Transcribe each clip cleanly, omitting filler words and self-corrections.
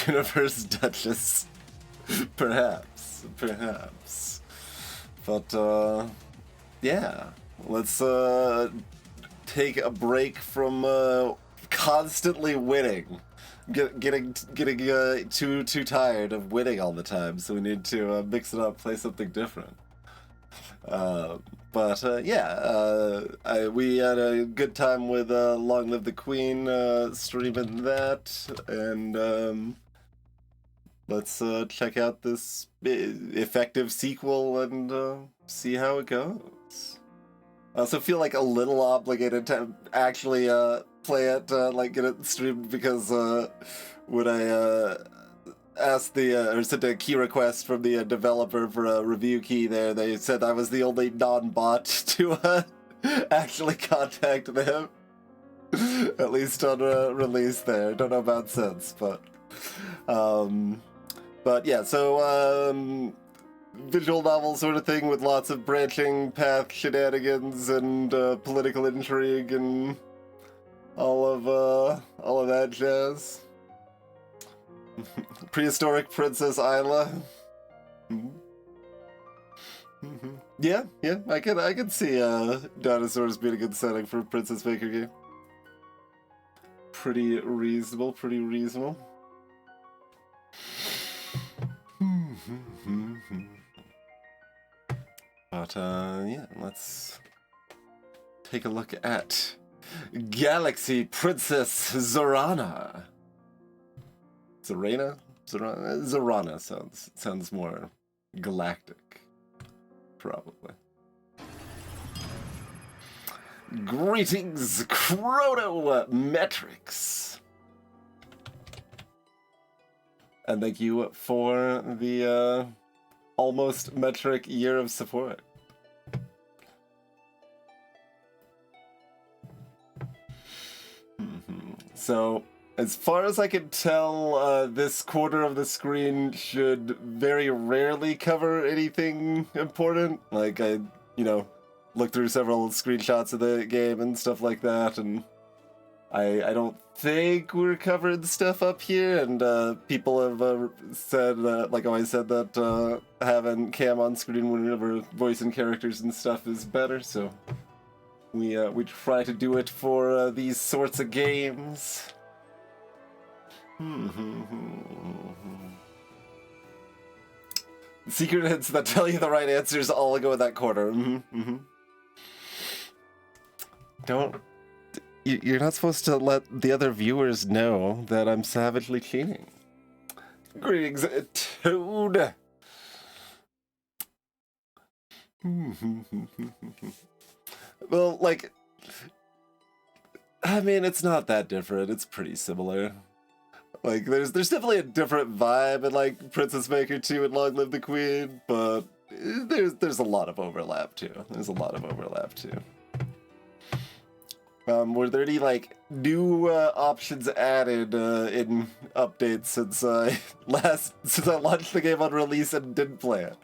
Universe Duchess. Perhaps. But, yeah. Let's, take a break from, constantly winning. Getting too tired of winning all the time, so we need to mix it up, play something different. We had a good time with Long Live the Queen, streaming that, and let's check out this effective sequel and see how it goes. I also feel like a little obligated to actually play it, like get it streamed, because when I asked or sent a key request from the developer for a review key there, they said I was the only non-bot to actually contact them. At least on release there. Don't know about since, but yeah, so visual novel sort of thing with lots of branching path shenanigans and political intrigue and all of that jazz. Prehistoric Princess Isla. Yeah, I can see dinosaurs being a good setting for a Princess Maker game. Pretty reasonable. But yeah, let's take a look at Galaxy Princess Zorana. Zorana sounds more galactic, probably. Greetings, Chronometrics! And thank you for the almost metric year of support. So, as far as I can tell, this quarter of the screen should very rarely cover anything important. Like, I looked through several screenshots of the game and stuff like that, and I don't think we're covering stuff up here, and people have said, like I said, that having cam on screen whenever voicing characters and stuff is better, so we try to do it for these sorts of games. Secret hints that tell you the right answers all go in that corner. You're not supposed to let the other viewers know that I'm savagely cheating. Greetings, Toad. Well, like, I mean, it's not that different. It's pretty similar. Like, there's definitely a different vibe in, like, Princess Maker 2 and Long Live the Queen, but there's a lot of overlap, too. Were there any, like, new options added in updates since I launched the game on release and didn't play it?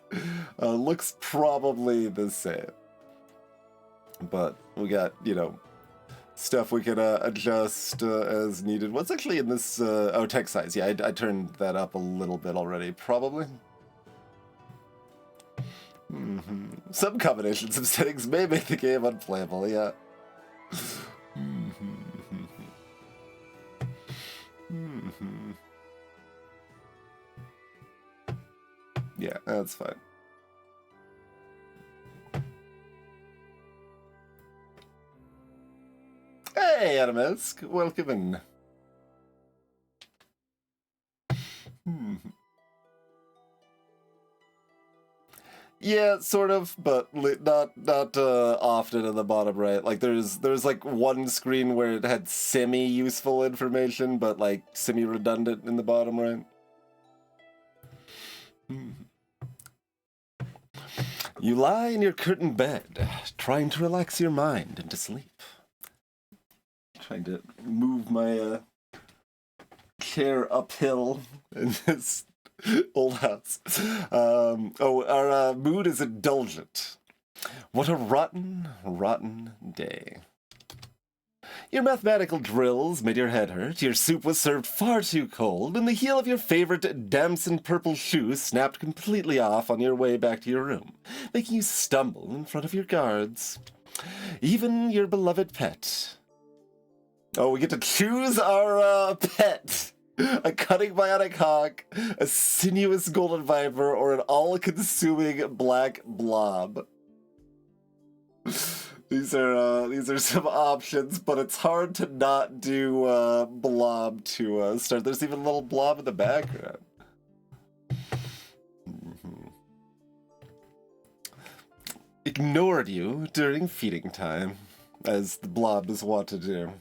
Looks probably the same. But we got, stuff we can adjust as needed. What's actually in this? Text size. Yeah, I turned that up a little bit already, probably. Some combinations of settings may make the game unplayable, yeah. Yeah, that's fine. Hey, Adamisk, welcome in. Yeah, sort of, but not often in the bottom right. Like there's like one screen where it had semi-useful information, but like semi-redundant in the bottom right. You lie in your curtained bed, trying to relax your mind into sleep. Trying to move my chair uphill in this old house. Our mood is indulgent. What a rotten day. Your mathematical drills made your head hurt, your soup was served far too cold, and the heel of your favorite damson purple shoe snapped completely off on your way back to your room, making you stumble in front of your guards. Even your beloved pet. Oh, we get to choose our pet. A cunning bionic hawk, a sinuous golden viper, or an all-consuming black blob. These are some options, but it's hard to not do blob to start. There's even a little blob in the background. Ignored you during feeding time, as the blob is wont to do.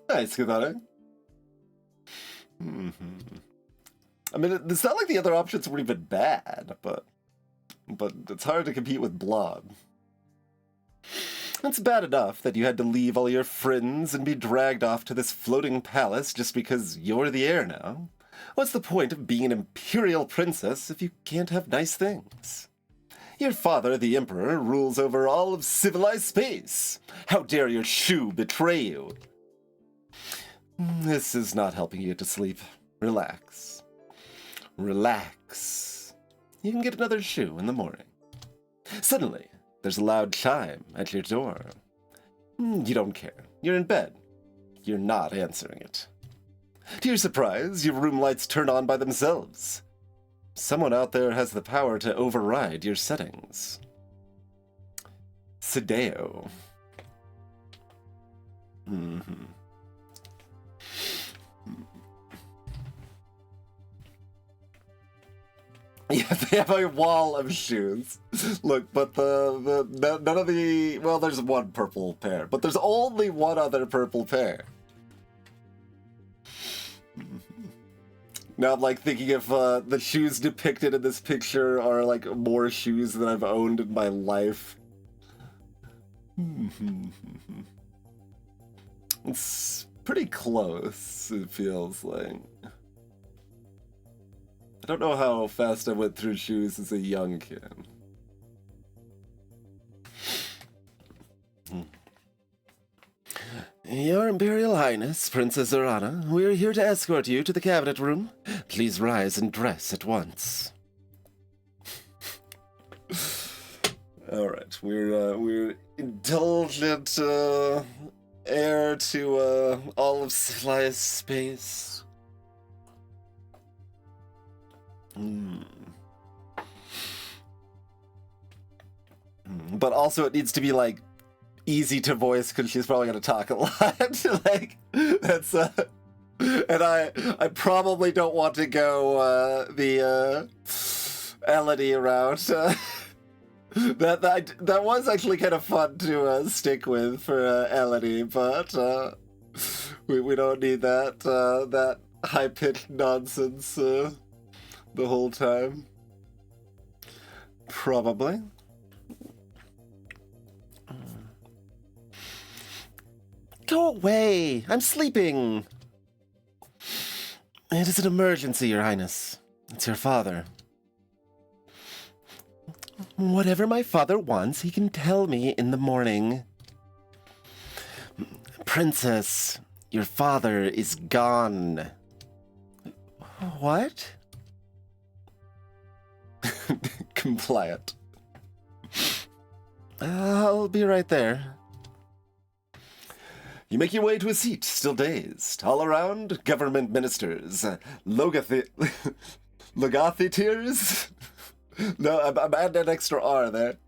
Nice, Katana. I mean, it's not like the other options were even bad, but it's hard to compete with Blob. It's bad enough that you had to leave all your friends and be dragged off to this floating palace just because you're the heir now. What's the point of being an imperial princess if you can't have nice things? Your father, the Emperor, rules over all of civilized space. How dare your shoe betray you? This is not helping you to sleep. Relax. Relax. You can get another shoe in the morning. Suddenly, there's a loud chime at your door. You don't care. You're in bed. You're not answering it. To your surprise, your room lights turn on by themselves. Someone out there has the power to override your settings. Sadeo. Yeah, they have a wall of shoes. Look, but none of the... Well, there's one purple pair, but there's only one other purple pair. Now I'm like thinking if the shoes depicted in this picture are like more shoes than I've owned in my life. It's pretty close, it feels like. I don't know how fast I went through shoes as a young kid. Your Imperial Highness, Princess Zorana, we are here to escort you to the cabinet room. Please rise and dress at once. All right, we're indulgent heir to all of civilized space. But also, it needs to be like easy to voice because she's probably going to talk a lot. Like that's and I probably don't want to go the Elodie route. That was actually kind of fun to stick with for Elodie, but we don't need that that high pitched nonsense the whole time. Probably. Go away! I'm sleeping! It is an emergency, Your Highness. It's your father. Whatever my father wants, he can tell me in the morning. Princess, your father is gone. What? Compliant. I'll be right there. You make your way to a seat, still dazed. All around, government ministers, logotheteers? No, I'm adding an extra R there.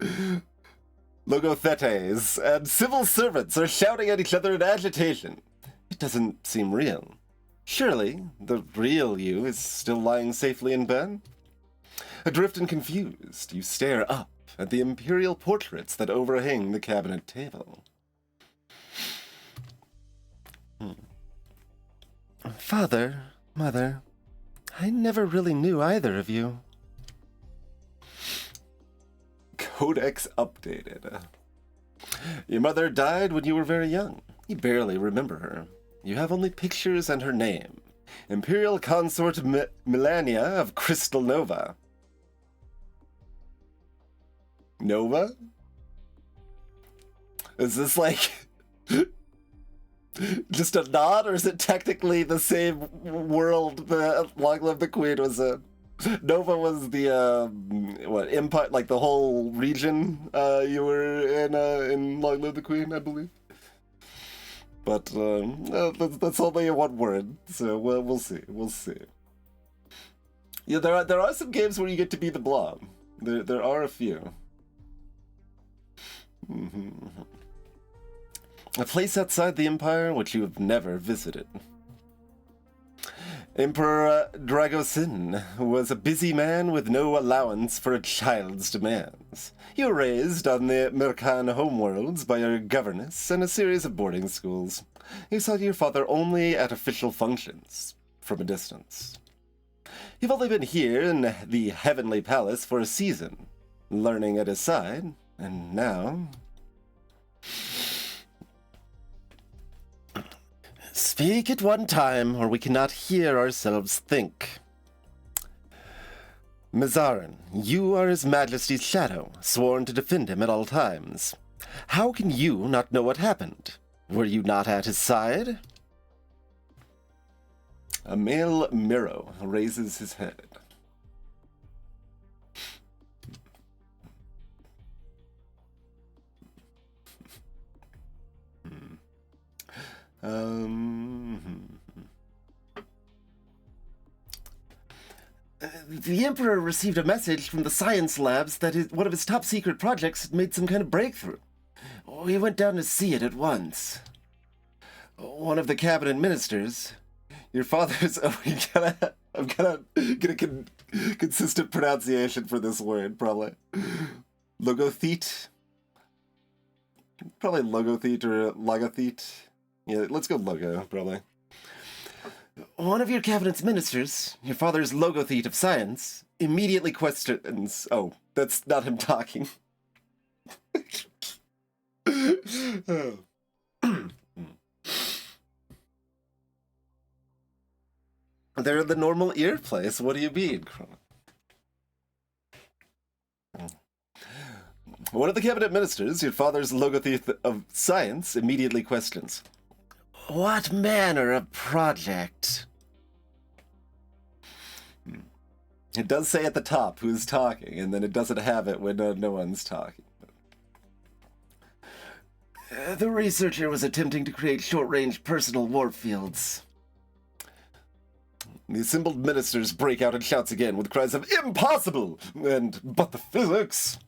Logothetes, and civil servants are shouting at each other in agitation. It doesn't seem real. Surely, the real you is still lying safely in bed? Adrift and confused, you stare up at the imperial portraits that overhang the cabinet table. Father, Mother, I never really knew either of you. Codex updated. Your mother died when you were very young. You barely remember her. You have only pictures and her name. Imperial Consort Melania of Crystal Nova. Nova? Is this like just a nod, or is it technically the same world that Long Live the Queen was in? Nova was the what, Empire, like the whole region you were in Long Live the Queen, I believe. But that's only one word, so we'll see. We'll see. Yeah, there are some games where you get to be the Blob. There are a few. A place outside the Empire which you have never visited. Emperor Dragosin was a busy man with no allowance for a child's demands. You were raised on the Mercan homeworlds by your governess and a series of boarding schools. You saw your father only at official functions, from a distance. You've only been here in the Heavenly Palace for a season, learning at his side, and now... Speak at one time, or we cannot hear ourselves think. Mazarin, you are His Majesty's shadow, sworn to defend him at all times. How can you not know what happened? Were you not at his side? A male Miro raises his head. The Emperor received a message from the science labs that one of his top secret projects had made some kind of breakthrough. We went down to see it at once. One of the cabinet ministers, your father's... Oh, I'm gonna get a consistent pronunciation for this word, probably. Logothete? Probably Logothete or Logothete. Yeah, let's go Logo, probably. One of your cabinet's ministers, your father's Logothete of science, immediately questions... Oh, that's not him talking. They're the normal ear place. What do you mean? One of the cabinet ministers, your father's Logothete of science, immediately questions... What manner of project? It does say at the top who's talking, and then it doesn't have it when no one's talking. The researcher was attempting to create short-range personal warp fields. The assembled ministers break out in shouts again with cries of "Impossible!" and "But the physics!"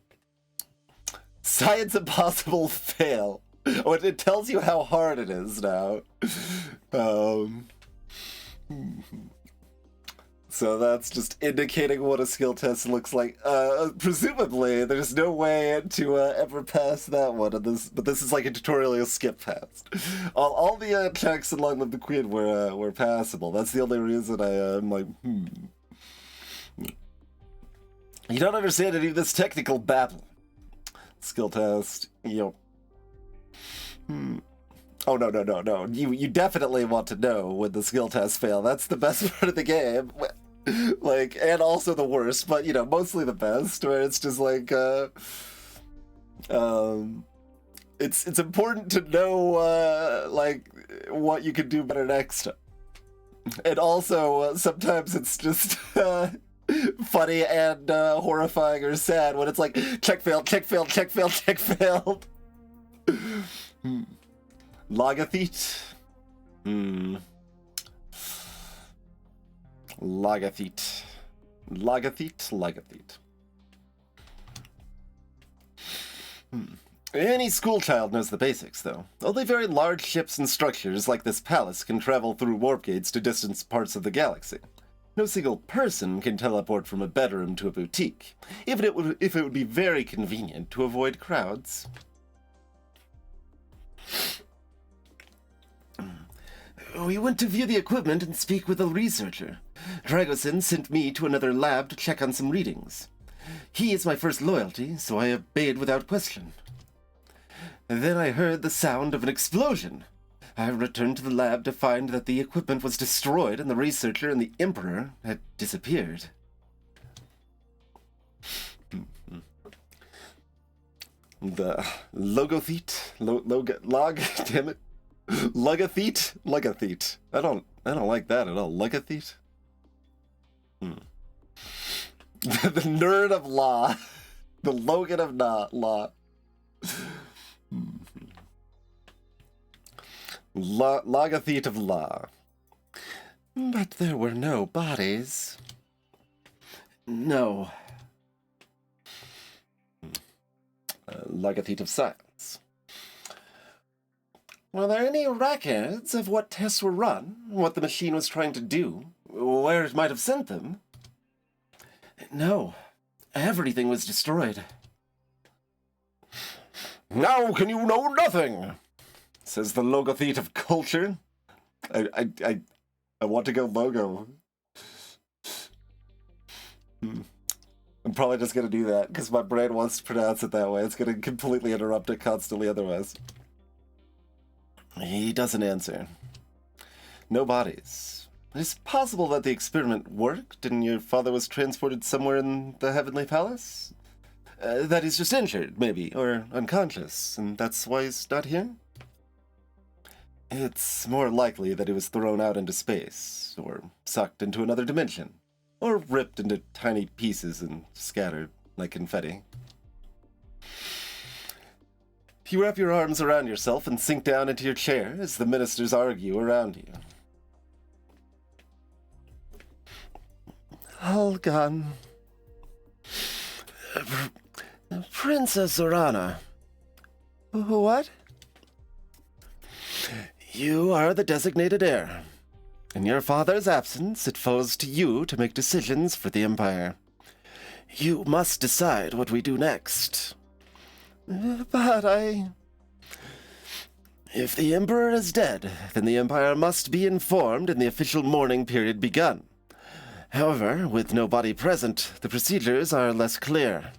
Science impossible fail. Oh, it tells you how hard it is now. So that's just indicating what a skill test looks like. Presumably, there's no way to ever pass that one. But this is like a tutorial you'll skip past. All the checks in Long Live the Queen were passable. That's the only reason I'm like, You don't understand any of this technical babble. Skill test, yep. Oh, no. You definitely want to know when the skill tests fail. That's the best part of the game. Like, and also the worst, but, you know, mostly the best, where it's just like, it's important to know, like, what you can do better next time. And also, sometimes it's just, funny and, horrifying or sad when it's like, check failed. Logothete? Logothete. Any schoolchild knows the basics, though. Only very large ships and structures like this palace can travel through warp gates to distant parts of the galaxy. No single person can teleport from a bedroom to a boutique, even if it would be very convenient to avoid crowds. We went to view the equipment and speak with a researcher. Dragosin sent me to another lab to check on some readings. He is my first loyalty, so I obeyed without question. Then I heard the sound of an explosion. I returned to the lab to find that the equipment was destroyed and the researcher and the Emperor had disappeared. The logothete? Log? Damn it. Lugathete? Lugathete. I don't like that at all. Lugathete? The nerd of law. The Logan of law. Logothete of law. But there were no bodies. No. Logothete of science. Were there any records of what tests were run, what the machine was trying to do, where it might have sent them? No. Everything was destroyed. Now can you know nothing? Says the logothete of culture. I want to go logo. I'm probably just going to do that, because my brain wants to pronounce it that way. It's going to completely interrupt it constantly otherwise. He doesn't answer. No bodies. It's possible that the experiment worked, and your father was transported somewhere in the Heavenly Palace? That he's just injured, maybe, or unconscious, and that's why he's not here? It's more likely that he was thrown out into space, or sucked into another dimension, or ripped into tiny pieces and scattered like confetti. You wrap your arms around yourself and sink down into your chair as the ministers argue around you. All gone. Princess Zorana. What? You are the designated heir. In your father's absence, it falls to you to make decisions for the Empire. You must decide what we do next. But If the Emperor is dead, then the Empire must be informed and the official mourning period begun. However, with no body present, the procedures are less clear.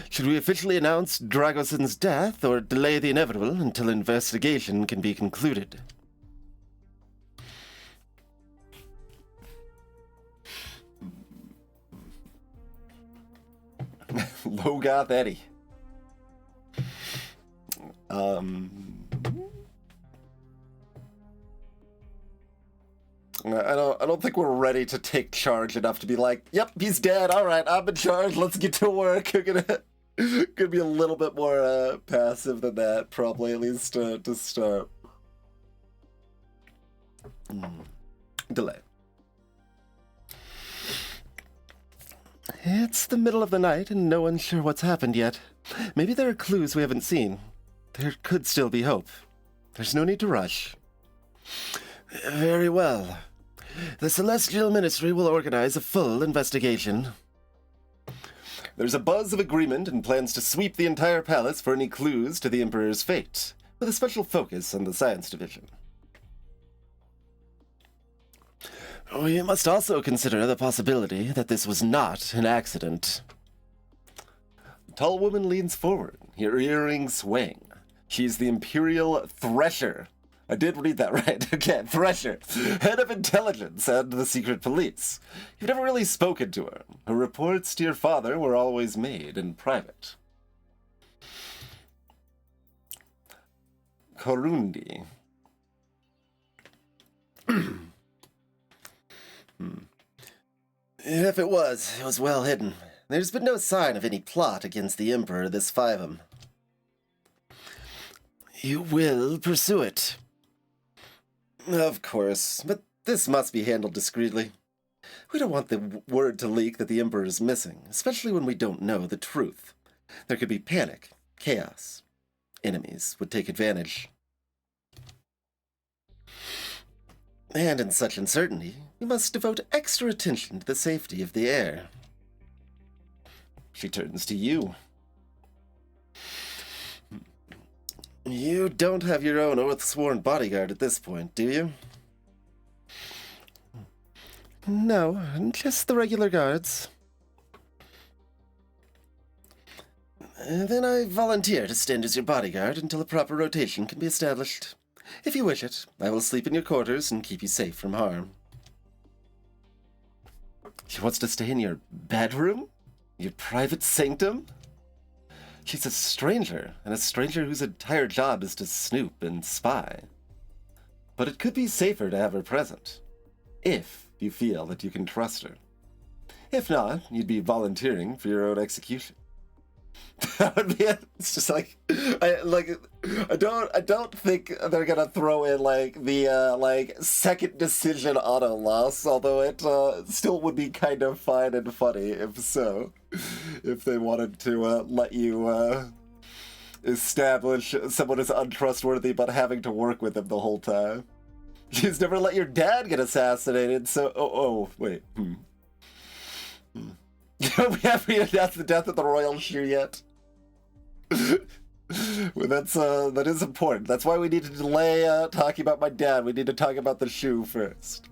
Should we officially announce Dragoson's death or delay the inevitable until investigation can be concluded? Logoth Eddie. I don't think we're ready to take charge enough to be like, yep, he's dead. All right, I'm in charge. Let's get to work. We're gonna be a little bit more passive than that, probably, at least to start. Delay. It's the middle of the night and no one's sure what's happened yet. Maybe there are clues we haven't seen. There could still be hope. There's no need to rush. Very well. The Celestial Ministry will organize a full investigation. There's a buzz of agreement and plans to sweep the entire palace for any clues to the Emperor's fate, with a special focus on the Science Division. We must also consider the possibility that this was not an accident. The tall woman leans forward, her earrings swaying. She's the Imperial Thresher. I did read that right. Okay, Thresher, head of intelligence and the secret police. You've never really spoken to her. Her reports to your father were always made in private. Korundi. If it was well hidden. There's been no sign of any plot against the Emperor this Fivem. You will pursue it. Of course, but this must be handled discreetly. We don't want the word to leak that the Emperor is missing, especially when we don't know the truth. There could be panic, chaos. Enemies would take advantage. And in such uncertainty, we must devote extra attention to the safety of the heir. She turns to you. You don't have your own oath-sworn bodyguard at this point, do you? No, just the regular guards. Then I volunteer to stand as your bodyguard until a proper rotation can be established. If you wish it, I will sleep in your quarters and keep you safe from harm. She wants to stay in your bedroom? Your private sanctum? She's a stranger, and a stranger whose entire job is to snoop and spy. But it could be safer to have her present, if you feel that you can trust her. If not, you'd be volunteering for your own execution. That would be it. It's just like I don't think they're gonna throw in like the second decision auto loss, although it still would be kind of fine and funny if so, if they wanted to let you establish someone as untrustworthy but having to work with him the whole time. She's never let your dad get assassinated, so wait. We haven't announced the death of the royal shoe yet. Well, that is important. That's why we need to delay talking about my dad. We need to talk about the shoe first.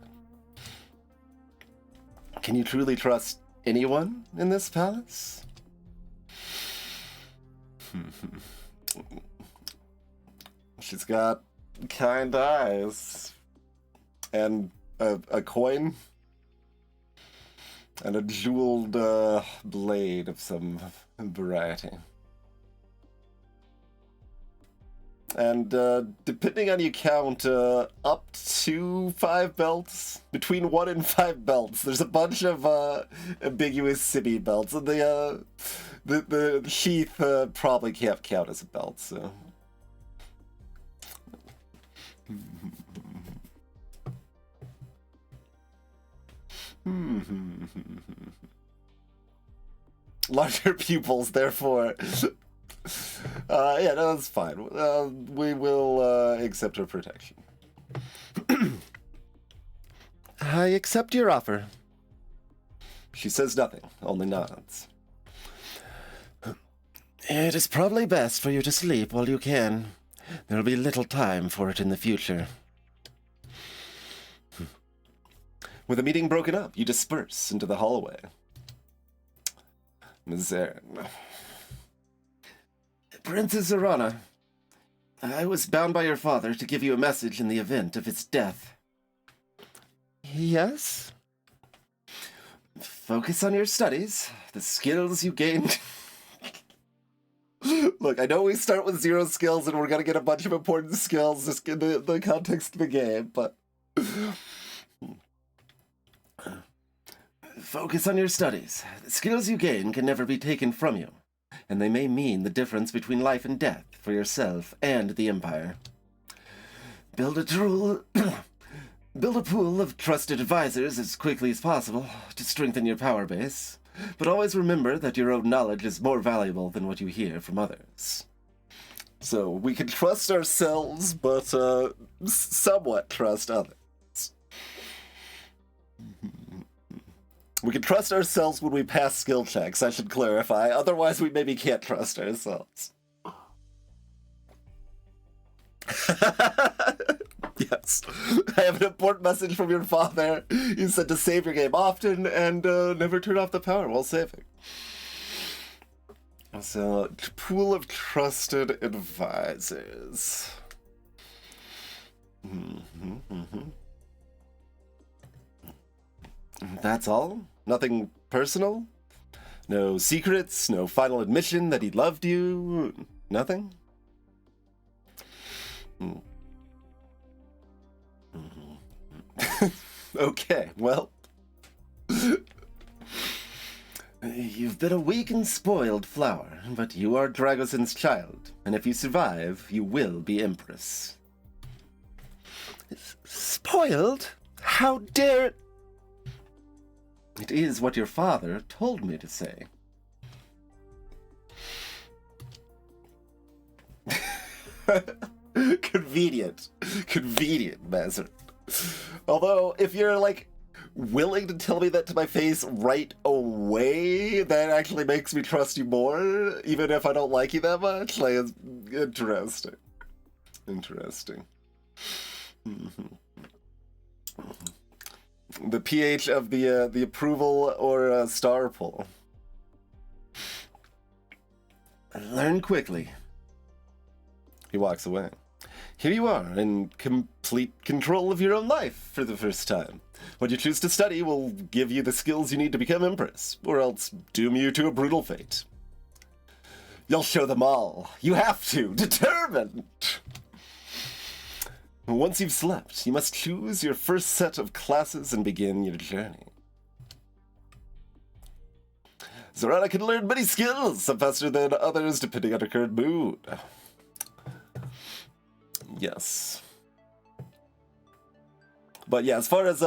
Can you truly trust anyone in this palace? She's got kind eyes. And a coin. And a jeweled blade of some variety. And depending on you count, up to 5 belts. Between 1 and 5 belts. There's a bunch of ambiguous city belts. And the sheath probably can't count as a belt, so... Larger pupils, therefore. Yeah, no, that's fine. We will accept her protection. I accept your offer. She says nothing, only nods. It is probably best for you to sleep while you can. There will be little time for it in the future. With the meeting broken up, you disperse into the hallway. Ms. Zarin. Princess Zorana, I was bound by your father to give you a message in the event of his death. Yes? Focus on your studies, the skills you gained. Look, I know we start with 0 skills and we're gonna get a bunch of important skills just in the context of the game, but... Focus on your studies. The skills you gain can never be taken from you, and they may mean the difference between life and death for yourself and the Empire. Build a pool of trusted advisors as quickly as possible to strengthen your power base, but always remember that your own knowledge is more valuable than what you hear from others. So we can trust ourselves, but somewhat trust others. We can trust ourselves when we pass skill checks, I should clarify. Otherwise, we maybe can't trust ourselves. Yes. I have an important message from your father. You said to save your game often and never turn off the power while saving. So, pool of trusted advisors. That's all? Nothing personal? No secrets? No final admission that he loved you? Nothing? Okay, well... You've been a weak and spoiled flower, but you are Dragosin's child, and if you survive, you will be Empress. Spoiled? How dare it? It is what your father told me to say. Convenient. Convenient, Mazer. Although, if you're, like, willing to tell me that to my face right away, that actually makes me trust you more, even if I don't like you that much. Like, it's interesting. Interesting. The pH of the approval or star pull. Learn quickly. He walks away. Here you are, in complete control of your own life for the first time. What you choose to study will give you the skills you need to become Empress, or else doom you to a brutal fate. You'll show them all. You have to. Determined. Once you've slept, you must choose your first set of classes and begin your journey. Zorana can learn many skills, some faster than others depending on her current mood. Yes. But yeah, as far as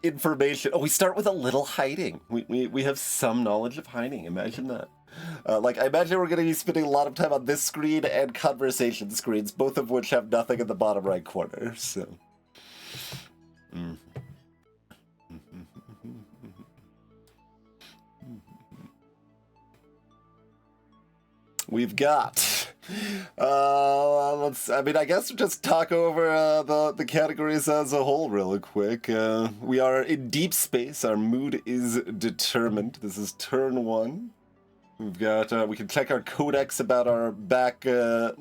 information, we start with a little hiding. We have some knowledge of hiding. Imagine that. Like, I imagine we're going to be spending a lot of time on this screen and conversation screens, both of which have nothing in the bottom right corner, so... We've got... I guess we'll just talk over the categories as a whole real quick. We are in deep space. Our mood is determined. This is turn 1. We've got, we can check our codex about our backstory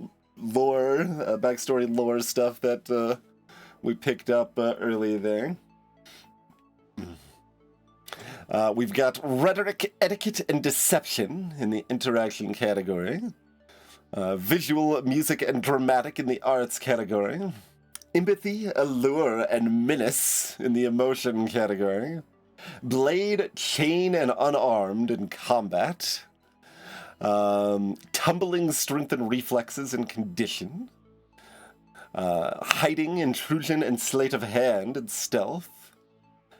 lore stuff that we picked up early there. We've got rhetoric, etiquette, and deception in the interaction category. Visual, music, and dramatic in the arts category. Empathy, allure, and menace in the emotion category. Blade, chain, and unarmed in combat. Tumbling, strength, and reflexes in condition. Hiding, intrusion, and sleight of hand in stealth.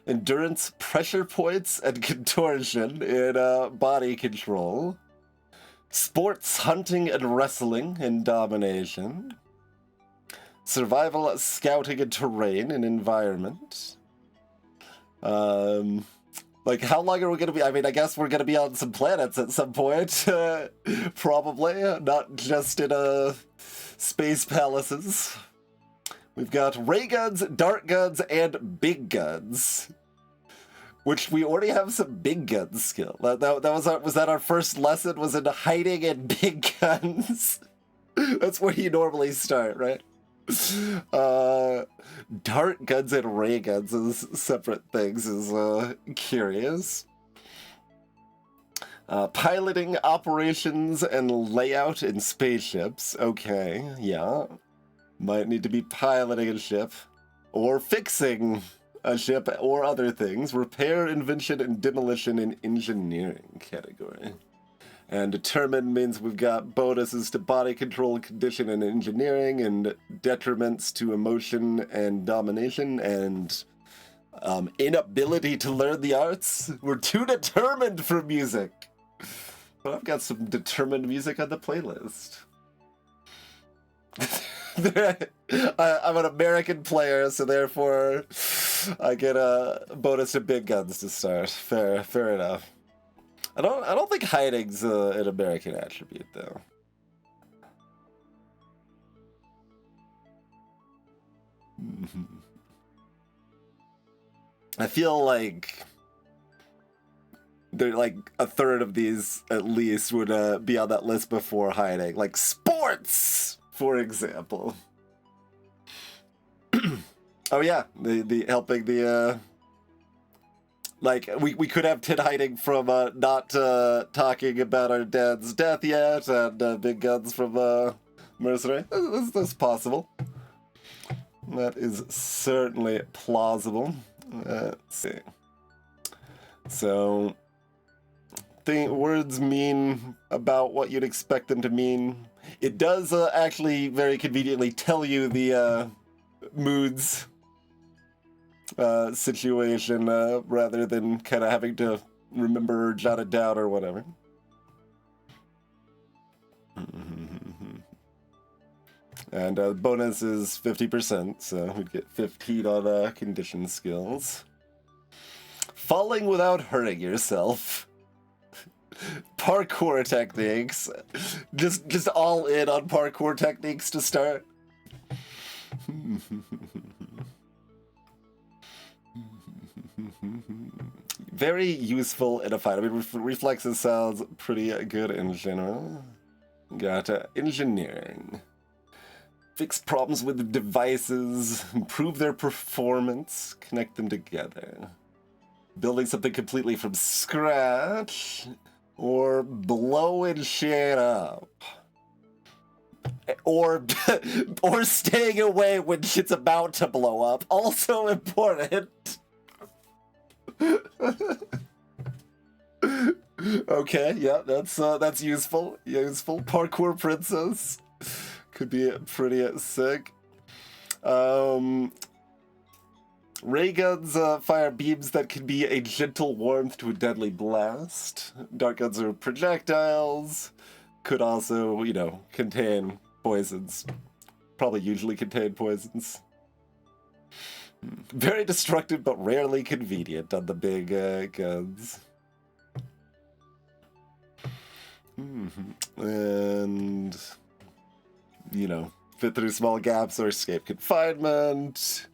Endurance, pressure points, and contortion in body control. Sports, hunting, and wrestling in domination. Survival, scouting, and terrain in environment. Like, how long are we going to be? I mean, I guess we're going to be on some planets at some point. Probably. Not just in space palaces. We've got ray guns, dart guns, and big guns. Which we already have some big gun skill. Was that our first lesson? Was in hiding and big guns? That's where you normally start, right? Dart guns and ray guns as separate things is curious. Piloting operations and layout in spaceships. Okay, yeah. Might need to be piloting a ship. Or fixing a ship or other things. Repair, invention, and demolition in engineering category. And determined means we've got bonuses to body control, condition, and engineering, and detriments to emotion and domination, and inability to learn the arts. We're too determined for music. But I've got some determined music on the playlist. I'm an American player, so therefore I get a bonus to big guns to start. Fair enough. I don't think hiding's an American attribute though. I feel like they're like a third of these at least would be on that list before hiding, like sports, for example. Oh yeah, the helping the like we could have Tid hiding from not talking about our dad's death yet, and big guns from mercenary. That's possible. That is certainly plausible. Let's see. So, words mean about what you'd expect them to mean. It does actually very conveniently tell you the moods situation rather than kind of having to remember or jot it down or whatever. And bonus is 50%, so we'd get 15 on condition skills. Falling without hurting yourself. Parkour techniques. Just all in on parkour techniques to start. Very useful in a fight. I mean, reflexes sounds pretty good in general. Got engineering. Fix problems with devices, improve their performance, connect them together. Building something completely from scratch, or blowing shit up. Or staying away when shit's about to blow up. Also important. Okay, yeah, that's useful. Useful. Parkour princess. Could be pretty sick. Ray guns fire beams that can be a gentle warmth to a deadly blast. Dart guns are projectiles. Could also, contain poisons. Probably usually contain poisons. Very destructive, but rarely convenient on the big guns. And, fit through small gaps or escape confinement.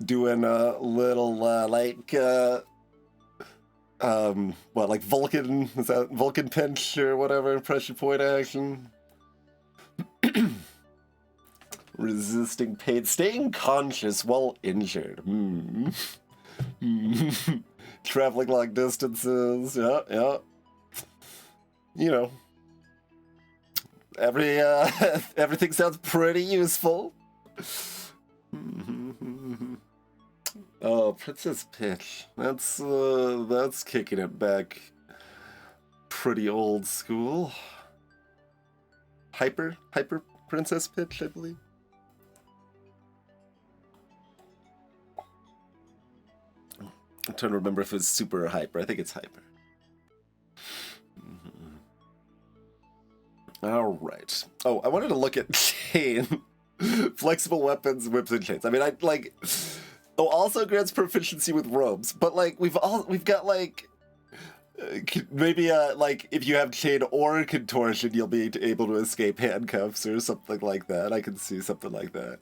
Doing a little, like Vulcan, is that Vulcan pinch or whatever, pressure point action? Resisting pain, staying conscious while injured. Traveling long distances, yeah. Everything sounds pretty useful. Oh, Princess Pitch. That's kicking it back pretty old school. Hyper Princess Pitch, I believe. I'm trying to remember if it was super or hyper. I think it's hyper. All right. Oh, I wanted to look at chain. Flexible weapons, whips, and chains. I mean, also grants proficiency with robes, but we've got maybe if you have chain or contortion, you'll be able to escape handcuffs or something like that. I can see something like that.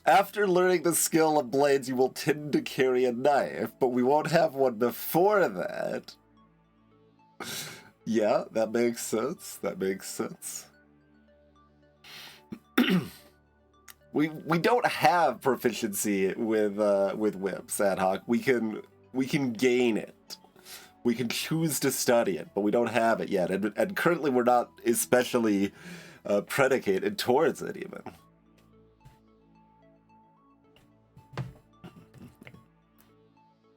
After learning the skill of blades, you will tend to carry a knife, but we won't have one before that. Yeah, that makes sense. We don't have proficiency with whips ad hoc. We can gain it. We can choose to study it, but we don't have it yet. And currently we're not especially predicated towards it even.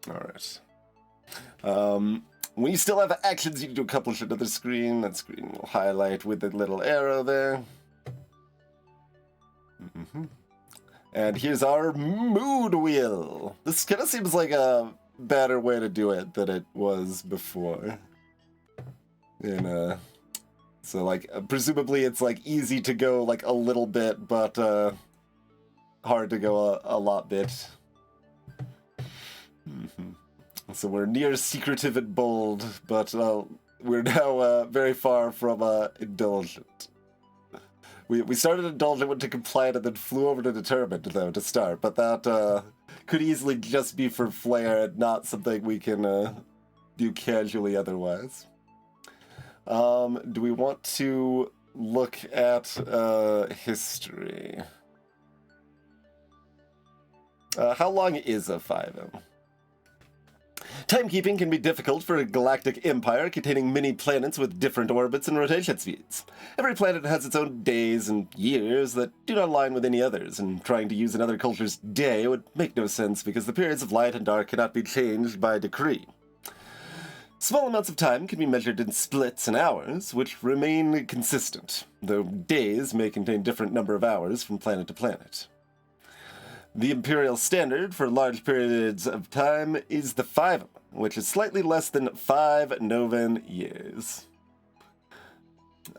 All right. When you still have actions, you can do a couple shit to the screen. That screen will highlight with the little arrow there. And here's our mood wheel. This kind of seems like a better way to do it than it was before. So presumably it's easy to go a little bit, but hard to go a lot bit. So we're near secretive and bold, but we're now very far from indulgent. We started indulgent, went to compliant, and then flew over to determined, though, to start. But that could easily just be for flair and not something we can do casually otherwise. Do we want to look at history? How long is a 5M? Timekeeping can be difficult for a galactic empire containing many planets with different orbits and rotation speeds. Every planet has its own days and years that do not align with any others, and trying to use another culture's day would make no sense because the periods of light and dark cannot be changed by decree. Small amounts of time can be measured in splits and hours, which remain consistent, though days may contain different number of hours from planet to planet. The imperial standard for large periods of time is the 5, which is slightly less than 5 Novan years.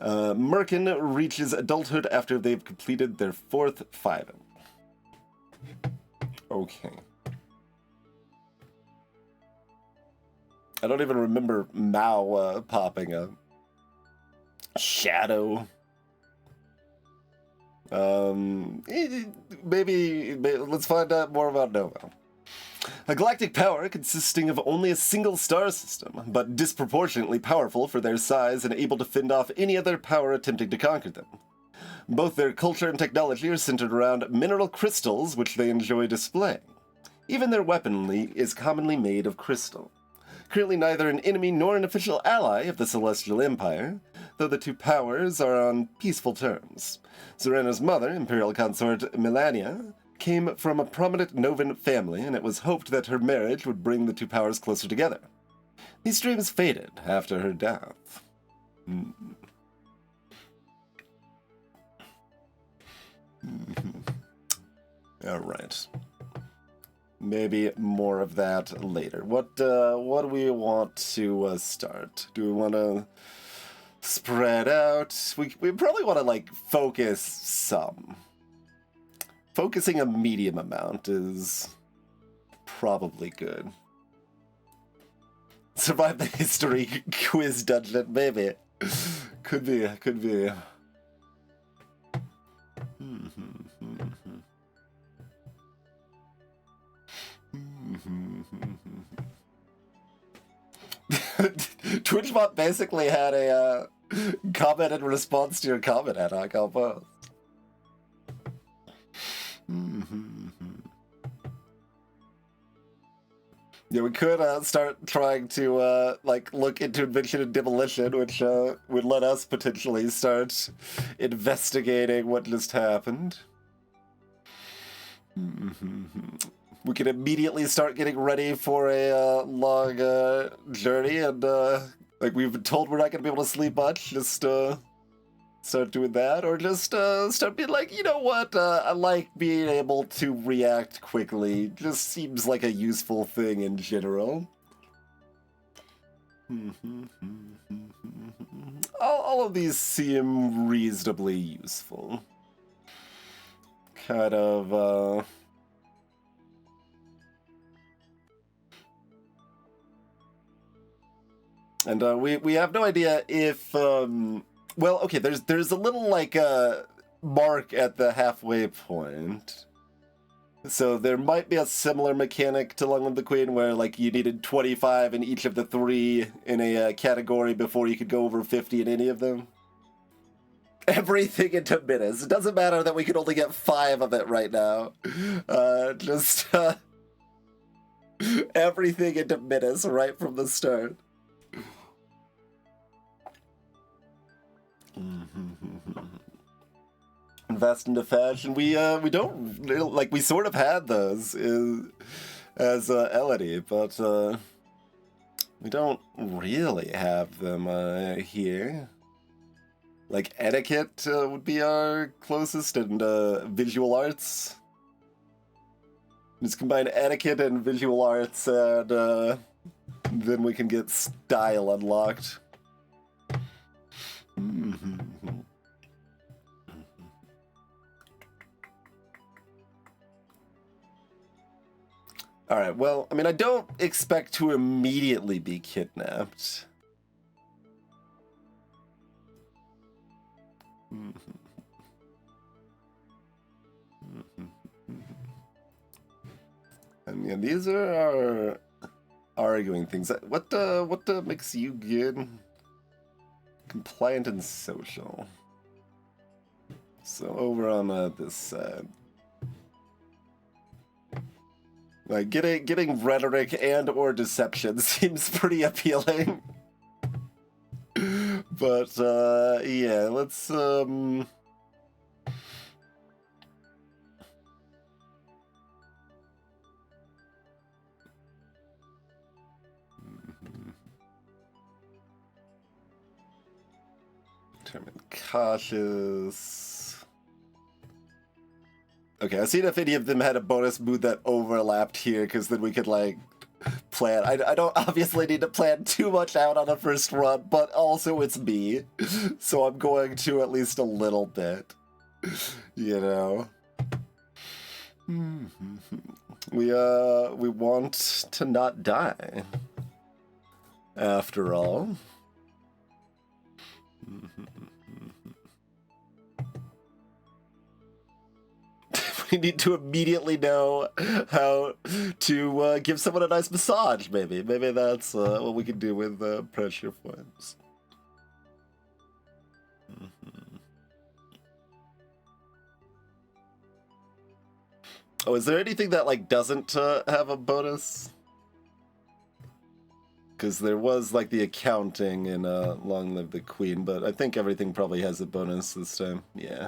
Merkin reaches adulthood after they've completed their 4th 5. Okay. I don't even remember Mao popping up. Shadow. Maybe let's find out more about Nova. A galactic power consisting of only a single star system, but disproportionately powerful for their size and able to fend off any other power attempting to conquer them. Both their culture and technology are centered around mineral crystals, which they enjoy displaying. Even their weaponry is commonly made of crystal. Currently neither an enemy nor an official ally of the Celestial Empire, though the two powers are on peaceful terms. Zorana's mother, Imperial Consort Melania, came from a prominent Novan family, and it was hoped that her marriage would bring the two powers closer together. These dreams faded after her death. All right. Maybe more of that later. What do we want to start? Do we want to spread out? We probably want to like focus some. Focusing a medium amount is probably good. Survive the history quiz dungeon, maybe. Could be. Twitchbot basically had a comment in response to your comment, Ad Hoc Almost. Yeah, we could start trying to like look into invention and demolition, which would let us potentially start investigating what just happened. We can immediately start getting ready for a long journey, and like we've been told we're not going to be able to sleep much. Just start doing that, or just start being like, you know what? I like being able to react quickly. Just seems like a useful thing in general. All of these seem reasonably useful. Kind of. And we have no idea if well, okay, there's a little like mark at the halfway point. So there might be a similar mechanic to Long Live the Queen where like you needed 25 in each of the 3 in a category before you could go over 50 in any of them. Everything into minutes. It doesn't matter that we can only get 5 of it right now. Just everything into minutes right from the start. Invest into fashion. We don't like, we sort of had those as Elodie, but we don't really have them here. Like etiquette would be our closest, and visual arts. Just combine etiquette and visual arts, and then we can get style unlocked. Alright, well, I mean, I don't expect to immediately be kidnapped. And yeah, these are our arguing things. What makes you good? Compliant and social. So over on this side. Like getting rhetoric and or deception seems pretty appealing. But yeah, let's determine cautious. Okay, I've seen if any of them had a bonus mood that overlapped here, because then we could, like, plan. I don't obviously need to plan too much out on the first run, but also it's me, so I'm going to at least a little bit, you know? We want to not die, after all. We need to immediately know how to give someone a nice massage, maybe. Maybe that's what we can do with pressure points. Oh, is there anything that, like, doesn't have a bonus? Because there was, like, the accounting in Long Live the Queen, but I think everything probably has a bonus this time. Yeah.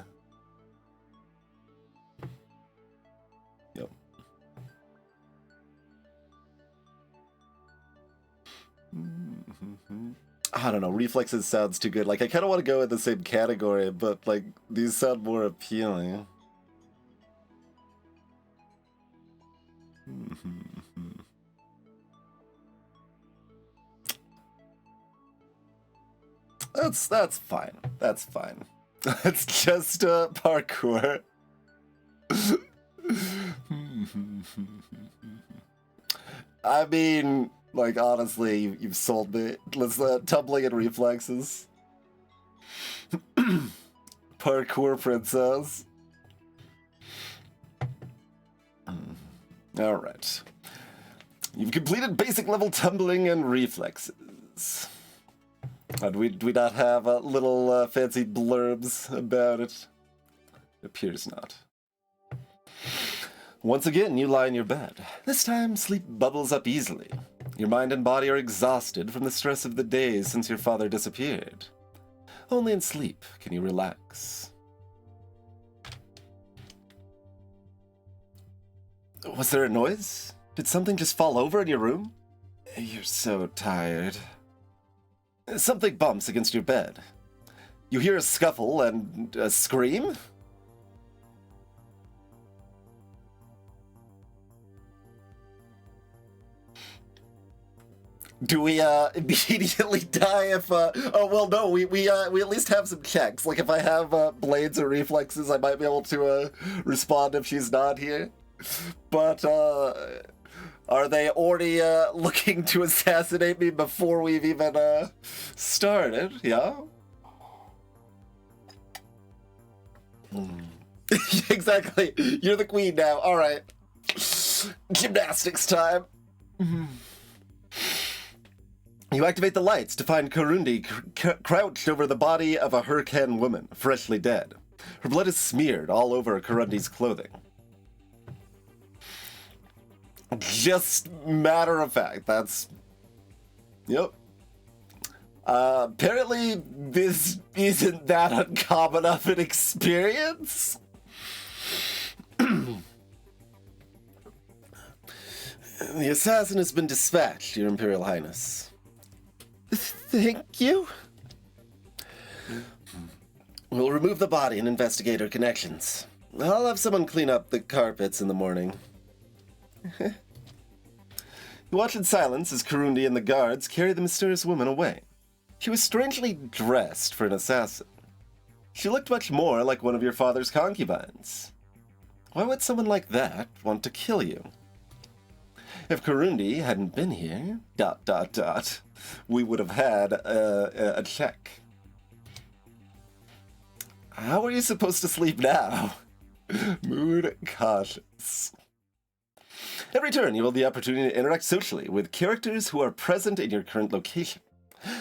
Yep. I don't know, reflexes sounds too good. Like, I kind of want to go in the same category, but, like, these sound more appealing. That's fine. That's fine. It's just parkour. I mean, like, honestly, you've sold me. Let's tumbling and reflexes. Parkour princess. All right. You've completed basic level tumbling and reflexes. And we not have little fancy blurbs about it? It appears not. Once again, you lie in your bed. This time, sleep bubbles up easily. Your mind and body are exhausted from the stress of the days since your father disappeared. Only in sleep can you relax. Was there a noise? Did something just fall over in your room? You're so tired. Something bumps against your bed. You hear a scuffle and a scream? Do we immediately die if oh well no, we at least have some checks. Like if I have blades or reflexes, I might be able to respond if she's not here. But are they already looking to assassinate me before we've even started? Yeah. Exactly. You're the queen now. All right. Gymnastics time. You activate the lights to find Kurundi crouched over the body of a Hurken woman, freshly dead. Her blood is smeared all over Kurundi's clothing. Just matter of fact, that's... Yep. Apparently, this isn't that uncommon of an experience. The assassin has been dispatched, Your Imperial Highness. Thank you. We'll remove the body and investigate her connections. I'll have someone clean up the carpets in the morning. You watch in silence as Kurundi and the guards carry the mysterious woman away. She was strangely dressed for an assassin. She looked much more like one of your father's concubines. Why would someone like that want to kill you? If Kurundi hadn't been here, ... we would have had a check. How are you supposed to sleep now? Mood cautious. Every turn, you will have the opportunity to interact socially with characters who are present in your current location.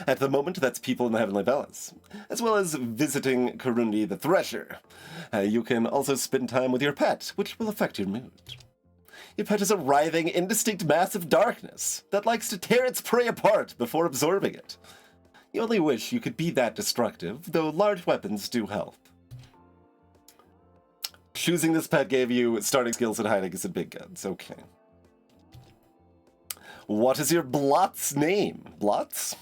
At the moment, that's people in the Heavenly Palace, as well as visiting Kurundi the Thresher. You can also spend time with your pet, which will affect your mood. Your pet is a writhing, indistinct mass of darkness that likes to tear its prey apart before absorbing it. You only wish you could be that destructive, though large weapons do help. Choosing this pet gave you starting skills at hiding and big guns. Okay. What is your Blot's name? Blots?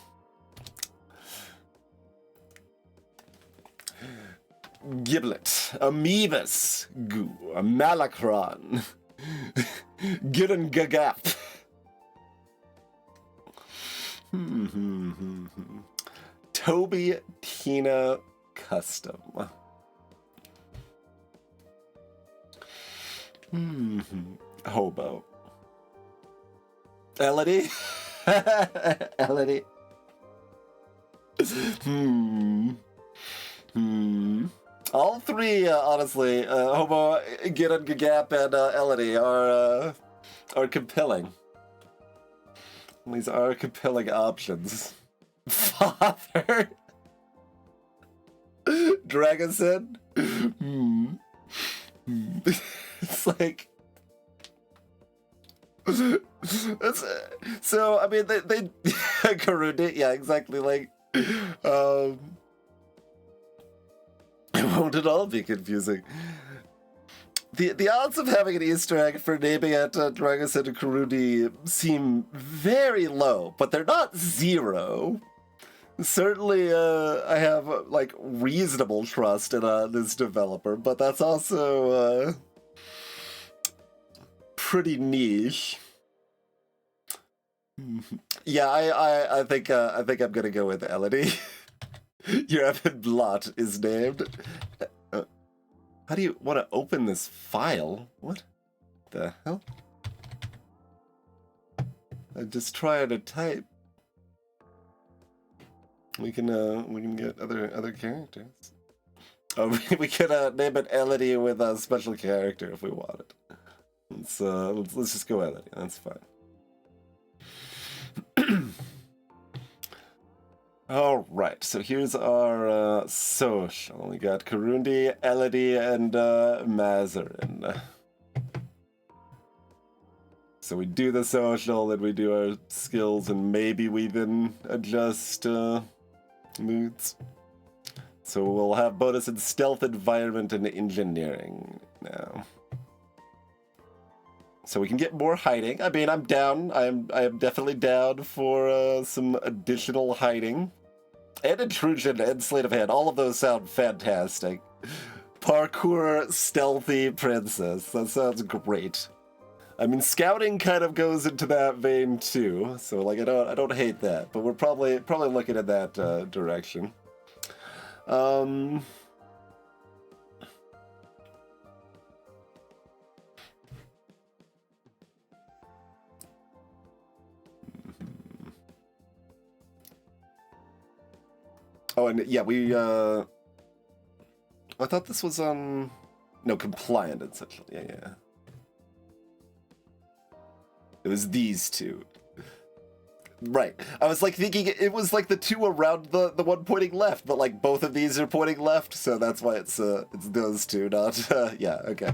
Giblet, Amoebus, Goo, a Malacron, Gidden Gagap. Toby Tina Custom. Hobo. Elodie? Elodie. All three, honestly, Hobo, Gidden Gagap, and Elodie are compelling. These are compelling options. Father? Dragonson? It's like... So I mean, they Karudi, yeah, exactly. Like, it won't at all be confusing. The odds of having an Easter egg for naming it Dragosen and Karudi seem very low, but they're not zero. Certainly, I have like reasonable trust in this developer, but that's also pretty niche. Yeah, I think I'm gonna go with Elodie. Your Evan Blot is named. How do you want to open this file? What the hell? I'm just trying to type. We can get other characters. Oh, we could name it Elodie with a special character if we want it. Let's just go Elodie. That's fine. All right, so here's our social. We got Karundi, Elodie, and Mazarin. So we do the social, then we do our skills, and maybe we then adjust moods. So we'll have bonus in stealth, environment, and engineering now. So we can get more hiding. I mean, I'm down. I am definitely down for some additional hiding. And intrusion and sleight of hand. All of those sound fantastic. Parkour, stealthy princess. That sounds great. I mean, scouting kind of goes into that vein too. So like, I don't hate that. But we're probably looking at that direction. Oh, and yeah, I thought this was no, compliant essentially. Yeah. It was these two. Right. I was like thinking it was like the two around the one pointing left, but like both of these are pointing left, so that's why it's those two, not yeah, okay.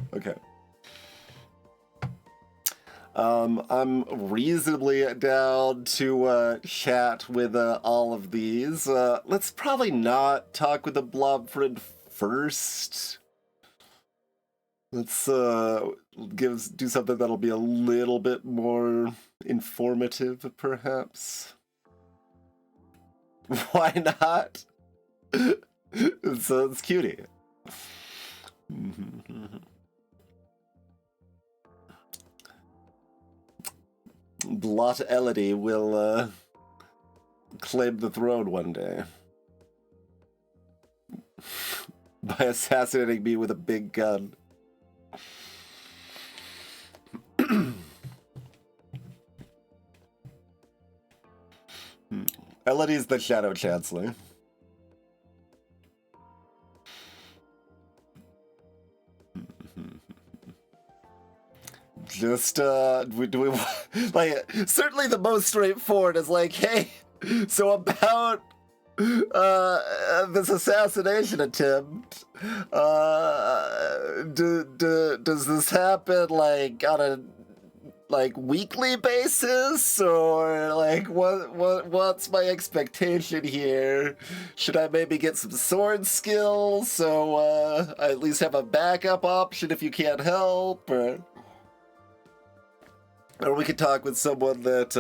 I'm reasonably down to chat with all of these. Let's probably not talk with the blob friend first. Let's do something that'll be a little bit more informative, perhaps. Why not? It's cutie. Blot Elodie will claim the throne one day by assassinating me with a big gun. Elodie's the Shadow Chancellor. Just, do we like, certainly the most straightforward is like, hey, so about this assassination attempt, does this happen like on a weekly basis, or like what's my expectation here? Should I maybe get some sword skills so I at least have a backup option if you can't help, or we could talk with someone that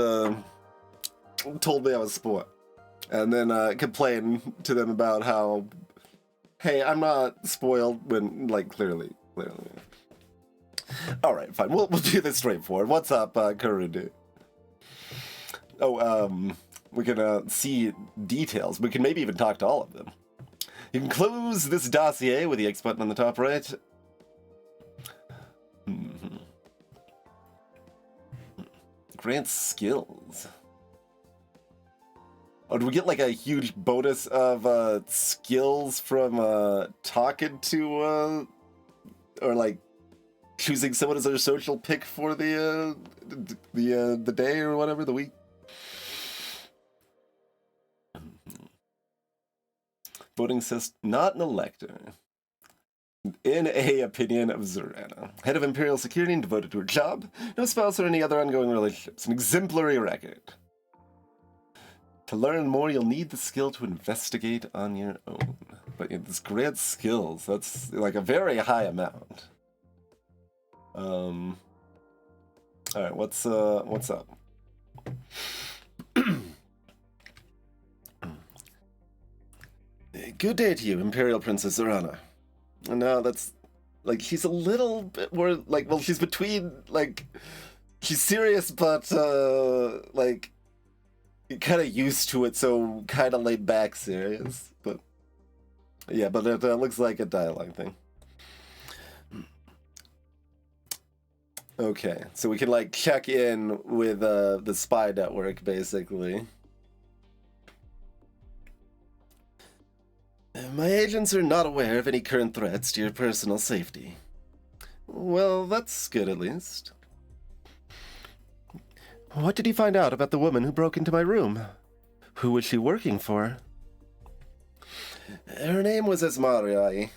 told me I was sport, and then complain to them about how, hey, I'm not spoiled when, like, clearly. All right, fine. We'll do this straightforward. What's up, Kurudi? Oh, we can see details. We can maybe even talk to all of them. You can close this dossier with the X button on the top right. Grant skills. Oh, do we get like a huge bonus of skills from talking to or like choosing someone as our social pick for the day or whatever, the week? Voting system, not an elector. In a opinion of Zorana, head of Imperial Security and devoted to her job, no spouse or any other ongoing relationships, an exemplary record. To learn more, you'll need the skill to investigate on your own. But this grant skills, that's like a very high amount. Alright, what's up? Good day to you, Imperial Princess Zorana. No, that's, like, she's a little bit more, like, well, she's between, like, she's serious, but, like, kind of used to it, so kind of laid back serious. But, yeah, but it looks like a dialogue thing. Okay, so we can, like, check in with the spy network, basically. My agents are not aware of any current threats to your personal safety. Well, that's good at least. What did you find out about the woman who broke into my room? Who was she working for? Her name was Esmarai.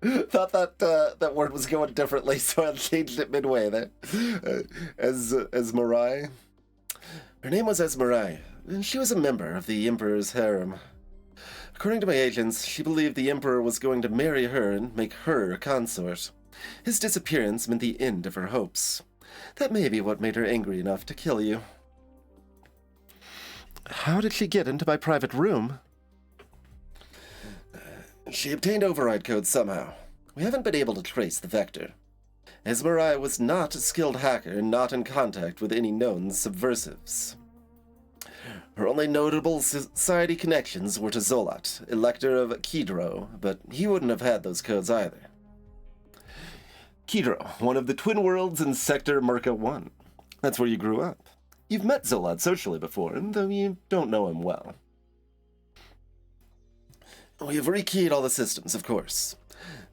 Thought that word was going differently, so I changed it midway there. Esmarai. Her name was Esmarai, and she was a member of the Emperor's harem. According to my agents, she believed the Emperor was going to marry her and make her a consort. His disappearance meant the end of her hopes. That may be what made her angry enough to kill you. How did she get into my private room? She obtained override codes somehow. We haven't been able to trace the vector. Esmarai was not a skilled hacker and not in contact with any known subversives. Her only notable society connections were to Zolat, elector of Kidro, but he wouldn't have had those codes either. Kidro, one of the twin worlds in Sector Merca 1. That's where you grew up. You've met Zolat socially before, though you don't know him well. We have rekeyed all the systems, of course.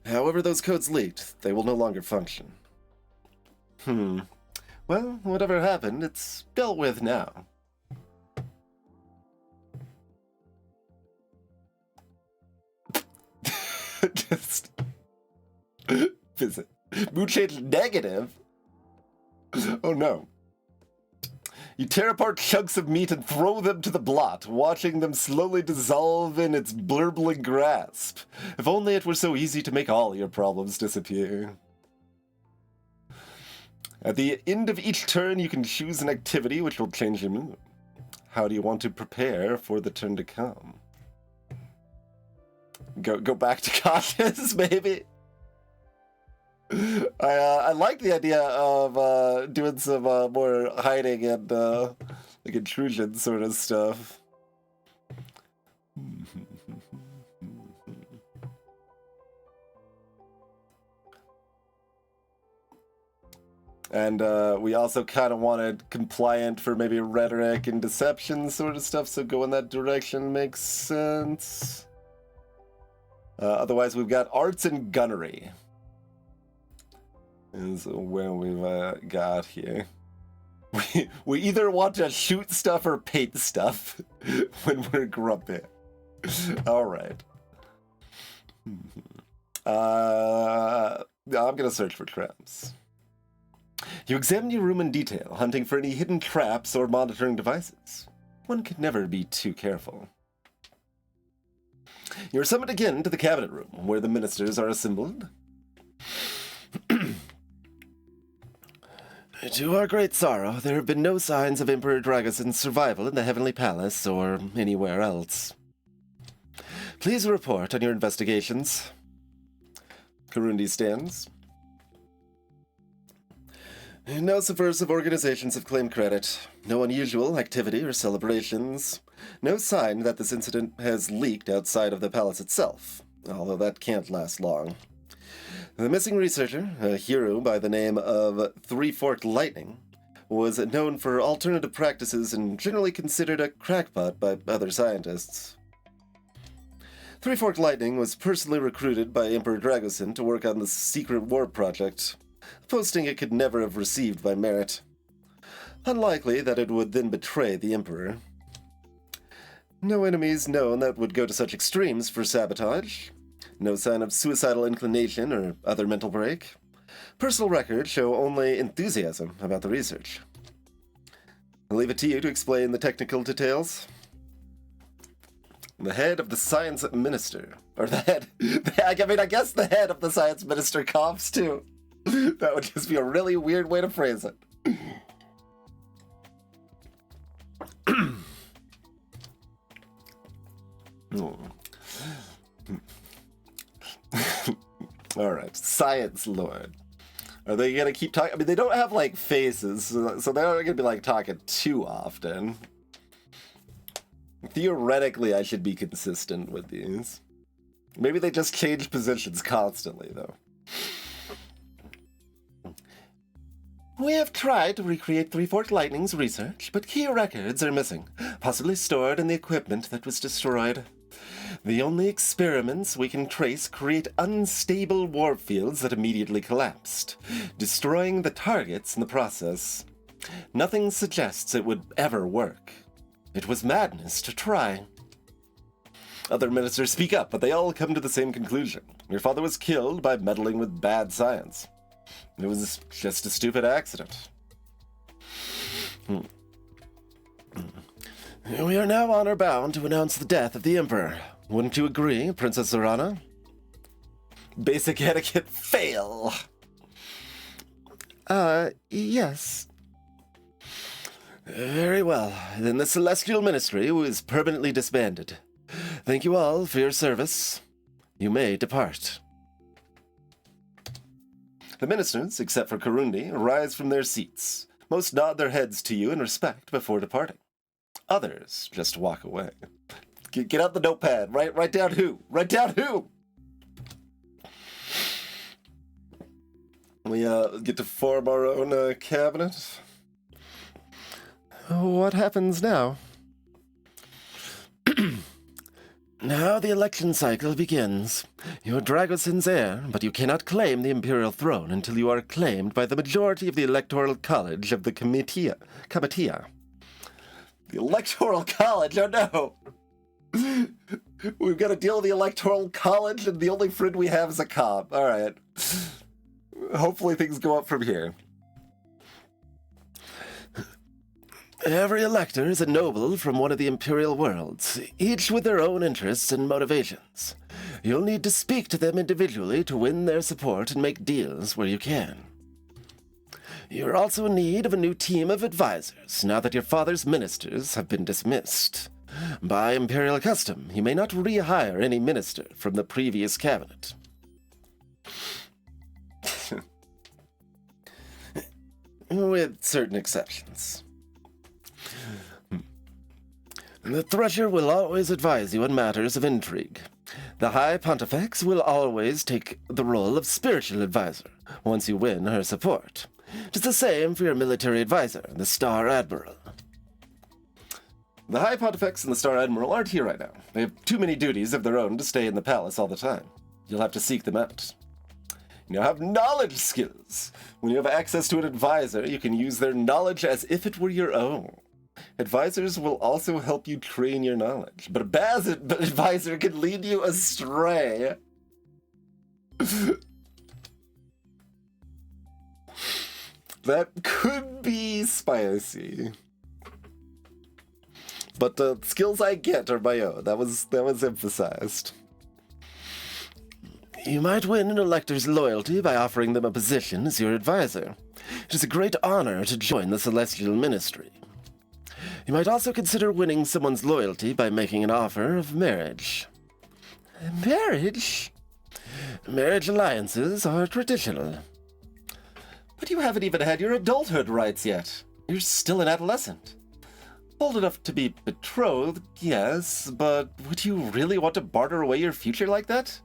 However those codes leaked, they will no longer function. Well, whatever happened, it's dealt with now. Just visit. Mood change negative? Oh no. You tear apart chunks of meat and throw them to the blot, watching them slowly dissolve in its blurbling grasp. If only it were so easy to make all your problems disappear. At the end of each turn, you can choose an activity which will change your mood. How do you want to prepare for the turn to come? Go back to cautious, maybe? I like the idea of doing some more hiding and like intrusion sort of stuff. And we also kind of wanted compliant for maybe rhetoric and deception sort of stuff, so go in that direction makes sense. Otherwise, we've got arts and gunnery. Is where we've got here. We either want to shoot stuff or paint stuff when we're grumpy. All right. I'm gonna search for traps. You examine your room in detail, hunting for any hidden traps or monitoring devices. One can never be too careful. You're summoned again to the cabinet room, where the ministers are assembled. To our great sorrow, there have been no signs of Emperor Dragoson's survival in the Heavenly Palace or anywhere else. Please report on your investigations. Karundi stands. No subversive organizations have claimed credit. No unusual activity or celebrations. No sign that this incident has leaked outside of the palace itself, although that can't last long. The missing researcher, a hero by the name of Three-Forked Lightning, was known for alternative practices and generally considered a crackpot by other scientists. Three-Forked Lightning was personally recruited by Emperor Dragoson to work on the secret warp project, a posting it could never have received by merit. Unlikely that it would then betray the Emperor. No enemies known that would go to such extremes for sabotage. No sign of suicidal inclination or other mental break. Personal records show only enthusiasm about the research. I'll leave it to you to explain the technical details. The head of the science minister. Or the head... I guess the head of the science minister coughs, too. That would just be a really weird way to phrase it. Alright, Science Lord. Are they gonna keep talking? I mean, they don't have, like, faces, so they're not gonna be, like, talking too often. Theoretically, I should be consistent with these. Maybe they just change positions constantly, though. We have tried to recreate Three Forked Lightning's research, but key records are missing, possibly stored in the equipment that was destroyed. The only experiments we can trace create unstable warp fields that immediately collapsed, destroying the targets in the process. Nothing suggests it would ever work. It was madness to try. Other ministers speak up, but they all come to the same conclusion. Your father was killed by meddling with bad science. It was just a stupid accident. We are now honor-bound to announce the death of the Emperor. Wouldn't you agree, Princess Zorana? Basic etiquette fail. Yes. Very well. Then the Celestial Ministry is permanently disbanded. Thank you all for your service. You may depart. The ministers, except for Karundi, rise from their seats. Most nod their heads to you in respect before departing. Others just walk away. Get out the notepad. Write down who. Write down who. We get to form our own cabinet. What happens now? Now the election cycle begins. You are Dragosin's heir, but you cannot claim the imperial throne until you are claimed by the majority of the electoral college of the comitia. The electoral college? Oh no! We've got to deal with the electoral college, and the only friend we have is a cop. Alright. Hopefully things go up from here. Every elector is a noble from one of the imperial worlds, each with their own interests and motivations. You'll need to speak to them individually to win their support and make deals where you can. You're also in need of a new team of advisors, now that your father's ministers have been dismissed. By imperial custom, you may not rehire any minister from the previous cabinet. With certain exceptions. The Thresher will always advise you on matters of intrigue. The High Pontifex will always take the role of spiritual advisor, once you win her support. It is the same for your military advisor, the Star Admiral. The High Pontifex and the Star Admiral aren't here right now. They have too many duties of their own to stay in the palace all the time. You'll have to seek them out. You now have knowledge skills. When you have access to an advisor, you can use their knowledge as if it were your own. Advisors will also help you train your knowledge, but a bad advisor can lead you astray. That could be spicy. But the skills I get are my own. That was emphasized. You might win an elector's loyalty by offering them a position as your advisor. It is a great honor to join the Celestial Ministry. You might also consider winning someone's loyalty by making an offer of marriage. Marriage? Marriage alliances are traditional. But you haven't even had your adulthood rights yet. You're still an adolescent. Old enough to be betrothed, yes, but would you really want to barter away your future like that?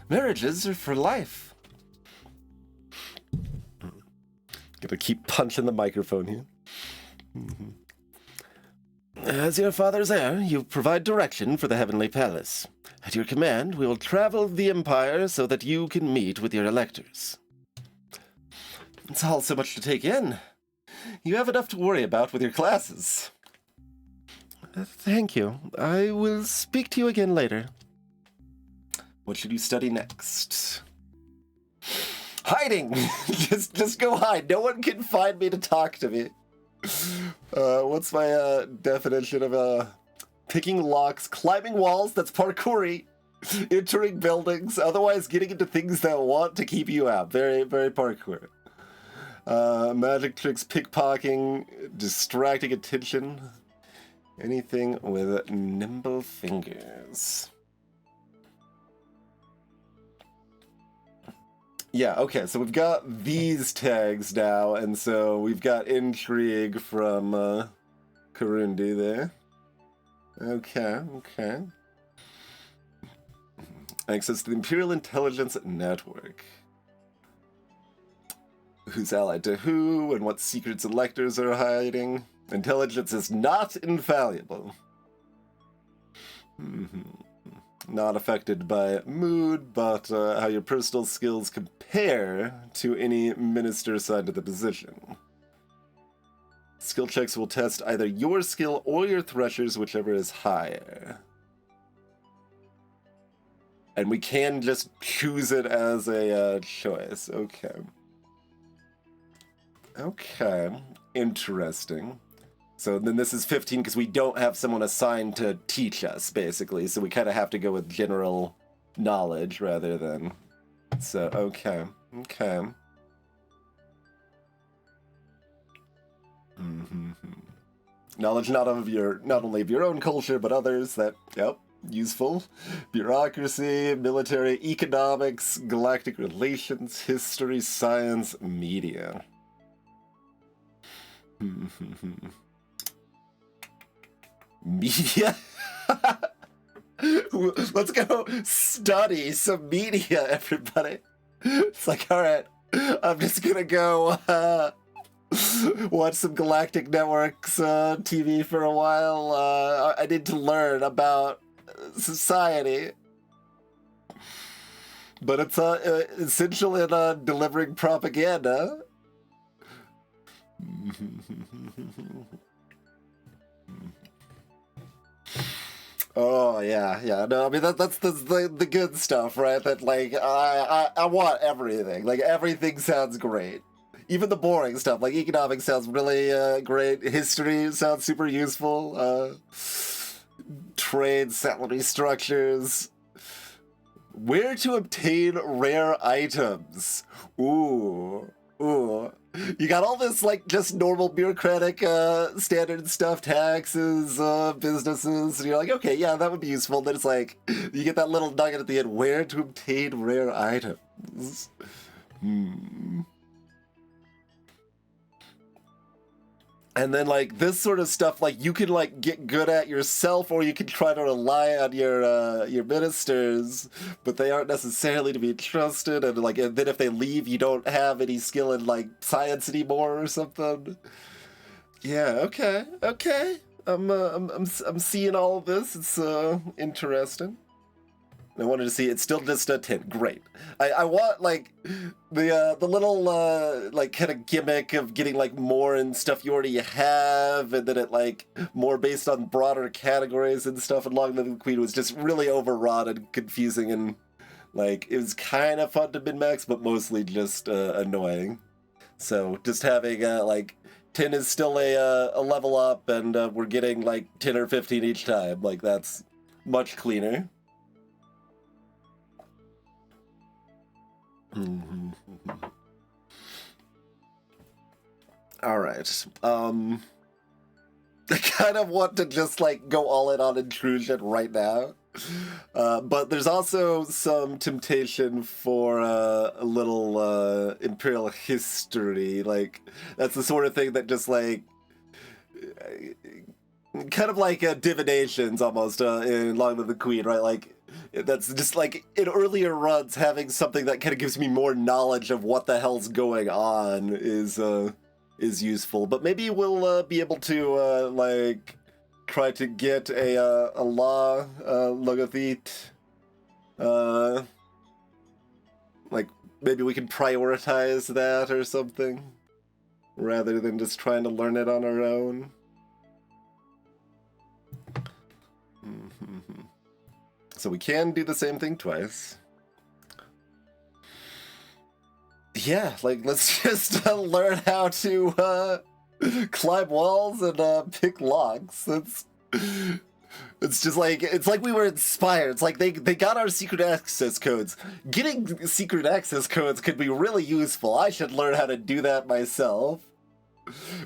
Marriages are for life. Gonna keep punching the microphone here. As your father's heir, you provide direction for the Heavenly Palace. At your command, we will travel the Empire so that you can meet with your electors. It's all so much to take in. You have enough to worry about with your classes. Thank you. I will speak to you again later. What should you study next? Hiding! just go hide. No one can find me to talk to me. What's my definition of picking locks, climbing walls, that's parkoury, entering buildings, otherwise getting into things that want to keep you out. Very, very parkour. Magic tricks, pickpocketing, distracting attention. Anything with nimble fingers. Yeah, okay, so we've got these tags now, and so we've got intrigue from Karundi there. Okay. Access to the Imperial Intelligence Network. Who's allied to who, and what secrets electors are hiding. Intelligence is not infallible. Not affected by mood, but how your personal skills compare to any minister assigned to the position. Skill checks will test either your skill or your Thresher's, whichever is higher. And we can just choose it as a choice. Okay. Interesting. So then this is 15 because we don't have someone assigned to teach us, basically. So we kind of have to go with general knowledge rather than... So, okay. Knowledge not only of your own culture, but others that, useful. Bureaucracy, military, economics, galactic relations, history, science, media. Media? Let's go study some media, everybody. It's like, alright, I'm just gonna go watch some Galactic Networks TV for a while. I need to learn about society. But it's essential in delivering propaganda. Oh yeah. No, I mean that's the good stuff, right? That like I want everything. Like everything sounds great. Even the boring stuff, like economics sounds really great. History sounds super useful. Trade, salary structures. Where to obtain rare items. Ooh. You got all this, like, just normal bureaucratic standard stuff, taxes, businesses, and you're like, okay, yeah, that would be useful. Then it's like, you get that little nugget at the end, where to obtain rare items. And then, like, this sort of stuff, like, you can, like, get good at yourself, or you can try to rely on your ministers, but they aren't necessarily to be trusted, and, like, and then if they leave, you don't have any skill in, like, science anymore or something. Yeah, okay. I'm seeing all of this. It's, interesting. I wanted to see, it's still just a 10. Great. I want, like, the little, like, kind of gimmick of getting, like, more and stuff you already have, and then it, like, more based on broader categories and stuff, and Long Live the Queen was just really overwrought and confusing, and, like, it was kind of fun to min-max, but mostly just, annoying. So, just having, like, 10 is still a level up, and we're getting, like, 10 or 15 each time. Like, that's much cleaner. All right. I kind of want to just like go all in on intrusion right now, but there's also some temptation for a little imperial history. Like that's the sort of thing that just like kind of like divinations almost in Long Live the Queen, right? Like. That's just like in earlier runs, having something that kind of gives me more knowledge of what the hell's going on is useful. But maybe we'll be able to like try to get a law logothete. Like maybe we can prioritize that or something rather than just trying to learn it on our own. So we can do the same thing twice. Yeah, like, let's just learn how to climb walls and pick locks. It's just like, it's like we were inspired. It's like they got our secret access codes. Getting secret access codes could be really useful. I should learn how to do that myself.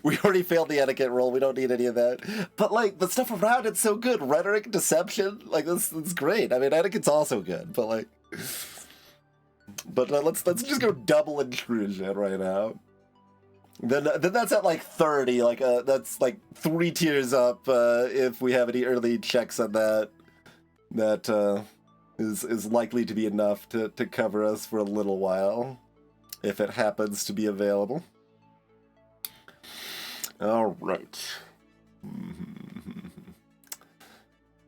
We already failed the etiquette roll. We don't need any of that. But, like, the stuff around it's so good. Rhetoric, deception, like, that's great. I mean, etiquette's also good, but, like... But let's just go double intrusion right now. Then that's at, like, 30. Like, that's, like, 3 tiers up if we have any early checks on that. That is likely to be enough to cover us for a little while. If it happens to be available. All right.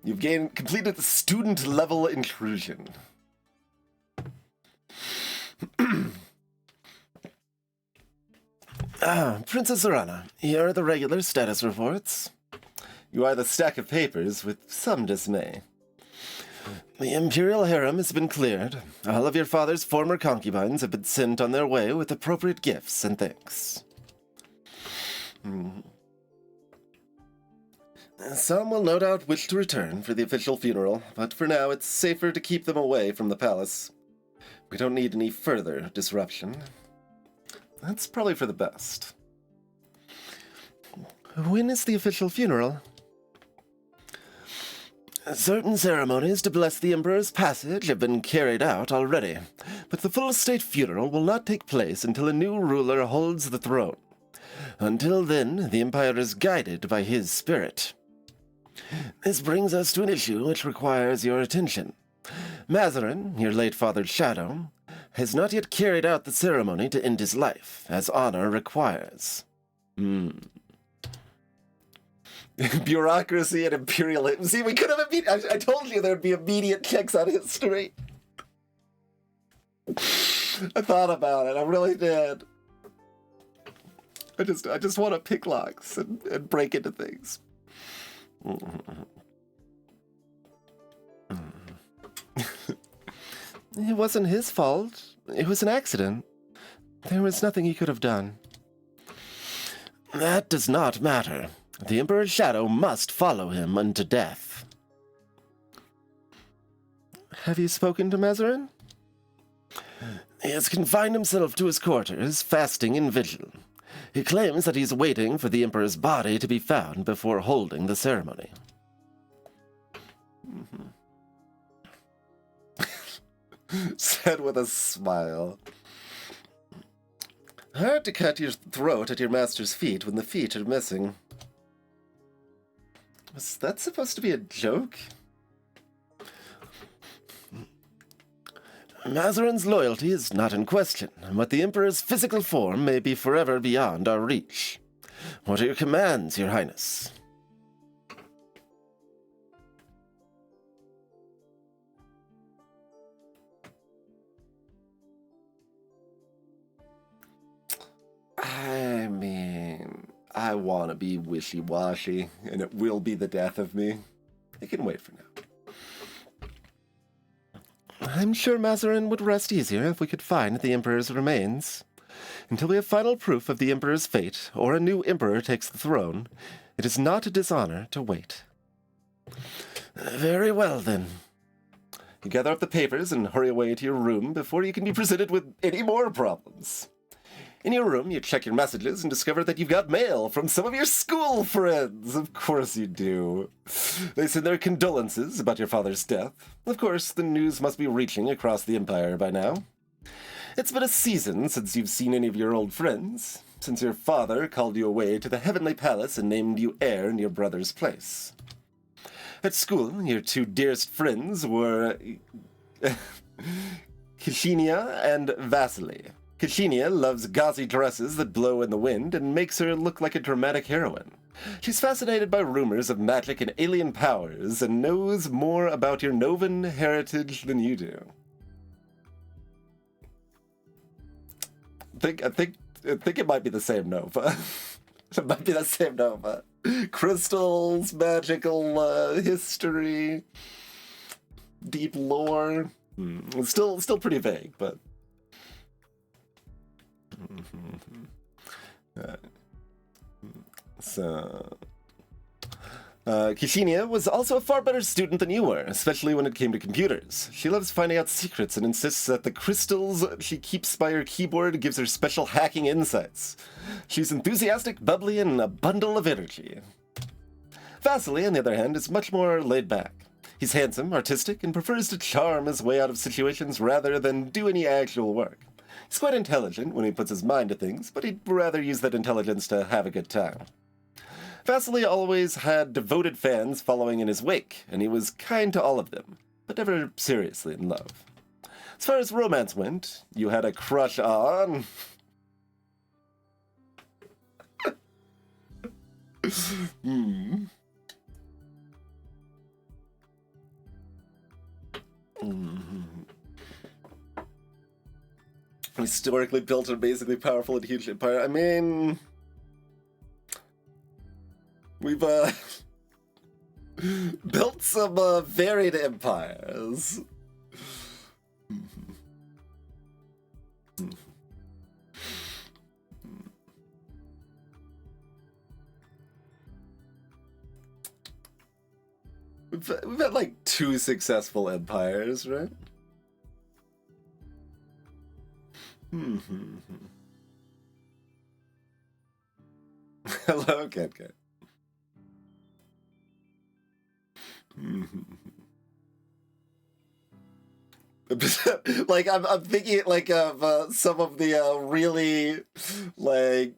You've completed the student level intrusion. Princess Zorana, here are the regular status reports. You are the stack of papers with some dismay. The Imperial harem has been cleared. All of your father's former concubines have been sent on their way with appropriate gifts and thanks. Some will no doubt wish to return for the official funeral, but for now it's safer to keep them away from the palace. We don't need any further disruption. That's probably for the best. When is the official funeral? Certain ceremonies to bless the Emperor's passage have been carried out already, but the full state funeral will not take place until a new ruler holds the throne. Until then, the Empire is guided by his spirit. This brings us to an issue which requires your attention. Mazarin, your late father's shadow, has not yet carried out the ceremony to end his life, as honor requires. Bureaucracy and imperialism. See, we could have I told you there'd be immediate checks on history. I thought about it. I really did. I just want to pick locks and break into things. It wasn't his fault. It was an accident. There was nothing he could have done. That does not matter. The Emperor's shadow must follow him unto death. Have you spoken to Mazarin? He has confined himself to his quarters, fasting in vigil. He claims that he's waiting for the Emperor's body to be found before holding the ceremony. Said with a smile. Hard to cut your throat at your master's feet when the feet are missing. Was that supposed to be a joke? Mazarin's loyalty is not in question, but the Emperor's physical form may be forever beyond our reach. What are your commands, Your Highness? I mean, I want to be wishy-washy, and it will be the death of me. It can wait for now. I'm sure Mazarin would rest easier if we could find the Emperor's remains. Until we have final proof of the Emperor's fate, or a new Emperor takes the throne, it is not a dishonor to wait. Very well, then. You gather up the papers and hurry away to your room before you can be presented with any more problems. In your room, you check your messages and discover that you've got mail from some of your school friends. Of course you do. They send their condolences about your father's death. Of course, the news must be reaching across the Empire by now. It's been a season since you've seen any of your old friends, since your father called you away to the Heavenly Palace and named you heir in your brother's place. At school, your two dearest friends were Kishinia and Vasily. Kishinia loves gauzy dresses that blow in the wind and makes her look like a dramatic heroine. She's fascinated by rumors of magic and alien powers and knows more about your Novan heritage than you do. I think it might be the same Nova. It might be the same Nova. Crystals, magical history. deep lore. It's still pretty vague, but... So... Kishinia was also a far better student than you were, especially when it came to computers. She loves finding out secrets and insists that the crystals she keeps by her keyboard gives her special hacking insights. She's enthusiastic, bubbly, and a bundle of energy. Vasily, on the other hand, is much more laid back. He's handsome, artistic, and prefers to charm his way out of situations rather than do any actual work. He's quite intelligent when he puts his mind to things, but he'd rather use that intelligence to have a good time. Vasily always had devoted fans following in his wake, and he was kind to all of them, but never seriously in love. As far as romance went, you had a crush on... Historically built and basically powerful and huge empire. I mean... We've, built some, varied empires. We've had, like, 2 successful empires, right? Hello, Cat. Like I'm thinking like of some of the really like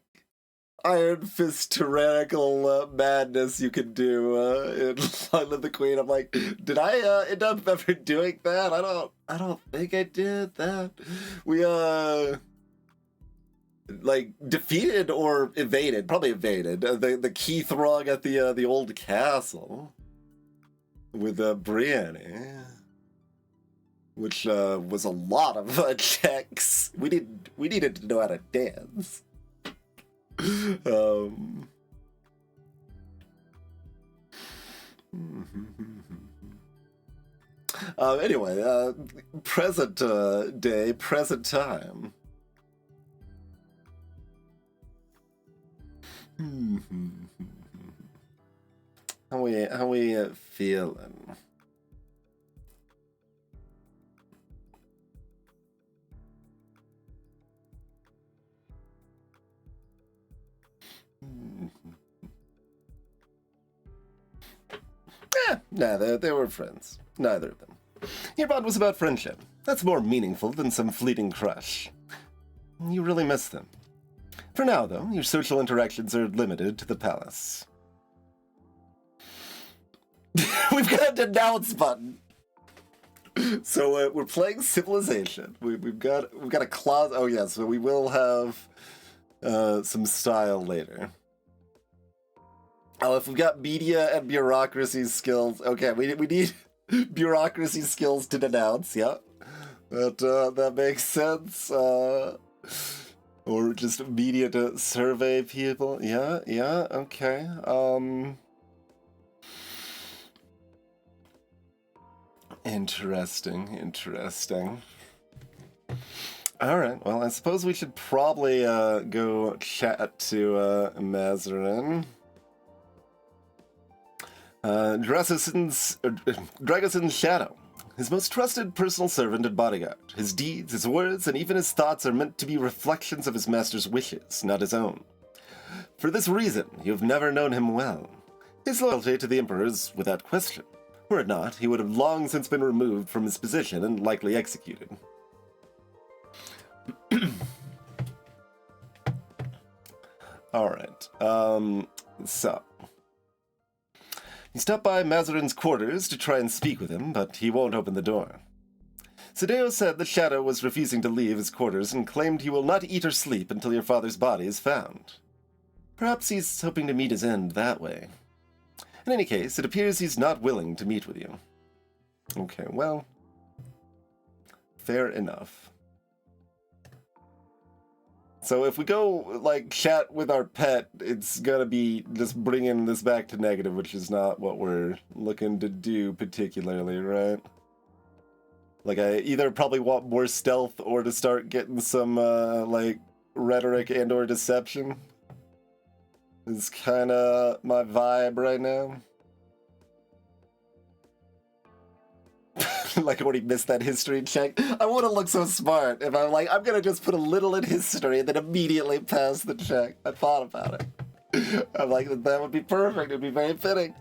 Iron Fist tyrannical madness you could do in Line of the Queen. I'm like, did I end up ever doing that? I don't think I did that. We like defeated or evaded, probably evaded the key throng at the old castle. With Brienne, which was a lot of checks. We needed to know how to dance. Anyway, present day, present time. How we feeling? Nah, they were friends. Neither of them. Your bond was about friendship. That's more meaningful than some fleeting crush. You really miss them. For now, though, your social interactions are limited to the palace. We've got a denounce button. So we're playing Civilization. We've got a clause. Oh yeah, so we will have some style later. Oh, if we've got media and bureaucracy skills, okay, we need bureaucracy skills to denounce. Yeah, that makes sense. Or just media to survey people. Yeah, okay. Interesting. Alright, well, I suppose we should probably go chat to Mazarin. Dragoson's shadow. His most trusted personal servant and bodyguard. His deeds, his words, and even his thoughts are meant to be reflections of his master's wishes, not his own. For this reason, you've never known him well. His loyalty to the Emperor is without question. Were it not, he would have long since been removed from his position and likely executed. Alright, so... He stopped by Mazarin's quarters to try and speak with him, but he won't open the door. Sadeo said the Shadow was refusing to leave his quarters and claimed he will not eat or sleep until your father's body is found. Perhaps he's hoping to meet his end that way. In any case, it appears he's not willing to meet with you. Okay, well... fair enough. So if we go, like, chat with our pet, it's gonna be just bringing this back to negative, which is not what we're looking to do particularly, right? Like, I either probably want more stealth or to start getting some, like, rhetoric and or deception. Is kind of my vibe right now. Like, I already missed that history check. I want to look so smart if I'm like, I'm going to just put a little in history and then immediately pass the check. I thought about it. I'm like, that would be perfect. It'd be very fitting.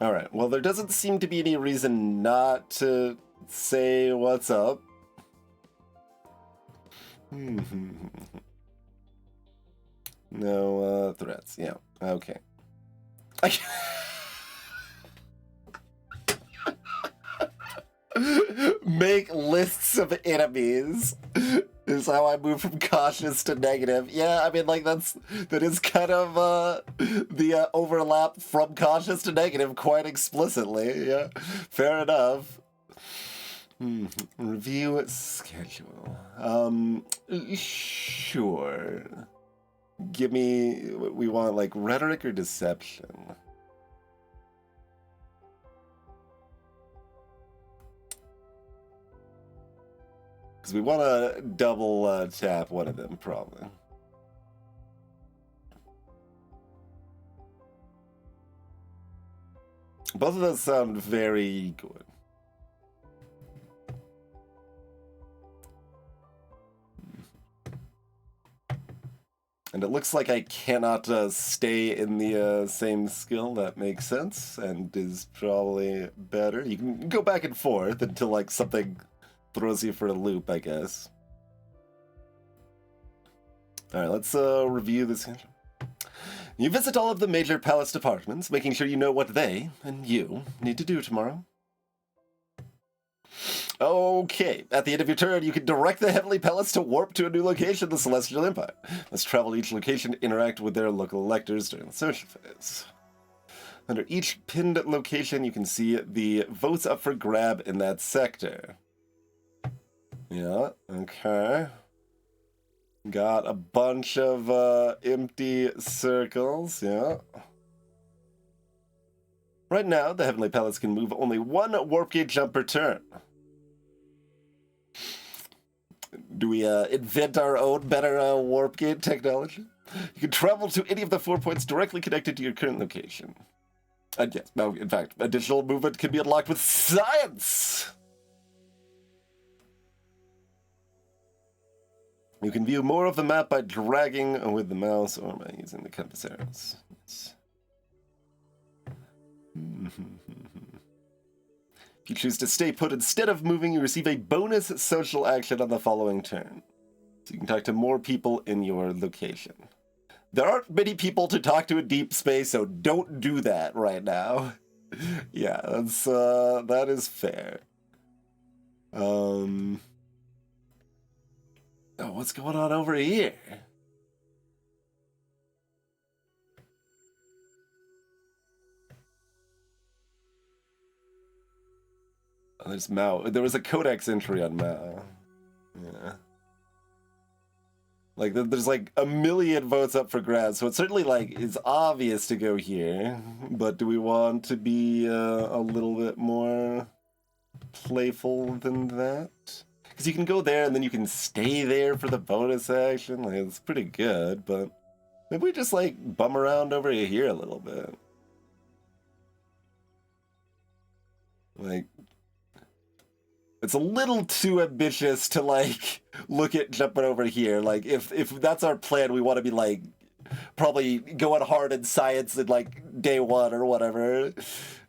All right. Well, there doesn't seem to be any reason not to say what's up. No threats. Yeah. Okay. Make lists of enemies is how I move from cautious to negative. Yeah, I mean, like, that is kind of the overlap from cautious to negative quite explicitly. Yeah, fair enough. Review schedule. Sure. Give me what we want, like rhetoric or deception. Because we want to double tap one of them, probably. Both of those sound very good. And it looks like I cannot stay in the same skill. That makes sense and is probably better. You can go back and forth until like something throws you for a loop, I guess. All right, let's review this. You visit all of the major palace departments, making sure you know what they, and you, need to do tomorrow. Okay, at the end of your turn, you can direct the Heavenly Palace to warp to a new location in the Celestial Empire. Let's travel each location to interact with their local electors during the social phase. Under each pinned location, you can see the votes up for grab in that sector. Yeah, okay. Got a bunch of empty circles, yeah. Right now, the Heavenly Palace can move only one warp gate jump per turn. Do we invent our own better warp gate technology? You can travel to any of the 4 points directly connected to your current location. And yes, no, in fact, additional movement can be unlocked with science! You can view more of the map by dragging with the mouse or by using the compass arrows. Yes. If you choose to stay put instead of moving, you receive a bonus social action on the following turn. So you can talk to more people in your location. There aren't many people to talk to in deep space, so don't do that right now. Yeah, that is fair. Oh, what's going on over here? Oh, there's Mao. There was a codex entry on Mao. Yeah. Like, there's like a million votes up for grabs, so it's certainly like, it's obvious to go here. But do we want to be a little bit more playful than that? Because you can go there and then you can stay there for the bonus action. Like, it's pretty good, but maybe we just like bum around over here a little bit. Like, it's a little too ambitious to like look at jumping over here. Like, if that's our plan, we want to be like probably going hard in science in like day one or whatever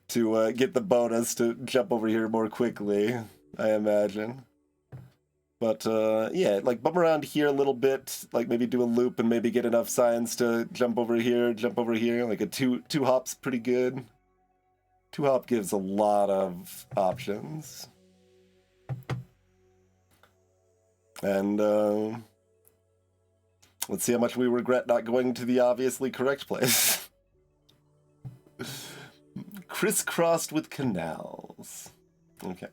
to get the bonus to jump over here more quickly, I imagine. But yeah, like bum around here a little bit, like maybe do a loop and maybe get enough science to jump over here. Like a two hop's pretty good. 2 hop gives a lot of options. And let's see how much we regret not going to the obviously correct place. Crisscrossed with canals. Okay.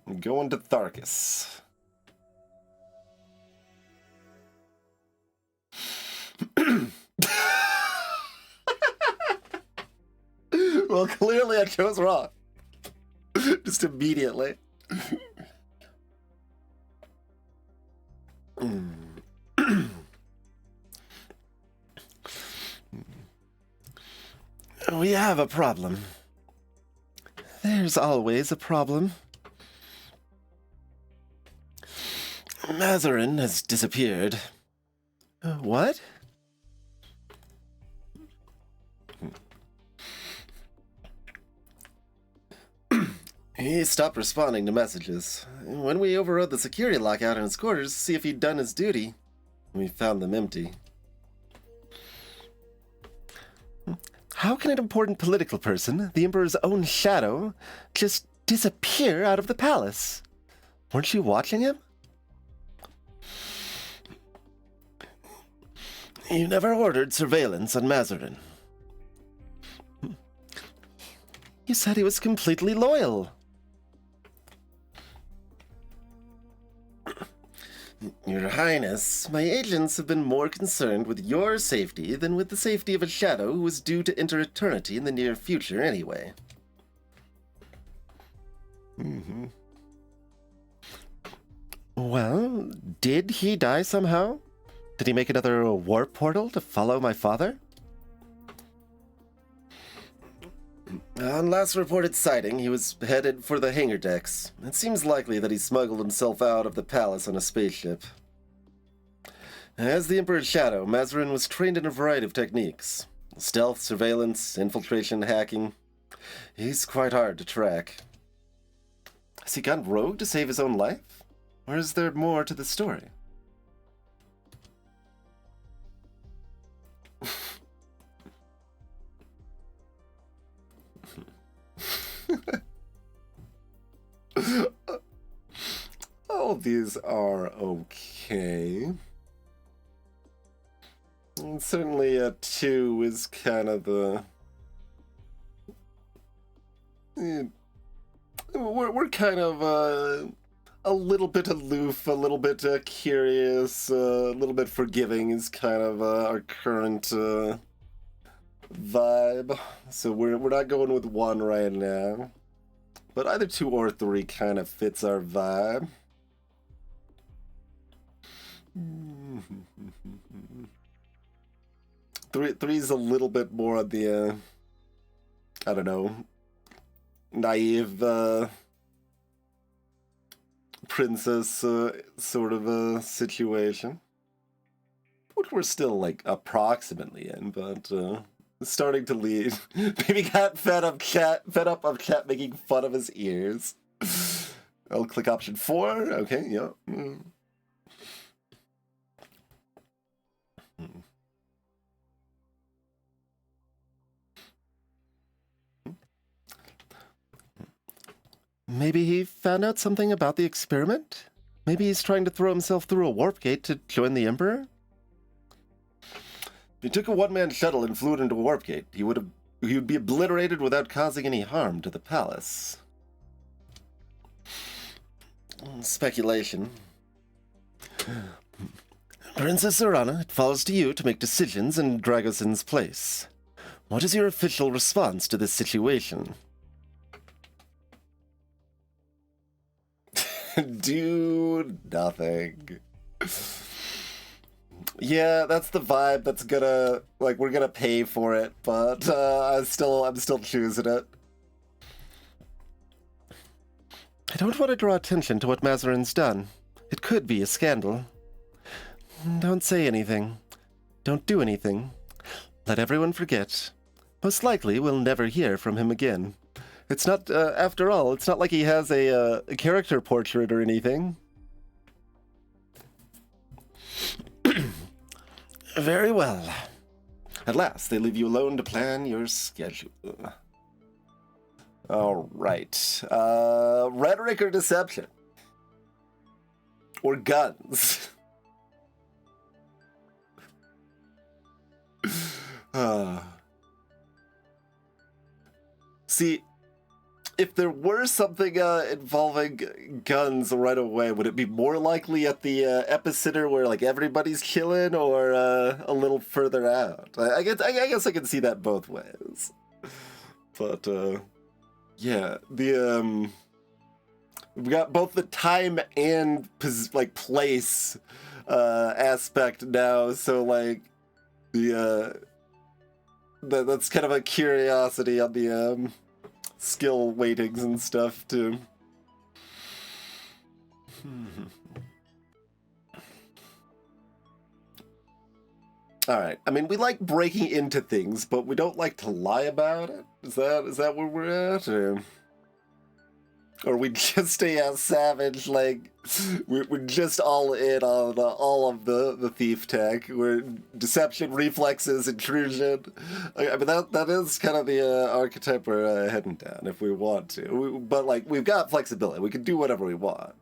I'm going to Tharkus. Well, clearly I chose wrong. Just immediately. We have a problem. There's always a problem. Mazarin has disappeared. What? He stopped responding to messages. When we overrode the security lockout in his quarters to see if he'd done his duty, we found them empty. How can an important political person, the Emperor's own shadow, just disappear out of the palace? Weren't you watching him? You never ordered surveillance on Mazarin. You said he was completely loyal. Your Highness, my agents have been more concerned with your safety than with the safety of a shadow who is due to enter eternity in the near future anyway. Well, did he die somehow? Did he make another warp portal to follow my father? On last reported sighting, he was headed for the hangar decks. It seems likely that he smuggled himself out of the palace on a spaceship. As the Emperor's shadow, Mazarin was trained in a variety of techniques. Stealth, surveillance, infiltration, hacking. He's quite hard to track. Has he gone rogue to save his own life? Or is there more to the story? All these are okay. And certainly a 2 is kind of the... We're kind of a little bit aloof, a little bit curious, a little bit forgiving is kind of our current vibe. So we're not going with 1 right now. But either 2 or 3 kind of fits our vibe. Three's a little bit more of the, I don't know, naive princess sort of a situation. Which we're still, like, approximately in, but starting to lead. Maybe got fed up of chat making fun of his ears. I'll click option 4. Okay, yeah. Maybe he found out something about the experiment? Maybe he's trying to throw himself through a warp gate to join the Emperor? If he took a one-man shuttle and flew it into a warp gate, he would be obliterated without causing any harm to the palace. Speculation. Princess Zorana, it falls to you to make decisions in Dragosin's place. What is your official response to this situation? Do nothing. Yeah, that's the vibe that's gonna, like, we're gonna pay for it, but I'm still choosing it. I don't want to draw attention to what Mazarin's done. It could be a scandal. Don't say anything. Don't do anything. Let everyone forget. Most likely we'll never hear from him again. It's not, after all, it's not like he has a character portrait or anything. Very well. At last, they leave you alone to plan your schedule. All right. Rhetoric or deception? Or guns? See, if there were something involving guns right away, would it be more likely at the epicenter where, like, everybody's killing, or a little further out? I guess I can see that both ways. But, yeah, we got both the time and, like, place, aspect now, so, like, that's kind of a curiosity on the, skill weightings and stuff, too. Alright, I mean, we like breaking into things, but we don't like to lie about it? Is that where we're at, or we just stay as savage, like, we're just all in on all of the thief tech. We're deception, reflexes, intrusion. I mean, that is kind of the archetype we're heading down, if we want to. But, like, we've got flexibility. We can do whatever we want.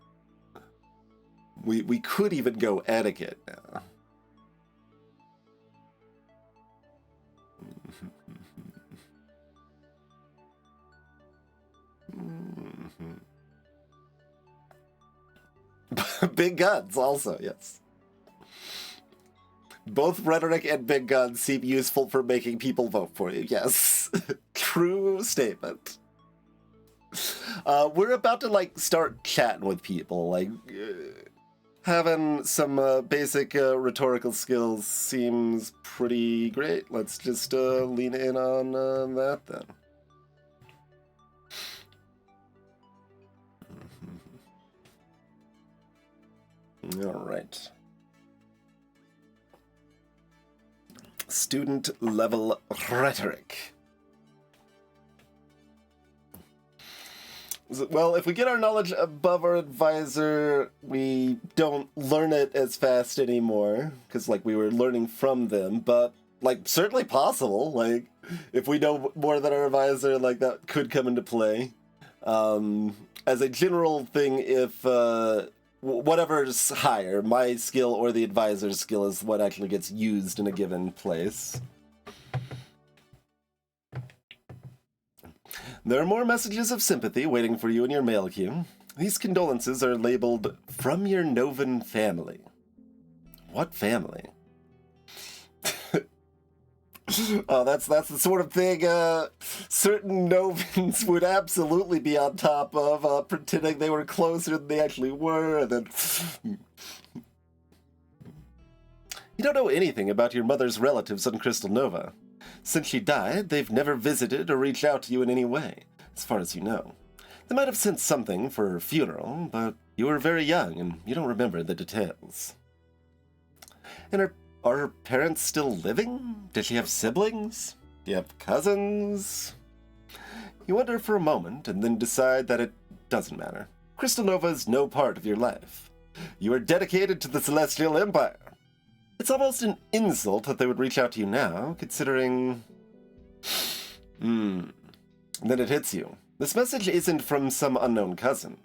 We could even go etiquette now. Big guns, also, yes. Both rhetoric and big guns seem useful for making people vote for you, yes. True statement. We're about to, like, start chatting with people, like, having some basic rhetorical skills seems pretty great. Let's just lean in on that, then. All right. Student level rhetoric. Well, if we get our knowledge above our advisor, we don't learn it as fast anymore, because, like, we were learning from them, but, like, certainly possible. Like, if we know more than our advisor, like, that could come into play. As a general thing, if whatever's higher, my skill or the advisor's skill, is what actually gets used in a given place. There are more messages of sympathy waiting for you in your mail queue. These condolences are labeled from your Novan family. What family? Oh, that's the sort of thing certain Novans would absolutely be on top of, pretending they were closer than they actually were, and then... You don't know anything about your mother's relatives on Crystal Nova. Since she died, they've never visited or reached out to you in any way, as far as you know. They might have sent something for her funeral, but you were very young and you don't remember the details. And are her parents still living? Does she have siblings? Do you have cousins? You wonder for a moment and then decide that it doesn't matter. Crystal Nova is no part of your life. You are dedicated to the Celestial Empire. It's almost an insult that they would reach out to you now, considering... Then it hits you. This message isn't from some unknown cousin.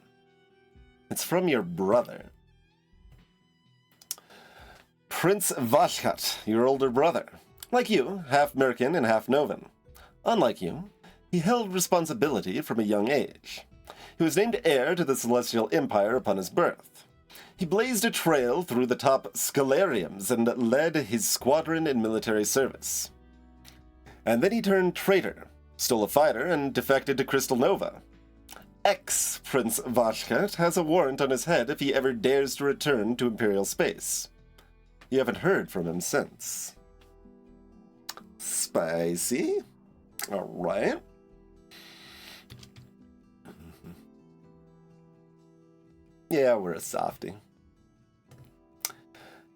It's from your brother. Prince Vashkat, your older brother. Like you, half Merkin and half Novan. Unlike you, he held responsibility from a young age. He was named heir to the Celestial Empire upon his birth. He blazed a trail through the top scalariums and led his squadron in military service. And then he turned traitor, stole a fighter, and defected to Crystal Nova. Ex-Prince Vashkat has a warrant on his head if he ever dares to return to Imperial space. You haven't heard from him since. Spicy. All right. Yeah, we're a softie.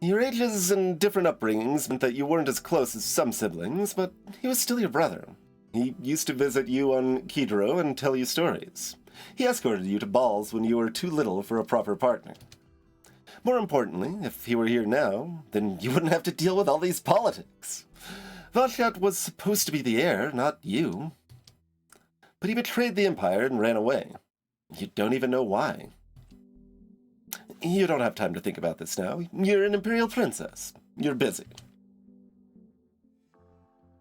Your ages and different upbringings meant that you weren't as close as some siblings, but he was still your brother. He used to visit you on Kidro and tell you stories. He escorted you to balls when you were too little for a proper partner. More importantly, if he were here now, then you wouldn't have to deal with all these politics. Vashkat was supposed to be the heir, not you. But he betrayed the Empire and ran away. You don't even know why. You don't have time to think about this now. You're an Imperial princess. You're busy.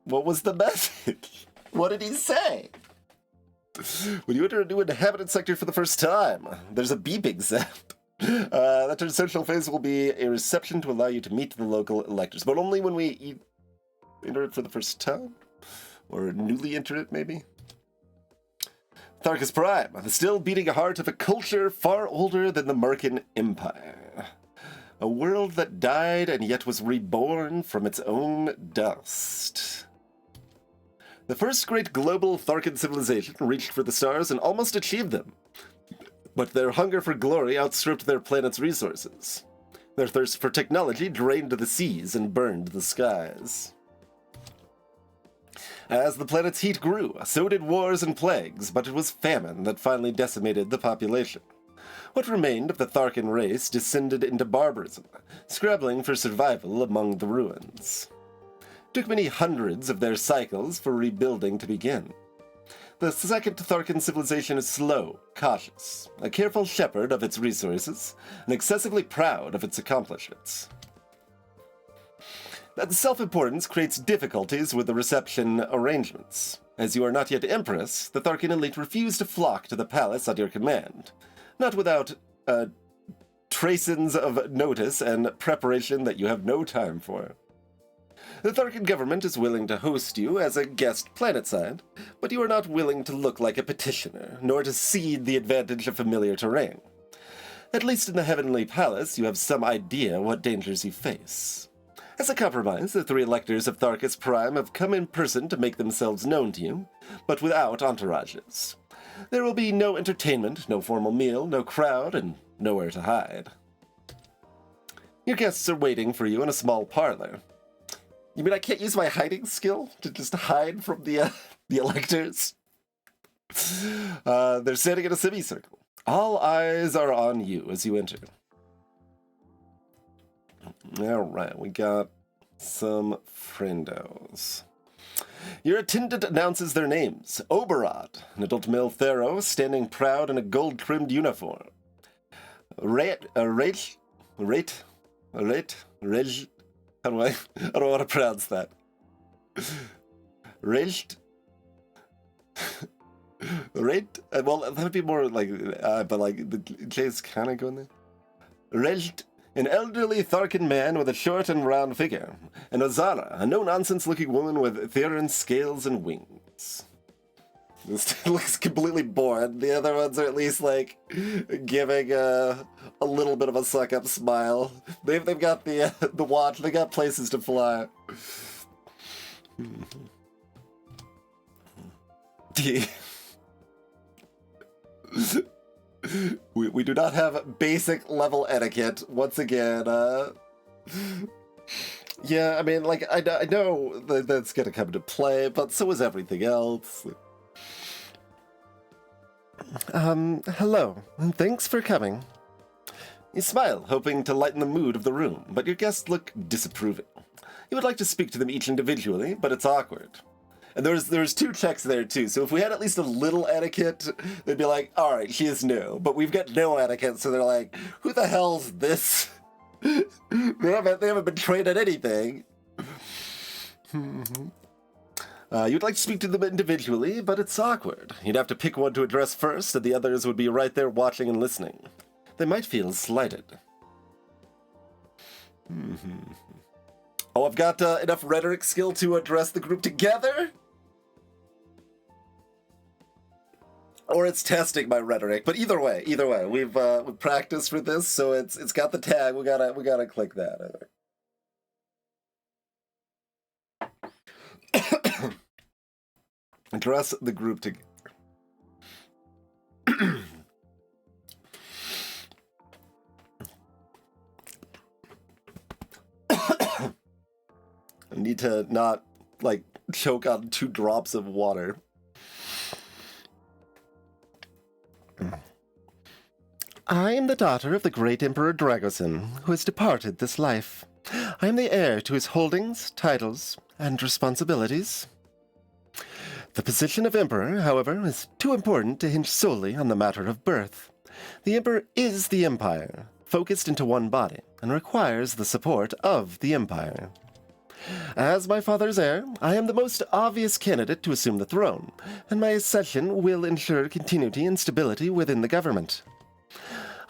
What was the message? What did he say? When you enter a new inhabited sector for the first time, there's a beeping sound. That your social phase will be a reception to allow you to meet the local electors, but only when we enter it for the first time? Or newly enter it, maybe? Tharkus Prime, the still beating heart of a culture far older than the Merkin Empire. A world that died and yet was reborn from its own dust. The first great global Tharkan civilization reached for the stars and almost achieved them. But their hunger for glory outstripped their planet's resources. Their thirst for technology drained the seas and burned the skies. As the planet's heat grew, so did wars and plagues, but it was famine that finally decimated the population. What remained of the Tharkan race descended into barbarism, scrabbling for survival among the ruins. It took many hundreds of their cycles for rebuilding to begin. The second Tharkan civilization is slow, cautious, a careful shepherd of its resources, and excessively proud of its accomplishments. That self-importance creates difficulties with the reception arrangements. As you are not yet Empress, the Tharkan elite refuse to flock to the palace at your command, not without traces of notice and preparation that you have no time for. The Tharkan government is willing to host you as a guest planetside, but you are not willing to look like a petitioner, nor to cede the advantage of familiar terrain. At least in the Heavenly Palace, you have some idea what dangers you face. As a compromise, the three electors of Tharkus Prime have come in person to make themselves known to you, but without entourages. There will be no entertainment, no formal meal, no crowd, and nowhere to hide. Your guests are waiting for you in a small parlor. You mean I can't use my hiding skill to just hide from the electors? They're standing in a semicircle. All eyes are on you as you enter. Alright, we got some friendos. Your attendant announces their names. Oberod, an adult male Thero, standing proud in a gold-trimmed uniform. I don't know how to pronounce that. Recht? Right? Well, that would be more like, but like, the J is kind of going there. Recht, an elderly Tharkan man with a short and round figure, and Zorana, a no-nonsense-looking woman with Theron scales and wings. This looks completely bored. The other ones are at least, like, giving a little bit of a suck-up smile. They've got the watch. They got places to fly. We do not have basic level etiquette once again. Yeah, I mean, like, I know that's gonna come into play, but so is everything else. Hello, and thanks for coming. You smile, hoping to lighten the mood of the room, but your guests look disapproving. You would like to speak to them each individually, but it's awkward. And there's two checks there, too, so if we had at least a little etiquette, they'd be like, alright, she is new, but we've got no etiquette, so they're like, who the hell's this? They haven't been trained at anything. You'd like to speak to them individually, but it's awkward. You'd have to pick one to address first, and the others would be right there watching and listening. They might feel slighted. Oh, I've got enough rhetoric skill to address the group together? Or it's testing my rhetoric, but either way, we've practiced for this, so it's got the tag. We gotta click that. Address the group together. I need to not, like, choke on 2 drops of water. I am the daughter of the great Emperor Dragosin, who has departed this life. I am the heir to his holdings, titles, and responsibilities. The position of Emperor, however, is too important to hinge solely on the matter of birth. The Emperor is the Empire, focused into one body, and requires the support of the Empire. As my father's heir, I am the most obvious candidate to assume the throne, and my accession will ensure continuity and stability within the government.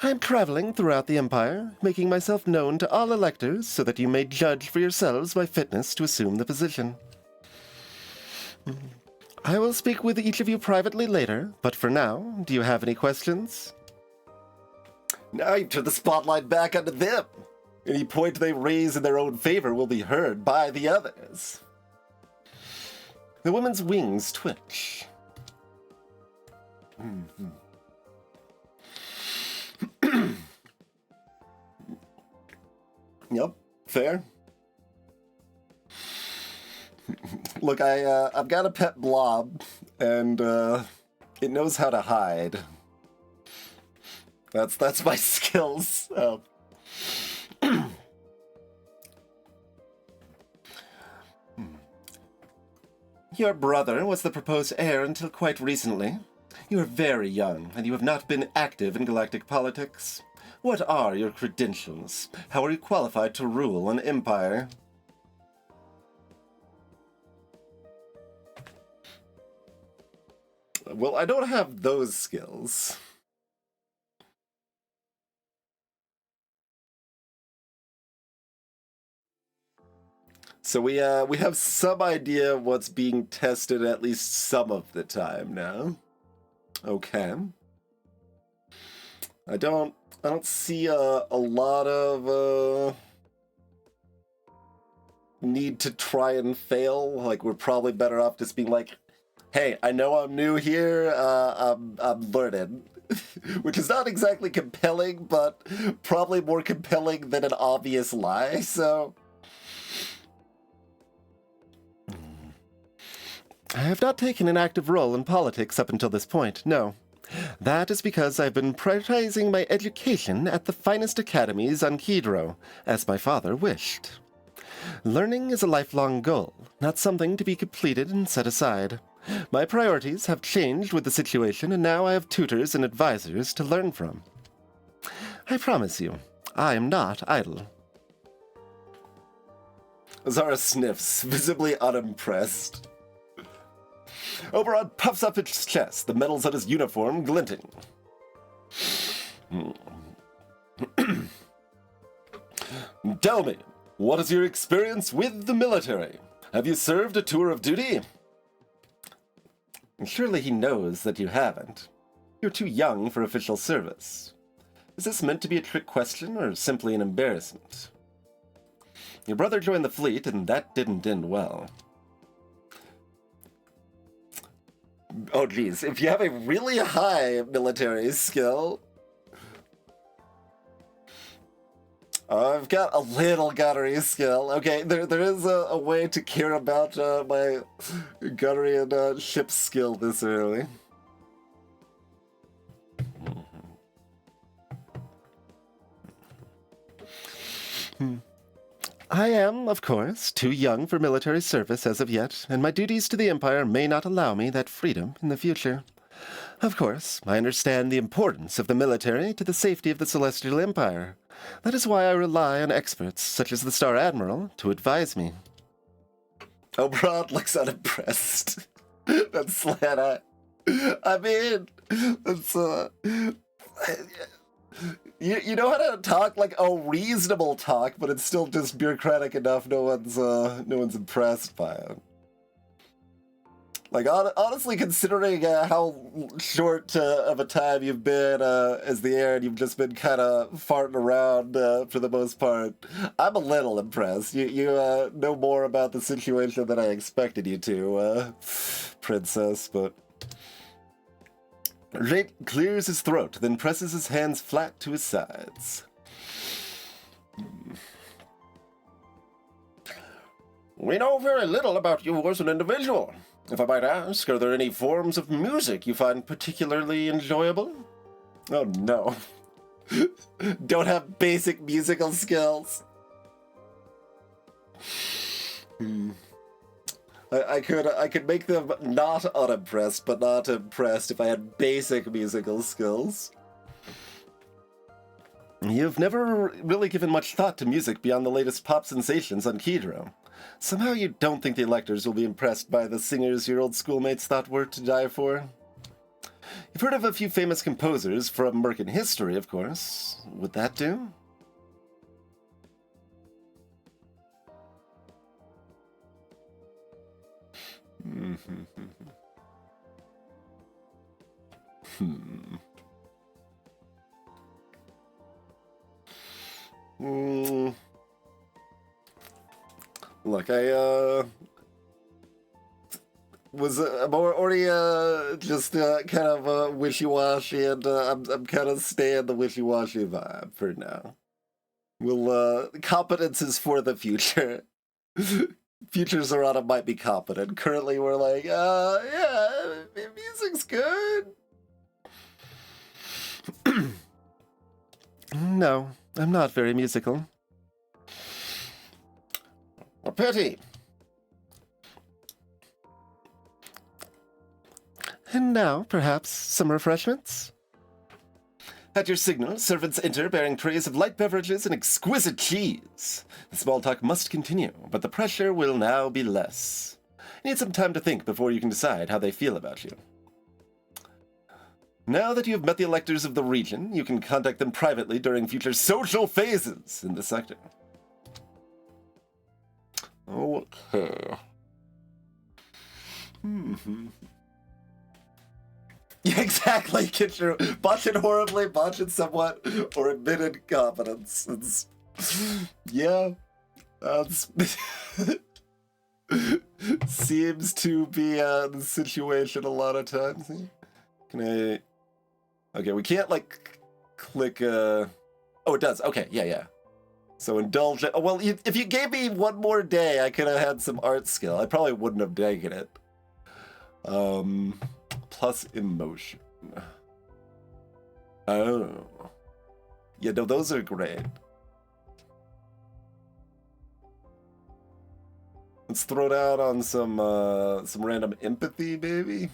I am traveling throughout the Empire, making myself known to all electors so that you may judge for yourselves my fitness to assume the position. I will speak with each of you privately later, but for now, do you have any questions? Now you turn the spotlight back onto them. Any point they raise in their own favor will be heard by the others. The woman's wings twitch. Yep, fair. Look, I've got a pet blob, and it knows how to hide. That's my skills. Your brother was the proposed heir until quite recently. You are very young, and you have not been active in galactic politics. What are your credentials? How are you qualified to rule an empire? Well, I don't have those skills. So we have some idea of what's being tested at least some of the time now. Okay. I don't see a lot of need to try and fail. Like, we're probably better off just being like, hey, I know I'm new here, I'm learning. Which is not exactly compelling, but probably more compelling than an obvious lie, so... I have not taken an active role in politics up until this point, no. That is because I've been prioritizing my education at the finest academies on Kedro, as my father wished. Learning is a lifelong goal, not something to be completed and set aside. My priorities have changed with the situation, and now I have tutors and advisors to learn from. I promise you, I am not idle. Zara sniffs, visibly unimpressed. Oberon puffs up his chest, the metals on his uniform glinting. Tell me, what is your experience with the military? Have you served a tour of duty? Surely he knows that you haven't. You're too young for official service. Is this meant to be a trick question or simply an embarrassment? Your brother joined the fleet, and that didn't end well. Oh geez, if you have a really high military skill... I've got a little gunnery skill. Okay, there is a way to care about my gunnery and ship skill this early. I am, of course, too young for military service as of yet, and my duties to the Empire may not allow me that freedom in the future. Of course, I understand the importance of the military to the safety of the Celestial Empire. That is why I rely on experts, such as the Star Admiral, to advise me. Oberon looks unimpressed. That's slant eye. I mean, that's, You know how to talk like a reasonable talk, but it's still just bureaucratic enough no one's impressed by it. Like, honestly, considering how short of a time you've been as the heir, and you've just been kind of farting around for the most part, I'm a little impressed. You know more about the situation than I expected you to, Princess, but... Rate clears his throat, then presses his hands flat to his sides. We know very little about you as an individual. If I might ask, are there any forms of music you find particularly enjoyable? Oh no. Don't have basic musical skills. I could make them not unimpressed, but not impressed if I had basic musical skills. You've never really given much thought to music beyond the latest pop sensations on Kedro. Somehow you don't think the electors will be impressed by the singers your old schoolmates thought were to die for? You've heard of a few famous composers from Merkin history, of course. Would that do? Look, I was I'm already just kind of wishy-washy, and I'm kind of staying the wishy-washy vibe for now. We'll competence is for the future. Future Zorana might be competent. Currently, we're like, yeah, music's good. No, I'm not very musical. A pity. And now, perhaps, some refreshments? At your signal, servants enter bearing trays of light beverages and exquisite cheese. The small talk must continue, but the pressure will now be less. You need some time to think before you can decide how they feel about you. Now that you have met the electors of the region, you can contact them privately during future social phases in the sector. Okay. Yeah, exactly, Kitchener. Botch it horribly, botch it somewhat, or admit incompetence. Yeah, that's... seems to be the situation a lot of times. Can I... Okay, we can't, like, click... Oh, it does. Okay, yeah. So indulge... Oh, well, if you gave me one more day, I could have had some art skill. I probably wouldn't have taken it. Plus emotion. Oh. Yeah, no, those are great. Let's throw down on some random empathy, maybe.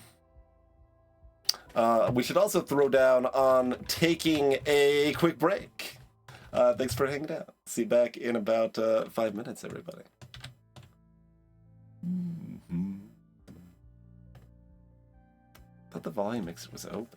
We should also throw down on taking a quick break. Thanks for hanging out. See you back in about 5 minutes, everybody. Thought the volume mixer was open.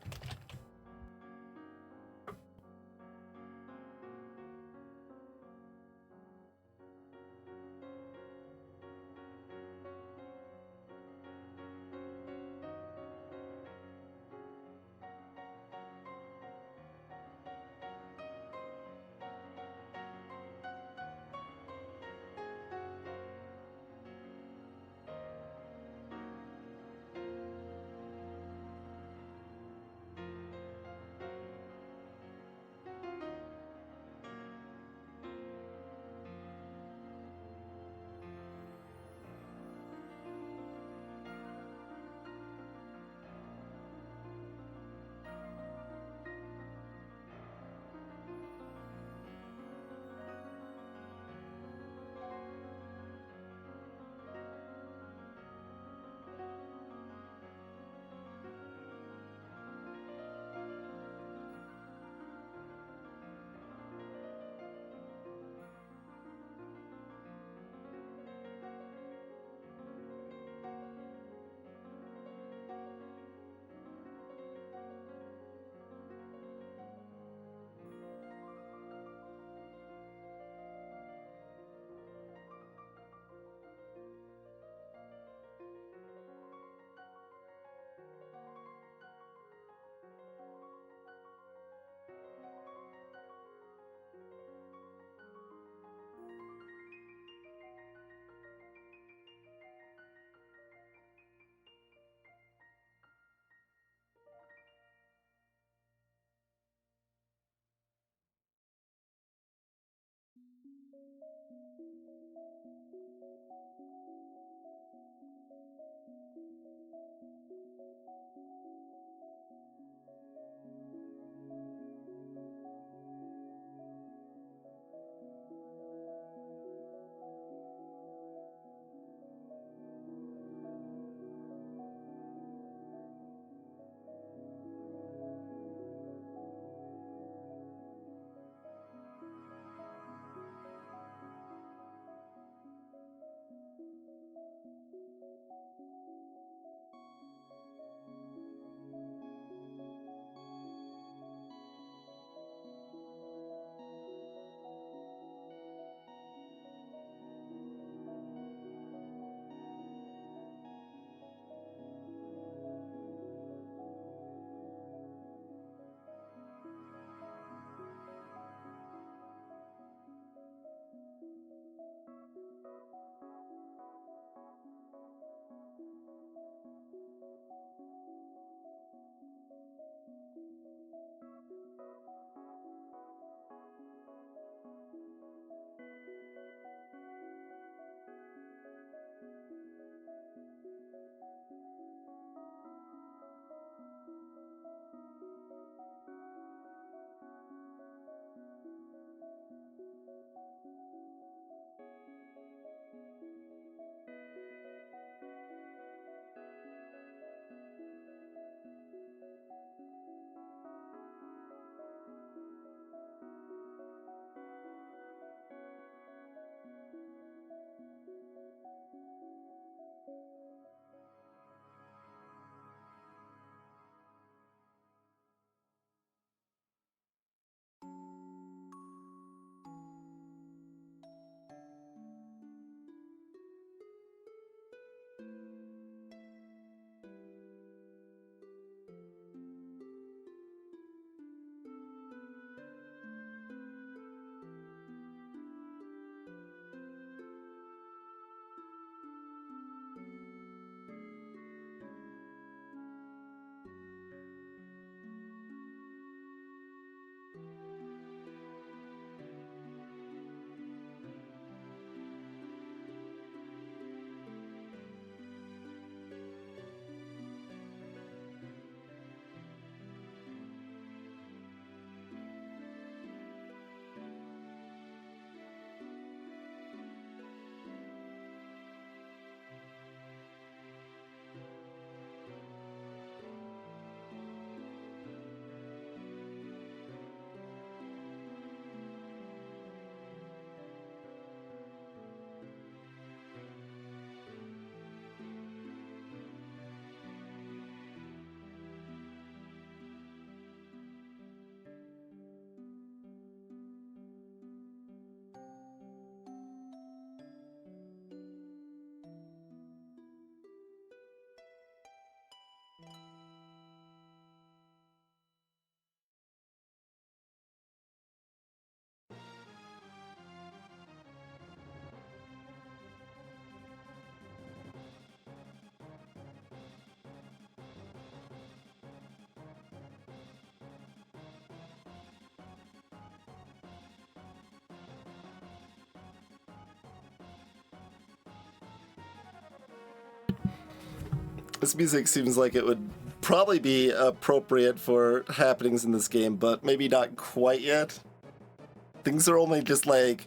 This music seems like it would probably be appropriate for happenings in this game, but maybe not quite yet. Things are only just like,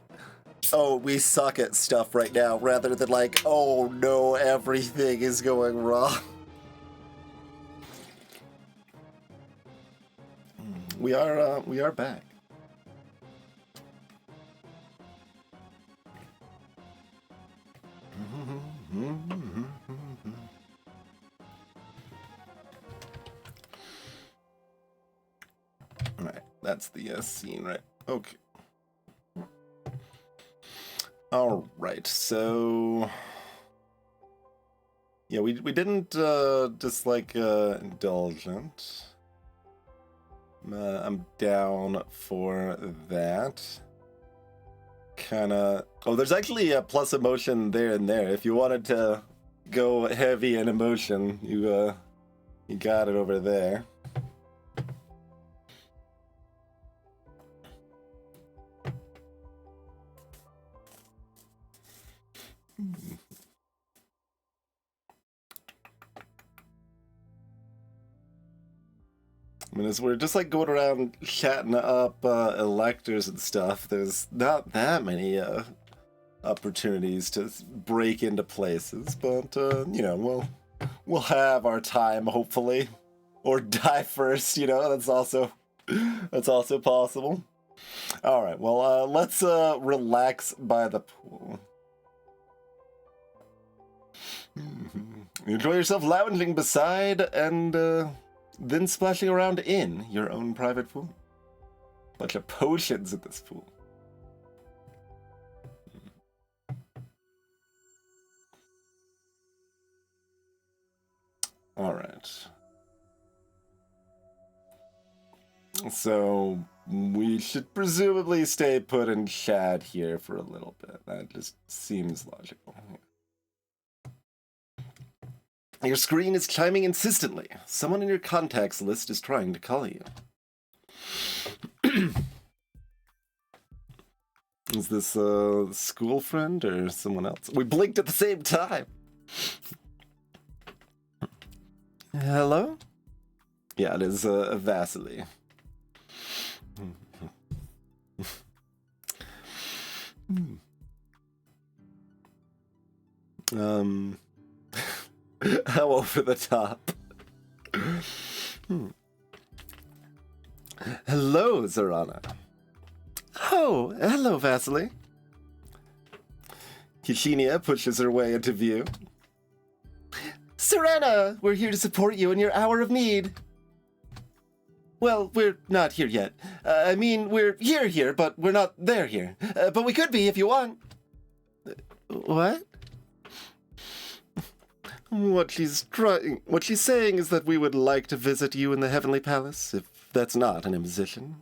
oh, we suck at stuff right now, rather than like, oh no, everything is going wrong. We are back. All right, that's the scene, right? Okay. All right, so yeah, we didn't dislike Indulgent. I'm down for that. Kinda. Oh, there's actually a plus emotion there and there. If you wanted to go heavy in emotion, you got it over there. I mean, as we're just like going around chatting up electors and stuff, there's not that many opportunities to break into places, but you know, we'll have our time hopefully, or die first. You know, that's also possible. All right, well, let's relax by the pool. Enjoy yourself lounging beside and then splashing around in your own private pool. Bunch of potions in this pool. All right. So we should presumably stay put and chat here for a little bit. That just seems logical. Your screen is chiming insistently. Someone in your contacts list is trying to call you. Is this a school friend or someone else? We blinked at the same time. Hello? Yeah, it is Vasily. How over the top. Hello, Zorana. Oh, hello, Vasily. Kishinia pushes her way into view. Zorana, we're here to support you in your hour of need. Well, we're not here yet. I mean, we're here, but we're not there here. But we could be if you want. What? What she's saying is that we would like to visit you in the Heavenly Palace, if that's not an imposition.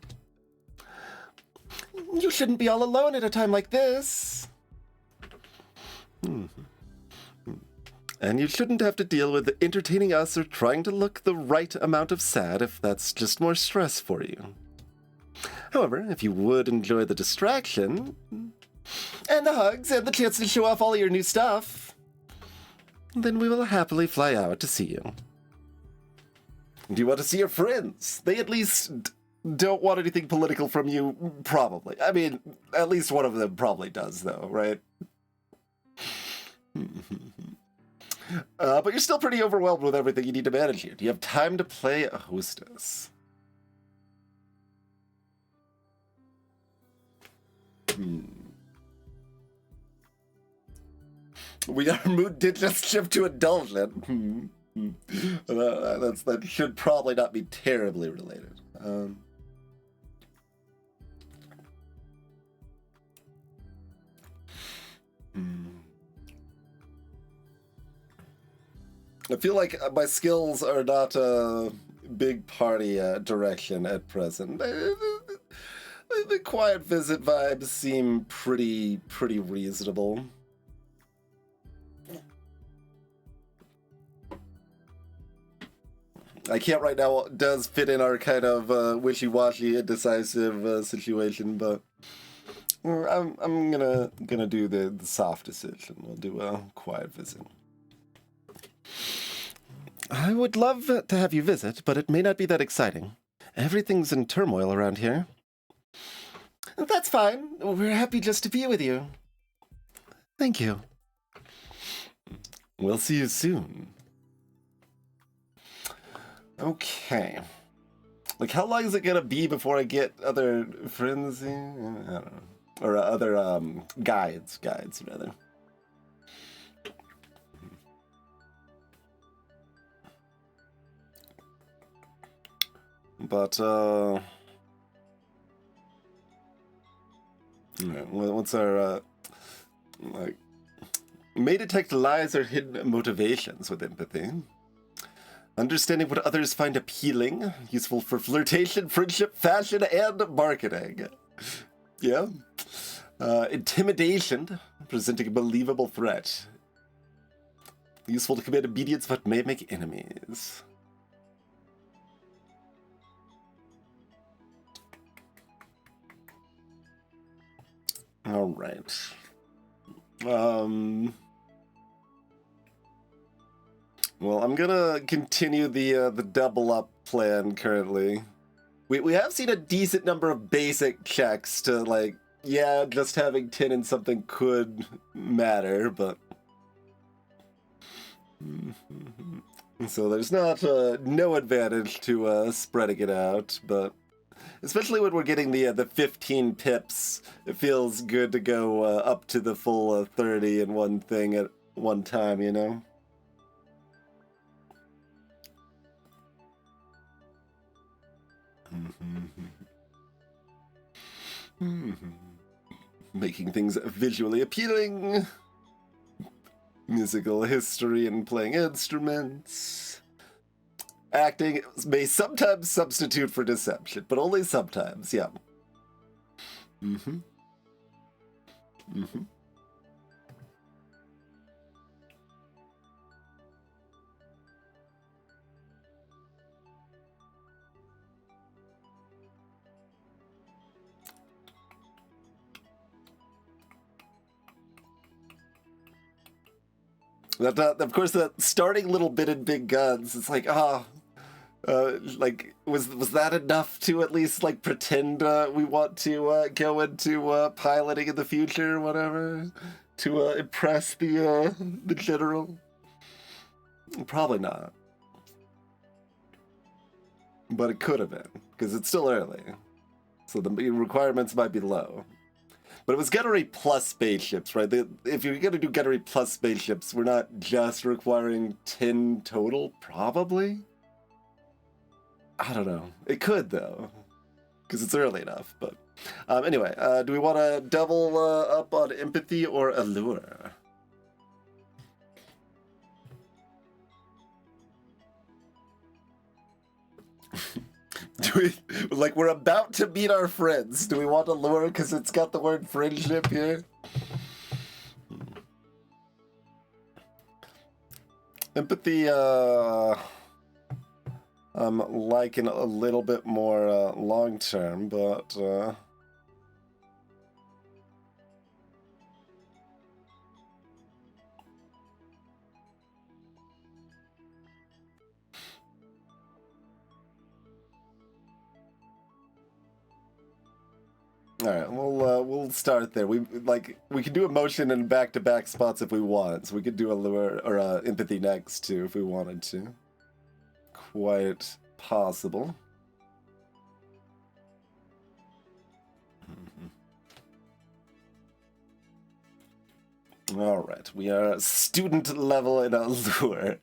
You shouldn't be all alone at a time like this. And you shouldn't have to deal with entertaining us or trying to look the right amount of sad if that's just more stress for you. However, if you would enjoy the distraction, and the hugs, and the chance to show off all your new stuff, then we will happily fly out to see you. Do you want to see your friends? They at least don't want anything political from you, probably. I mean, at least one of them probably does, though, right? But you're still pretty overwhelmed with everything you need to manage here. Do you have time to play a hostess? Our mood did just shift to indulgent. That should probably not be terribly related. I feel like my skills are not a big party direction at present. The quiet visit vibes seem pretty reasonable. I can't right now. It does fit in our kind of wishy-washy, indecisive situation, but I'm gonna do the soft decision. We'll do a quiet visit. I would love to have you visit, but it may not be that exciting. Everything's in turmoil around here. That's fine. We're happy just to be with you. Thank you. We'll see you soon. Okay. Like, how long is it gonna be before I get other friends? I don't know. Or other guides, rather. But, what's our, like, may detect lies or hidden motivations with empathy. Understanding what others find appealing, useful for flirtation, friendship, fashion, and marketing. Yeah. Intimidation, presenting a believable threat. Useful to command obedience, but may make enemies. All right. Well, I'm gonna continue the double up plan currently. We have seen a decent number of basic checks to, like, yeah, just having 10 and something could matter, but so there's not no advantage to spreading it out, but especially when we're getting the 15 pips, it feels good to go up to the full 30 in one thing at one time, you know? Making things visually appealing. Musical history and playing instruments. Acting may sometimes substitute for deception, but only sometimes, yeah. That, of course, that starting little bit in Big Guns, it's like, like, was that enough to at least, like, pretend we want to go into piloting in the future or whatever? To impress the general? Probably not. But it could have been, because it's still early. So the requirements might be low. But it was Gunnery plus spaceships, right? If you're going to do Gunnery plus spaceships, we're not just requiring 10 total, probably? I don't know. It could, though, because it's early enough. But anyway, do we want to double up on empathy or allure? Do we, like, we're about to meet our friends. Do we want allure because it's got the word friendship here? Empathy, I'm liking a little bit more long-term, but... All right, we'll start there. We can do emotion in back-to-back spots if we want. So we could do allure or empathy next too if we wanted to. Quite possible. All right, we are student level in allure.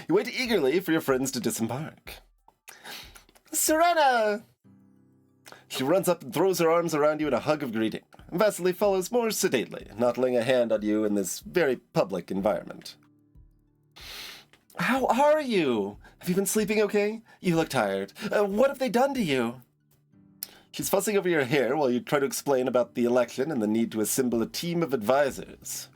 You wait eagerly for your friends to disembark. Zorana! She runs up and throws her arms around you in a hug of greeting. Vasily follows more sedately, not laying a hand on you in this very public environment. How are you? Have you been sleeping okay? You look tired. What have they done to you? She's fussing over your hair while you try to explain about the election and the need to assemble a team of advisors.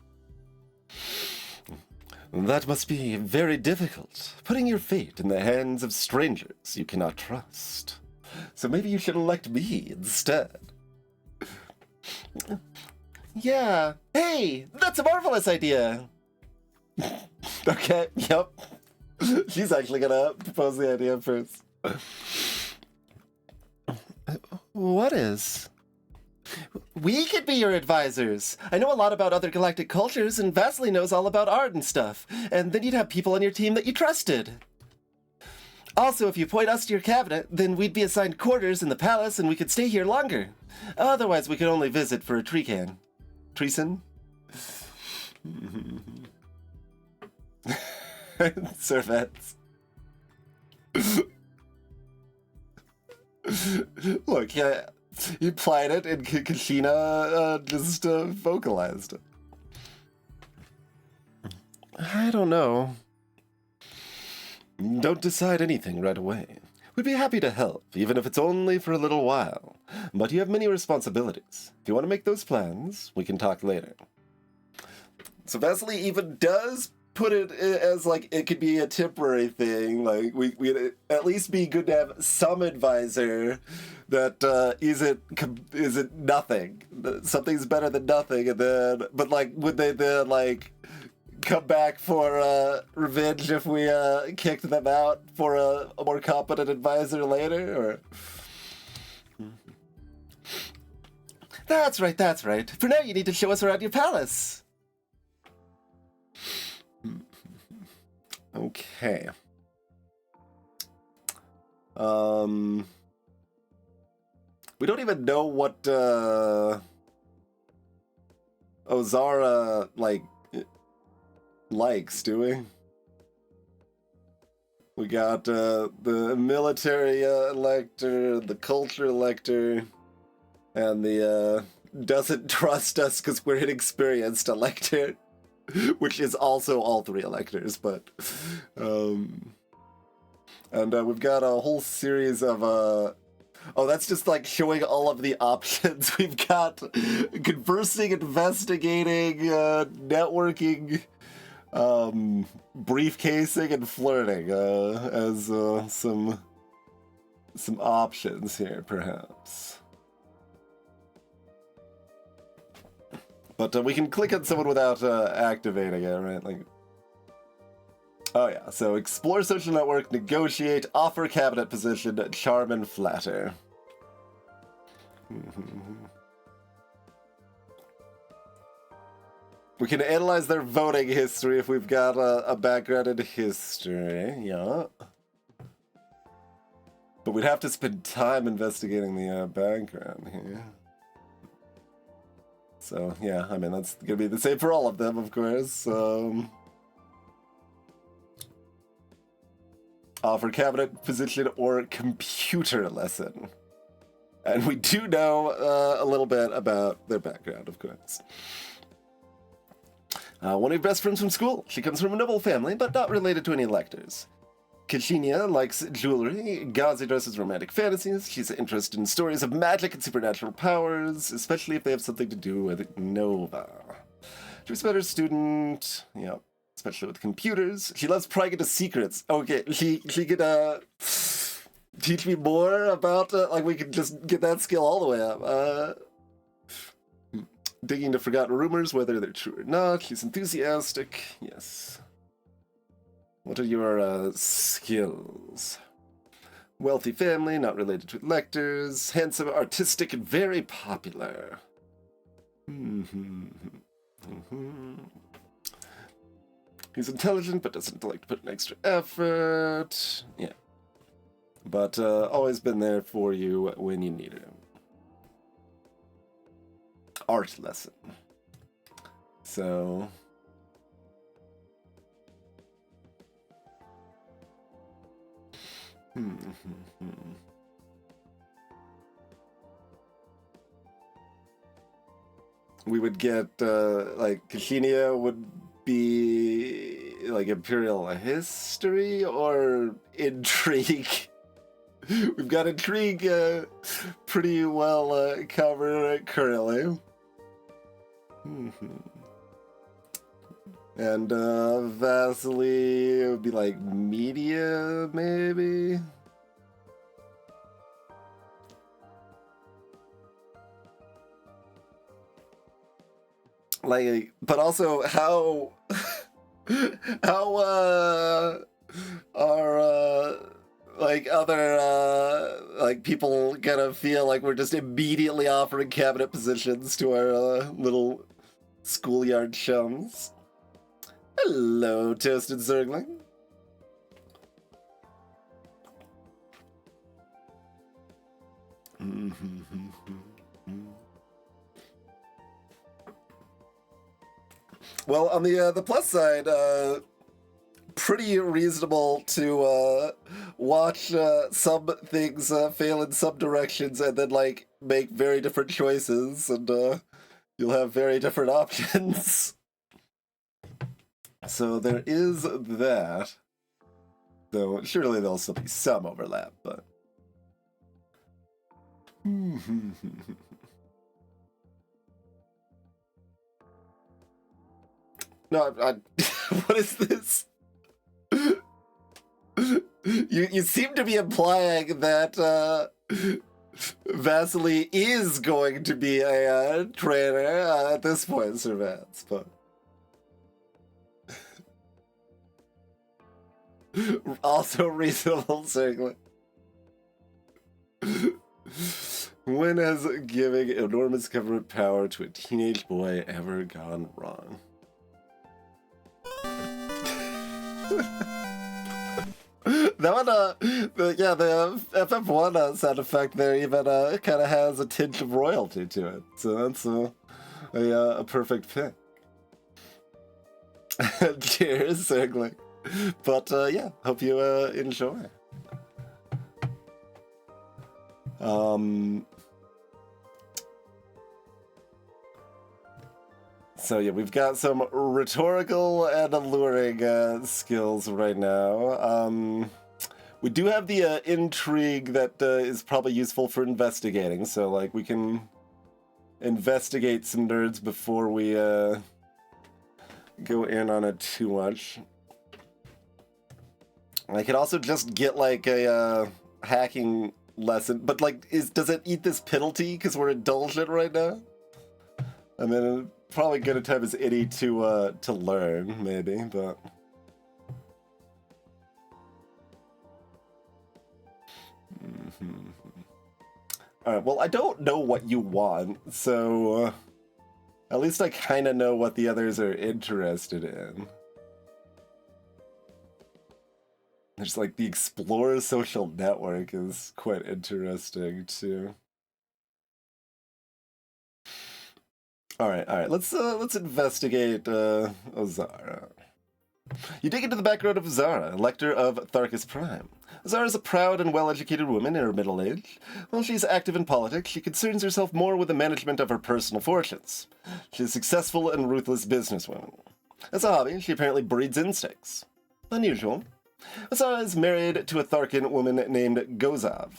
That must be very difficult, putting your fate in the hands of strangers you cannot trust. So maybe you should elect me instead. Yeah. Hey, that's a marvelous idea. Okay, yep. She's actually gonna propose the idea first. What is? We could be your advisors. I know a lot about other galactic cultures, and Vasily knows all about art and stuff. And then you'd have people on your team that you trusted. Also, if you point us to your cabinet, then we'd be assigned quarters in the palace and we could stay here longer. Otherwise, we could only visit for a treecan. Treason? Servants. Look, yeah, you plied it and Kashina just vocalized. I don't know. Don't decide anything right away. We'd be happy to help, even if it's only for a little while. But you have many responsibilities. If you want to make those plans, we can talk later. So Vasily even does put it as, like, it could be a temporary thing. Like, we'd at least be good to have some advisor that isn't nothing. Something's better than nothing, and then, but, like, would they then, like, come back for revenge if we kicked them out for a more competent advisor later, or? That's right. For now, you need to show us around your palace. Okay. We don't even know what Ozara likes, do we? We got the military elector, the culture elector, and the doesn't trust us because we're inexperienced elector, which is also all three electors, but and we've got a whole series of oh, that's just like showing all of the options. We've got conversing, investigating, networking, briefcasing, and flirting as some options here, perhaps. But we can click on someone without activating it, right? Like, oh yeah. So explore social network, negotiate, offer cabinet position, charm and flatter. We can analyze their voting history if we've got a background in history, yeah. But we'd have to spend time investigating the background here. So, yeah, I mean, that's gonna be the same for all of them, of course. Offer cabinet position or computer lesson. And we do know a little bit about their background, of course. One of your best friends from school. She comes from a noble family, but not related to any electors. Kashinia likes jewelry. Gazi dresses romantic fantasies. She's interested in stories of magic and supernatural powers, especially if they have something to do with Nova. She's a better student, yeah, especially with computers. She loves prying into secrets. Okay, she could teach me more about, like, we could just get that skill all the way up. Digging into forgotten rumors, whether they're true or not. She's enthusiastic, yes. What are your skills? Wealthy family, not related to electors. Handsome, artistic, and very popular. He's intelligent, but doesn't like to put in extra effort. Yeah. But always been there for you when you need him. Art lesson. So... We would get, like, Kashinia would be, like, Imperial history or intrigue. We've got intrigue pretty well covered currently. And Vasily would be like media, maybe? Like, but also how Are like other like people gonna feel like we're just immediately offering cabinet positions to our little schoolyard chums? Hello, Toasted Zergling. Well, on the plus side, pretty reasonable to watch some things fail in some directions and then like make very different choices, and you'll have very different options. So there is that. Though surely there'll still be some overlap, but. No, what is this? You seem to be implying that Vasily is going to be a trainer at this point, Sir Vance, but also reasonable, certainly. When has giving enormous government power to a teenage boy ever gone wrong? That one, the FF1 sound effect there even kind of has a tinge of royalty to it, so that's a perfect pick. Cheers, certainly. But yeah, hope you enjoy. So yeah, we've got some rhetorical and alluring skills right now. We do have the intrigue that is probably useful for investigating, so like we can investigate some nerds before we go in on it too much. I could also just get like a hacking lesson, but like, does it eat this penalty because we're indulgent right now? I mean, probably good a time as any to learn, maybe, but. Alright, well, I don't know what you want, so at least I kind of know what the others are interested in. There's like the Explorer social network is quite interesting too. Alright, let's investigate Ozara. You dig into the background of Zara, Elector of Tharkus Prime. Zara is a proud and well-educated woman in her middle age. While she is active in politics, she concerns herself more with the management of her personal fortunes. She is a successful and ruthless businesswoman. As a hobby, she apparently breeds insects. Unusual. Zara is married to a Tharkan woman named Gozav,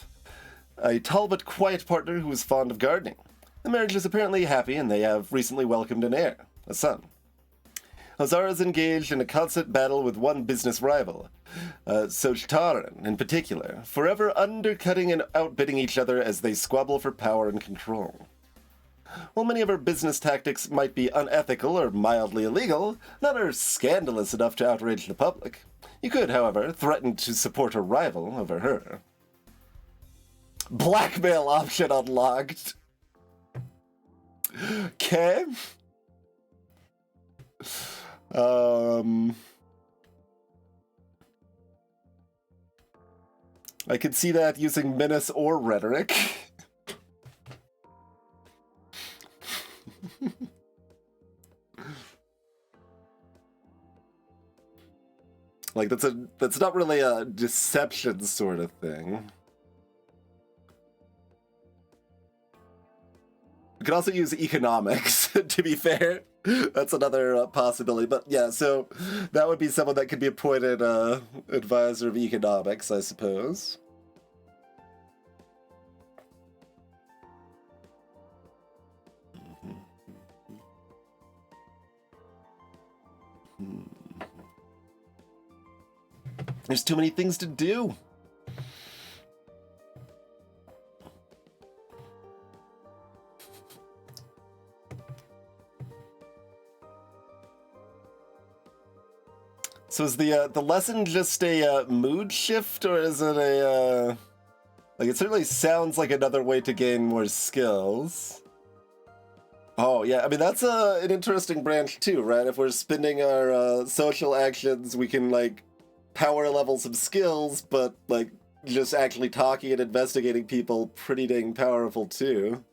a tall but quiet partner who is fond of gardening. The marriage is apparently happy, and they have recently welcomed an heir, a son. Zara is engaged in a constant battle with one business rival, Sochtaran in particular, forever undercutting and outbidding each other as they squabble for power and control. While many of her business tactics might be unethical or mildly illegal, none are scandalous enough to outrage the public. You could, however, threaten to support a rival over her. Blackmail option unlocked. Okay. I could see that using menace or rhetoric. Like that's not really a deception sort of thing. We could also use economics, to be fair. That's another possibility. But yeah, so that would be someone that could be appointed advisor of economics, I suppose. There's too many things to do. So is the lesson just a mood shift, or is it a like, it certainly sounds like another way to gain more skills. Oh yeah, I mean that's an interesting branch too, right? If we're spending our social actions, we can like power level some skills, but like just actually talking and investigating people, pretty dang powerful too.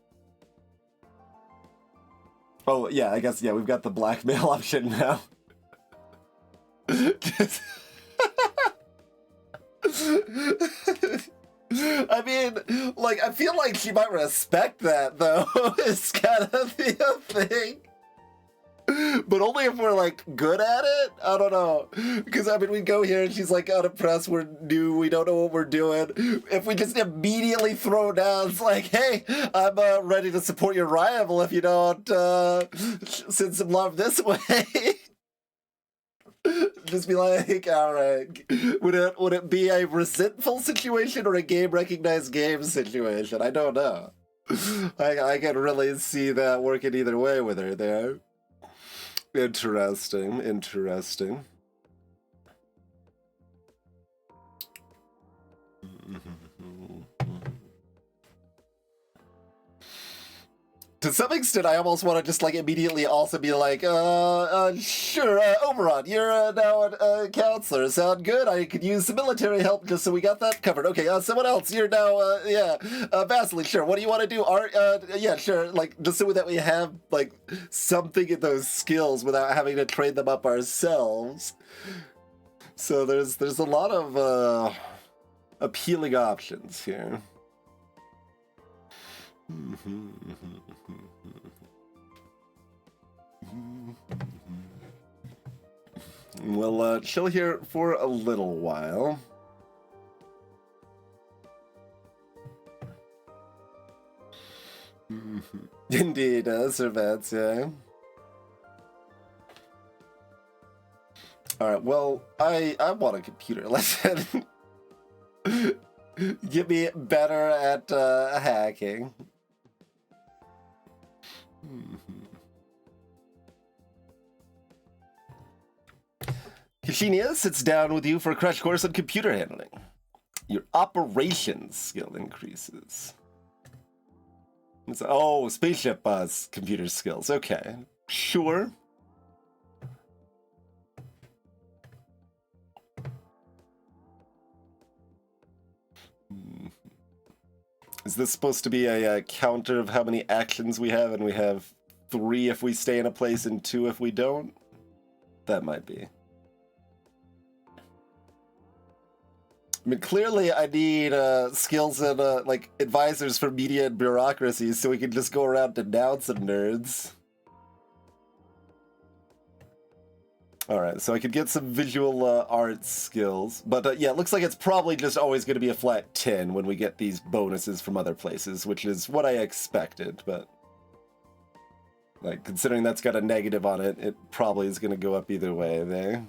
Oh yeah, I guess yeah, we've got the blackmail option now. I mean, like, I feel like she might respect that, though. It's kind of the thing. But only if we're, like, good at it? I don't know. Because, I mean, we go here and she's, like, unimpressed, we're new, we don't know what we're doing. If we just immediately throw down, it's like, hey, I'm ready to support your rival if you don't send some love this way. Just be like, all right. Would it be a resentful situation or a game recognized game situation? I don't know. I can really see that working either way with her there. Interesting. Interesting. To some extent, I almost want to just, like, immediately also be like, sure, Oberon, you're now a counselor. Sound good? I could use some military help just so we got that covered. Okay, someone else, you're now, Vasily, sure. What do you want to do? Art, yeah, sure. Like, just so that we have, like, something in those skills without having to train them up ourselves. So there's a lot of, appealing options here. We'll chill here for a little while. Indeed, Sir Vance, yeah. Alright, well, I want a computer lesson. Get me better at hacking. Kashinia sits down with you for a crash course on computer handling. Your operations skill increases. Oh, spaceship computer skills. Okay, sure. Is this supposed to be a counter of how many actions we have, and we have 3 if we stay in a place and 2 if we don't? That might be. I mean, clearly I need skills and like advisors for media and bureaucracy so we can just go around denouncing nerds. Alright, so I could get some visual arts skills. But yeah, it looks like it's probably just always going to be a flat 10 when we get these bonuses from other places, which is what I expected, but... like, considering that's got a negative on it, it probably is going to go up either way there.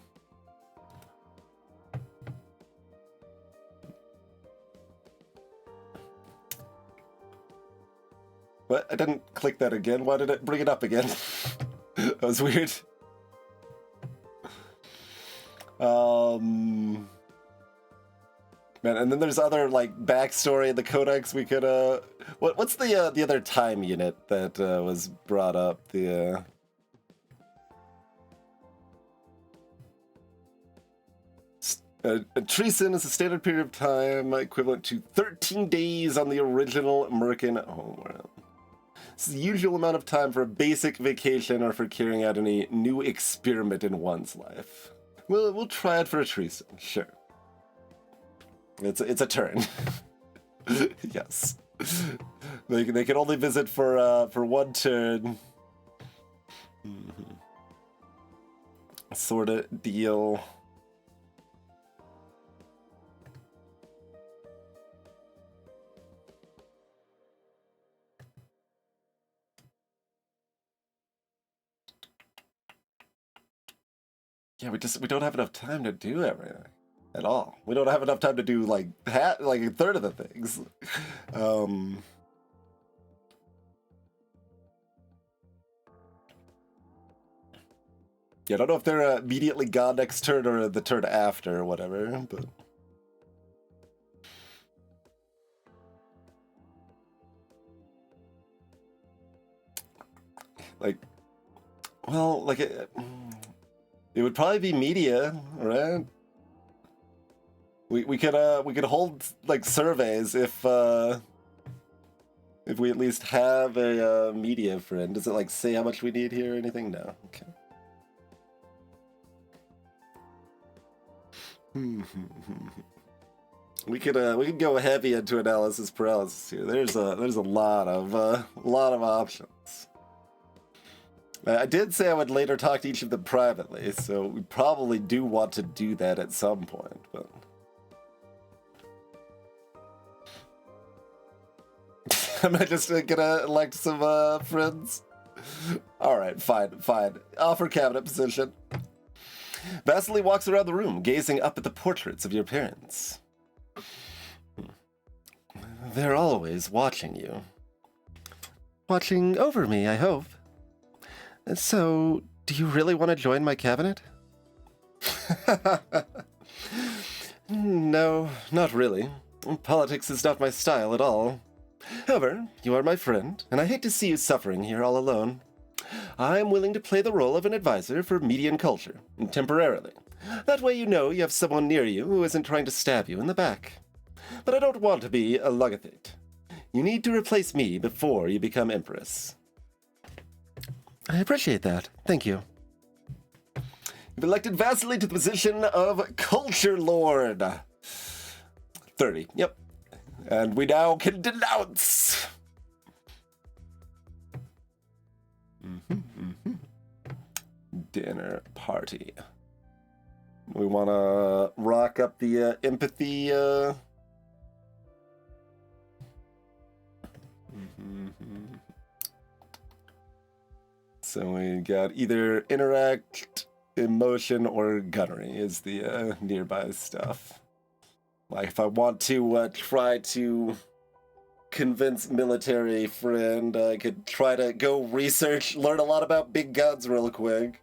What? I didn't click that again. Why did it bring it up again? That was weird. Man, and then there's other, like, backstory in the codex we could, what's the other time unit that, was brought up? The, treason is a standard period of time equivalent to 13 days on the original American homeworld. It's the usual amount of time for a basic vacation or for carrying out any new experiment in one's life. We'll try it for a treason, sure. It's a turn. Yes. They can only visit for 1 turn. Sort of deal. Yeah, we don't have enough time to do everything at all. We don't have enough time to do like a third of the things. Yeah, I don't know if they're immediately gone next turn or the turn after or whatever, but... Like, well, like, it would probably be media, right? We could hold, like, surveys if we at least have a media friend. Does it, like, say how much we need here or anything? No. Okay. We could go heavy into analysis paralysis here. There's a lot of options. I did say I would later talk to each of them privately, so we probably do want to do that at some point, but... Am I just gonna elect some friends? Alright, fine. Offer cabinet position. Vasily walks around the room, gazing up at the portraits of your parents. They're always watching you. Watching over me, I hope. So, do you really want to join my cabinet? No, not really. Politics is not my style at all. However, you are my friend, and I hate to see you suffering here all alone. I am willing to play the role of an advisor for media and culture, temporarily. That way you know you have someone near you who isn't trying to stab you in the back. But I don't want to be a Logothete. You need to replace me before you become Empress. I appreciate that. Thank you. You've elected Vasily to the position of Culture Lord. 30, yep. And we now can denounce. Dinner party. We want to rock up the empathy. So we got either interact, emotion, or gunnery is the nearby stuff. Like if I want to try to convince military friend, I could try to go research, learn a lot about big guns real quick.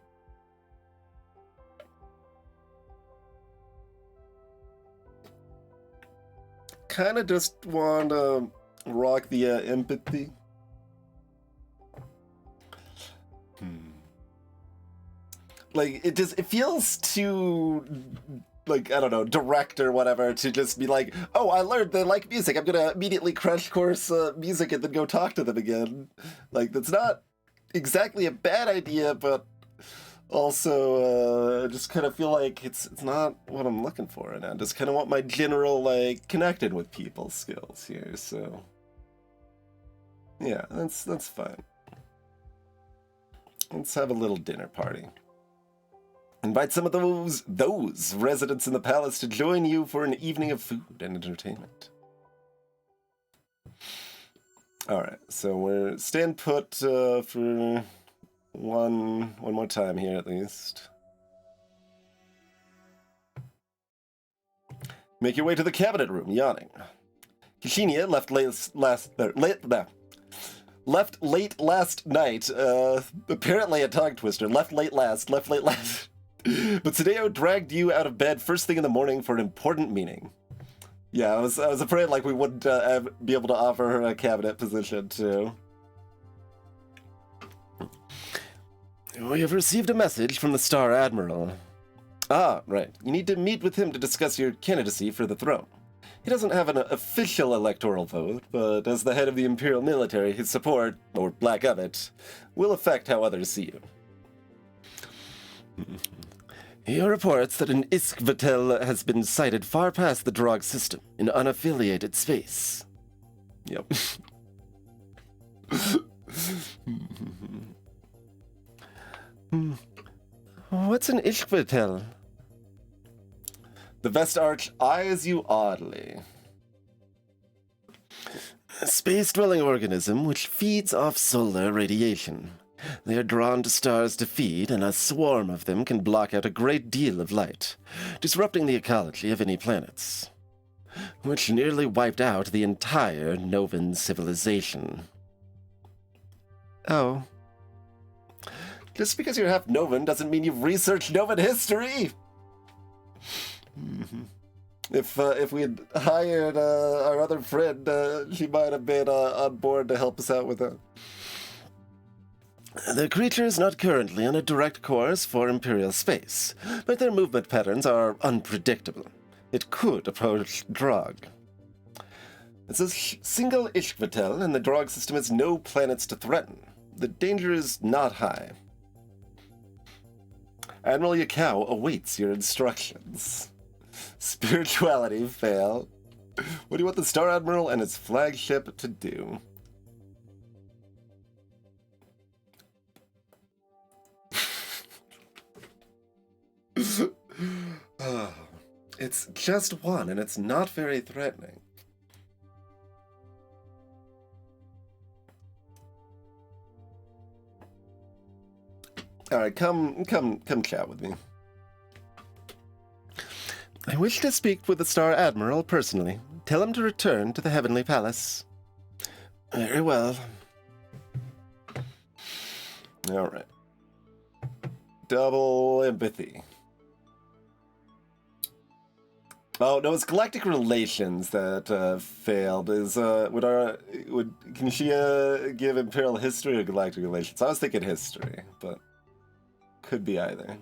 Kind of just want to rock the empathy. Like, it feels too, like, I don't know, direct or whatever, to just be like, oh, I learned they like music, I'm gonna immediately crash course music and then go talk to them again. Like, that's not exactly a bad idea, but also, I just kind of feel like it's not what I'm looking for right now. I just kind of want my general, like, connected with people skills here, so... Yeah, that's fine. Let's have a little dinner party. Invite some of those residents in the palace to join you for an evening of food and entertainment. Alright, so we're stand put for one more time here at least. Make your way to the cabinet room, yawning. Kishinia left late last night, apparently a tongue twister, left late last. But Sadeo dragged you out of bed first thing in the morning for an important meeting. Yeah, I was afraid like we wouldn't be able to offer her a cabinet position too. We have received a message from the Star Admiral. Ah, right. You need to meet with him to discuss your candidacy for the throne. He doesn't have an official electoral vote, but as the head of the Imperial military, his support, or lack of it, will affect how others see you. He reports that an Iskvatel has been sighted far past the Drog system in unaffiliated space. Yep. What's an Iskvatel? The Vestarch eyes you oddly. A space-dwelling organism which feeds off solar radiation. They are drawn to stars to feed, and a swarm of them can block out a great deal of light, disrupting the ecology of any planets, which nearly wiped out the entire Novan civilization. Oh. Just because you're half Novan doesn't mean you've researched Novan history! If we had hired our other friend, she might have been on board to help us out with that. The creature is not currently on a direct course for Imperial space, but their movement patterns are unpredictable. It could approach Drog. It's a single Ishkvatel, and the Drog system has no planets to threaten. The danger is not high. Admiral Yakao awaits your instructions. Spirituality fail. What do you want the Star Admiral and his flagship to do? It's just one, and it's not very threatening. Alright, come chat with me. I wish to speak with the Star Admiral personally. Tell him to return to the Heavenly Palace. Very well. Alright. Double empathy. Oh, no, it's Galactic Relations that failed. Can she give Imperial History or Galactic Relations? I was thinking History, but could be either.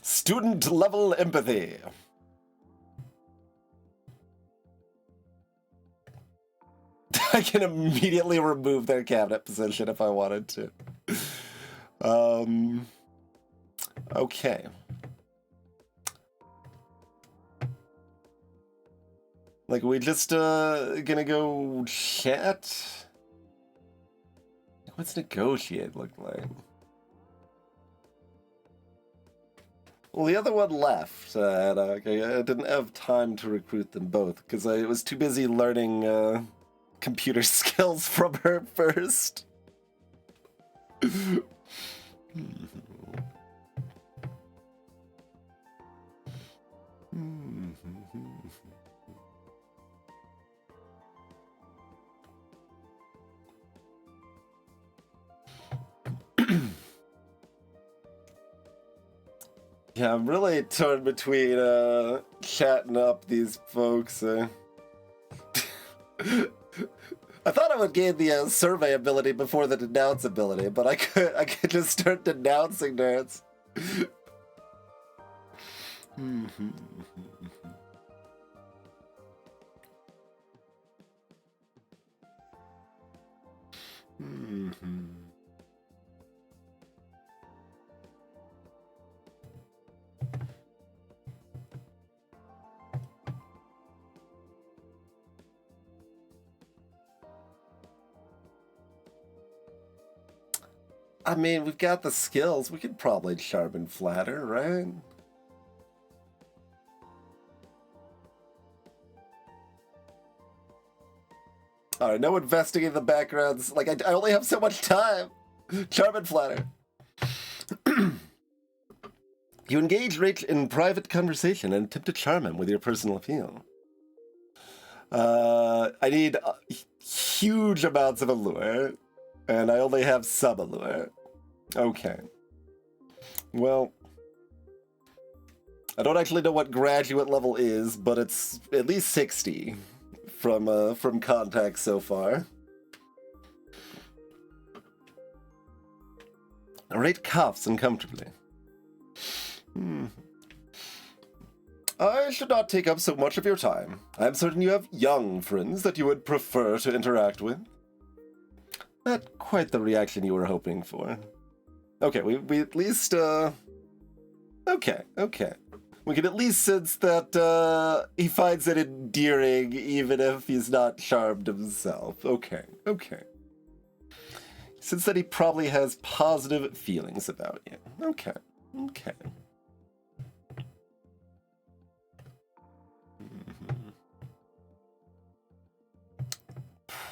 Student level empathy. I can immediately remove their cabinet position if I wanted to. Okay. Like, we just gonna go chat? What's negotiate look like? Well, the other one left, and I didn't have time to recruit them both, because I was too busy learning computer skills from her first. Yeah, I'm really torn between chatting up these folks. I thought I would gain the survey ability before the denounce ability, but I could just start denouncing nerds. I mean, we've got the skills. We could probably charm and flatter, right? Alright, no investigating the backgrounds. Like, I only have so much time. Charm and flatter. You engage Rach in private conversation and attempt to charm him with your personal appeal. I need huge amounts of allure. And I only have sub-allure. Okay. Well, I don't actually know what graduate level is, but it's at least 60 from contacts so far. Rate coughs uncomfortably. I should not take up so much of your time. I am certain you have young friends that you would prefer to interact with. Not quite the reaction you were hoping for. Okay, we at least, Okay. We can at least sense that, he finds it endearing even if he's not charmed himself. Okay. Sense that he probably has positive feelings about you. Okay.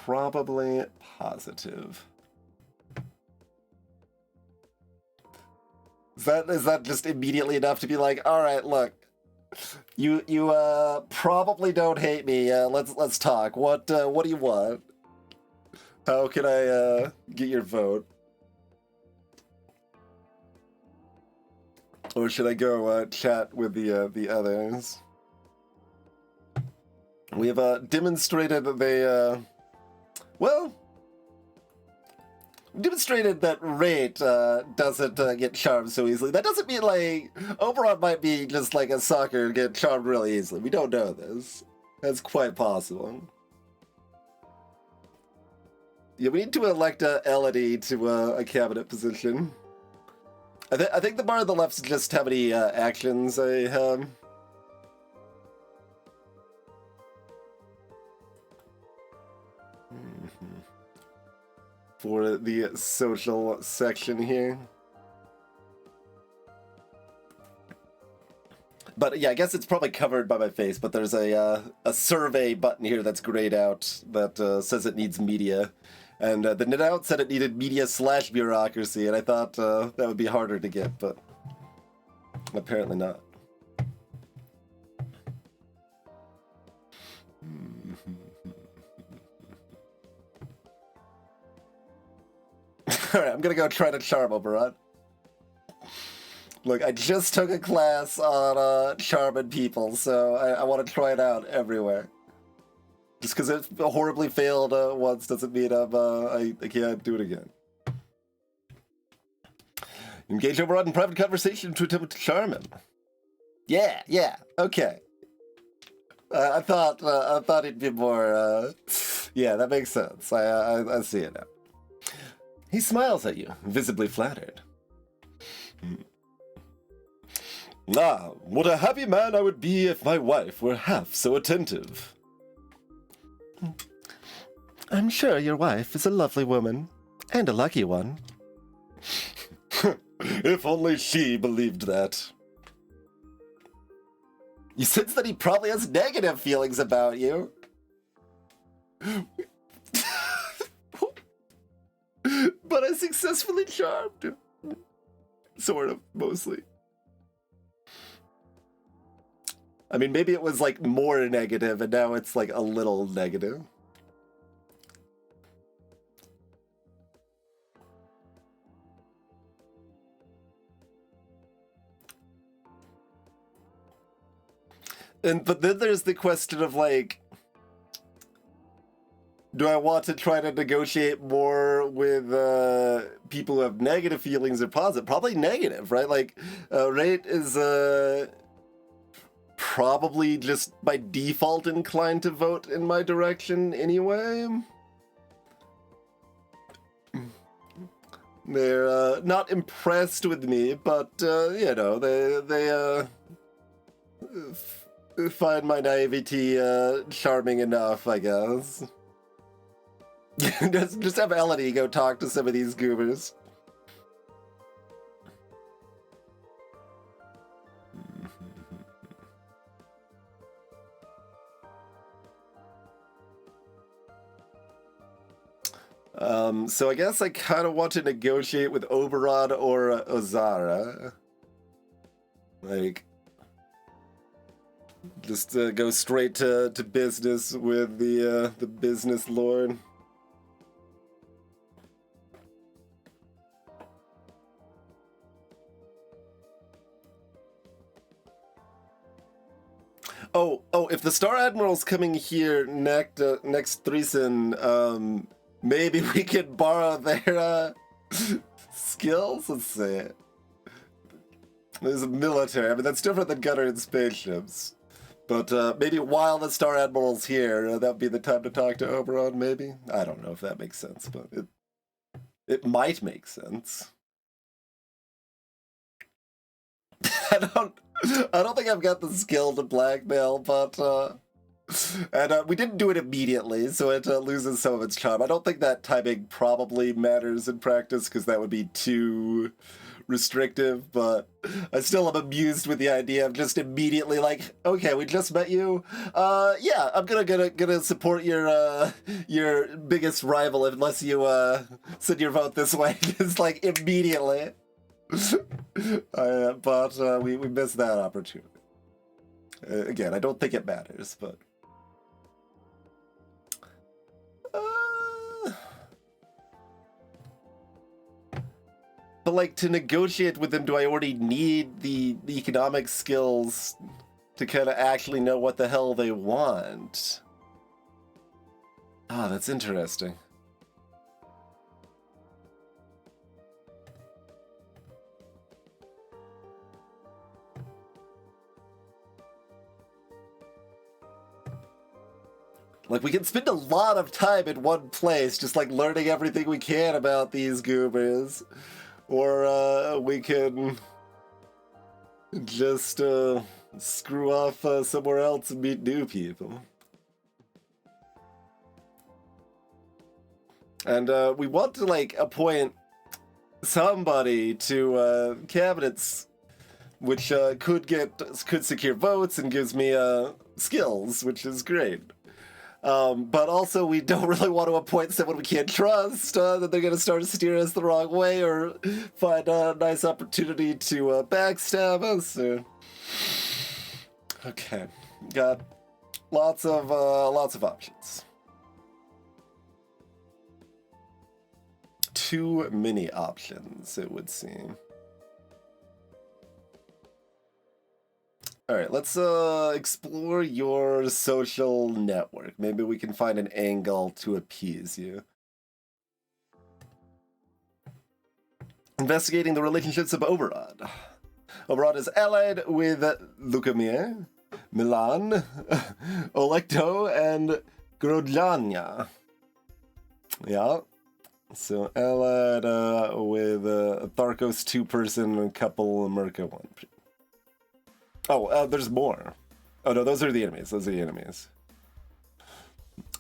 Probably positive. Is that just immediately enough to be like, all right, look, You probably don't hate me. Let's talk. What do you want? How can I get your vote? Or should I go chat with the others? We have demonstrated that they well, demonstrated that Rate doesn't get charmed so easily. That doesn't mean, like, Oberon might be just like a sucker and get charmed really easily. We don't know this. That's quite possible. Yeah, we need to elect Elodie to a cabinet position. I think the bar on the left is just how many actions I have. For the social section here. But yeah, I guess it's probably covered by my face, but there's a survey button here that's grayed out that says it needs media. And the NetOut said it needed media/bureaucracy, and I thought that would be harder to get, but apparently not. Alright, I'm gonna go try to charm Oberon. Look, I just took a class on charming people, so I want to try it out everywhere. Just because it horribly failed once doesn't mean I can't do it again. Engage Oberon in private conversation to attempt to charm him. Yeah, okay. I thought it'd be more. Yeah, that makes sense. I see it now. He smiles at you, visibly flattered. Ah, what a happy man I would be if my wife were half so attentive. I'm sure your wife is a lovely woman, and a lucky one. If only she believed that. You sense that he probably has negative feelings about you. But I successfully charmed him. Sort of, mostly. I mean, maybe it was, like, more negative, and now it's, like, a little negative. But then there's the question of, like, do I want to try to negotiate more with people who have negative feelings or positive? Probably negative, right? Like, Rate is probably just by default inclined to vote in my direction anyway. They're not impressed with me, but, you know, they find my naivety charming enough, I guess. just have Elodie go talk to some of these goobers. So I guess I kind of want to negotiate with Oberon or Ozara. Like, just go straight to business with the business lord. Oh, if the Star Admiral's coming here next threesome, maybe we could borrow their skills? Let's see. There's a military. I mean, that's different than gunner and spaceships. But maybe while the Star Admiral's here, that would be the time to talk to Oberon, maybe? I don't know if that makes sense, but it might make sense. I don't think I've got the skill to blackmail, but and we didn't do it immediately, so it loses some of its charm. I don't think that timing probably matters in practice, because that would be too restrictive, but I still am amused with the idea of just immediately like, okay, we just met you. Yeah, I'm gonna support your biggest rival unless you send your vote this way. Just like immediately. But we missed that opportunity. Again, I don't think it matters, but... But, like, to negotiate with them, do I already need the economic skills to kind of actually know what the hell they want? Ah, that's interesting. Like, we can spend a lot of time in one place, just, like, learning everything we can about these goobers. Or, we can just, screw off somewhere else and meet new people. And, we want to, like, appoint somebody to, cabinets, which, could secure votes and gives me, skills, which is great. But also, we don't really want to appoint someone we can't trust, that they're going to start to steer us the wrong way or find a nice opportunity to backstab us. Okay, got lots of options. Too many options, it would seem. All right, let's explore your social network. Maybe we can find an angle to appease you. Investigating the relationships of Oberod. Oberod is allied with Lukamir, Milan, Olekto, and Grodjanya. Yeah. So allied with Tharkos 2-person and couple Merca 1. Oh, there's more. Oh no, those are the enemies. Those are the enemies.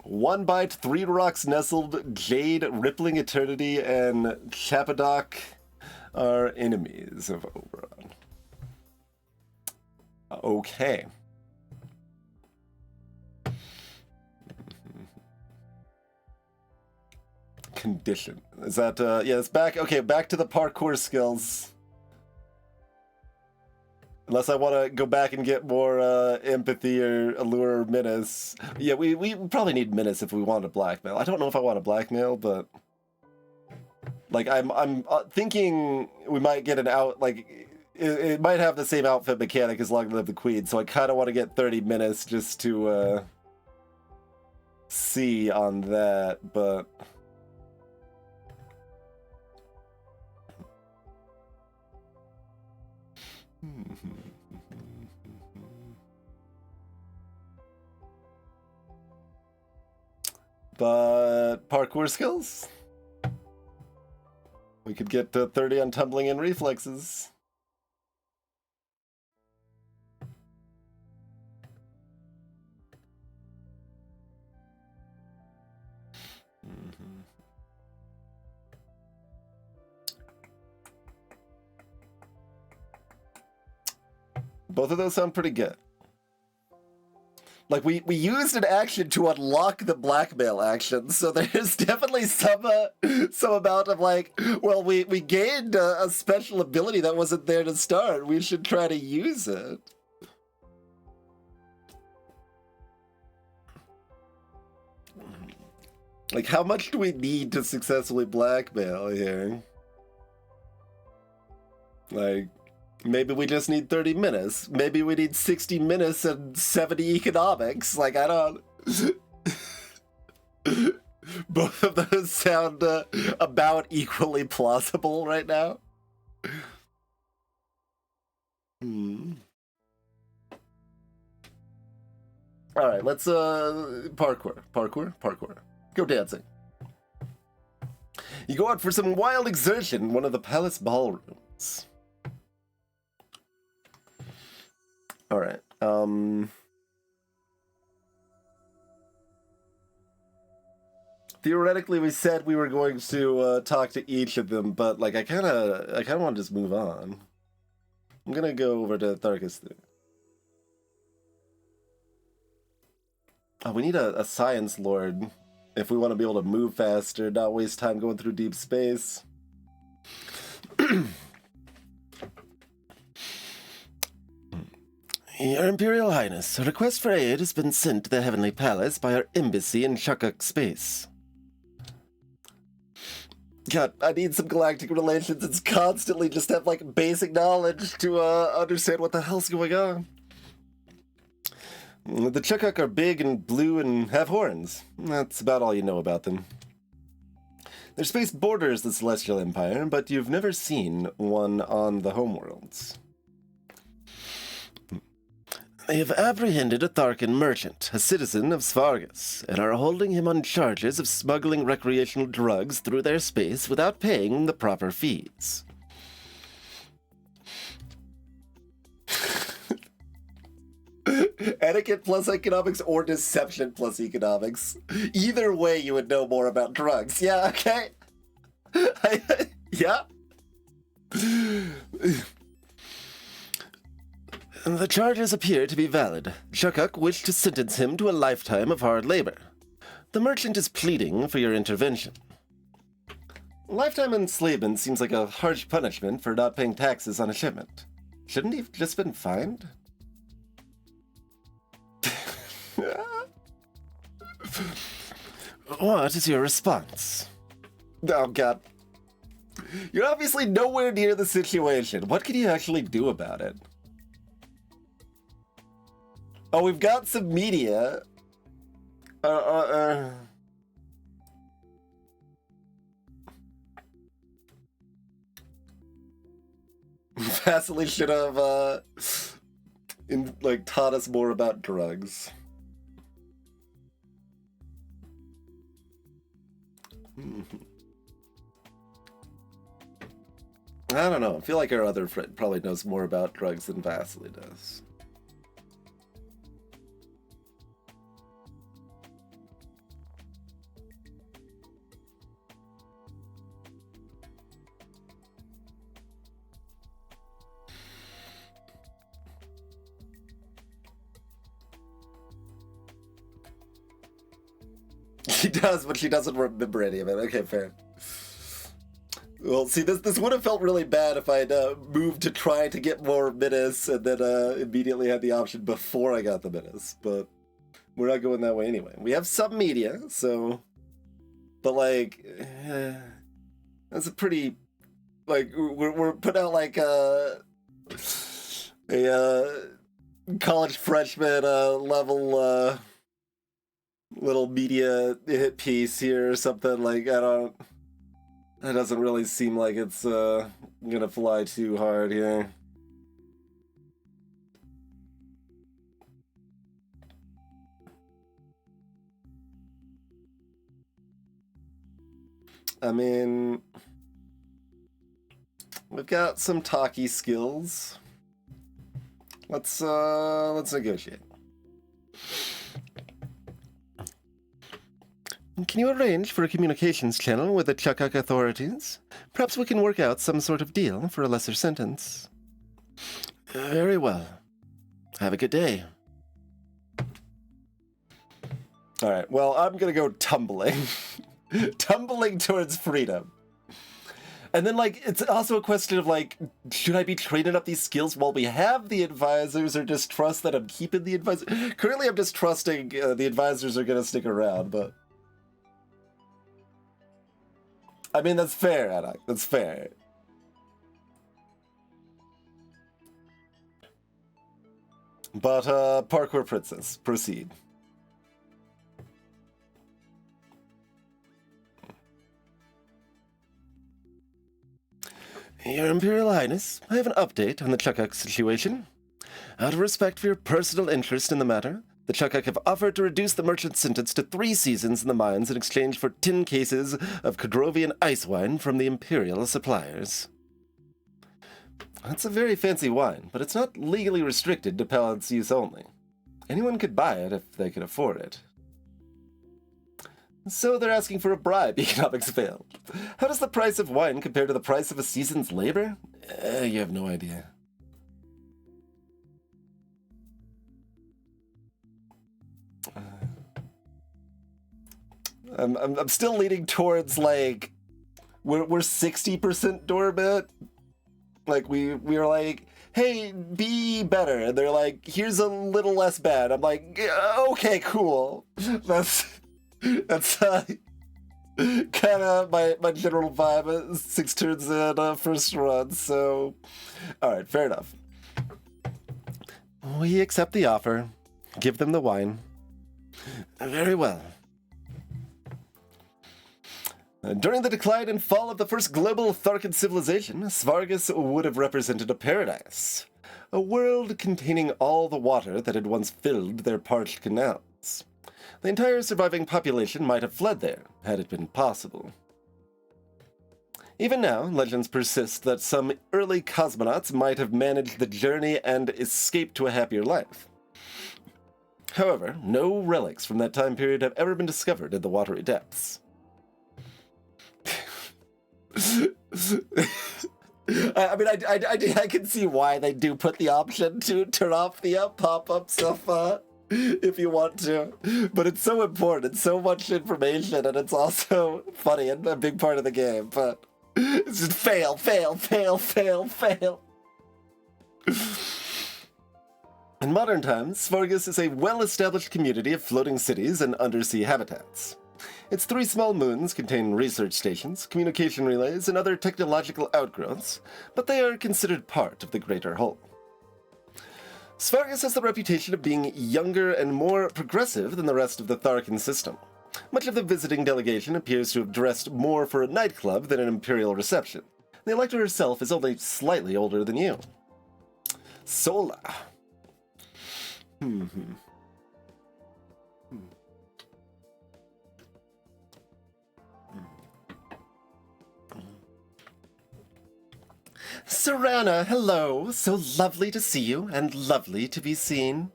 1 bite, 3 rocks nestled, Jade, Rippling Eternity, and Chapadoc are enemies of Oberon. Okay. Condition. Is that, yeah, it's back. Okay, back to the parkour skills. Unless I want to go back and get more empathy or allure or menace. Yeah, we probably need menace if we want to blackmail. I don't know if I want to blackmail, but like I'm thinking we might get an out, like it might have the same outfit mechanic as Long Live the Queen, so I kind of want to get 30 menace just to see on that, but parkour skills? We could get 30 on tumbling and reflexes. Both of those sound pretty good. Like, we used an action to unlock the blackmail action, so there's definitely some amount of, like, well, we gained a special ability that wasn't there to start. We should try to use it. Like, how much do we need to successfully blackmail here? Like... maybe we just need 30 minutes. Maybe we need 60 minutes and 70 economics. Like, I don't... Both of those sound about equally plausible right now. Alright, let's, Parkour. Go dancing. You go out for some wild exertion in one of the palace ballrooms. All right. Theoretically, we said we were going to talk to each of them, but like I kind of want to just move on. I'm gonna go over to Tharkis. Oh, we need a science lord if we want to be able to move faster, not waste time going through deep space. Your Imperial Highness, a request for aid has been sent to the Heavenly Palace by our embassy in Shukuk space. God, I need some galactic relations. It's constantly just have, like, basic knowledge to understand what the hell's going on. The Shukuk are big and blue and have horns. That's about all you know about them. Their space borders the Celestial Empire, but you've never seen one on the homeworlds. They have apprehended a Tharkan merchant, a citizen of Svargus, and are holding him on charges of smuggling recreational drugs through their space without paying the proper fees. Etiquette plus economics or deception plus economics. Either way, you would know more about drugs. Yeah, okay. Yeah. The charges appear to be valid. Shukuk wished to sentence him to a lifetime of hard labor. The merchant is pleading for your intervention. Lifetime enslavement seems like a harsh punishment for not paying taxes on a shipment. Shouldn't he have just been fined? What is your response? Oh, God. You're obviously nowhere near the situation. What can you actually do about it? Oh, we've got some media. Vasily should have, taught us more about drugs. I don't know. I feel like our other friend probably knows more about drugs than Vasily does. She does, but she doesn't remember any of it. Okay, fair. Well, see, this would have felt really bad if I'd moved to try to get more minutes and then immediately had the option before I got the minutes. But we're not going that way anyway. We have some media, so... But, that's a pretty... we're putting out, a college freshman level... little media hit piece here or something. That doesn't really seem like it's gonna fly too hard here. I mean, we've got some talkie skills. Let's negotiate. Can you arrange for a communications channel with the Shukuk authorities? Perhaps we can work out some sort of deal for a lesser sentence. Very well. Have a good day. Alright, well, I'm gonna go tumbling. Tumbling towards freedom. And then, it's also a question of, should I be training up these skills while we have the advisors, or just trust that I'm keeping the advisors? Currently, I'm just trusting the advisors are gonna stick around, but... I mean, that's fair, Anak. That's fair. But, Parkour Princess, proceed. Your Imperial Highness, I have an update on the Shukuk situation. Out of respect for your personal interest in the matter, the Shukuk have offered to reduce the merchant's sentence to 3 seasons in the mines in exchange for 10 cases of Kodrovian ice wine from the Imperial suppliers. That's a very fancy wine, but it's not legally restricted to palace use only. Anyone could buy it if they could afford it. So they're asking for a bribe. Economics failed. How does the price of wine compare to the price of a season's labor? You have no idea. I'm still leaning towards we're 60% Dorbit. Like, we were like, hey, be better. And they're like, here's a little less bad. I'm like, yeah, okay, cool. That's kind of my general vibe. 6 turns in first run, so... Alright, fair enough. We accept the offer. Give them the wine. Very well. During the decline and fall of the first global Tharkan civilization, Svargus would have represented a paradise. A world containing all the water that had once filled their parched canals. The entire surviving population might have fled there, had it been possible. Even now, legends persist that some early cosmonauts might have managed the journey and escaped to a happier life. However, no relics from that time period have ever been discovered in the watery depths. I mean, I can see why they do put the option to turn off the pop-up stuff if you want to, but it's so important, so much information, and it's also funny and a big part of the game, but it's just fail. In modern times, Svargus is a well-established community of floating cities and undersea habitats. Its 3 small moons contain research stations, communication relays, and other technological outgrowths, but they are considered part of the greater whole. Svargus has the reputation of being younger and more progressive than the rest of the Tharkan system. Much of the visiting delegation appears to have dressed more for a nightclub than an imperial reception. The Elector herself is only slightly older than you. Sola. Zorana, hello. So lovely to see you, and lovely to be seen.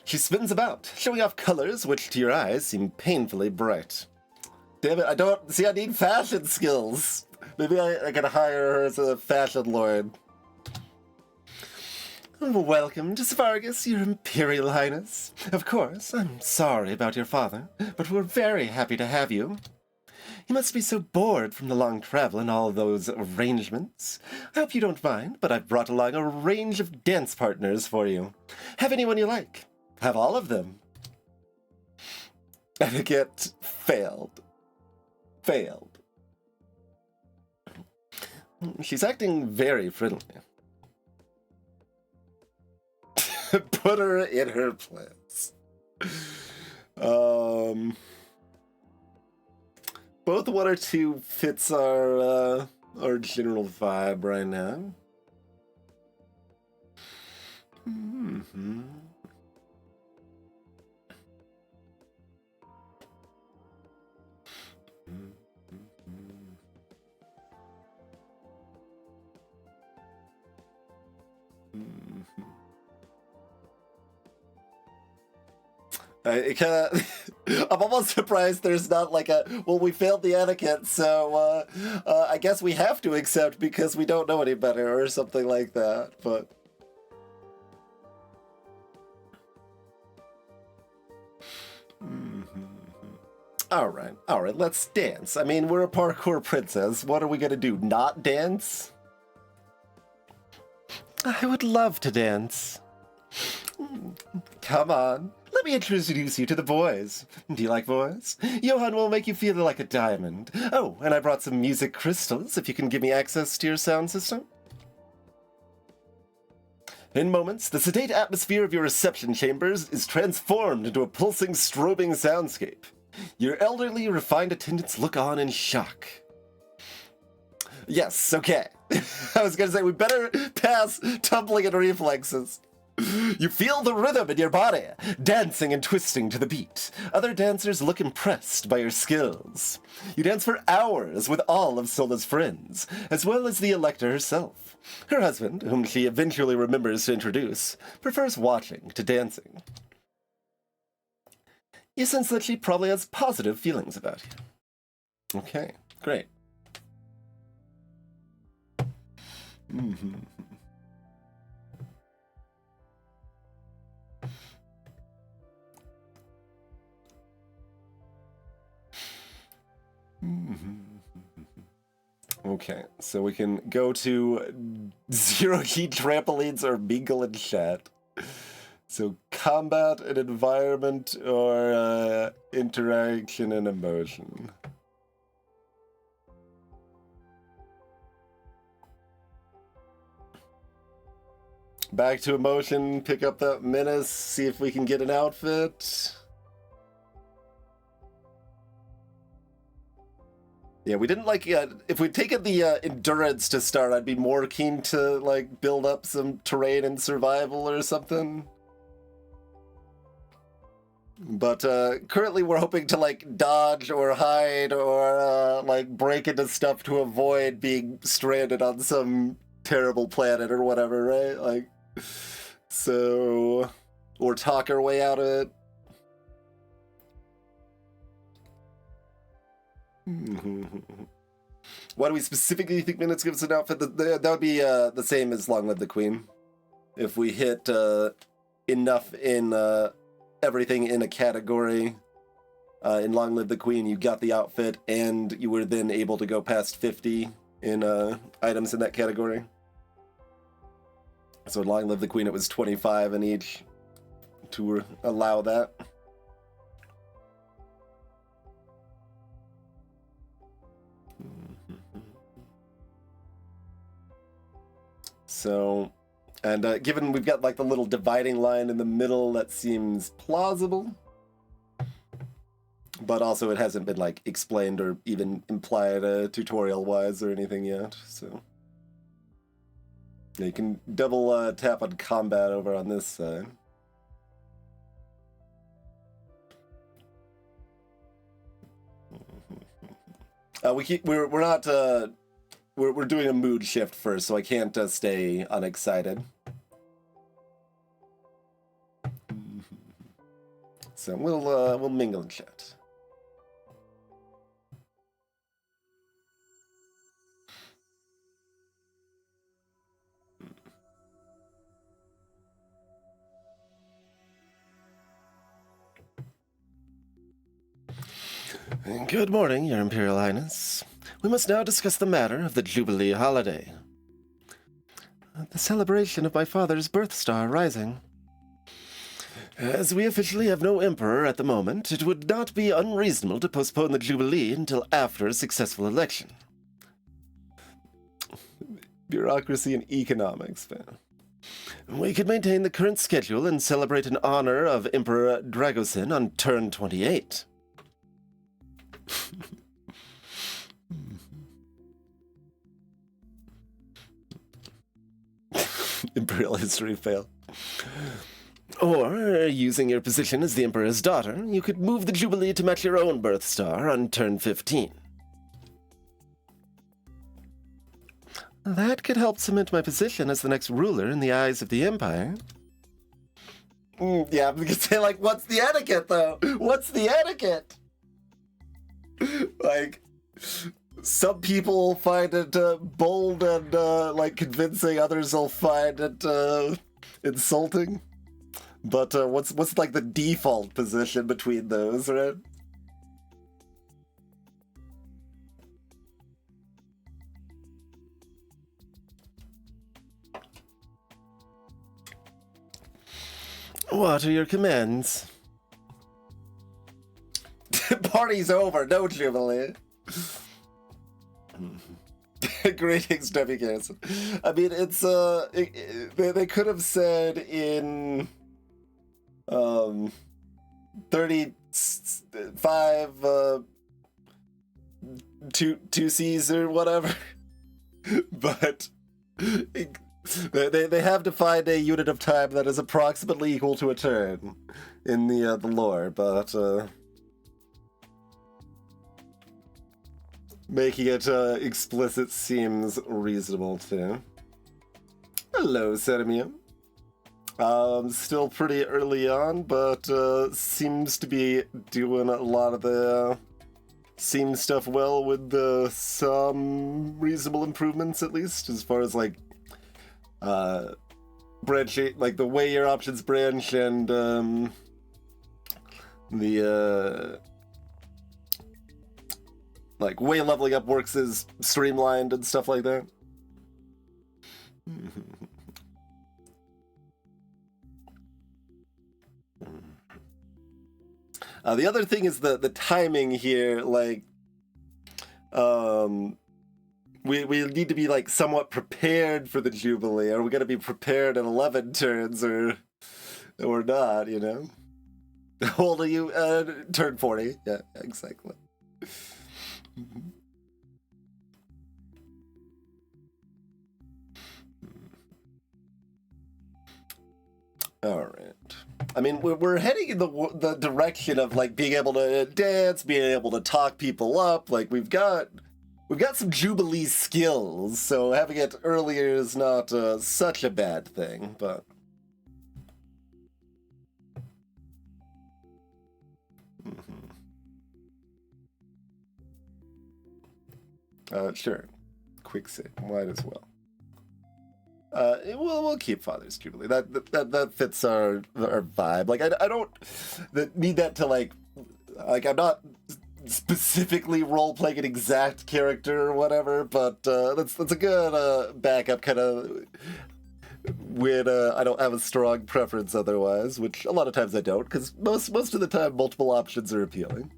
She spins about, showing off colors which to your eyes seem painfully bright. Damn it, I need fashion skills. Maybe I can hire her as a fashion lord. Welcome to Svargus, your Imperial Highness. Of course, I'm sorry about your father, but we're very happy to have you. You must be so bored from the long travel and all those arrangements. I hope you don't mind, but I've brought along a range of dance partners for you. Have anyone you like. Have all of them. Etiquette failed. She's acting very friendly. Put her in her place. Both 1 or 2 fits our general vibe right now. I'm almost surprised there's not like we failed the etiquette, so I guess we have to accept because we don't know any better or something like that, but... Alright, let's dance. I mean, we're a parkour princess. What are we gonna do, not dance? I would love to dance. Come on. Let me introduce you to the boys. Do you like boys? Johan will make you feel like a diamond. Oh, and I brought some music crystals if you can give me access to your sound system. In moments, the sedate atmosphere of your reception chambers is transformed into a pulsing, strobing soundscape. Your elderly, refined attendants look on in shock. Yes, okay. I was gonna say, we better pass tumbling and reflexes. You feel the rhythm in your body, dancing and twisting to the beat. Other dancers look impressed by your skills. You dance for hours with all of Sola's friends, as well as the Elector herself. Her husband, whom she eventually remembers to introduce, prefers watching to dancing. You sense that she probably has positive feelings about you. Okay, great. Okay, so we can go to zero heat trampolines or mingle and chat. So combat and environment or interaction and emotion. Back to emotion, pick up that menace, see if we can get an outfit. Yeah, we didn't like, if we'd taken the endurance to start, I'd be more keen to like build up some terrain and survival or something. But currently we're hoping to like dodge or hide or like break into stuff to avoid being stranded on some terrible planet or whatever, right? Like, so, or talk our way out of it. Why do we specifically think minutes gives an outfit? That would be the same as Long Live the Queen. If we hit enough in everything in a category in Long Live the Queen, you got the outfit, and you were then able to go past 50 in items in that category. So in Long Live the Queen, it was 25 in each to allow that. So, and given we've got like the little dividing line in the middle, that seems plausible. But also it hasn't been like explained or even implied tutorial-wise or anything yet, so. Yeah, you can double tap on combat over on this side. We're doing a mood shift first, so I can't stay unexcited. So we'll mingle and chat. Good morning, Your Imperial Highness. We must now discuss the matter of the Jubilee holiday. The celebration of my father's birth star rising. As we officially have no emperor at the moment, it would not be unreasonable to postpone the Jubilee until after a successful election. Bureaucracy and economics, man. We could maintain the current schedule and celebrate in honor of Emperor Dragosin on turn 28. Imperial history fail. Or, using your position as the Emperor's daughter, you could move the Jubilee to match your own birth star on turn 15. That could help cement my position as the next ruler in the eyes of the Empire. Yeah, we could say, like, what's the etiquette, though? What's the etiquette? Like, some people find it bold and, like, convincing. Others will find it insulting. But what's like, the default position between those, right? What are your commands? Party's over, no Jubilee. Greetings, Debbie Garrison. I mean, it's, they could have said in, 35, 2Cs or whatever. But they have to find a unit of time that is approximately equal to a turn in the lore, but, making it explicit seems reasonable too. Hello, Sedimium. Still pretty early on, but seems to be doing a lot of the same stuff well with some reasonable improvements, at least, as far as like branching, like the way your options branch and the like way leveling up works is streamlined and stuff like that. The other thing is the timing here, like, we need to be like somewhat prepared for the Jubilee. Are we gonna be prepared in 11 turns or not? You know, how old are you? Turn 40. Yeah, exactly. All right. I mean, we're heading in the direction of like being able to dance, being able to talk people up. Like we've got some Jubilee skills, so having it earlier is not such a bad thing. But sure, quick save, might as well. We'll keep Father's Jubilee. That fits our vibe. Like I don't need that to like I'm not specifically role playing an exact character or whatever, but that's a good backup kind of when I don't have a strong preference otherwise, which a lot of times I don't, because most of the time multiple options are appealing.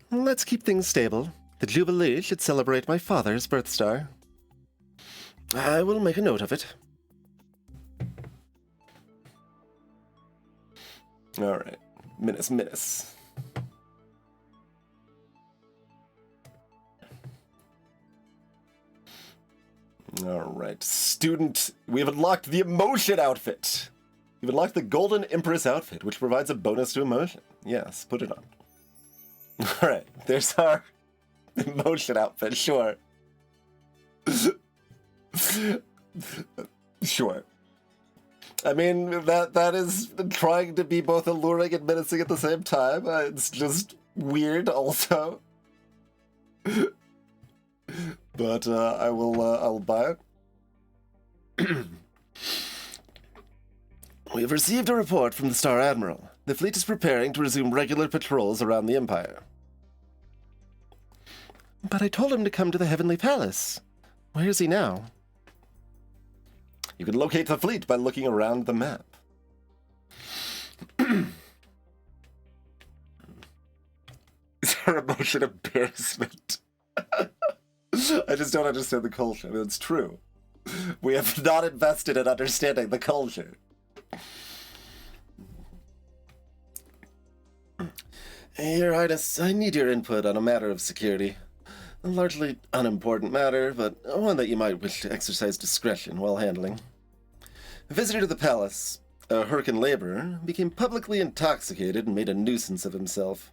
Let's keep things stable. The Jubilee should celebrate my father's birth star. I will make a note of it. All right. Minas. All right. Student, we have unlocked the emotion outfit. You've unlocked the Golden Empress outfit, which provides a bonus to emotion. Yes, put it on. All right. There's our emotion outfit, sure. Sure. I mean, that is trying to be both alluring and menacing at the same time. It's just weird also. But I'll buy it. We have received a report from the Star Admiral. The fleet is preparing to resume regular patrols around the Empire. But I told him to come to the Heavenly Palace. Where is he now? You can locate the fleet by looking around the map. Is our emotion embarrassment? I just don't understand the culture. I mean, it's true. We have not invested in understanding the culture. Your Highness, I need your input on a matter of security. A largely unimportant matter, but one that you might wish to exercise discretion while handling. A visitor to the palace, a Hyrcan laborer, became publicly intoxicated and made a nuisance of himself.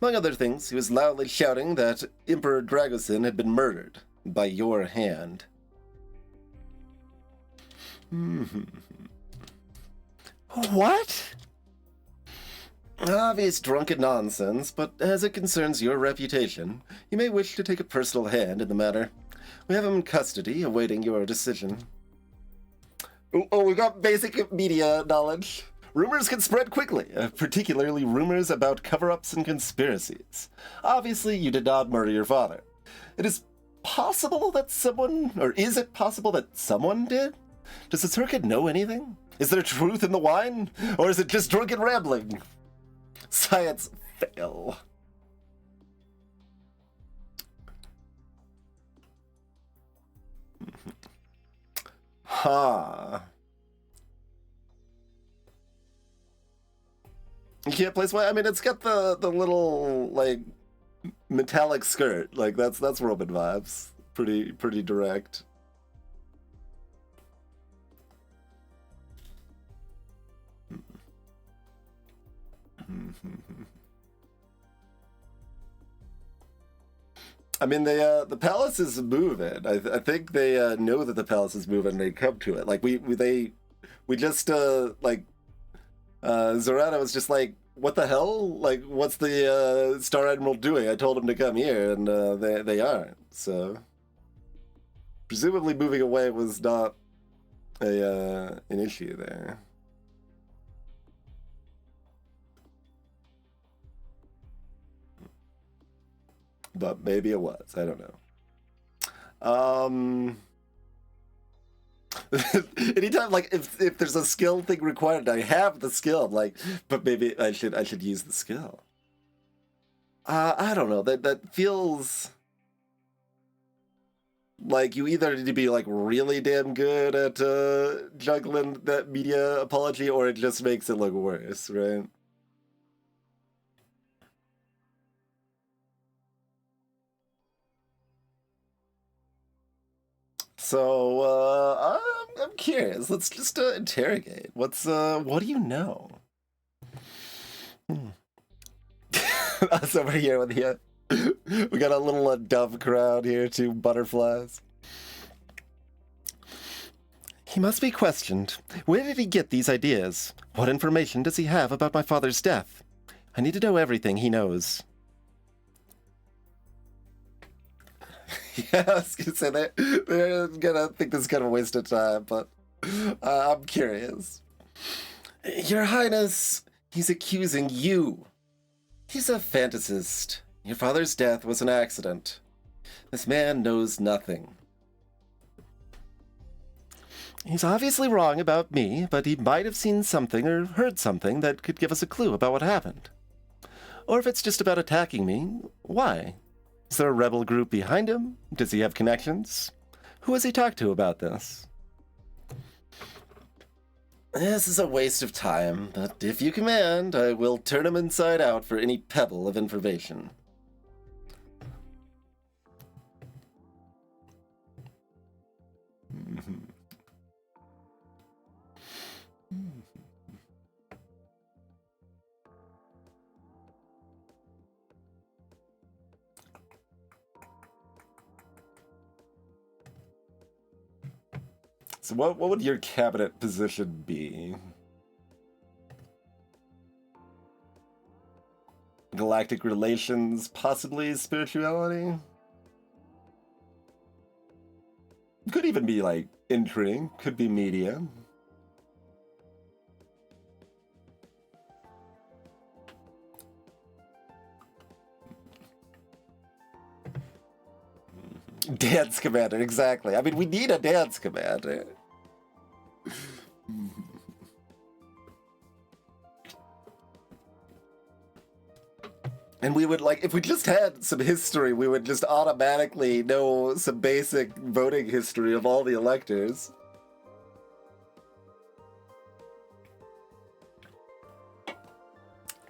Among other things, he was loudly shouting that Emperor Dragosin had been murdered by your hand. What? Obvious drunken nonsense, but as it concerns your reputation, you may wish to take a personal hand in the matter. We have him in custody, awaiting your decision. Oh, we got basic media knowledge. Rumors can spread quickly, particularly rumors about cover-ups and conspiracies. Obviously, you did not murder your father. It is possible that someone, or is it possible that someone did? Does the circuit know anything? Is there truth in the wine? Or is it just drunken rambling? Science fail. Huh. You can't place why? I mean, it's got the little like metallic skirt. Like that's Roman vibes. Pretty direct. I mean, the palace is moving. I think they know that the palace is moving. They come to it. Like we just like Zorana was just like, what the hell? Like, what's the Star Admiral doing? I told him to come here, and they aren't. So presumably moving away was not an issue there. But maybe it was. I don't know. Anytime, like, if there's a skill thing required, I have the skill. Like, but maybe I should use the skill. I don't know. That feels like you either need to be like really damn good at juggling that media apology, or it just makes it look worse, right? So I'm curious. Let's just interrogate. What do you know? Us over here with you. We got a little dove crowd here, 2 butterflies. He must be questioned. Where did he get these ideas? What information does he have about my father's death? I need to know everything he knows. Yeah, I was gonna say they're gonna think this is kind of a waste of time, but I'm curious. Your Highness, he's accusing you. He's a fantasist. Your father's death was an accident. This man knows nothing. He's obviously wrong about me, but he might have seen something or heard something that could give us a clue about what happened. Or if it's just about attacking me, why? Is there a rebel group behind him? Does he have connections? Who has he talked to about this? This is a waste of time, but if you command, I will turn him inside out for any pebble of information. So what would your cabinet position be? Galactic relations, possibly spirituality? Could even be like intrigue, could be media. Dance commander, exactly. I mean, we need a dance commander. And we would, like, if we just had some history, we would just automatically know some basic voting history of all the electors.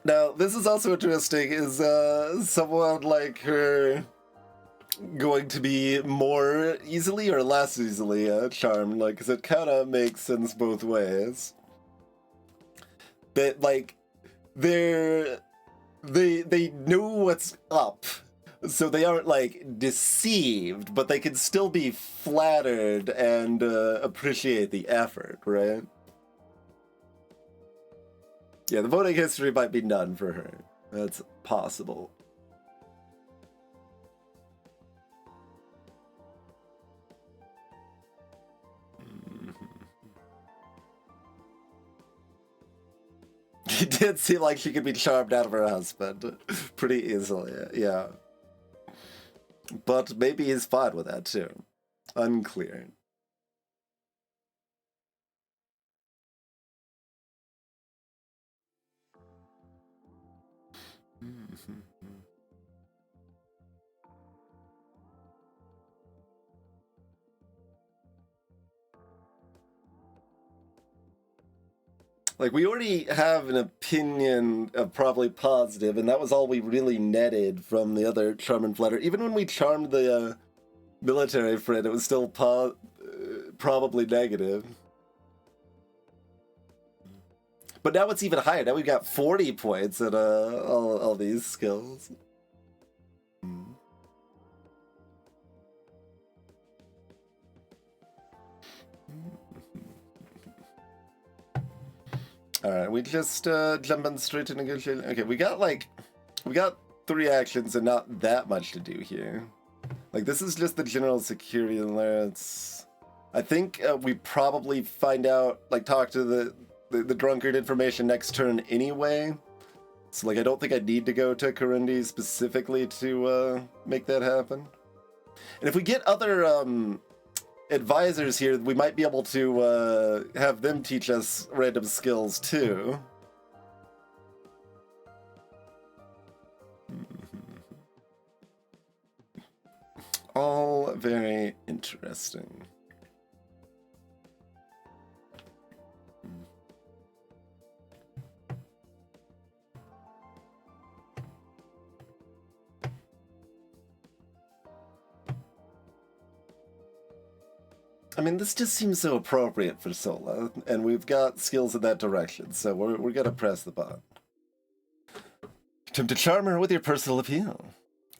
Now, this is also interesting, is someone like her going to be more easily or less easily charmed? Like, because it kind of makes sense both ways. But, like, they know what's up, so they aren't like deceived, but they can still be flattered and appreciate the effort, right? Yeah, the voting history might be none for her. That's possible. It did seem like she could be charmed out of her husband pretty easily, yeah. But maybe he's fine with that too. Unclear. Like, we already have an opinion of probably positive, and that was all we really netted from the other charm and flatter. Even when we charmed the military friend, it was still probably negative. But now it's even higher. Now we've got 40 points at all these skills. Alright, we just jumping straight to negotiating. Okay, we got 3 actions and not that much to do here. Like, this is just the general security alerts. I think we probably find out, like, talk to the drunkard information next turn anyway. So, like, I don't think I need to go to Kurundi specifically to make that happen. And if we get other advisors here, we might be able to have them teach us random skills too. All very interesting. I mean, this just seems so appropriate for Sola, and we've got skills in that direction, so we're gonna press the button. Attempt to charm her with your personal appeal.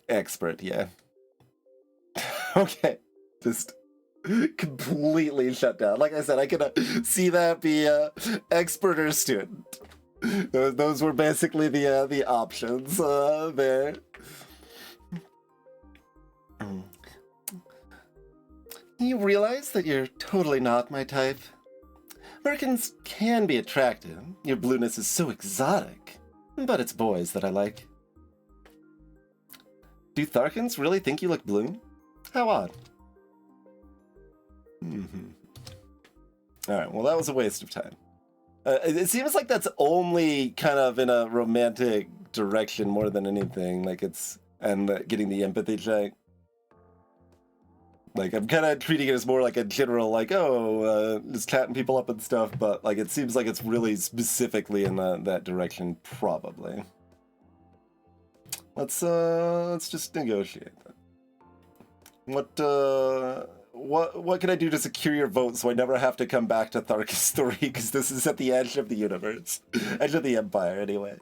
Expert, yeah. Okay, just completely shut down. Like I said, I could see that be expert or student. Those were basically the options there. You realize that you're totally not my type? Americans can be attractive. Your blueness is so exotic. But it's boys that I like. Do Tharkans really think you look blue? How odd. Alright, well that was a waste of time. It seems like that's only kind of in a romantic direction more than anything. Like it's... and getting the empathy check. Like, I'm kind of treating it as more like a general, like, just chatting people up and stuff, but, like, it seems like it's really specifically in that direction, probably. Let's just negotiate that. What can I do to secure your vote so I never have to come back to Tharkus 3, because this is at the edge of the universe. Edge of the Empire, anyway.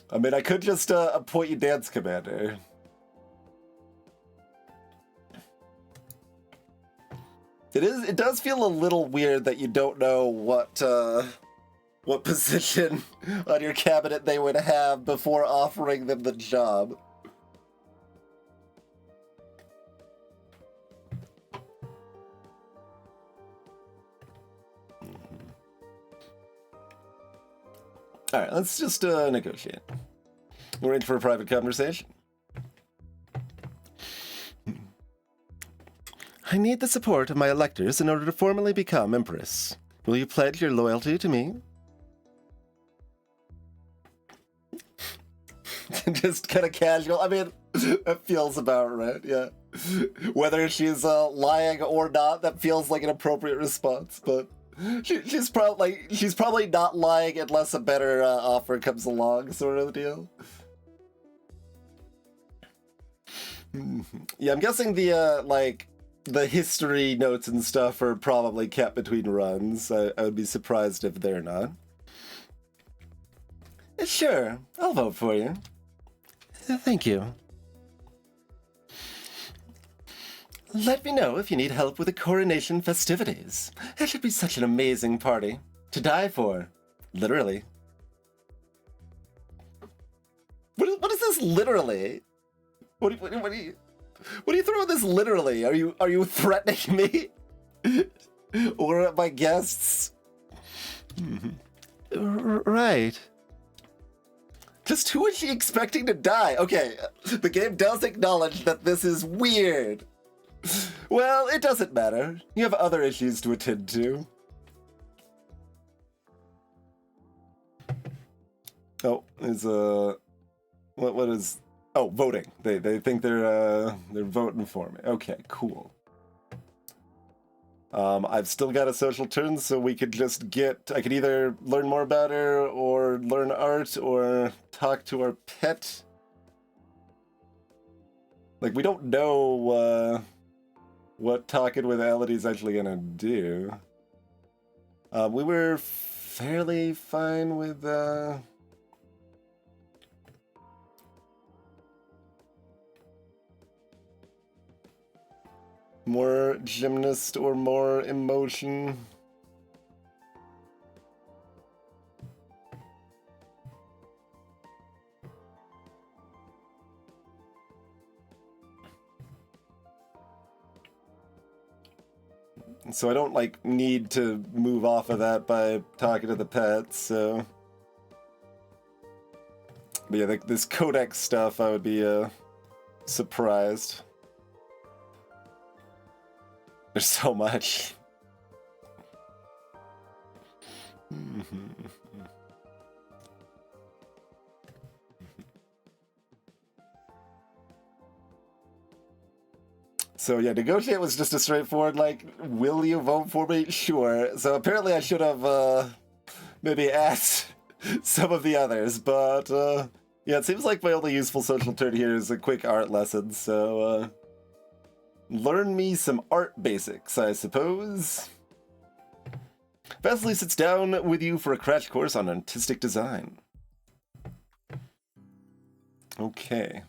I mean, I could just appoint you dance commander. It does feel a little weird that you don't know what position on your cabinet they would have before offering them the job. Alright, let's just negotiate. We're in for a private conversation. I need the support of my electors in order to formally become Empress. Will you pledge your loyalty to me? Just kind of casual. I mean, that feels about right, yeah. Whether she's lying or not, that feels like an appropriate response, but she's probably not lying unless a better offer comes along, sort of deal. Yeah, I'm guessing the history notes and stuff are probably kept between runs. I would be surprised if they're not. Sure, I'll vote for you. Thank you. Let me know if you need help with the coronation festivities. It should be such an amazing party. To die for. Literally. What is this literally? What do you throw this literally? Are you threatening me? Or my guests? Right. Just who is she expecting to die? Okay, the game does acknowledge that this is weird. Well, it doesn't matter. You have other issues to attend to. Oh, is what is... Oh, voting. They think they're voting for me. Okay, cool. I've still got a social turn, so we could just I could either learn more about her, or learn art, or talk to our pet. Like, we don't know, what talking with Elidy's actually gonna do. We were fairly fine with, more gymnast or more emotion. So I don't, like, need to move off of that by talking to the pets, so... But yeah, this codex stuff, I would be surprised. There's so much. So yeah, negotiate was just a straightforward, like, will you vote for me? Sure. So apparently I should have maybe asked some of the others, but yeah, it seems like my only useful social turn here is a quick art lesson, so learn me some art basics, I suppose. Vasily sits down with you for a crash course on artistic design. Okay.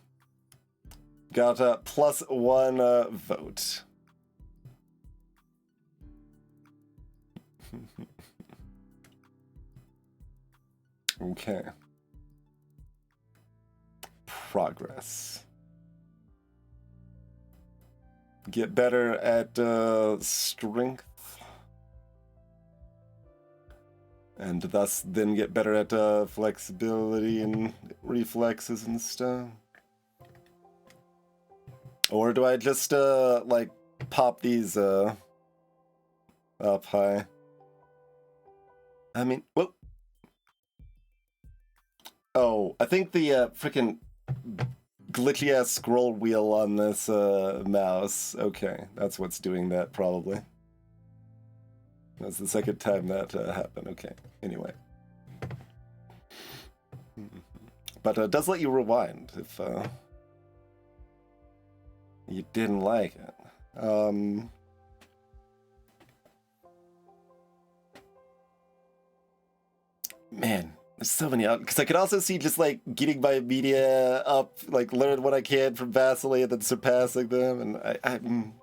Got a +1 vote. Okay. Progress. Get better at strength. And thus then get better at flexibility and reflexes and stuff. Or do I just like pop these up high? I mean, whoa. Oh, I think the freaking glitchy ass scroll wheel on this mouse. Okay, that's what's doing that probably. That's the second time that happened. Okay, anyway. But it does let you rewind if you didn't like it. Man, there's so many out, because I could also see just like getting my media up, like learn what I can from Vasily and then surpassing them, and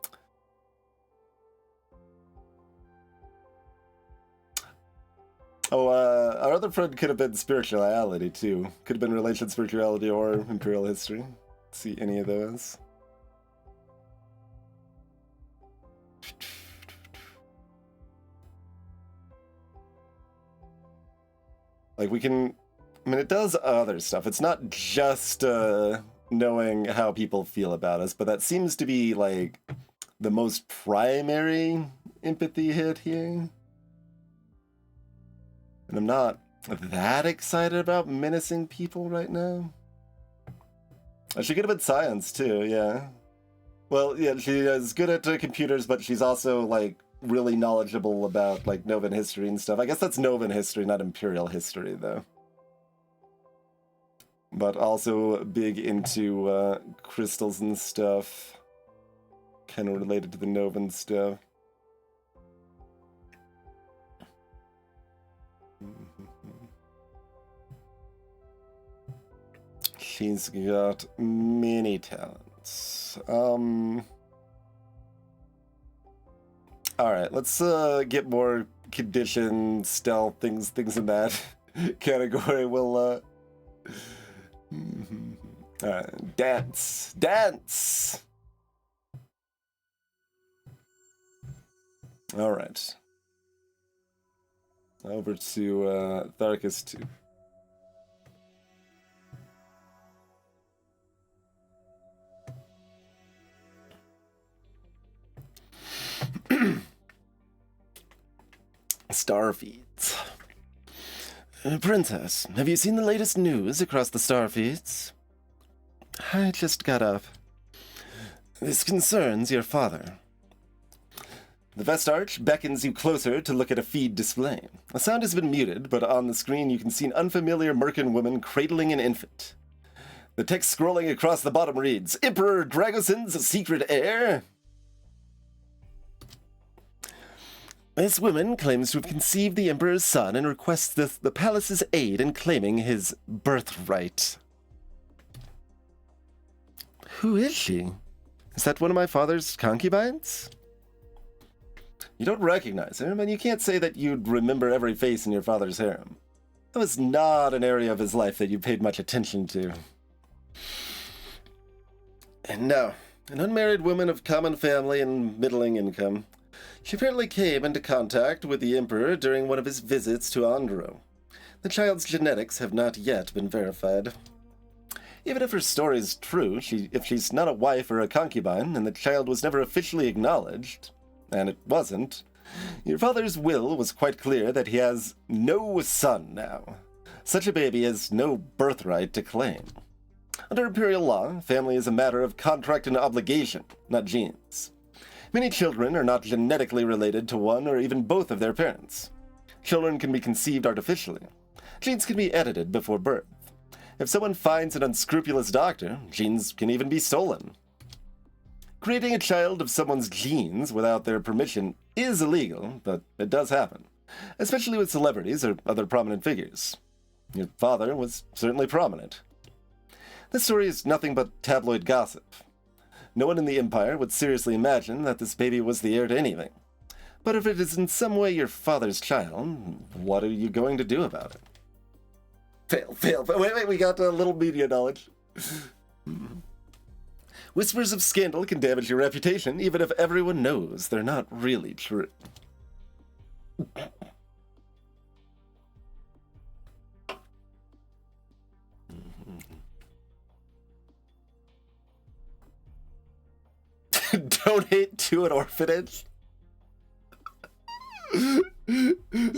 our other friend could have been spirituality too. Could have been relation spirituality or imperial history. See any of those? Like we can, I mean, it does other stuff. It's not just knowing how people feel about us, but that seems to be like the most primary empathy hit here. And I'm not that excited about menacing people right now. I should get a bit science too, yeah. Well, yeah, she is good at computers, but she's also like really knowledgeable about like Novan history and stuff. I guess that's Novan history, not Imperial history, though. But also big into crystals and stuff. Kind of related to the Novan stuff. She's got many talents. Alright, let's get more condition, stealth, things in that category. We'll dance. Dance! Alright. Over to Tharkus 2. Star feeds. Princess, have you seen the latest news across the star feeds? I just got up. This concerns your father. The Vestarch beckons you closer to look at a feed display. The sound has been muted, but on the screen you can see an unfamiliar Merkin woman cradling an infant. The text scrolling across the bottom reads, Emperor Dragoson's secret heir? This woman claims to have conceived the Emperor's son and requests the palace's aid in claiming his birthright. Who is she? Is that one of my father's concubines? You don't recognize her, and you can't say that you'd remember every face in your father's harem. That was not an area of his life that you paid much attention to. And no, an unmarried woman of common family and middling income. She apparently came into contact with the Emperor during one of his visits to Andro. The child's genetics have not yet been verified. Even if her story is true, if she's not a wife or a concubine, and the child was never officially acknowledged, and it wasn't, your father's will was quite clear that he has no son now. Such a baby has no birthright to claim. Under imperial law, family is a matter of contract and obligation, not genes. Many children are not genetically related to one or even both of their parents. Children can be conceived artificially. Genes can be edited before birth. If someone finds an unscrupulous doctor, genes can even be stolen. Creating a child of someone's genes without their permission is illegal, but it does happen, especially with celebrities or other prominent figures. Your father was certainly prominent. This story is nothing but tabloid gossip. No one in the Empire would seriously imagine that this baby was the heir to anything. But if it is in some way your father's child, what are you going to do about it? Fail. Wait, we got a little media knowledge. Whispers of scandal can damage your reputation, even if everyone knows they're not really true. Donate to an orphanage?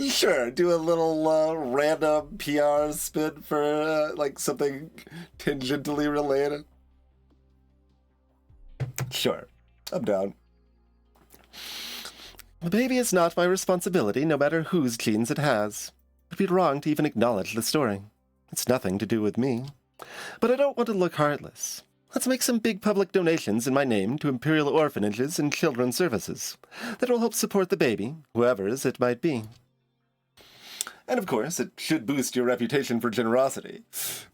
Sure, do a little random PR spin for like something tangentially related. Sure, I'm down. The baby is not my responsibility, no matter whose genes it has. It'd be wrong to even acknowledge the story. It's nothing to do with me. But I don't want to look heartless. Let's make some big public donations in my name to imperial orphanages and children's services. That will help support the baby, whoever's it might be. And of course, it should boost your reputation for generosity.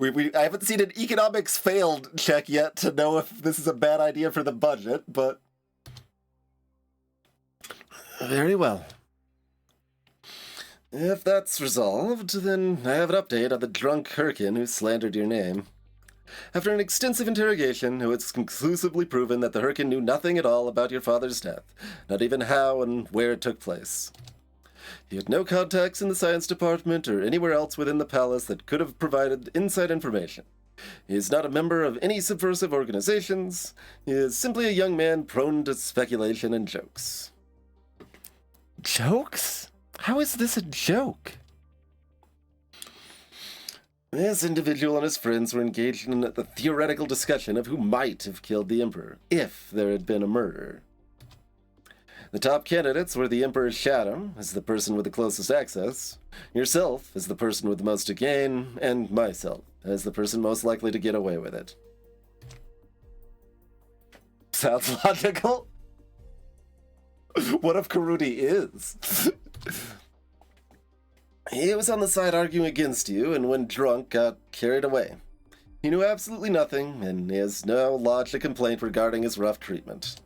I haven't seen an economics failed check yet to know if this is a bad idea for the budget, but... Very well. If that's resolved, then I have an update on the drunk Herkin who slandered your name. After an extensive interrogation, it was conclusively proven that the Herkin knew nothing at all about your father's death, not even how and where it took place. He had no contacts in the science department or anywhere else within the palace that could have provided inside information. He is not a member of any subversive organizations. He is simply a young man prone to speculation and jokes. Jokes? How is this a joke? This individual and his friends were engaged in the theoretical discussion of who might have killed the Emperor, if there had been a murder. The top candidates were the Emperor's shadow, as the person with the closest access, yourself as the person with the most to gain, and myself as the person most likely to get away with it. Sounds logical? What if Karudi is? He was on the side arguing against you, and when drunk, got carried away. He knew absolutely nothing, and he has now lodged a complaint regarding his rough treatment.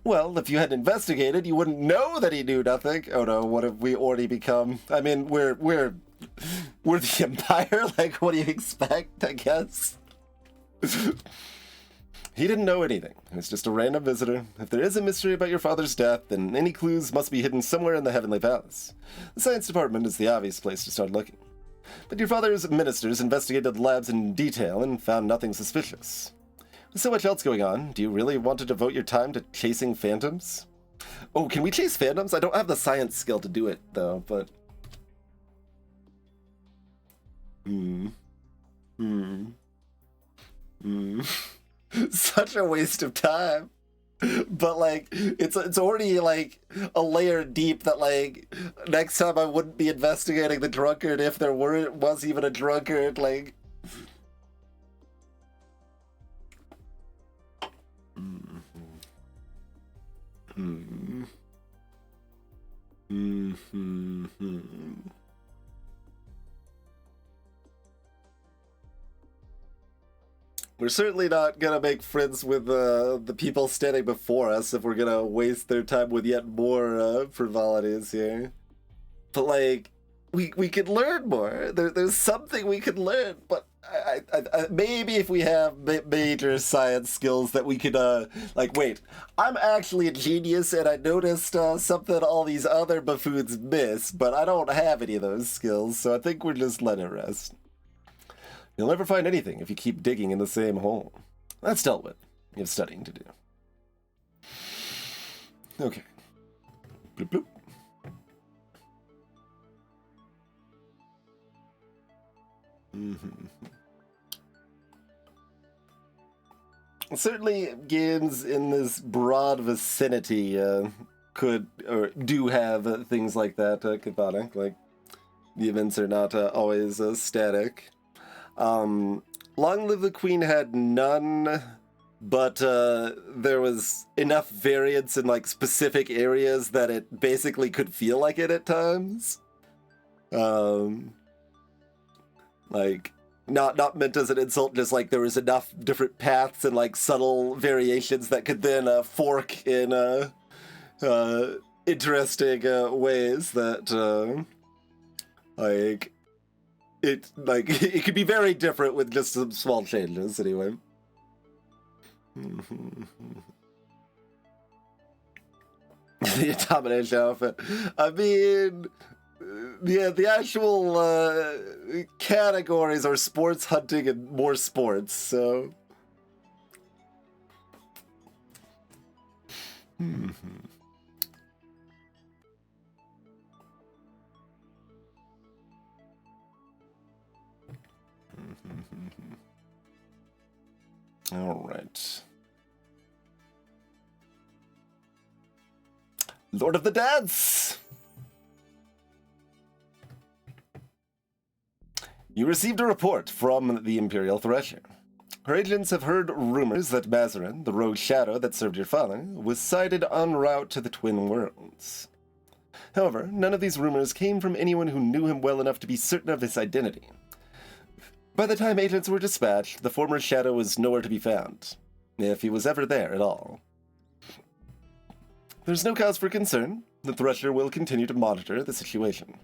Well, if you hadn't investigated, you wouldn't know that he knew nothing. Oh no, what have we already become? I mean, we're the Empire? Like, what do you expect, I guess? He didn't know anything. He was just a random visitor. If there is a mystery about your father's death, then any clues must be hidden somewhere in the Heavenly Palace. The science department is the obvious place to start looking. But your father's ministers investigated the labs in detail and found nothing suspicious. With so much else going on, do you really want to devote your time to chasing phantoms? Oh, can we chase phantoms? I don't have the science skill to do it, though, but... Such a waste of time. But, like, it's already, like, a layer deep that, like, next time I wouldn't be investigating the drunkard if there was even a drunkard, like... We're certainly not gonna make friends with the people standing before us if we're gonna waste their time with yet more frivolities here. But like, we could learn more. There's something we could learn. But I maybe if we have major science skills that we could like, wait, I'm actually a genius and I noticed something all these other buffoons miss, but I don't have any of those skills, so I think we're just letting it rest. You'll never find anything if you keep digging in the same hole. That's dealt with. You have studying to do. Okay. Bloop, bloop. Certainly, games in this broad vicinity could or do have things like that, Cathonic. Like, the events are not always static. Long Live the Queen had none, but there was enough variance in like specific areas that it basically could feel like it at times. Like, not meant as an insult, just like there was enough different paths and like subtle variations that could then fork in interesting ways that like it could be very different with just some small changes anyway. The Domination outfit. I mean, yeah, the actual categories are sports, hunting, and more sports, so... All right. Lord of the Dance! You received a report from the Imperial Thresher. Her agents have heard rumors that Mazarin, the rogue shadow that served your father, was sighted en route to the Twin Worlds. However, none of these rumors came from anyone who knew him well enough to be certain of his identity. By the time agents were dispatched, the former shadow was nowhere to be found, if he was ever there at all. There's no cause for concern. The Thresher will continue to monitor the situation.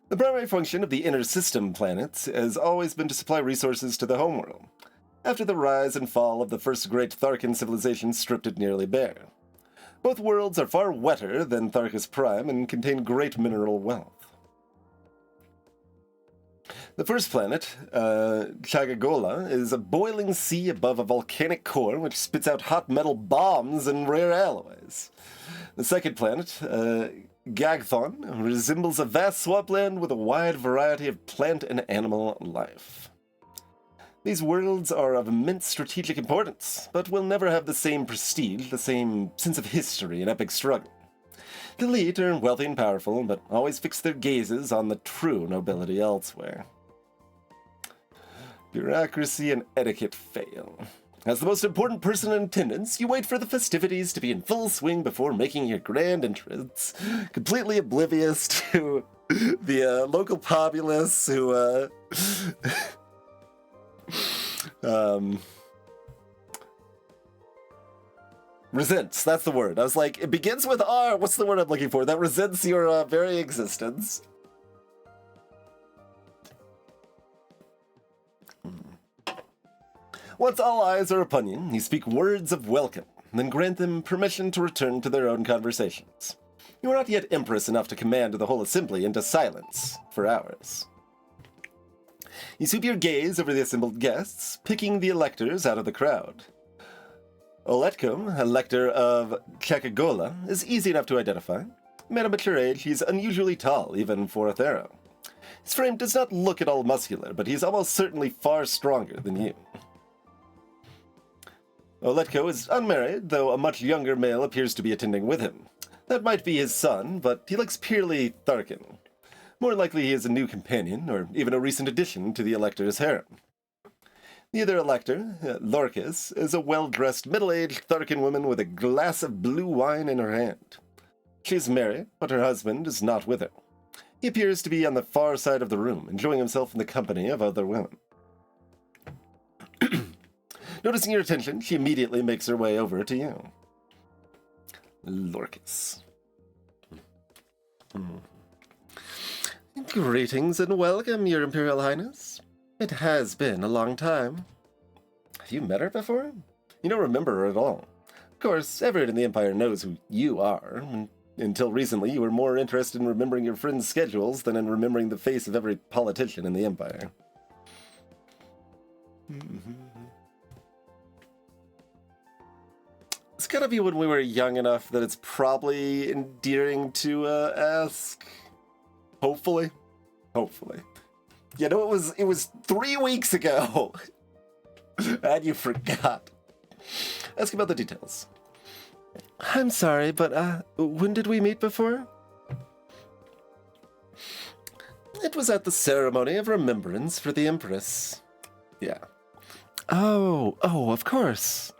The primary function of the inner system planets has always been to supply resources to the homeworld, after the rise and fall of the first great Tharkan civilization stripped it nearly bare. Both worlds are far wetter than Tharkas Prime and contain great mineral wealth. The first planet, Chagagola, is a boiling sea above a volcanic core which spits out hot metal bombs and rare alloys. The second planet, Gagthon, resembles a vast swampland with a wide variety of plant and animal life. These worlds are of immense strategic importance, but will never have the same prestige, the same sense of history and epic struggle. The elite are wealthy and powerful, but always fix their gazes on the true nobility elsewhere. Bureaucracy and etiquette fail. As the most important person in attendance, you wait for the festivities to be in full swing before making your grand entrance, completely oblivious to the local populace who, resents, that's the word. I was like, it begins with R, what's the word I'm looking for? That resents your very existence. Once all eyes are upon you, you speak words of welcome, then grant them permission to return to their own conversations. You are not yet empress enough to command the whole assembly into silence for hours. You sweep your gaze over the assembled guests, picking the electors out of the crowd. Oletko, elector of Chakagola, is easy enough to identify. Man of mature age, he's unusually tall, even for a Thero. His frame does not look at all muscular, but he's almost certainly far stronger than you. Oletko is unmarried, though a much younger male appears to be attending with him. That might be his son, but he looks purely Tharkan. More likely he is a new companion, or even a recent addition to the elector's harem. The other elector, Lorcas, is a well-dressed, middle-aged Tharkan woman with a glass of blue wine in her hand. She is married, but her husband is not with her. He appears to be on the far side of the room, enjoying himself in the company of other women. Noticing your attention, she immediately makes her way over to you. Lorcas. Greetings and welcome, Your Imperial Highness. It has been a long time. Have you met her before? You don't remember her at all. Of course, everyone in the Empire knows who you are, and Until recently, you were more interested in remembering your friends' schedules than in remembering the face of every politician in the Empire. It's gotta be when we were young enough that it's probably endearing to ask. Hopefully. Hopefully. You know, it was 3 weeks ago. And you forgot. Ask about the details. I'm sorry, but when did we meet before? It was at the ceremony of remembrance for the Empress. Yeah. Oh, of course.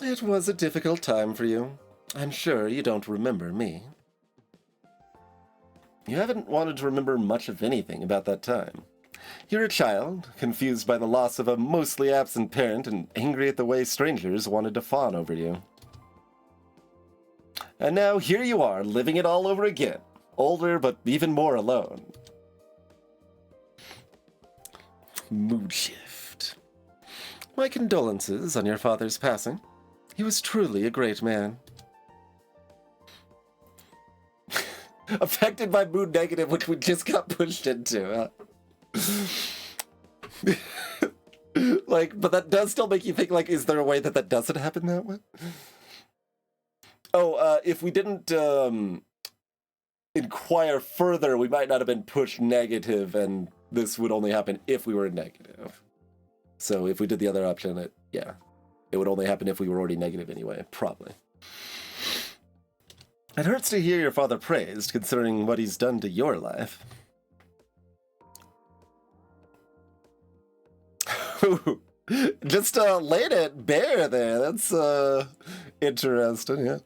It was a difficult time for you. I'm sure you don't remember me. You haven't wanted to remember much of anything about that time. You're a child, confused by the loss of a mostly absent parent and angry at the way strangers wanted to fawn over you. And now here you are, living it all over again. Older, but even more alone. Mood shift. My condolences on your father's passing. He was truly a great man. Affected by mood negative, which we just got pushed into, like, but that does still make you think, like, is there a way that doesn't happen that way? Oh, if we didn't inquire further, we might not have been pushed negative, and this would only happen if we were negative. So if we did the other option, it would only happen if we were already negative anyway, probably. It hurts to hear your father praised, considering what he's done to your life. Just laid it bare there. That's interesting, yeah.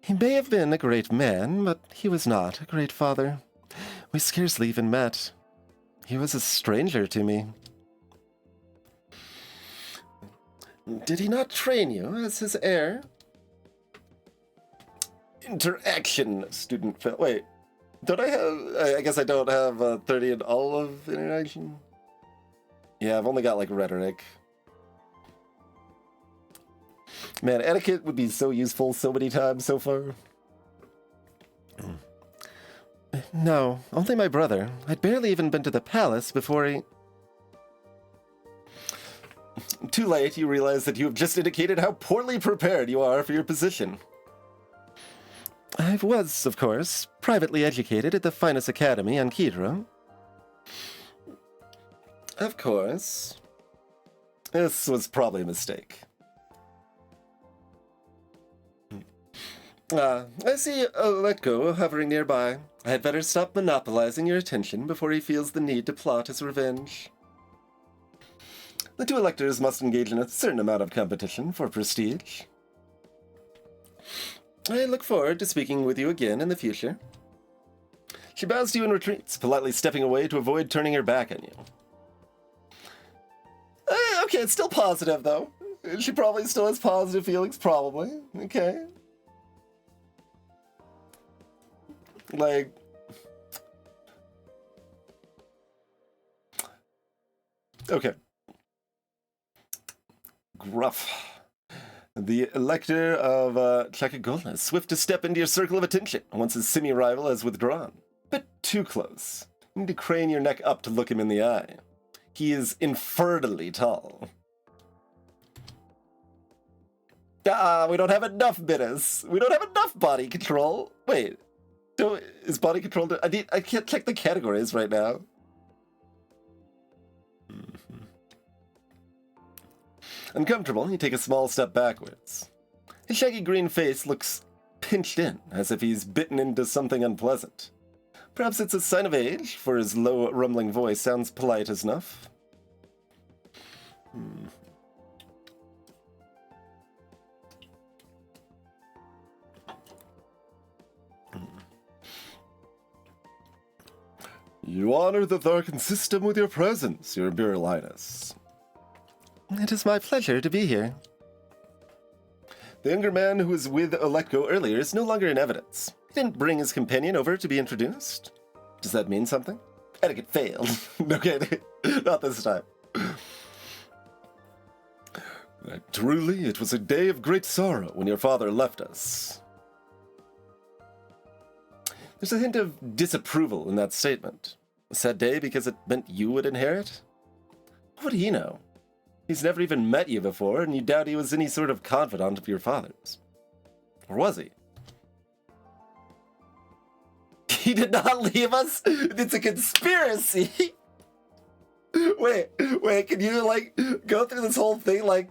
He may have been a great man, but he was not a great father. We scarcely even met. He was a stranger to me. Did he not train you as his heir? Interaction, student fail. Wait, don't I have... I guess I don't have 30 in all of interaction? Yeah, I've only got, like, rhetoric. Man, etiquette would be so useful so many times so far. No, only my brother. I'd barely even been to the palace before he... Too late, you realize that you have just indicated how poorly prepared you are for your position. I was, of course, privately educated at the finest academy on Kedra. Of course. This was probably a mistake. I see Letgo hovering nearby. I had better stop monopolizing your attention before he feels the need to plot his revenge. The two electors must engage in a certain amount of competition for prestige. I look forward to speaking with you again in the future. She bows to you and retreats, politely stepping away to avoid turning her back on you. Okay, it's still positive, though. She probably still has positive feelings, probably. Okay. Like... Okay. Gruff. The Elector of Chakagola is swift to step into your circle of attention once his semi-rival has withdrawn. But too close. You need to crane your neck up to look him in the eye. He is infernally tall. We don't have enough minutes. We don't have enough body control. Wait, is body control... I can't check the categories right now. Uncomfortable, you take a small step backwards. His shaggy green face looks pinched in, as if he's bitten into something unpleasant. Perhaps it's a sign of age, for his low, rumbling voice sounds polite as enough. You honor the Tharkan system with your presence, Your Imperial Highness. It is my pleasure to be here. The younger man who was with Oletko earlier is no longer in evidence. He didn't bring his companion over to be introduced. Does that mean something? Etiquette failed. No kidding. Not this time. Truly, it was a day of great sorrow when your father left us. There's a hint of disapproval in that statement. A sad day because it meant you would inherit? What would he know? He's never even met you before, and you doubt he was any sort of confidant of your father's. Or was he? He did not leave us? It's a conspiracy! Wait, can you, like, go through this whole thing, like,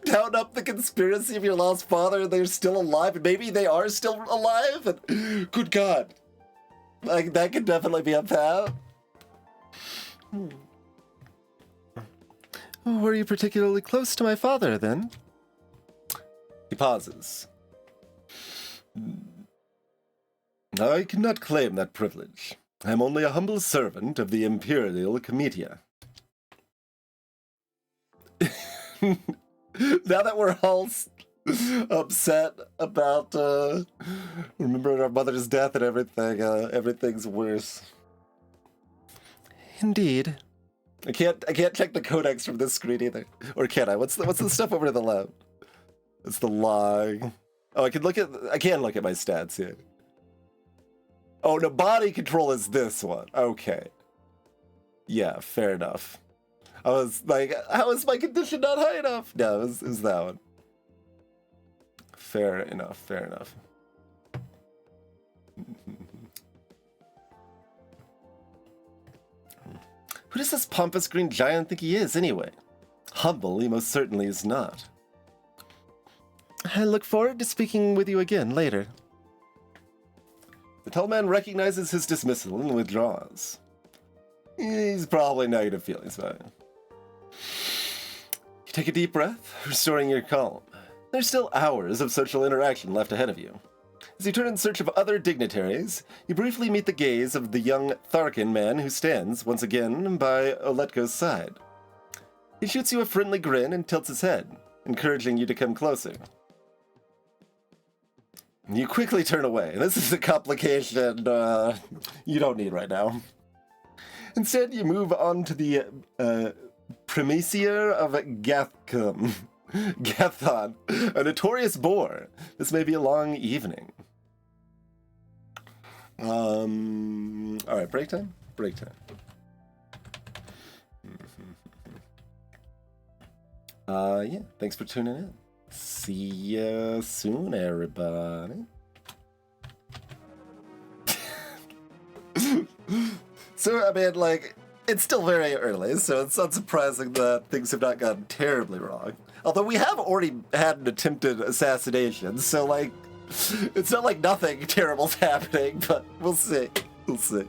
count up the conspiracy of your lost father and they're still alive, and maybe they are still alive? And, good God. Like, that could definitely be a path. Were you particularly close to my father, then? He pauses. I cannot claim that privilege. I am only a humble servant of the Imperial Comitia. Now that we're all upset about remembering our mother's death and everything, everything's worse. Indeed. I can't check the codex from this screen either. Or can I? What's the stuff over to the left? It's the log. Oh, I can look at my stats here. Oh, no, body control is this one. Okay. Yeah, fair enough. I was like, how is my condition not high enough? No, it was that one. Fair enough. Who does this pompous green giant think he is, anyway? Humble, he most certainly is not. I look forward to speaking with you again later. The tall man recognizes his dismissal and withdraws. He's probably negative feelings about it. You take a deep breath, restoring your calm. There's still hours of social interaction left ahead of you. As you turn in search of other dignitaries, you briefly meet the gaze of the young Tharkin man who stands, once again, by Oletko's side. He shoots you a friendly grin and tilts his head, encouraging you to come closer. You quickly turn away. This is a complication you don't need right now. Instead, you move on to the Primicier of Gathcom. Gathon, a notorious boar. This may be a long evening. Alright, break time? Break time. Yeah, thanks for tuning in. See ya soon, everybody. So, I mean, like, it's still very early, so it's not surprising that things have not gone terribly wrong. Although we have already had an attempted assassination, so, like, it's not like nothing terrible's happening, but we'll see. We'll see.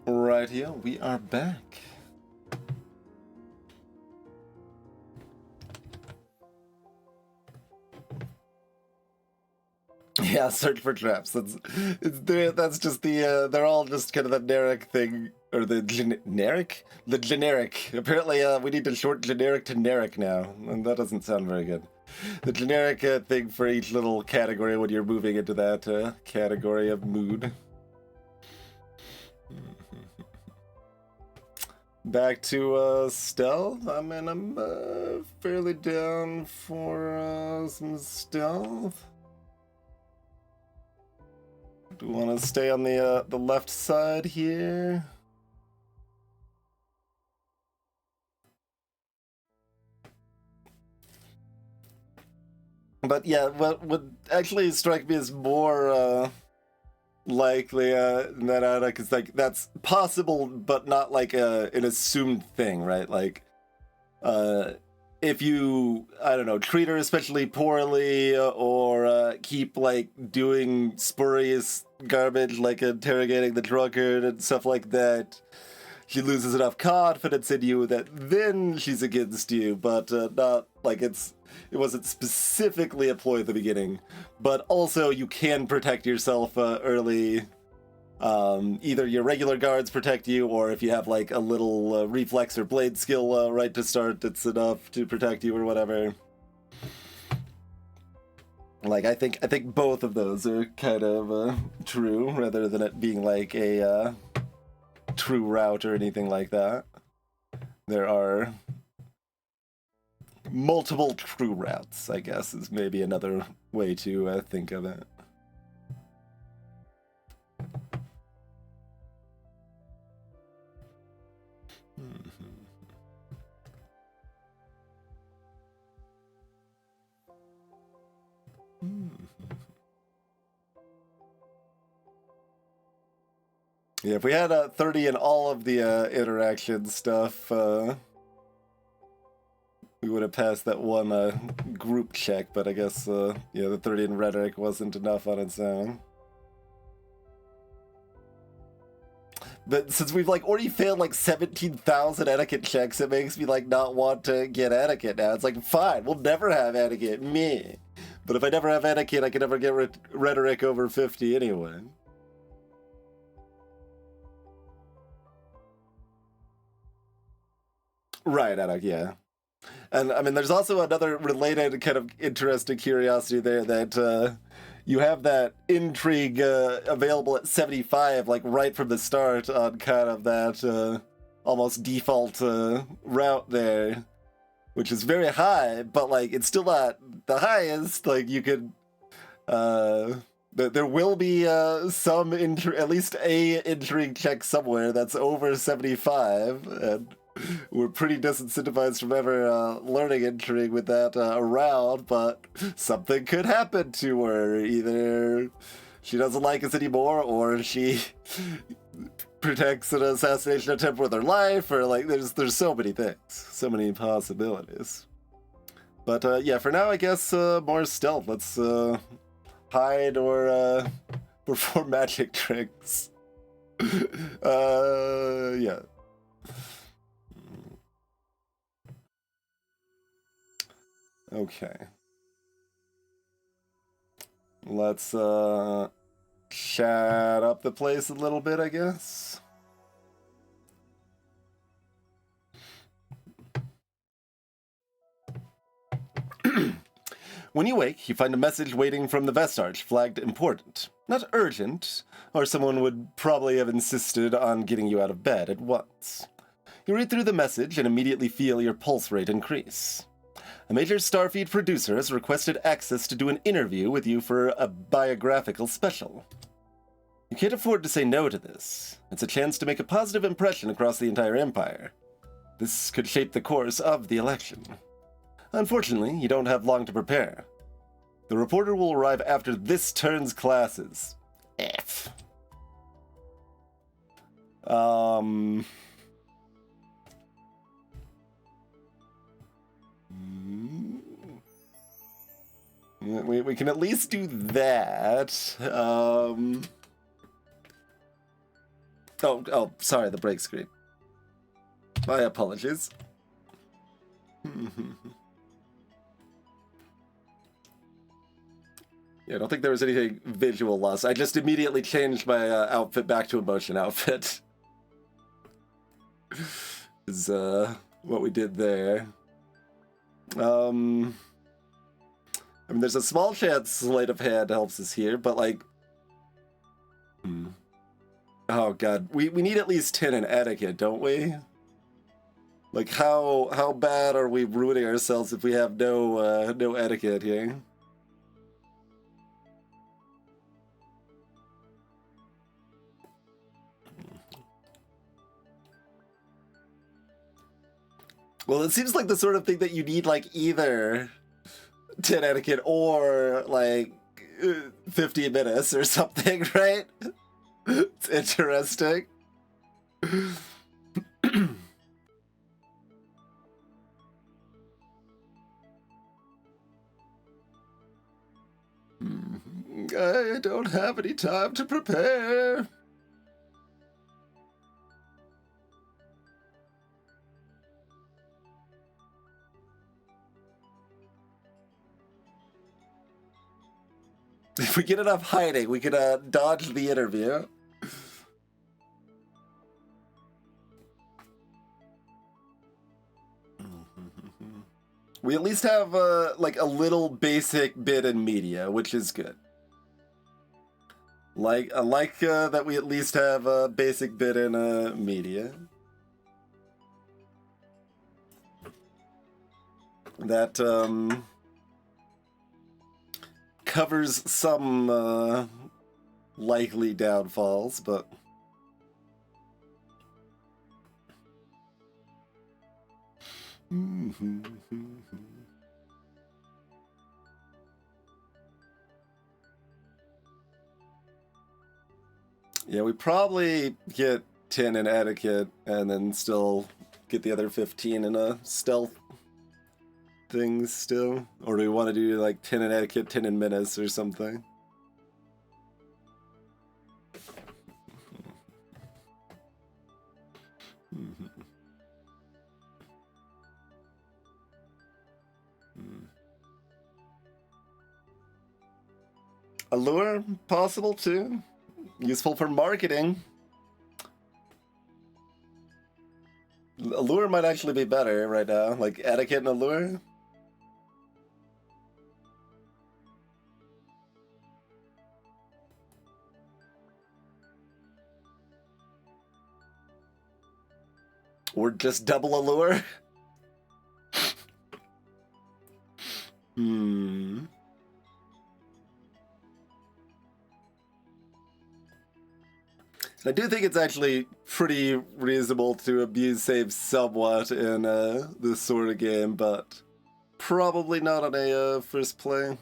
Right here, we are back. Yeah, search for traps. That's just the they're all just kind of the generic thing, or the generic. Apparently, we need to short generic to generic now, and that doesn't sound very good. The generic thing for each little category when you're moving into that category of mood. Back to stealth. I mean, I'm fairly down for some stealth. Do we want to stay on the left side here? But yeah, what would actually strike me as more likely than that Attic is like that's possible, but not like an assumed thing, right? Like, if you, I don't know, treat her especially poorly or keep like doing spurious garbage like interrogating the drunkard and stuff like that, she loses enough confidence in you that then she's against you, but not like it wasn't specifically a ploy at the beginning. But also you can protect yourself early. Either your regular guards protect you, or if you have like a little reflex or blade skill right to start, it's enough to protect you or whatever. Like I think both of those are kind of true, rather than it being like a true route or anything like that. There are multiple true routes, I guess, is maybe another way to think of it. Yeah, if we had 30 in all of the interaction stuff, we would have passed that one group check, but I guess yeah, the 30 in rhetoric wasn't enough on its own. But since we've like already failed like 17,000 etiquette checks, it makes me like not want to get etiquette now. It's like, fine, we'll never have etiquette, me. But if I never have etiquette, I can never get rhetoric over 50 anyway. Right, Adam, yeah. And I mean, there's also another related kind of interesting curiosity there that you have that intrigue available at 75, like right from the start on kind of that almost default route there, which is very high, but like it's still not the highest. Like you could, there will be some at least a intrigue check somewhere that's over 75, and we're pretty disincentivized from ever learning intrigue with that around, but something could happen to her. Either she doesn't like us anymore, or she protects an assassination attempt with her life, or like there's so many things, so many possibilities. But yeah, for now, I guess more stealth. Let's hide or perform magic tricks. Yeah. Okay. Let's chat up the place a little bit, I guess. When you wake, you find a message waiting from the Vestarch flagged important. Not urgent, or someone would probably have insisted on getting you out of bed at once. You read through the message and immediately feel your pulse rate increase. A major Starfeed producer has requested access to do an interview with you for a biographical special. You can't afford to say no to this. It's a chance to make a positive impression across the entire Empire. This could shape the course of the election. Unfortunately, you don't have long to prepare. The reporter will arrive after this turn's classes. F. We can at least do that. Oh, sorry, the break screen. My apologies. Yeah, I don't think there was anything visual loss. I just immediately changed my outfit back to a motion outfit. Is what we did there. I mean, there's a small chance sleight of hand helps us here, but like, oh god, we need at least 10 in etiquette, don't we? Like, how bad are we ruining ourselves if we have no etiquette here? Well, it seems like the sort of thing that you need, like, either 10 etiquette or, like, 50 minutes or something, right? It's interesting. I don't have any time to prepare. If we get enough hiding, we can dodge the interview. We at least have like a little basic bit in media, which is good. I like that we at least have a basic bit in media. That covers some likely downfalls, but yeah, we probably get 10 in etiquette and then still get the other 15 in a stealth things still. Or do we want to do like 10 in etiquette, 10 in menace or something? Allure, possible too. Useful for marketing. Allure might actually be better right now, like etiquette and allure. Or just double allure. I do think it's actually pretty reasonable to abuse save somewhat in this sort of game, but probably not on a first play.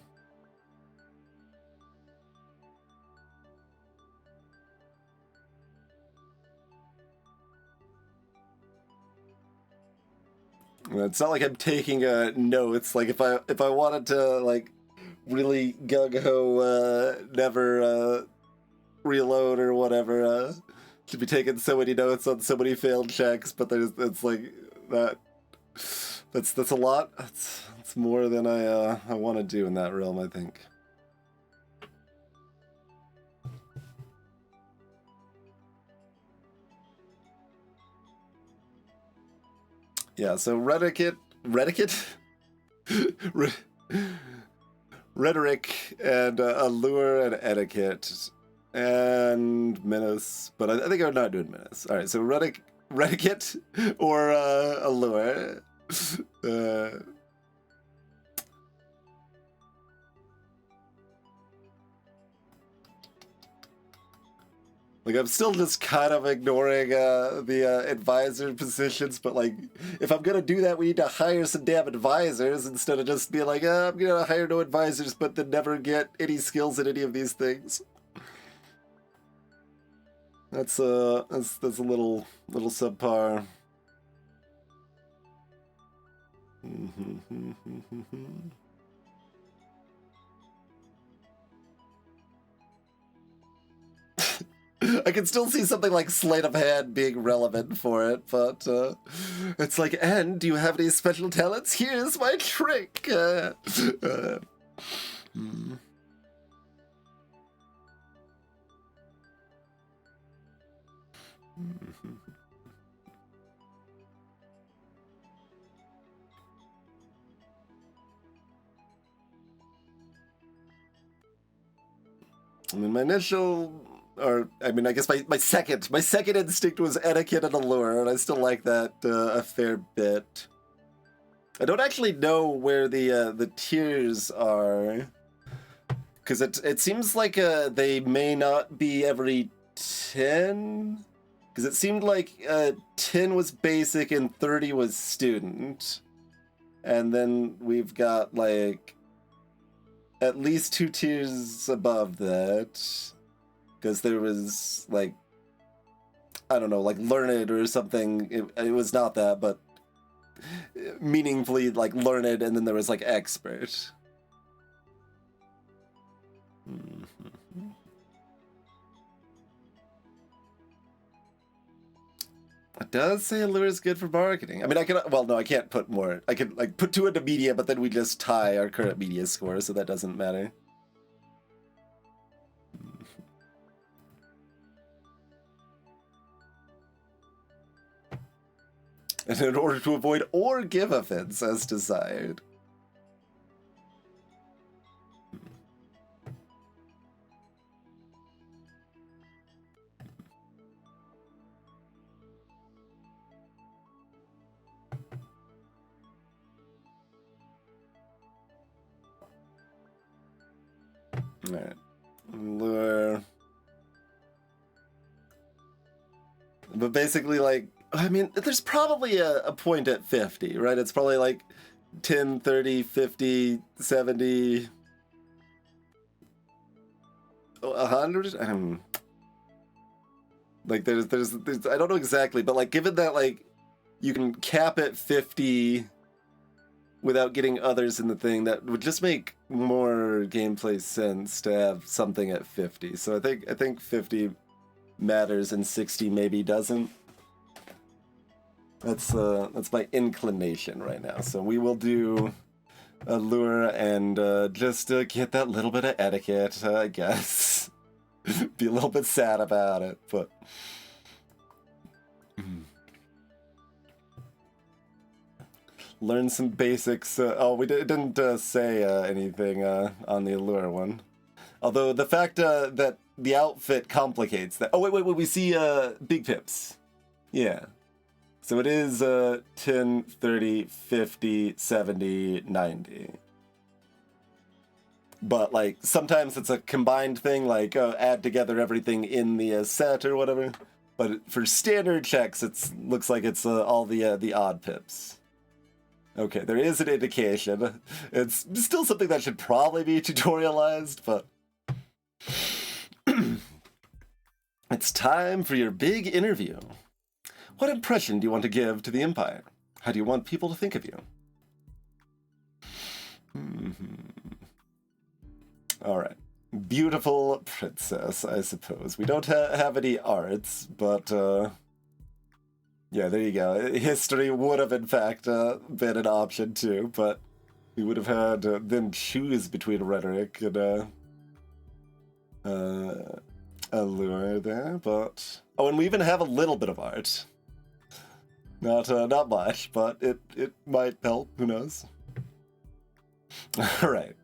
It's not like I'm taking notes. Like if I wanted to like really gung ho never reload or whatever, to be taking so many notes on so many failed checks, but it's like that's a lot. That's more than I want to do in that realm, I think. Yeah, so rhetoric, rhetoric, and allure and etiquette, and menace. But I think I'm not doing menace. All right, so rhetoric or allure. Like, I'm still just kind of ignoring the advisor positions, but, like, if I'm gonna do that, we need to hire some damn advisors instead of just being like, I'm gonna hire no advisors, but then never get any skills in any of these things. That's a little subpar. I can still see something like sleight of hand being relevant for it, but it's like, and do you have any special talents? Here's my trick. Hmm. I mean, my initial, or I mean, I guess my second instinct was etiquette and allure, and I still like that a fair bit. I don't actually know where the tiers are, because it seems like they may not be every 10, because it seemed like 10 was basic and 30 was student, and then we've got like at least 2 tiers above that, because there was like, I don't know, like learned or something. It was not that, but meaningfully like learned, and then there was like expert. It does say allure is good for marketing. I mean, I can, well, no, I can't put more. I can like put 2 into media, but then we just tie our current media score, so that doesn't matter. And in order to avoid or give offense as desired. Alright. Lure. But basically, like, I mean, there's probably a point at 50, right? It's probably like 10, 30, 50, 70, 100? Like, there's, I don't know exactly, but like, given that, like, you can cap at 50 without getting others in the thing, that would just make more gameplay sense to have something at 50. So I think 50 matters and 60 maybe doesn't. That's my inclination right now. So we will do allure and just get that little bit of etiquette, I guess. Be a little bit sad about it, but learn some basics. Oh, we didn't say anything on the allure one. Although the fact that the outfit complicates that. Oh, wait, we see big pips. Yeah. So it is 10, 30, 50, 70, 90. But, like, sometimes it's a combined thing, like add together everything in the set or whatever. But for standard checks, it looks like it's all the odd pips. Okay, there is an indication. It's still something that should probably be tutorialized, but... It's time for your big interview. What impression do you want to give to the Empire? How do you want people to think of you? Alright. Beautiful princess, I suppose. We don't have any arts, but, yeah, there you go. History would have, in fact, been an option, too, but we would have had them choose between rhetoric and, allure there, but... Oh, and we even have a little bit of art. Not much, but it might help, who knows? Alright.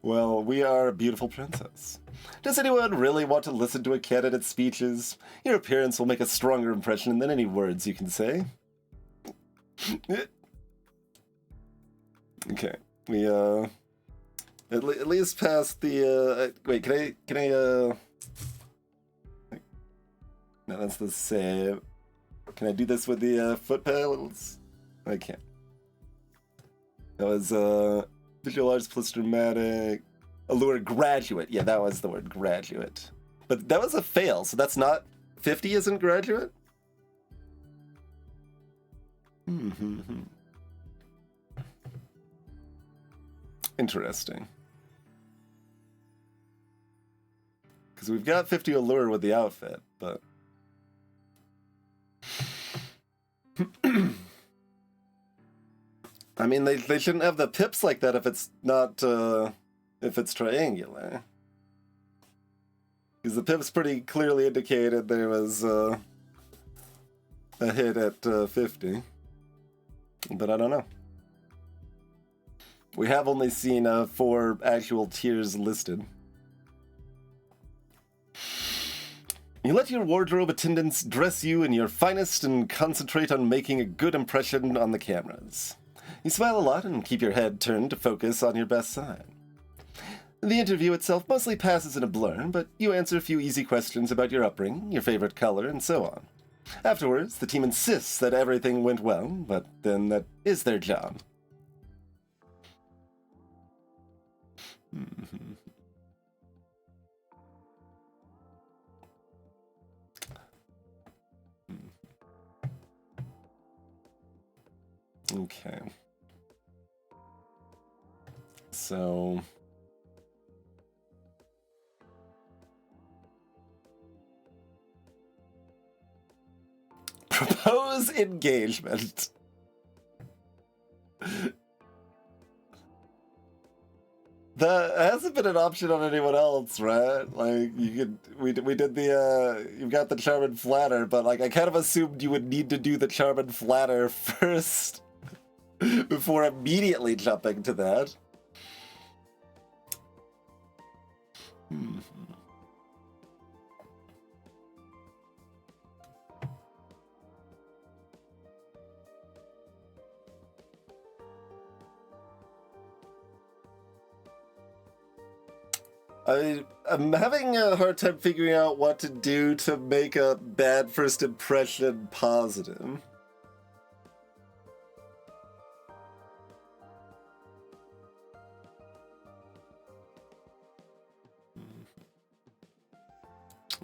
Well, we are a beautiful princess. Does anyone really want to listen to a candidate's speeches? Your appearance will make a stronger impression than any words you can say. Okay, we at least past the wait, can I no, that's the save. Can I do this with the foot pedals? I can't. That was visual arts plus dramatic. Allure graduate. Yeah, that was the word, graduate. But that was a fail, so that's not 50 isn't graduate? Interesting. Because we've got 50 allure with the outfit, but... I mean, they shouldn't have the pips like that if it's not, if it's triangular. Because the pips pretty clearly indicated there was, a hit at, 50. But I don't know. We have only seen, 4 actual tiers listed. You let your wardrobe attendants dress you in your finest and concentrate on making a good impression on the cameras. You smile a lot and keep your head turned to focus on your best side. The interview itself mostly passes in a blur, but you answer a few easy questions about your upbringing, your favorite color, and so on. Afterwards, the team insists that everything went well, but then that is their job. Okay. So... propose engagement. That hasn't been an option on anyone else, right? Like, you could, we did the, you've got the charm and flatter, but like, I kind of assumed you would need to do the charm and flatter first before immediately jumping to that. I'm having a hard time figuring out what to do to make a bad first impression positive.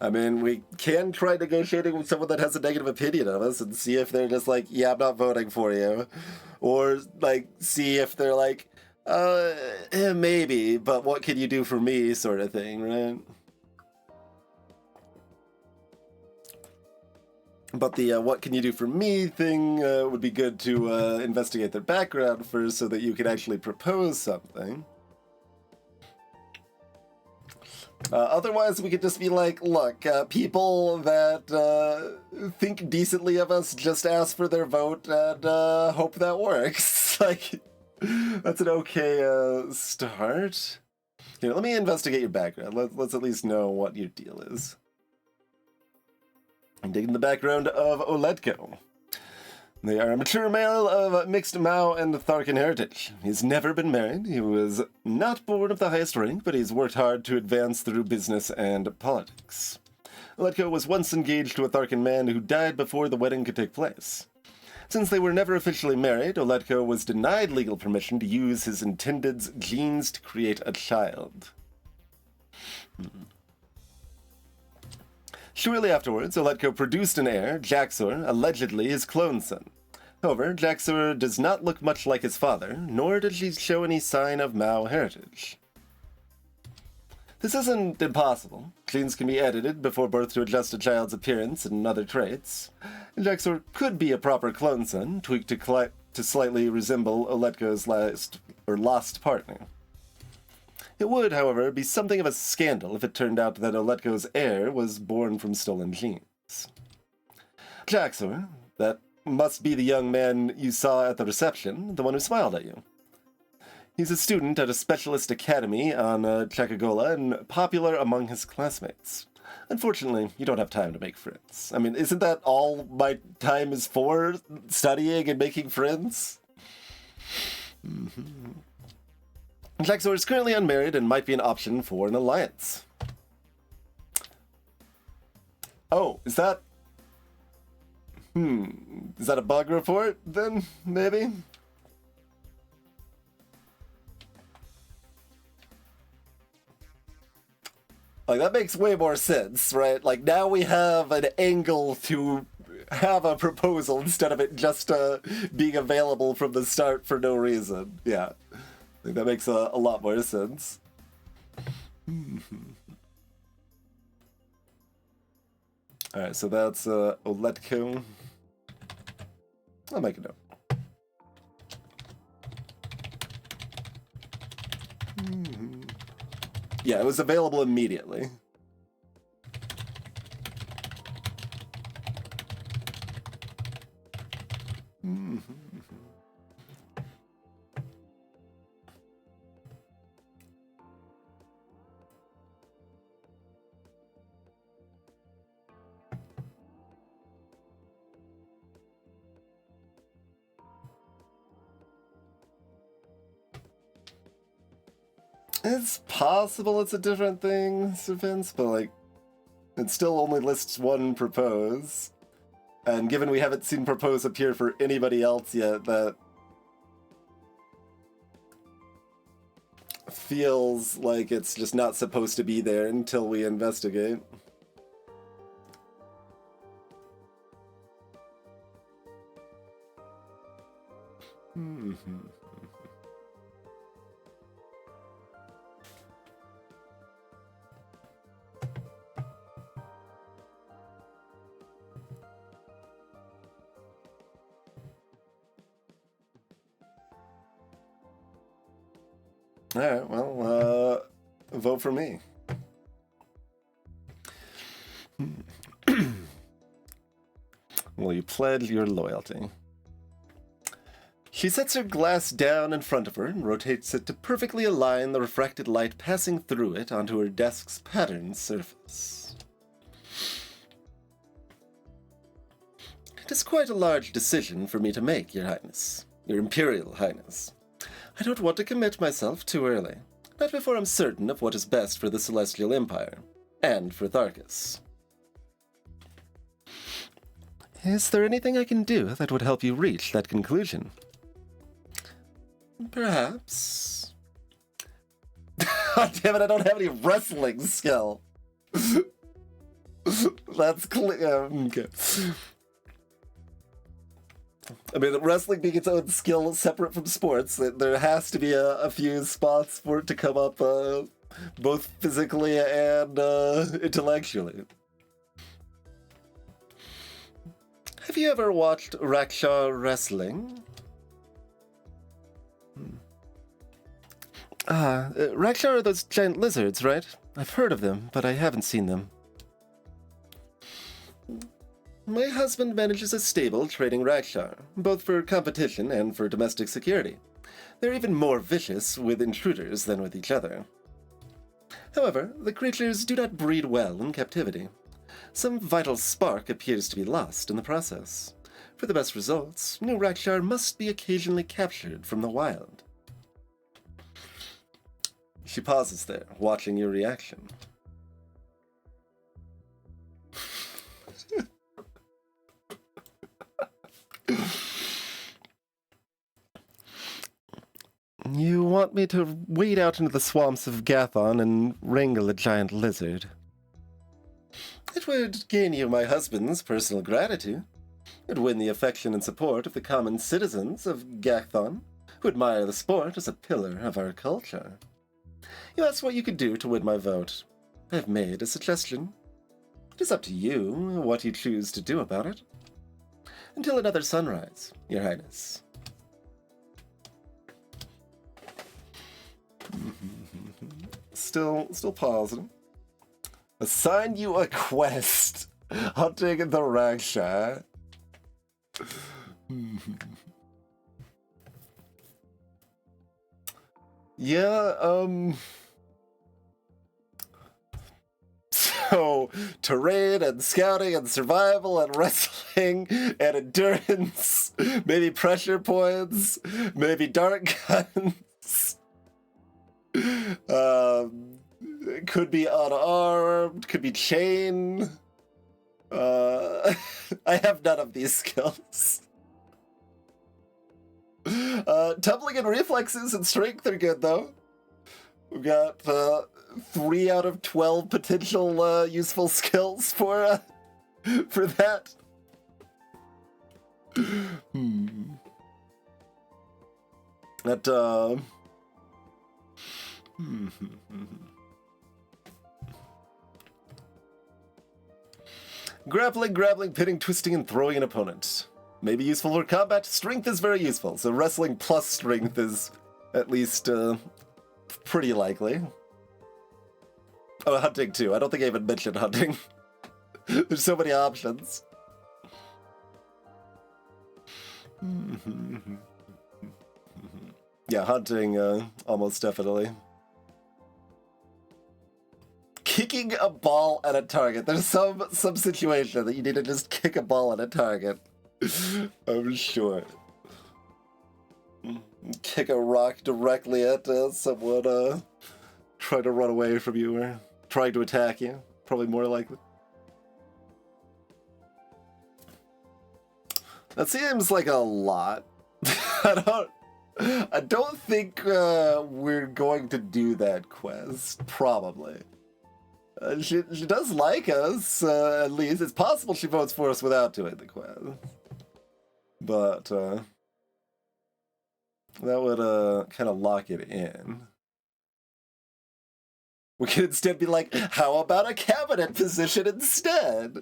I mean, we can try negotiating with someone that has a negative opinion of us and see if they're just like, yeah, I'm not voting for you. Or, like, see if they're like, maybe, but what can you do for me, sort of thing, right? But the what can you do for me thing would be good to investigate their background first so that you can actually propose something. Otherwise, we could just be like, look, people that think decently of us just ask for their vote and hope that works. Like... that's an okay start. Here, let me investigate your background. Let's at least know what your deal is. I'm digging the background of Oletko. They are a mature male of mixed Mao and Tharkan heritage. He's never been married. He was not born of the highest rank, but he's worked hard to advance through business and politics. Oletko was once engaged to a Tharkan man who died before the wedding could take place. Since they were never officially married, Oletko was denied legal permission to use his intended's genes to create a child. Shortly afterwards, Oletko produced an heir, Jaxor, allegedly his clone son. However, Jaxor does not look much like his father, nor does he show any sign of Mao heritage. This isn't impossible. Genes can be edited before birth to adjust a child's appearance and other traits. Jaxor could be a proper clone son, tweaked to slightly resemble Oletko's lost partner. It would, however, be something of a scandal if it turned out that Oletko's heir was born from stolen genes. Jaxor, that must be the young man you saw at the reception, the one who smiled at you. He's a student at a specialist academy on Chakagola and popular among his classmates. Unfortunately, you don't have time to make friends. I mean, isn't that all my time is for? Studying and making friends? Jaxor is currently unmarried and might be an option for an alliance. Oh, is that... is that a bug report, then, maybe? Like, that makes way more sense, right? Like, now we have an angle to have a proposal instead of it just being available from the start for no reason. Yeah. I think that makes a lot more sense. Alright, so that's Oletko. I'll make a note. Yeah, it was available immediately. It's possible it's a different thing, Sir Vince, but like, it still only lists one propose. And given we haven't seen propose appear for anybody else yet, that feels like it's just not supposed to be there until we investigate. Alright, well, vote for me. Will you pledge your loyalty? She sets her glass down in front of her and rotates it to perfectly align the refracted light passing through it onto her desk's patterned surface. It is quite a large decision for me to make, Your Highness. Your Imperial Highness. I don't want to commit myself too early, not before I'm certain of what is best for the Celestial Empire, and for Tharkas. Is there anything I can do that would help you reach that conclusion? Perhaps. God damn it, I don't have any wrestling skill. That's clear. Okay. I mean, wrestling being its own skill separate from sports, there has to be a few spots for it to come up both physically and intellectually. Have you ever watched Raksha wrestling? Raksha are those giant lizards, right? I've heard of them, but I haven't seen them. My husband manages a stable trading Raksha, both for competition and for domestic security. They're even more vicious with intruders than with each other. However, the creatures do not breed well in captivity. Some vital spark appears to be lost in the process. For the best results, new Raksha must be occasionally captured from the wild. She pauses there, watching your reaction. You want me to wade out into the swamps of Gathon and wrangle a giant lizard? It would gain you my husband's personal gratitude. It would win the affection and support of the common citizens of Gathon, who admire the sport as a pillar of our culture. You asked what you could do to win my vote. I have made a suggestion. It is up to you what you choose to do about it. Until another sunrise, Your Highness. Still pausing. Assign you a quest. Hunting the Raksha. Yeah, so, terrain and scouting and survival and wrestling and endurance, maybe pressure points, maybe dart guns. Could be unarmed, could be chain. I have none of these skills. Tumbling and reflexes and strength are good, though. We've got 3 out of 12 potential useful skills for that. That, Grappling, grappling, pitting, twisting, and throwing an opponent. Maybe useful for combat. Strength is very useful, so wrestling plus strength is at least pretty likely. Oh, hunting too. I don't think I even mentioned hunting. There's so many options. Yeah, hunting, almost definitely. Kicking a ball at a target. There's some situation that you need to just kick a ball at a target. I'm sure. Kick a rock directly at someone trying to run away from you or trying to attack you. Probably more likely. That seems like a lot. I don't think we're going to do that quest. Probably. She does like us, at least. It's possible she votes for us without doing the quest. But that would kind of lock it in. We could instead be like, how about a cabinet position instead?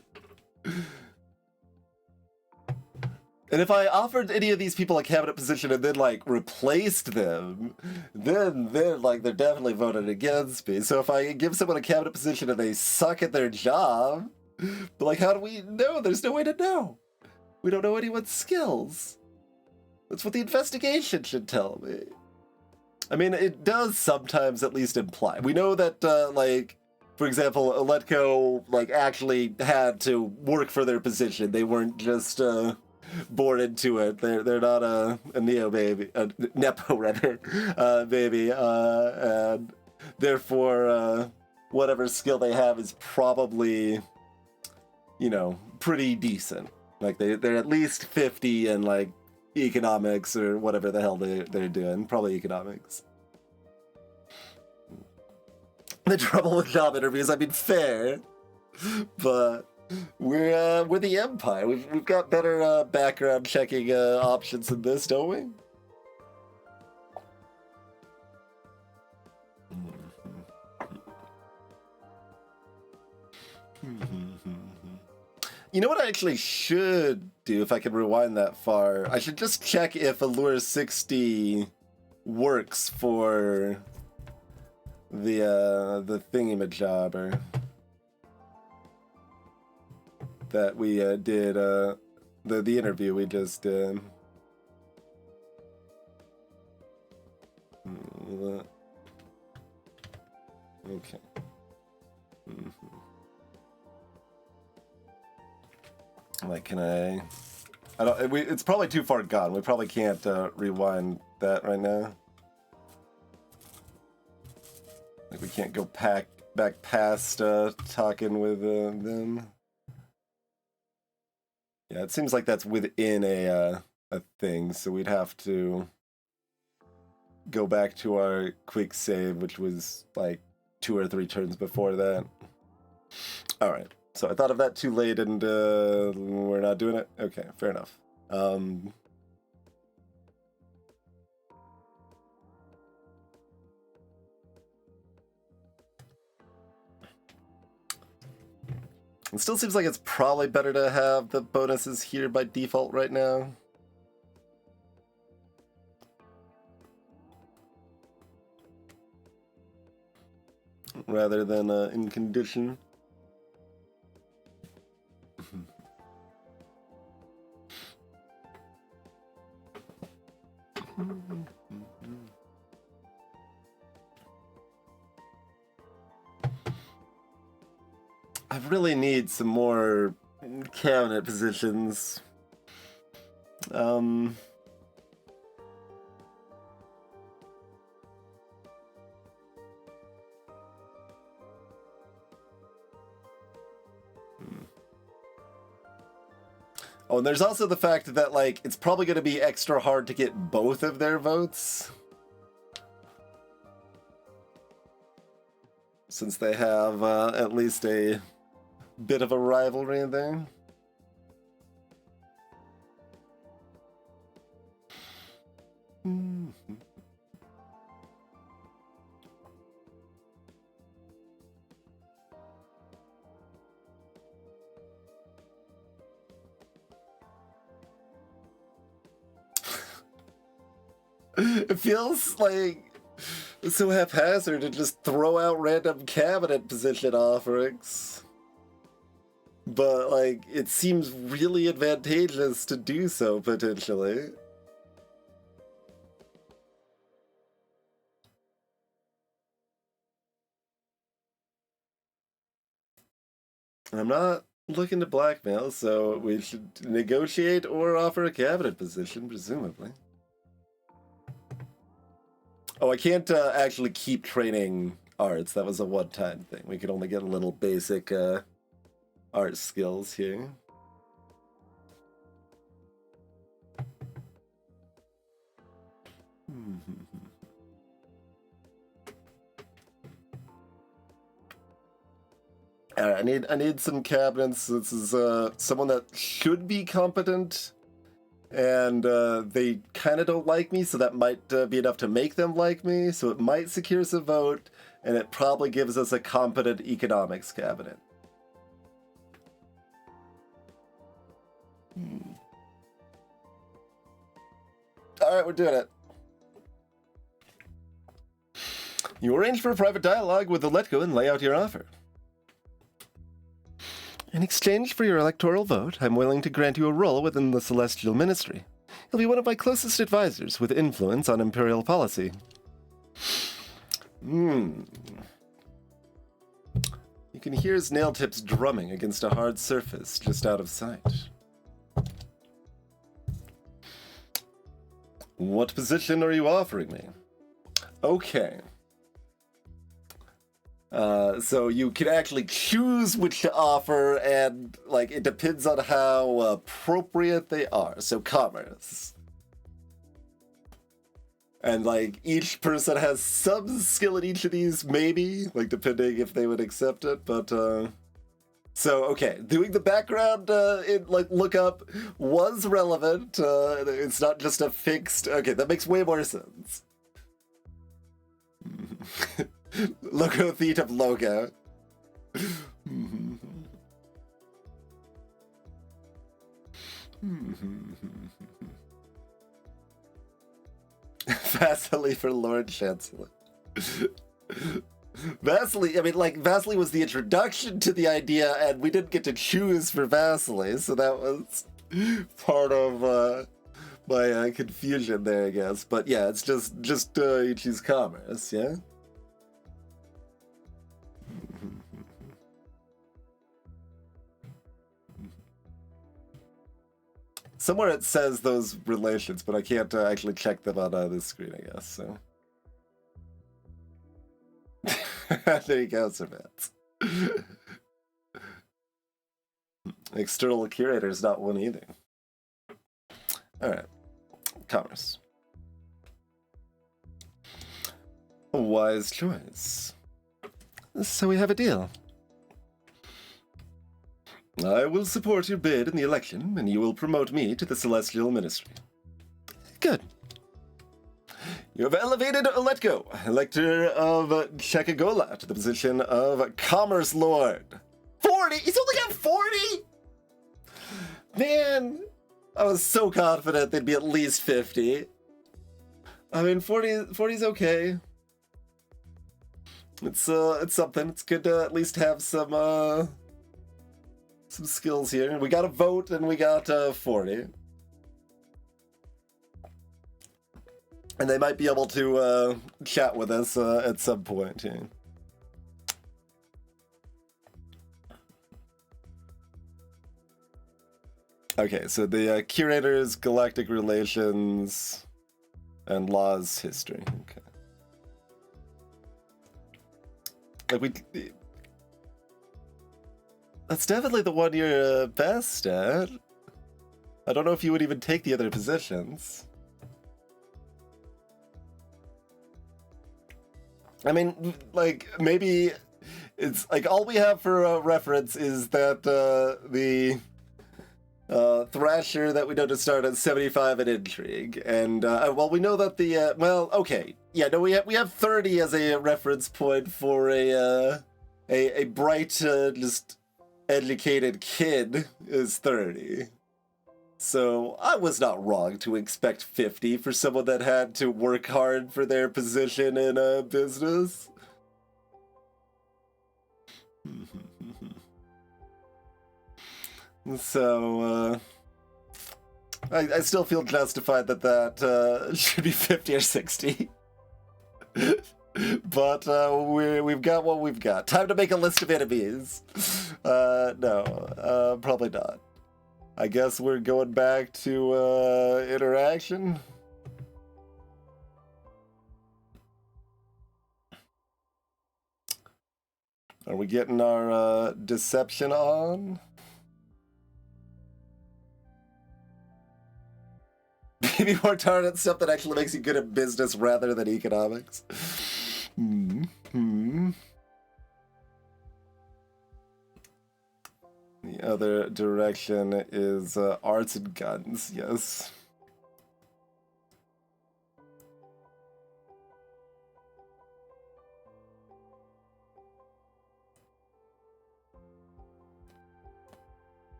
And if I offered any of these people a cabinet position and then, like, replaced them, then like, they're definitely voted against me. So if I give someone a cabinet position and they suck at their job, but, like, how do we know? There's no way to know. We don't know anyone's skills. That's what the investigation should tell me. I mean, it does sometimes at least imply. We know that, like, for example, Letco, like, actually had to work for their position. They weren't just, born into it. They're not a neo baby, a nepo rather, baby, and therefore whatever skill they have is probably, you know, pretty decent. Like they're at least 50 in like economics or whatever the hell they're doing. Probably economics. The trouble with job interviews, I mean, fair, but. We're the Empire. We've got better background checking options than this, don't we? You know what I actually should do if I can rewind that far? I should just check if Allure 60 works for the thingamajobber that we did, the interview we just did. Okay. Like, can I don't. It's probably too far gone. We probably can't rewind that right now. Like, we can't go back past talking with them. Yeah, it seems like that's within a thing, so we'd have to go back to our quick save, which was like 2 or 3 turns before that. All right, so I thought of that too late, and we're not doing it? Okay, fair enough. It still seems like it's probably better to have the bonuses here by default right now. Rather than in condition. I really need some more cabinet positions. Oh, and there's also the fact that, like, it's probably going to be extra hard to get both of their votes. Since they have at least a bit of a rivalry there. It feels like so haphazard to just throw out random cabinet position offerings. But, like, it seems really advantageous to do so, potentially. And I'm not looking to blackmail, so we should negotiate or offer a cabinet position, presumably. Oh, I can't actually keep training arts. That was a one-time thing. We could only get a little basic art skills here. Alright, I need some cabinets. This is someone that should be competent, and they kind of don't like me, so that might be enough to make them like me. So it might secure us a vote, and it probably gives us a competent economics cabinet. Alright, we're doing it. You arrange for a private dialogue with the Letgo and lay out your offer. In exchange for your electoral vote, I'm willing to grant you a role within the Celestial Ministry. You'll be one of my closest advisors with influence on Imperial policy. You can hear his nail tips drumming against a hard surface just out of sight. What position are you offering me? Okay. So you can actually choose which to offer, and like it depends on how appropriate they are. So commerce. And like each person has some skill in each of these, maybe, like depending if they would accept it, but so okay, doing the background in like lookup was relevant. It's not just a fixed. Okay, that makes way more sense. Logo feet of logo. Vasily for Lord Chancellor. Vasily, I mean, like, Vasily was the introduction to the idea, and we didn't get to choose for Vasily, so that was part of my confusion there, I guess. But yeah, it's just you choose commerce, yeah? Somewhere it says those relations, but I can't actually check them on this screen, I guess, so. There you go, Sir Vance. External curator is not one either. Alright. Commerce. A wise choice. So we have a deal. I will support your bid in the election, and you will promote me to the Celestial Ministry. Good. You have elevated Letgo, Elector of Chekagola, to the position of Commerce Lord. 40? He's only got 40? Man, I was so confident they'd be at least 50. I mean, 40's okay. It's something. It's good to at least have some skills here. We got a vote and we got 40. And they might be able to chat with us at some point. Yeah. Okay, so the curators, galactic relations, and laws history. Okay. Like that's definitely the one you're best at. I don't know if you would even take the other positions. I mean, like, maybe it's like all we have for reference is that the Thrasher that we know to start at 75 in intrigue, and well, we know that the well, okay, yeah, no, we have 30 as a reference point for a bright, just educated kid is 30. So I was not wrong to expect 50 for someone that had to work hard for their position in a business. So, I still feel justified that should be 50 or 60. But we've got what we've got. Time to make a list of enemies. No, probably not. I guess we're going back to interaction. Are we getting our deception on? Maybe more target stuff that actually makes you good at business rather than economics. The other direction is arts and guns, yes.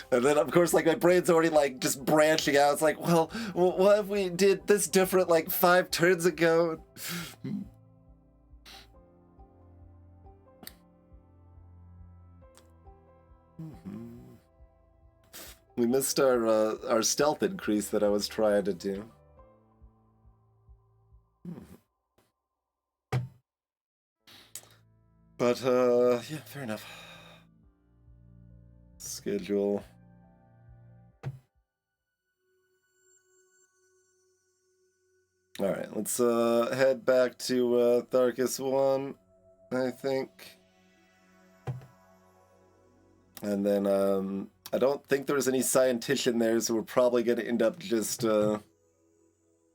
And then, of course, like, my brain's already, like, just branching out. It's like, well, what if we did this different, like, 5 turns ago? We missed our stealth increase that I was trying to do. But, yeah, fair enough. Schedule. Alright, let's head back to Tharkus 1, I think. And then, I don't think there was any scientician there, so we're probably going to end up just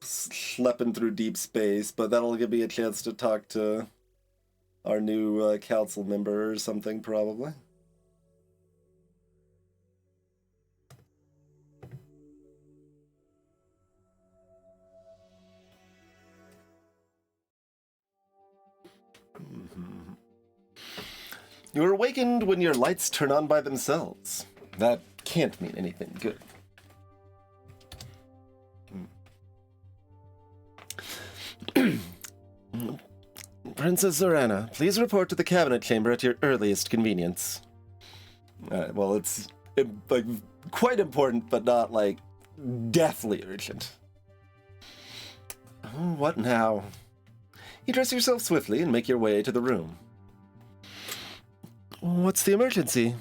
schlepping through deep space, but that'll give me a chance to talk to our new council member or something, probably. You're awakened when your lights turn on by themselves. That can't mean anything good. Princess Zorana, please report to the cabinet chamber at your earliest convenience. Alright, well, it's like quite important, but not like deathly urgent. Oh, what now? You dress yourself swiftly and make your way to the room. What's the emergency?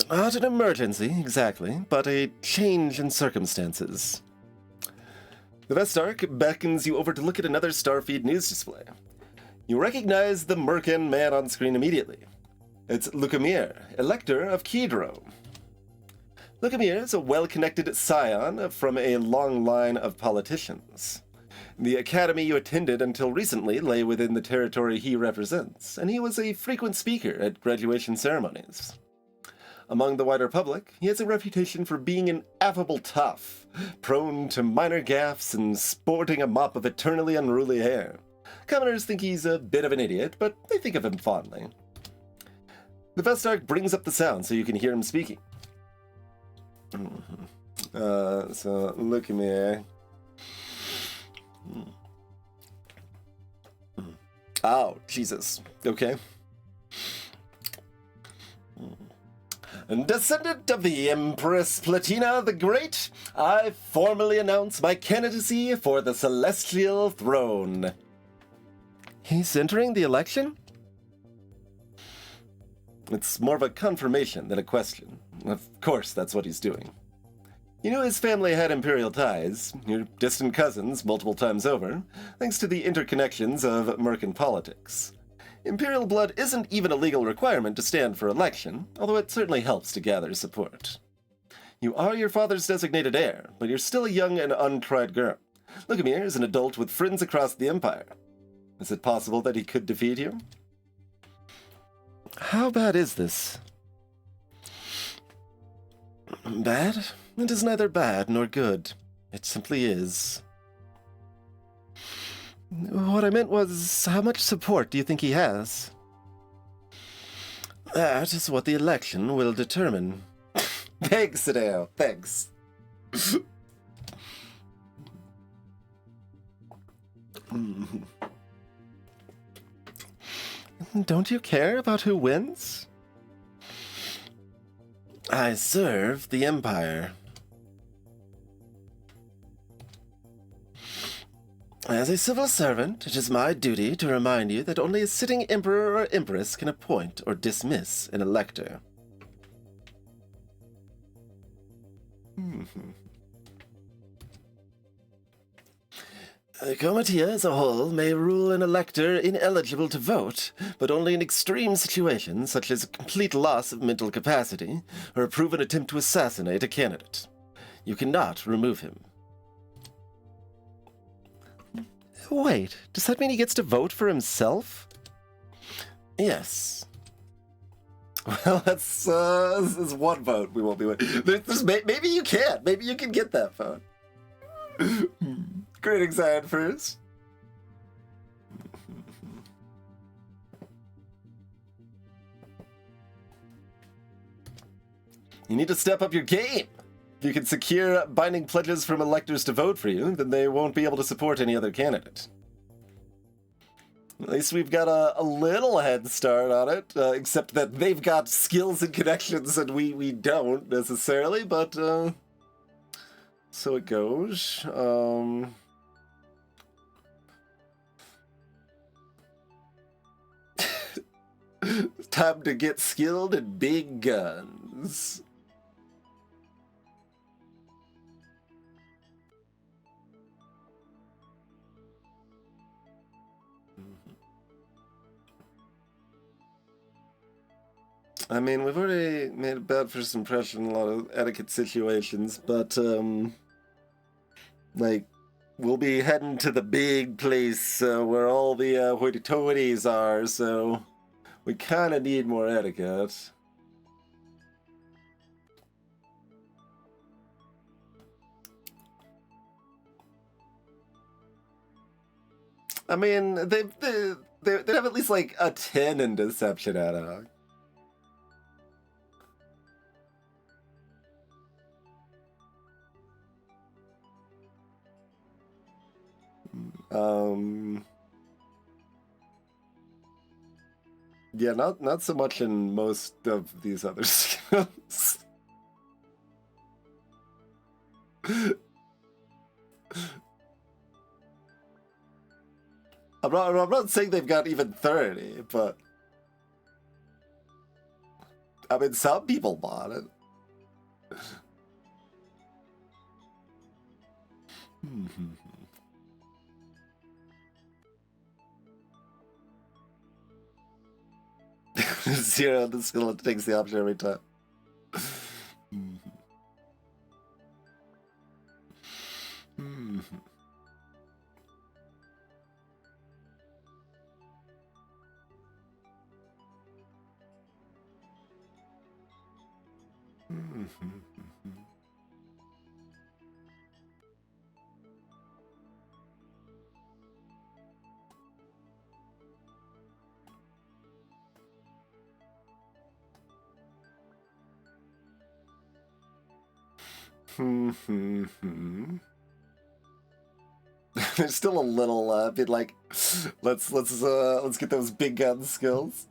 Not an emergency, exactly, but a change in circumstances. The Vestarch beckons you over to look at another Starfeed news display. You recognize the Merkin man on screen immediately. It's Lukamir, Elector of Kedro. Lukamir is a well-connected scion from a long line of politicians. The academy you attended until recently lay within the territory he represents, and he was a frequent speaker at graduation ceremonies. Among the wider public, he has a reputation for being an affable tough, prone to minor gaffes and sporting a mop of eternally unruly hair. Commoners think he's a bit of an idiot, but they think of him fondly. The Vestarch brings up the sound so you can hear him speaking. So, look at me. Oh, Jesus. Okay. Descendant of the Empress Platina the Great, I formally announce my candidacy for the Celestial Throne. He's entering the election? It's more of a confirmation than a question. Of course, that's what he's doing. You knew his family had imperial ties, your distant cousins multiple times over, thanks to the interconnections of Merkin politics. Imperial blood isn't even a legal requirement to stand for election, although it certainly helps to gather support. You are your father's designated heir, but you're still a young and untried girl. Lukamir is an adult with friends across the Empire. Is it possible that he could defeat you? How bad is this? Bad? It is neither bad nor good. It simply is. What I meant was, how much support do you think he has? That is what the election will determine. Thanks, Hideo. Thanks. Don't you care about who wins? I serve the Empire. As a civil servant, it is my duty to remind you that only a sitting emperor or empress can appoint or dismiss an elector. Comitia as a whole may rule an elector ineligible to vote, but only in extreme situations such as a complete loss of mental capacity or a proven attempt to assassinate a candidate. You cannot remove him. Wait, does that mean he gets to vote for himself? Yes. Well, that's one vote we won't be winning. Maybe you can. Maybe you can get that vote. Great anxiety first. You need to step up your game. If you can secure binding pledges from electors to vote for you, then they won't be able to support any other candidate. At least we've got a little head start on it, except that they've got skills and connections and we don't necessarily, but so it goes. Time to get skilled in big guns. I mean, we've already made a bad first impression in a lot of etiquette situations, but, like, we'll be heading to the big place where all the hoity-toities are, so we kind of need more etiquette. I mean, they have at least, like, a 10 in deception at hoc. Yeah, not so much in most of these other skills. I'm not saying they've got even 30, but I mean, some people bought it. Zero the skill takes the option every time. There's still a little bit like, let's get those big gun skills.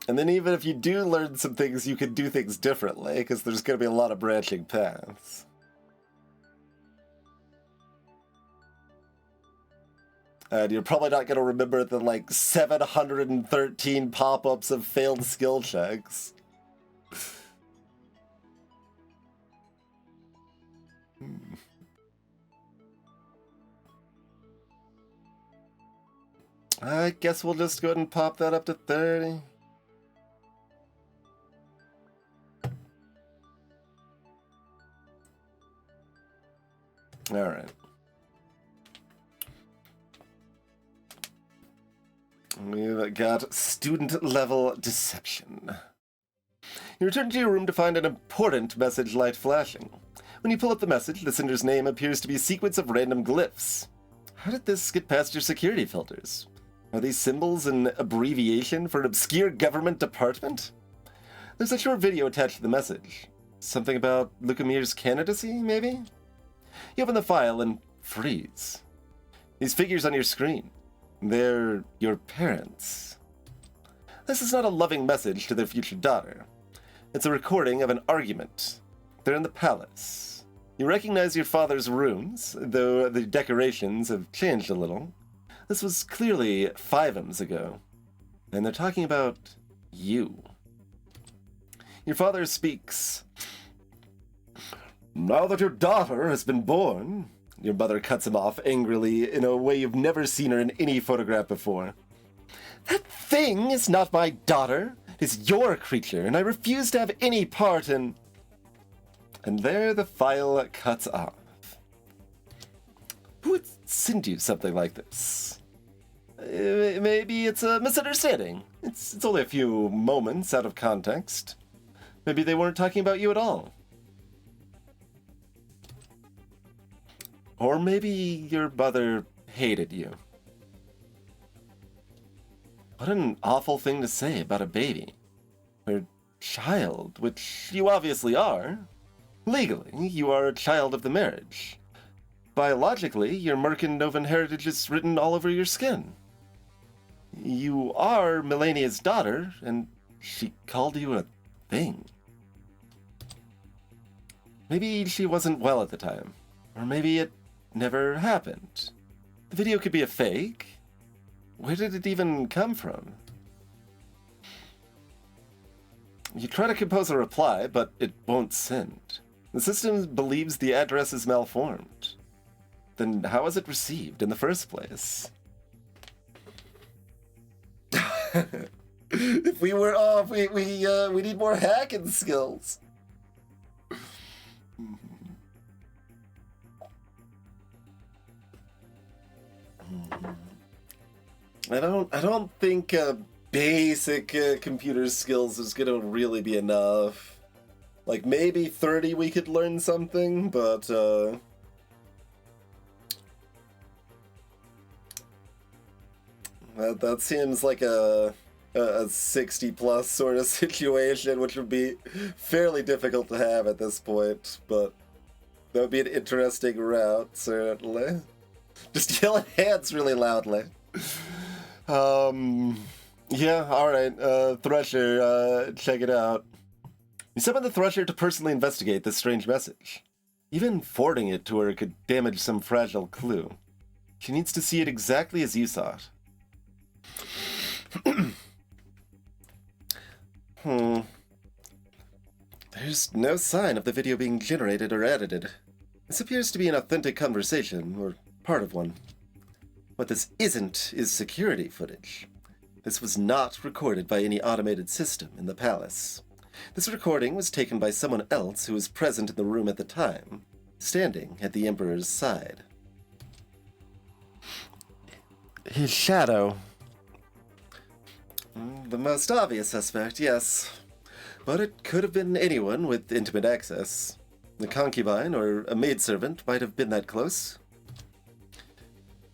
And then even if you do learn some things, you can do things differently, because there's going to be a lot of branching paths. And you're probably not going to remember the, like, 713 pop-ups of failed skill checks. I guess we'll just go ahead and pop that up to 30. All right. We've got student-level deception. You return to your room to find an important message light flashing. When you pull up the message, the sender's name appears to be a sequence of random glyphs. How did this get past your security filters? Are these symbols an abbreviation for an obscure government department? There's a short video attached to the message. Something about Lucamir's candidacy, maybe? You open the file and freeze. These figures on your screen, they're your parents. This is not a loving message to their future daughter. It's a recording of an argument. They're in the palace. You recognize your father's rooms, though the decorations have changed a little. This was clearly 5 ago. And they're talking about you. Your father speaks. Now that your daughter has been born, your mother cuts him off angrily in a way you've never seen her in any photograph before. That thing is not my daughter. It is your creature, and I refuse to have any part in... And there the file cuts off. Who would send you something like this? Maybe it's a misunderstanding. It's only a few moments out of context. Maybe they weren't talking about you at all. Or maybe your mother hated you. What an awful thing to say about a baby. Her child, which you obviously are. Legally, you are a child of the marriage. Biologically, your Merkin Novan heritage is written all over your skin. You are Melania's daughter, and she called you a thing. Maybe she wasn't well at the time. Or maybe it never happened. The video could be a fake. Where did it even come from? You try to compose a reply, but it won't send. The system believes the address is malformed. Then how was it received in the first place? If we were off, we need more hacking skills. I don't think basic computer skills is gonna really be enough. Like maybe 30 we could learn something, but that seems like a 60 plus sort of situation, which would be fairly difficult to have at this point, but that would be an interesting route, certainly. Just yell at hands really loudly. Yeah, alright, Thresher, check it out. You summon the Thresher to personally investigate this strange message. Even forwarding it to her could damage some fragile clue. She needs to see it exactly as you saw it. There's no sign of the video being generated or edited. This appears to be an authentic conversation, or part of one. What this isn't is security footage. This was not recorded by any automated system in the palace. This recording was taken by someone else who was present in the room at the time, standing at the Emperor's side. His shadow. The most obvious suspect, yes. But it could have been anyone with intimate access. A concubine or a maidservant might have been that close.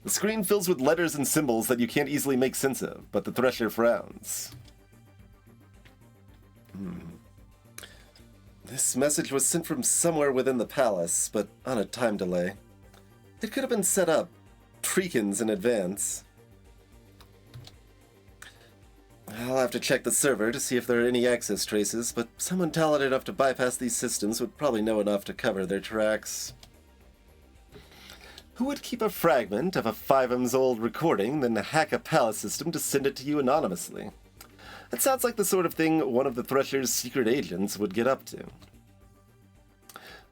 The screen fills with letters and symbols that you can't easily make sense of, but the Thresher frowns. This message was sent from somewhere within the palace, but on a time delay. It could have been set up treekins in advance. I'll have to check the server to see if there are any access traces, but someone talented enough to bypass these systems would probably know enough to cover their tracks. Who would keep a fragment of a 5 old recording, then hack a palace system to send it to you anonymously? It sounds like the sort of thing one of the Thresher's secret agents would get up to.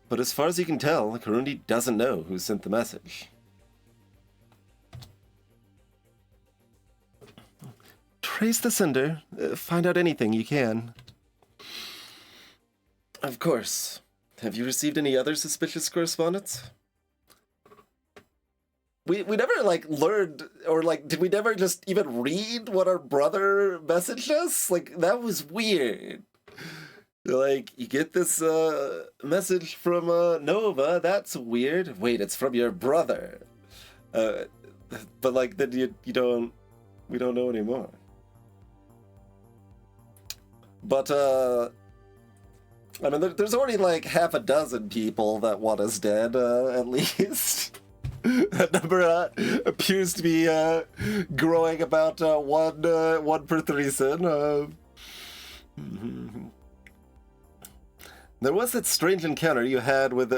But as far as you can tell, Karundi doesn't know who sent the message. Trace the sender. Find out anything you can. Of course. Have you received any other suspicious correspondence? We never, like, learned, or, like, did we never just even read what our brother messaged us? Like, that was weird. Like, you get this message from Nova. That's weird. Wait, it's from your brother. But like, then you don't. We don't know anymore. But I mean, there's already like half a dozen people that want us dead, at least. That number appears to be growing about one per threesome. There was that strange encounter you had with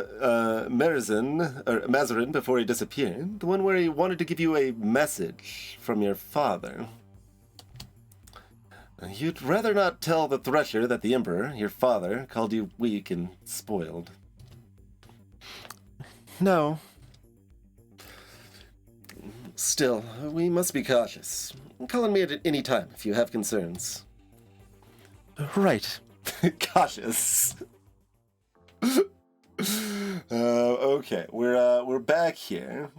Mazarin before he disappeared. The one where he wanted to give you a message from your father. You'd rather not tell the Thresher that the Emperor, your father, called you weak and spoiled. No. Still, we must be cautious. Call on me at any time if you have concerns. Right. Cautious. Okay, we're back here.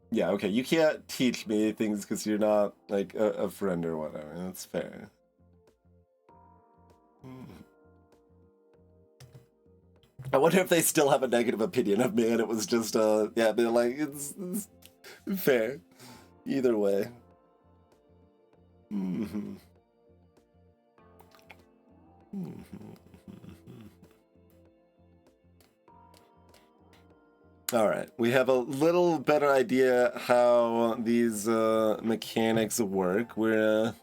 Yeah, okay, you can't teach me things because you're not, like, a friend or whatever. That's fair. I wonder if they still have a negative opinion of me and it was just, yeah, they're like, it's fair. Either way. Alright, we have a little better idea how these mechanics work. We're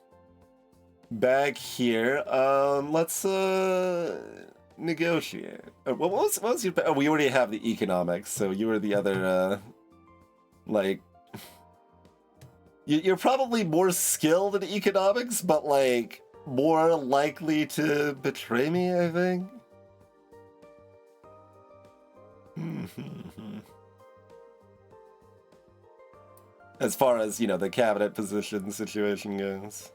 back here. Let's negotiate. What was your... Oh, we already have the economics, so you were the other, like... You're probably more skilled in economics, but, like, more likely to betray me, I think. As far as, you know, the cabinet position situation goes.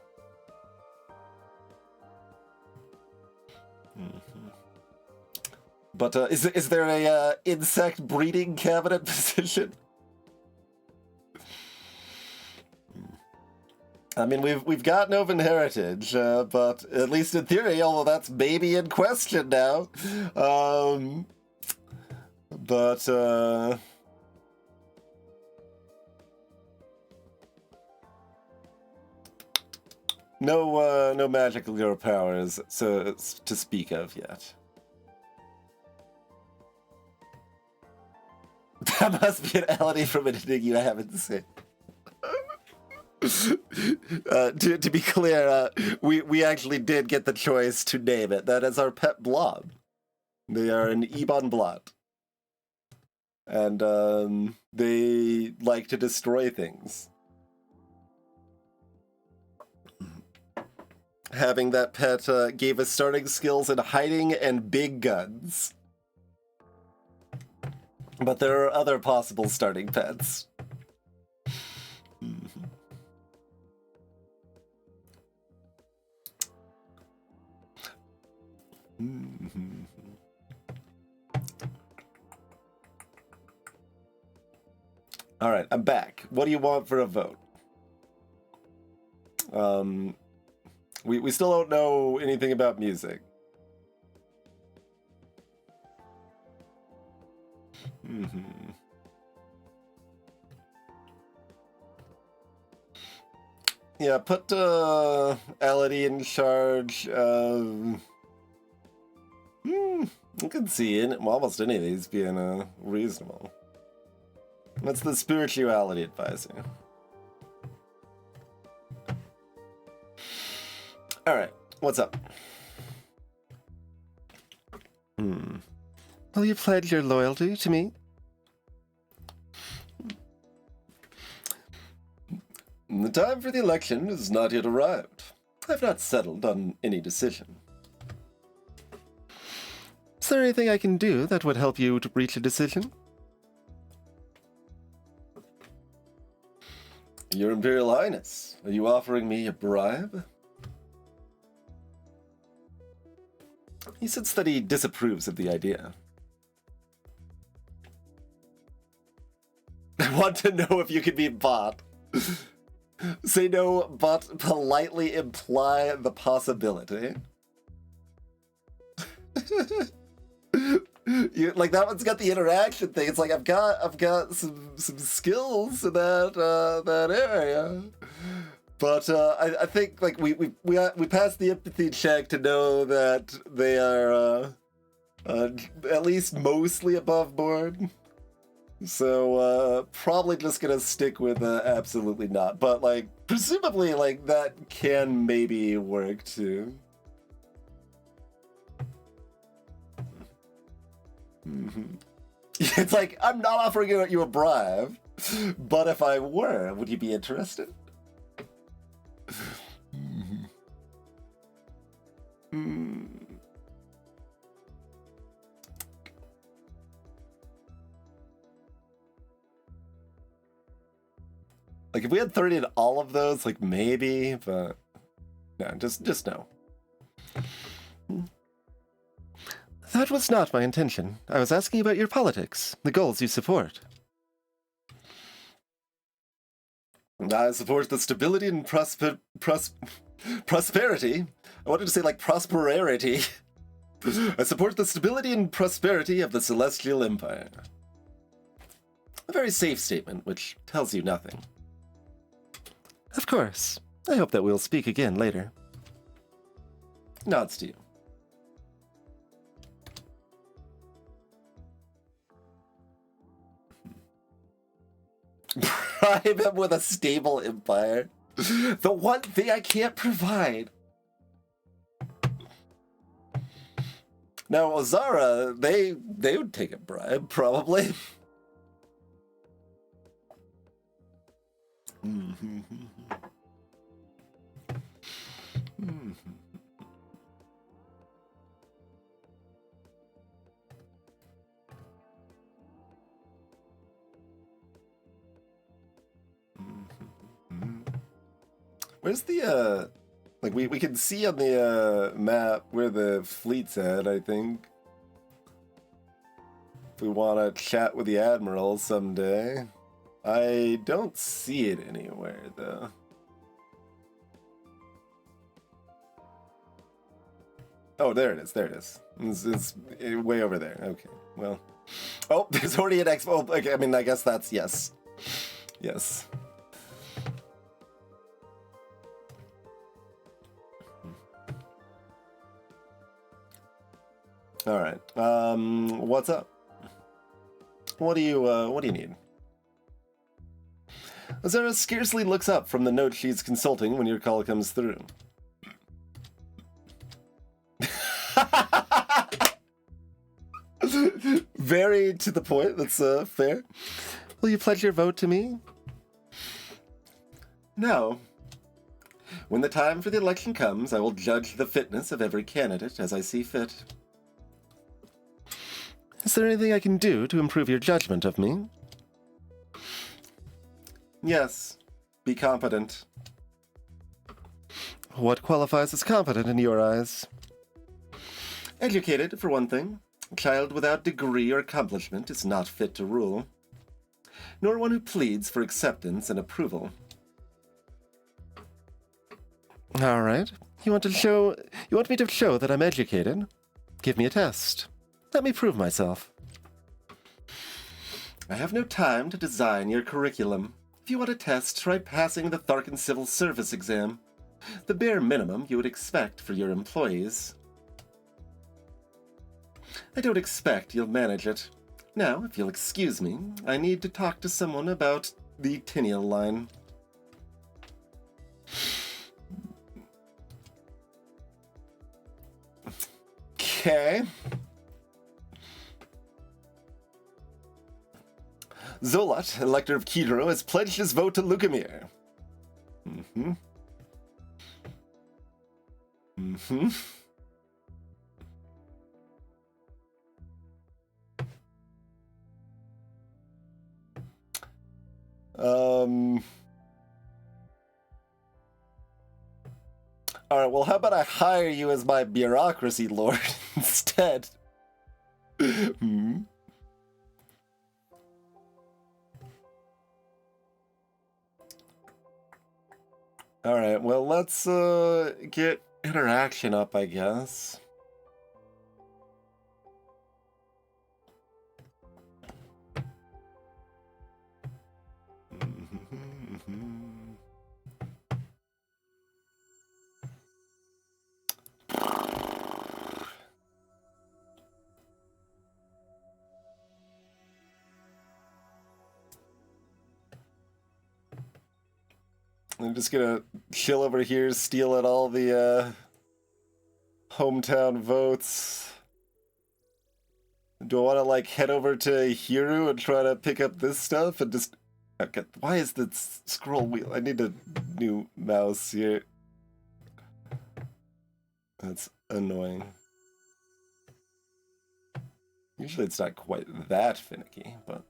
But is there a insect breeding cabinet position? I mean, we've got Novan heritage, but at least in theory, although that's maybe in question now. But no magical powers so to speak of yet. That must be an Elodie from anything you haven't seen. To be clear, we actually did get the choice to name it. That is our pet blob. They are an Ebon blot. And they like to destroy things. Having that pet gave us starting skills in hiding and big guns. But there are other possible starting pets. All right, I'm back. What do you want for a vote? We still don't know anything about music. Yeah, put Elodie in charge of... I can see almost any of these being reasonable. That's the spirituality advisor. Alright, what's up? Will you pledge your loyalty to me? The time for the election has not yet arrived. I've not settled on any decision. Is there anything I can do that would help you to reach a decision? Your Imperial Highness, are you offering me a bribe? He says that he disapproves of the idea. I want to know if you can be bought. Say no, but politely imply the possibility. Like that one's got the interaction thing. It's like I've got some skills in that area. But I think like we passed the empathy check to know that they are at least mostly above board. So probably just gonna stick with absolutely not. But like presumably like that can maybe work too. Mm-hmm. It's like I'm not offering you a bribe, but if I were, would you be interested? Like if we had 30 in all of those, like maybe, but no, just no. That was not my intention. I was asking about your politics, the goals you support. I support the stability and prosperity. I wanted to say like prosperity. I support the stability and prosperity of the Celestial Empire. A very safe statement, which tells you nothing. Of course. I hope that we'll speak again later. Nods to you. Bribe him with a stable empire. The one thing I can't provide. Now, Ozara, they would take a bribe, probably. Where's the, like, we can see on the map where the fleet's at, I think. If we want to chat with the Admiral someday. I don't see it anywhere, though. Oh, there it is, there it is. It's way over there, okay, well. Oh, there's already an expo. Okay, I mean, I guess that's yes. Yes. All right. What's up? What do you need? Azara scarcely looks up from the note she's consulting when your call comes through. Very to the point. That's fair. Will you pledge your vote to me? No. When the time for the election comes, I will judge the fitness of every candidate as I see fit. Is there anything I can do to improve your judgment of me? Yes. Be competent. What qualifies as competent in your eyes? Educated, for one thing. A child without degree or accomplishment is not fit to rule. Nor one who pleads for acceptance and approval. All right. You want me to show that I'm educated? Give me a test. Let me prove myself. I have no time to design your curriculum. If you want a test, try passing the Tharkan Civil Service exam. The bare minimum you would expect for your employees. I don't expect you'll manage it. Now, if you'll excuse me, I need to talk to someone about the Tinial line. Okay. Zolat, Elector of Kidro, has pledged his vote to Lukamir. Mm-hmm. Mm-hmm. Alright, well, how about I hire you as my bureaucracy lord instead? Hmm. Alright, well, let's get interaction up, I guess. I'm just gonna chill over here, steal at all the hometown votes. Do I want to like head over to Hiru and try to pick up this stuff and just? Okay, why is the scroll wheel? I need a new mouse here. That's annoying. Usually it's not quite that finicky, but.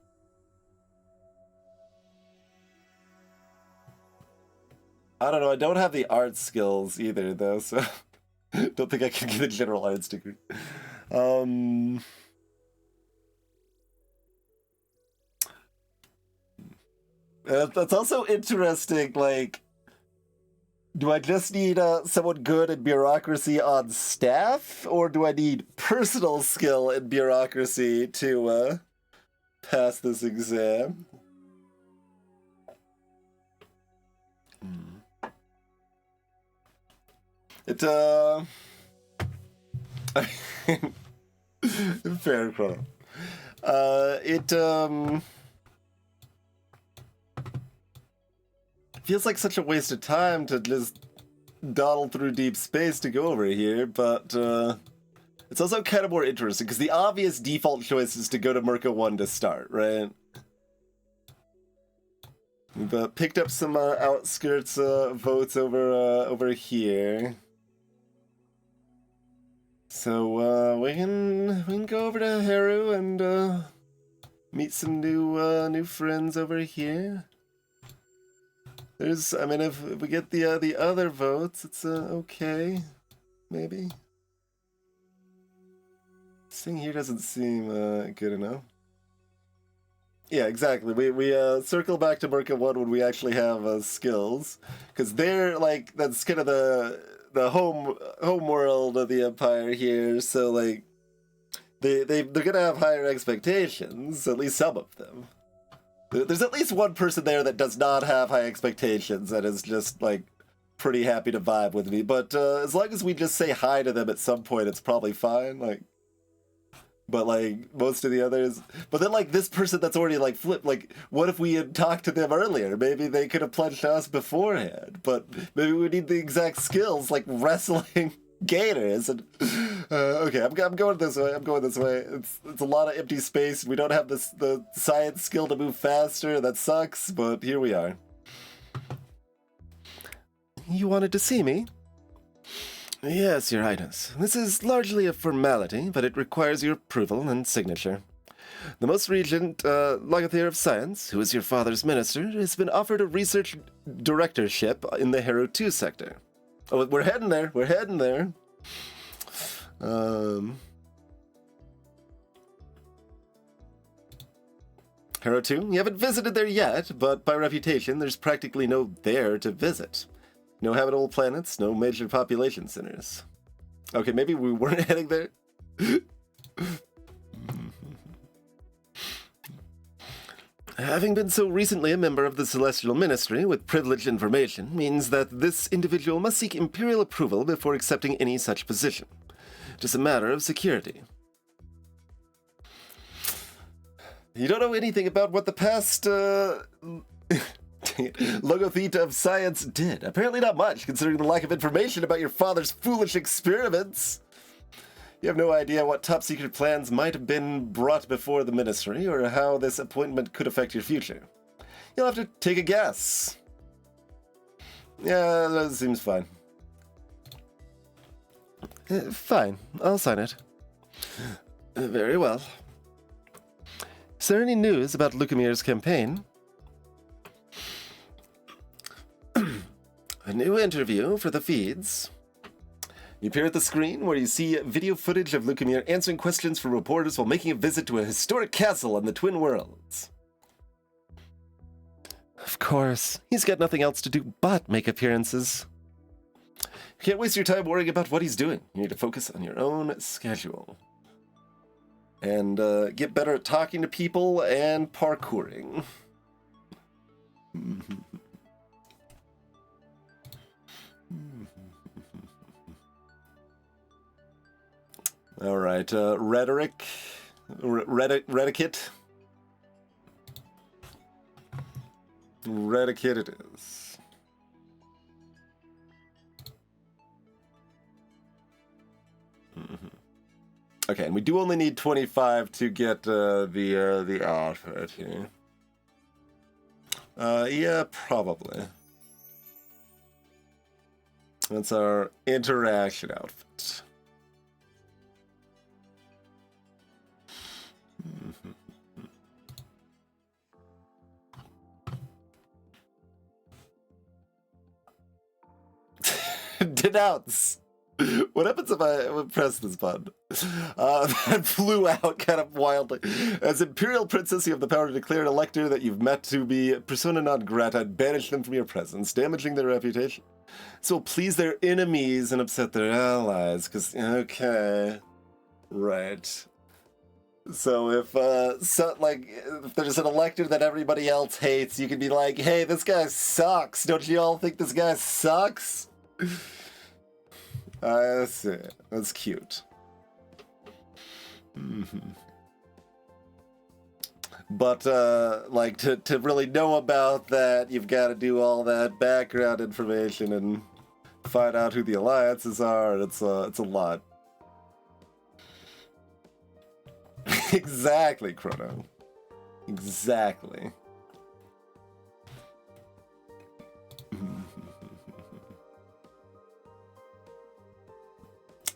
I don't know, I don't have the art skills either, though, so don't think I can get a general arts degree. That's also interesting, like, do I just need someone good at bureaucracy on staff, or do I need personal skill in bureaucracy to pass this exam? It, fair chrono. Feels like such a waste of time to just dawdle through deep space to go over here, but it's also kind of more interesting, because the obvious default choice is to go to Merca 1 to start, right? We've picked up some outskirts votes over here. So we can go over to Haru and meet some new friends over here. I mean, if we get the other votes, it's okay, maybe. This thing here doesn't seem good enough. Yeah, exactly. We circle back to Merca 1 when we actually have skills, because they're like, that's kind of the home world of the Empire here. So like they're gonna have higher expectations, at least some of them. There's at least one person there that does not have high expectations and is just like pretty happy to vibe with me. But as long as we just say hi to them at some point, it's probably fine. Like. But, like, most of the others... But then, like, this person that's already, like, flipped, like, what if we had talked to them earlier? Maybe they could have pledged to us beforehand. But maybe we need the exact skills, like wrestling gators. And okay, I'm going this way. I'm going this way. It's a lot of empty space. We don't have the science skill to move faster. That sucks, but here we are. You wanted to see me? Yes, Your Highness. This is largely a formality, but it requires your approval and signature. The most recent Lagathir of Science, who is your father's minister, has been offered a research directorship in the Hero 2 sector. Oh, we're heading there. We're heading there. Hero 2? You haven't visited there yet, but by reputation, there's practically no there to visit. No habitable planets, no major population centers. Okay, maybe we weren't heading there. Having been so recently a member of the Celestial Ministry with privileged information means that this individual must seek Imperial approval before accepting any such position. It is a matter of security. You don't know anything about what the past, Logotheta of Science did. Apparently not much, considering the lack of information about your father's foolish experiments. You have no idea what top-secret plans might have been brought before the Ministry, or how this appointment could affect your future. You'll have to take a guess. Yeah, that seems fine. Fine, I'll sign it. Very well. Is there any news about Lucamir's campaign? A new interview for the feeds. You appear at the screen where you see video footage of Lucamir answering questions from reporters while making a visit to a historic castle in the Twin Worlds. Of course, he's got nothing else to do but make appearances. You can't waste your time worrying about what he's doing. You need to focus on your own schedule. And get better at talking to people and parkouring. All right, rhetoric, reticate. Reticate it is. Okay, and we do only need 25 to get the outfit here. Yeah, probably. That's our interaction outfit. Denounce! What happens if I press this button? That flew out kind of wildly. As Imperial Princess, you have the power to declare an elector that you've met to be persona non grata and banish them from your presence, damaging their reputation. So please their enemies and upset their allies, because, okay. Right. So if if there's an elector that everybody else hates, you can be like, hey, this guy sucks. Don't you all think this guy sucks? I see. That's cute. But, like, to really know about that, you've got to do all that background information and find out who the alliances are. It's a lot. Exactly, Chrono. Exactly.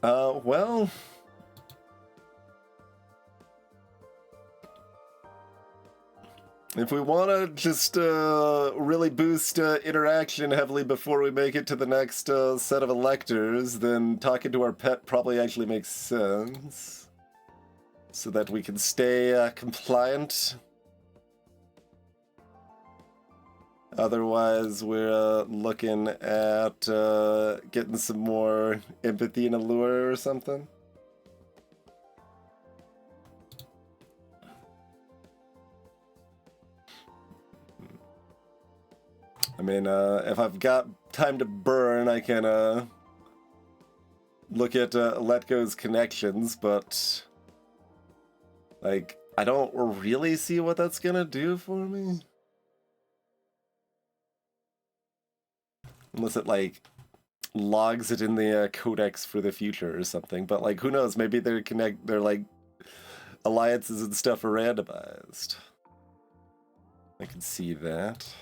Well... if we want to just really boost interaction heavily before we make it to the next set of electors, then talking to our pet probably actually makes sense. So that we can stay compliant. Otherwise, we're looking at getting some more empathy and allure or something. I mean, if I've got time to burn, I can look at Letgo's connections, but like, I don't really see what that's gonna do for me. Unless it, like, logs it in the codex for the future or something. But, like, who knows? Maybe their like, alliances and stuff are randomized. I can see that.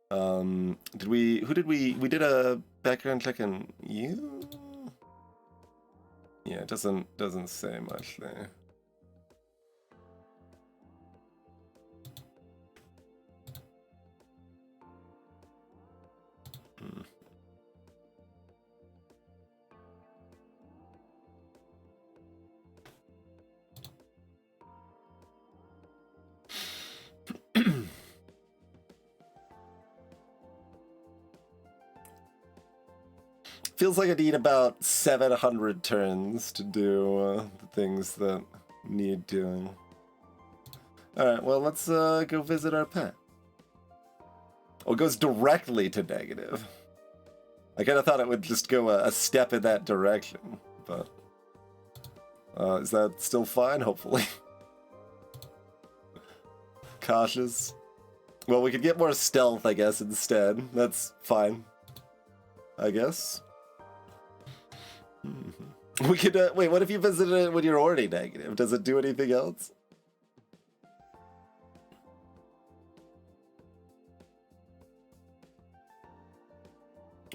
Who did we did a background check on you? Yeah, it doesn't say much there. Feels like I need about 700 turns to do the things that need doing. Alright, well, let's go visit our pet. Oh, it goes directly to negative. I kind of thought it would just go a step in that direction, but... is that still fine? Hopefully. Cautious. Well, we could get more stealth, I guess, instead. That's fine. I guess. We could, wait, what if you visited it when you're already negative? Does it do anything else?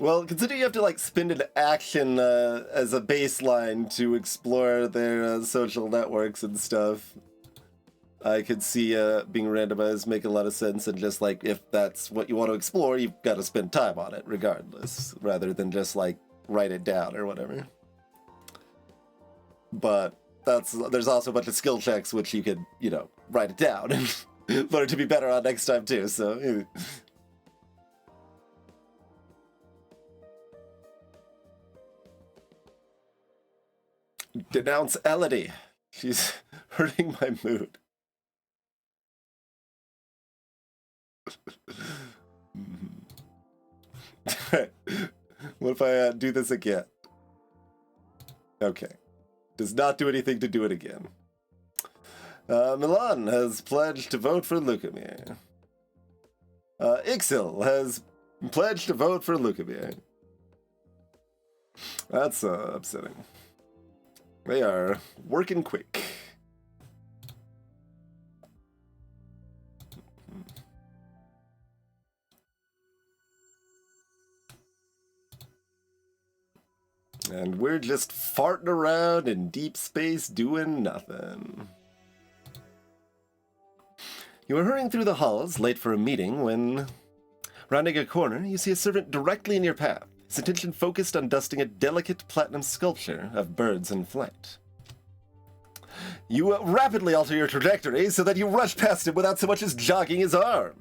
Well, considering you have to, like, spend an action as a baseline to explore their social networks and stuff, I could see being randomized make a lot of sense, and just, like, if that's what you want to explore, you've got to spend time on it regardless, rather than just, like, write it down or whatever. But there's also a bunch of skill checks which you could, you know, write it down. learn to be better on next time too, so... Denounce Elodie. She's hurting my mood. What if I do this again? Okay. Does not do anything to do it again. Milan has pledged to vote for Lukemir. Ixil has pledged to vote for Lukemir. That's upsetting. They are working quick. And we're just farting around in deep space doing nothing. You are hurrying through the halls, late for a meeting, when, rounding a corner, you see a servant directly in your path, his attention focused on dusting a delicate platinum sculpture of birds in flight. You rapidly alter your trajectory so that you rush past him without so much as jogging his arm.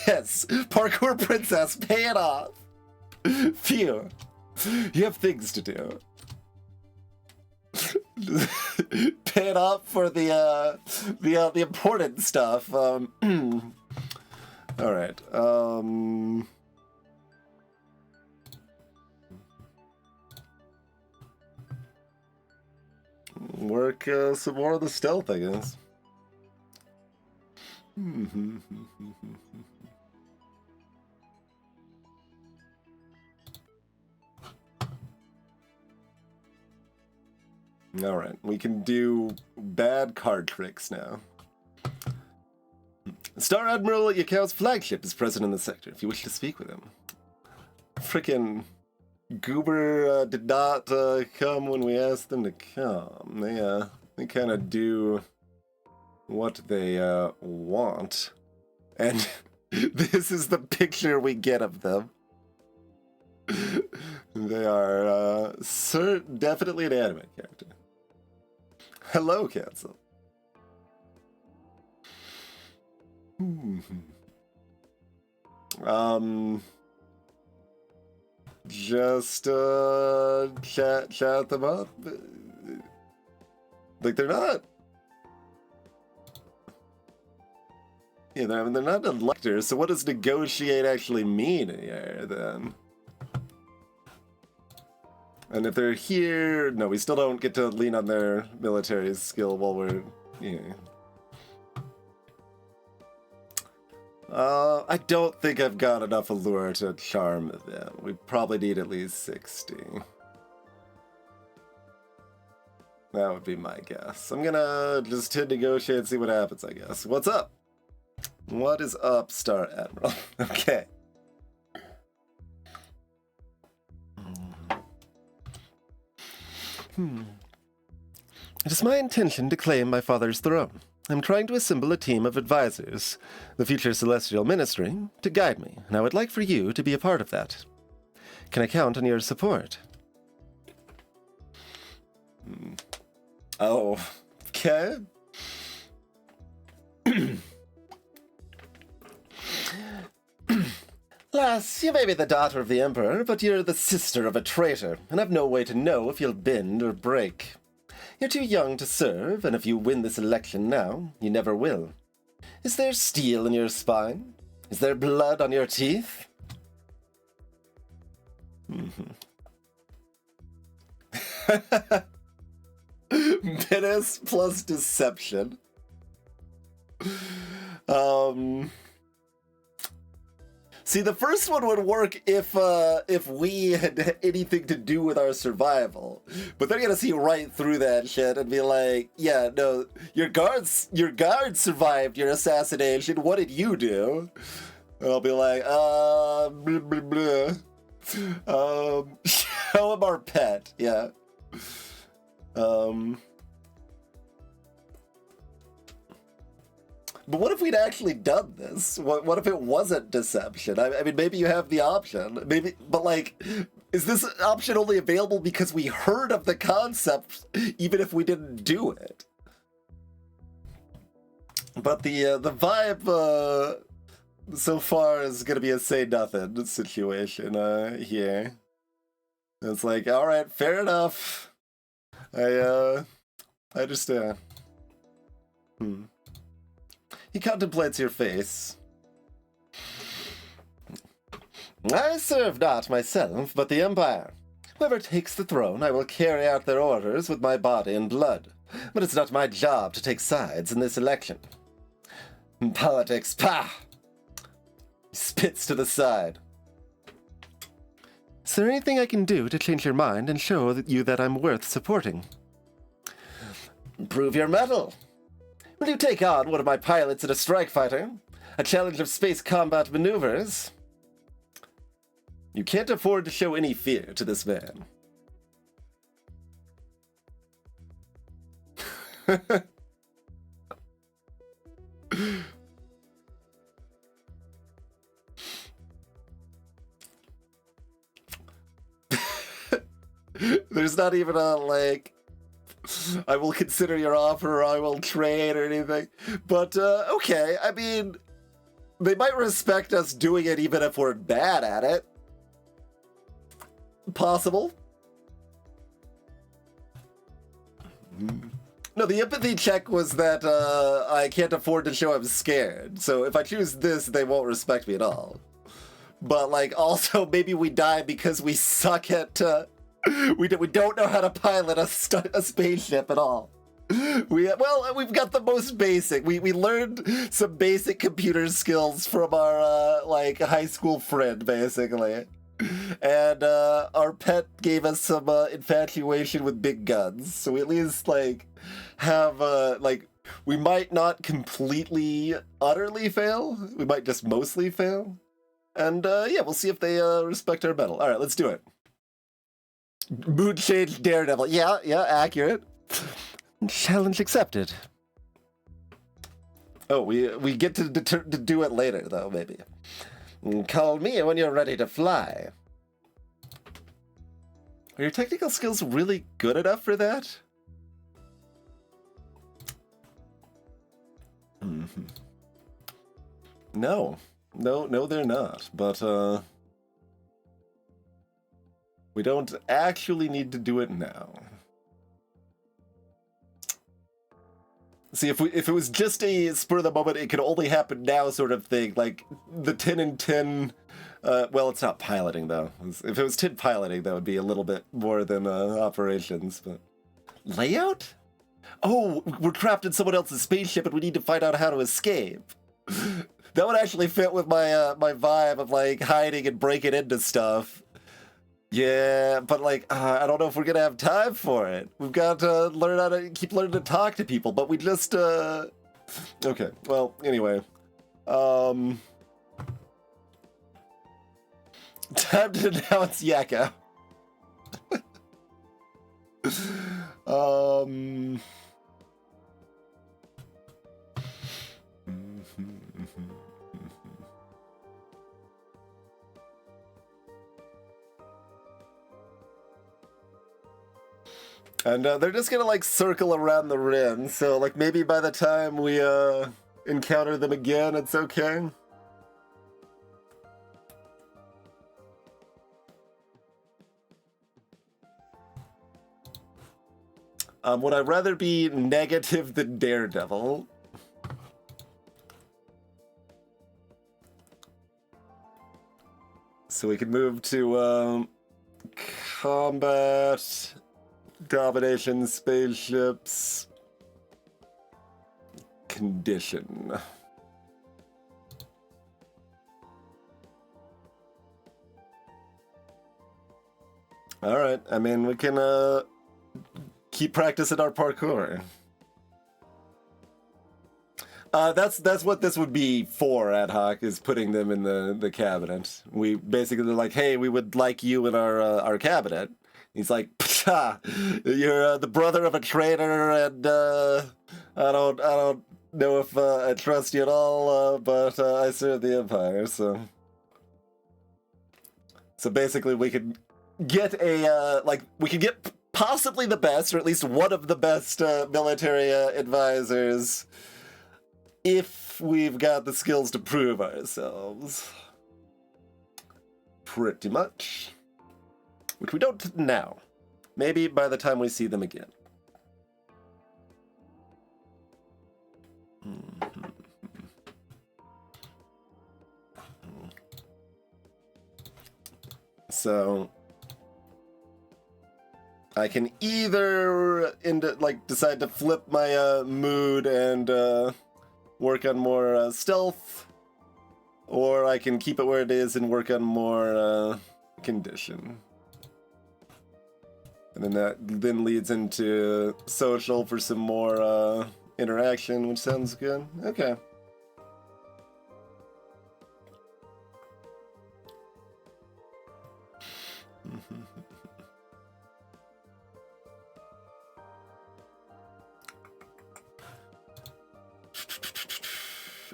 Yes, parkour princess, pay it off. Phew. You have things to do. Pay it off for the important stuff. All right. Work some more of the stealth, I guess. Alright, we can do bad card tricks now. Star Admiral Yakow's flagship is present in the sector, if you wish to speak with him. Frickin' Goober did not come when we asked them to come. They kind of do what they want. And this is the picture we get of them. They are definitely an anime character. Hello, Cancel. Just chat them up. Like they're not. Yeah, they're not electors. So what does negotiate actually mean here then? And if they're here, no, we still don't get to lean on their military skill while we're, I don't think I've got enough allure to charm them. We probably need at least 60. That would be my guess. I'm gonna just hit negotiate and see what happens, I guess. What's up? What is up, Star Admiral? Okay. It is my intention to claim my father's throne. I'm trying to assemble a team of advisors, the future Celestial Ministry, to guide me, and I would like for you to be a part of that. Can I count on your support? Oh, okay. Lass, you may be the daughter of the Emperor, but you're the sister of a traitor, and I've no way to know if you'll bend or break. You're too young to serve, and if you win this election now, you never will. Is there steel in your spine? Is there blood on your teeth? Menace plus deception. See, the first one would work if we had anything to do with our survival. But they're gonna see right through that shit and be like, yeah, no, your guards survived your assassination. What did you do? And I'll be like, blah, blah, blah. Show him our pet, yeah. But what if we'd actually done this? What if it wasn't deception? I mean, maybe you have the option. Maybe, but like, is this option only available because we heard of the concept, even if we didn't do it? But the vibe so far is gonna be a say nothing situation here. It's like, all right, fair enough. I understand. He contemplates your face. I serve not myself, but the Empire. Whoever takes the throne, I will carry out their orders with my body and blood. But it's not my job to take sides in this election. Politics, pah! He spits to the side. Is there anything I can do to change your mind and show you that I'm worth supporting? Prove your mettle. Will you take on one of my pilots in a strike fighter? A challenge of space combat maneuvers? You can't afford to show any fear to this man. There's not even a, like, I will consider your offer or I will trade or anything. But, okay, I mean, they might respect us doing it even if we're bad at it. Possible. No, the empathy check was that I can't afford to show I'm scared. So if I choose this, they won't respect me at all. But, like, also maybe we die because we suck at... we don't know how to pilot a spaceship at all. We've got the most basic. We learned some basic computer skills from our, like, high school friend, basically. And our pet gave us some infatuation with big guns. So we at least, like, have, like, we might not completely, utterly fail. We might just mostly fail. And, yeah, we'll see if they respect our mettle. All right, let's do it. Mood change Daredevil. Yeah, accurate. Challenge accepted. Oh, we get to do it later, though, maybe. Call me when you're ready to fly. Are your technical skills really good enough for that? No, they're not. But, we don't actually need to do it now. See, if it was just a spur of the moment, it could only happen now sort of thing, like the 10 and 10, well, it's not piloting, though. If it was 10 piloting, that would be a little bit more than operations, but... Layout? Oh, we're trapped in someone else's spaceship and we need to find out how to escape. That would actually fit with my my vibe of, like, hiding and breaking into stuff. Yeah, but, like, I don't know if we're gonna have time for it. We've got to learn how to keep learning to talk to people, but we just, Okay, well, anyway. Time to announce Yakka. And they're just gonna, like, circle around the rim, so, like, maybe by the time we encounter them again, it's okay. Would I rather be negative than Daredevil? So we can move to combat, domination, spaceships, condition. All right, I mean, we can keep practicing our parkour. That's what this would be for, Ad Hoc, is putting them in the cabinet. We basically like, hey, we would like you in our cabinet. He's like, psha, you're the brother of a traitor, and I don't know if I trust you at all, but I serve the Empire, so basically we could get a we could get possibly the best, or at least one of the best military advisors if we've got the skills to prove ourselves. Pretty much. Which we don't now. Maybe by the time we see them again. So I can either decide to flip my mood and work on more stealth, or I can keep it where it is and work on more condition. And then that then leads into social for some more interaction, which sounds good. Okay.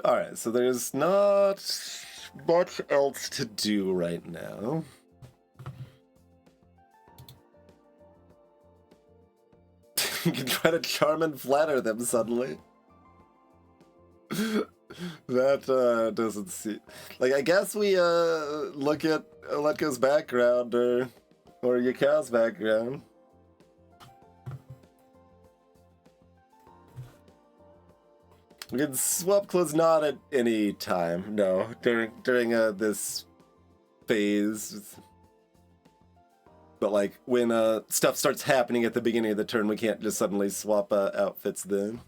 Alright, so there's not much else to do right now. You can try to charm and flatter them suddenly. That doesn't seem... Like, I guess we look at Letko's background or Yakao's background. We can swap clothes not at any time, no, during this phase. But like when stuff starts happening at the beginning of the turn, we can't just suddenly swap outfits then.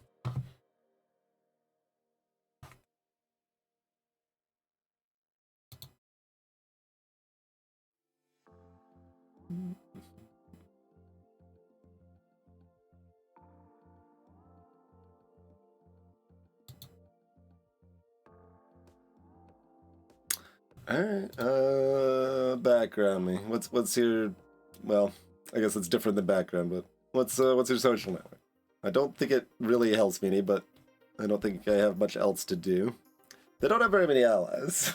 Alright, background me. What's your... Well, I guess it's different than background, but what's your social network? I don't think it really helps me any, but I don't think I have much else to do. They don't have very many allies.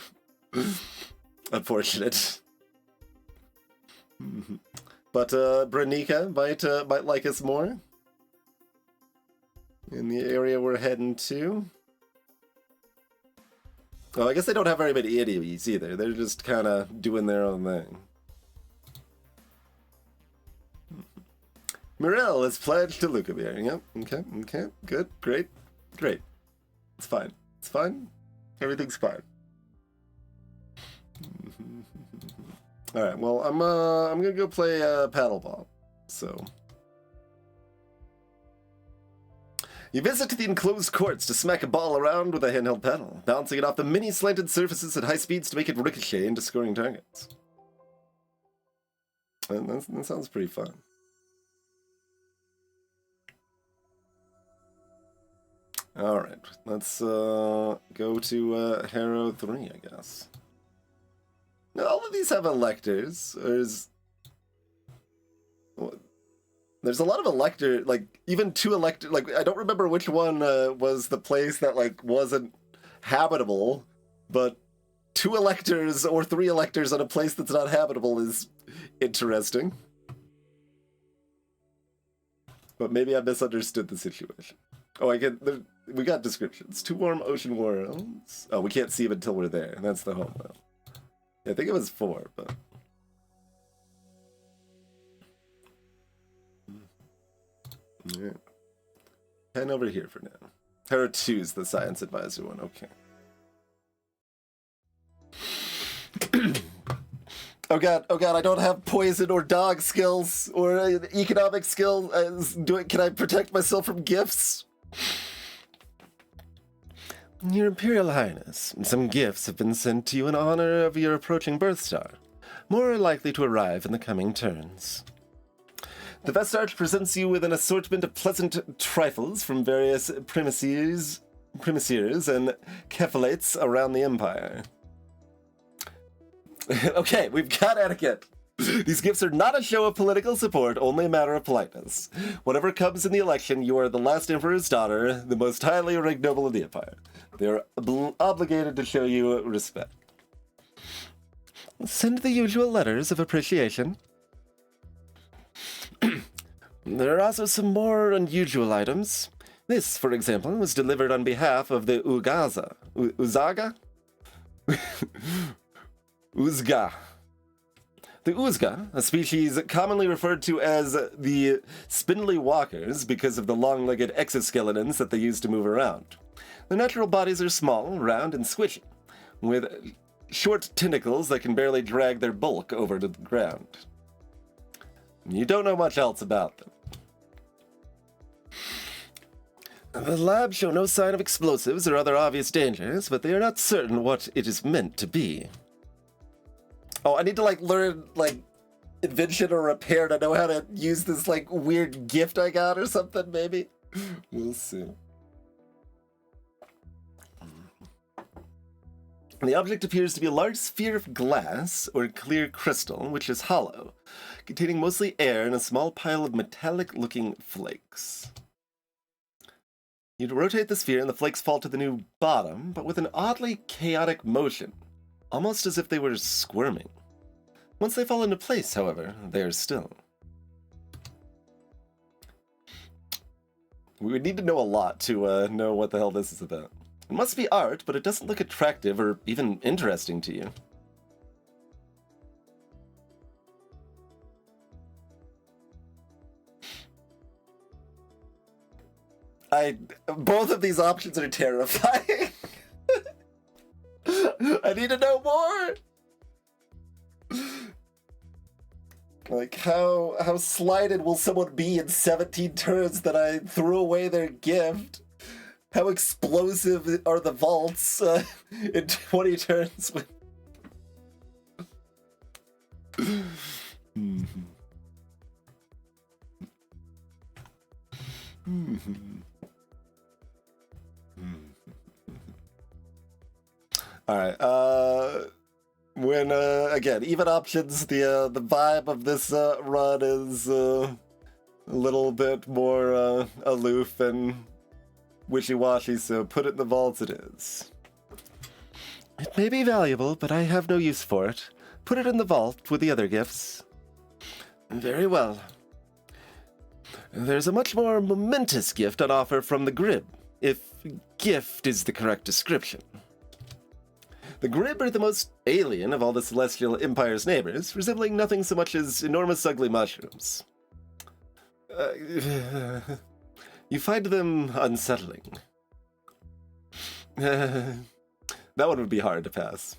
Unfortunate. But Branika might like us more. In the area we're heading to. Oh, I guess they don't have very many idiots either. They're just kind of doing their own thing. Mirel is pledged to Lukavir. Yep, okay, good, great. It's fine. It's fine. Everything's fine. Alright, well, I'm gonna go play paddleball, so... You visit the enclosed courts to smack a ball around with a handheld paddle, bouncing it off the many slanted surfaces at high speeds to make it ricochet into scoring targets. And that sounds pretty fun. Alright, let's go to Harrow 3, I guess. Now, all of these have electors. There's a lot of elector, like, even 2 elector, like, I don't remember which one was the place that, like, wasn't habitable, but 2 electors or 3 electors on a place that's not habitable is interesting. But maybe I misunderstood the situation. Oh, we got descriptions. 2 warm ocean worlds. Oh, we can't see them until we're there. That's the home world. Yeah, I think it was 4, but... Yeah. 10 over here for now. Terra 2 is the science advisor one, okay. Oh god, I don't have poison or dog skills or economic skills. Can I protect myself from gifts? Your Imperial Highness, some gifts have been sent to you in honor of your approaching birth star. More are likely to arrive in the coming turns. The Vestarch presents you with an assortment of pleasant trifles from various primacies and cephalates around the Empire. Okay, we've got etiquette. These gifts are not a show of political support, only a matter of politeness. Whatever comes in the election, you are the last Emperor's daughter, the most highly ranked noble of the Empire. They are obligated to show you respect. Send the usual letters of appreciation. There are also some more unusual items. This, for example, was delivered on behalf of the Ugaza. Uzaga? Uzga. The Uzga, a species commonly referred to as the spindly walkers because of the long-legged exoskeletons that they use to move around. Their natural bodies are small, round, and squishy, with short tentacles that can barely drag their bulk over to the ground. You don't know much else about them. The labs show no sign of explosives or other obvious dangers, but they are not certain what it is meant to be. Oh, I need to, learn, invention or repair to know how to use this, weird gift I got or something, maybe? We'll see. The object appears to be a large sphere of glass or clear crystal, which is hollow, containing mostly air and a small pile of metallic-looking flakes. You'd rotate the sphere and the flakes fall to the new bottom, but with an oddly chaotic motion, almost as if they were squirming. Once they fall into place, however, they are still. We would need to know a lot to know what the hell this is about. It must be art, but it doesn't look attractive or even interesting to you. Both of these options are terrifying. I need to know more. How slighted will someone be in 17 turns that I threw away their gift? How explosive are the vaults in 20 turns? Alright, again, even options, the vibe of this run is a little bit more aloof and wishy-washy, so put it in the vaults it is. It may be valuable, but I have no use for it. Put it in the vault with the other gifts. Very well. There's a much more momentous gift on offer from the Grib, if gift is the correct description. The Grib are the most alien of all the Celestial Empire's neighbors, resembling nothing so much as enormous ugly mushrooms. You find them unsettling. That one would be hard to pass.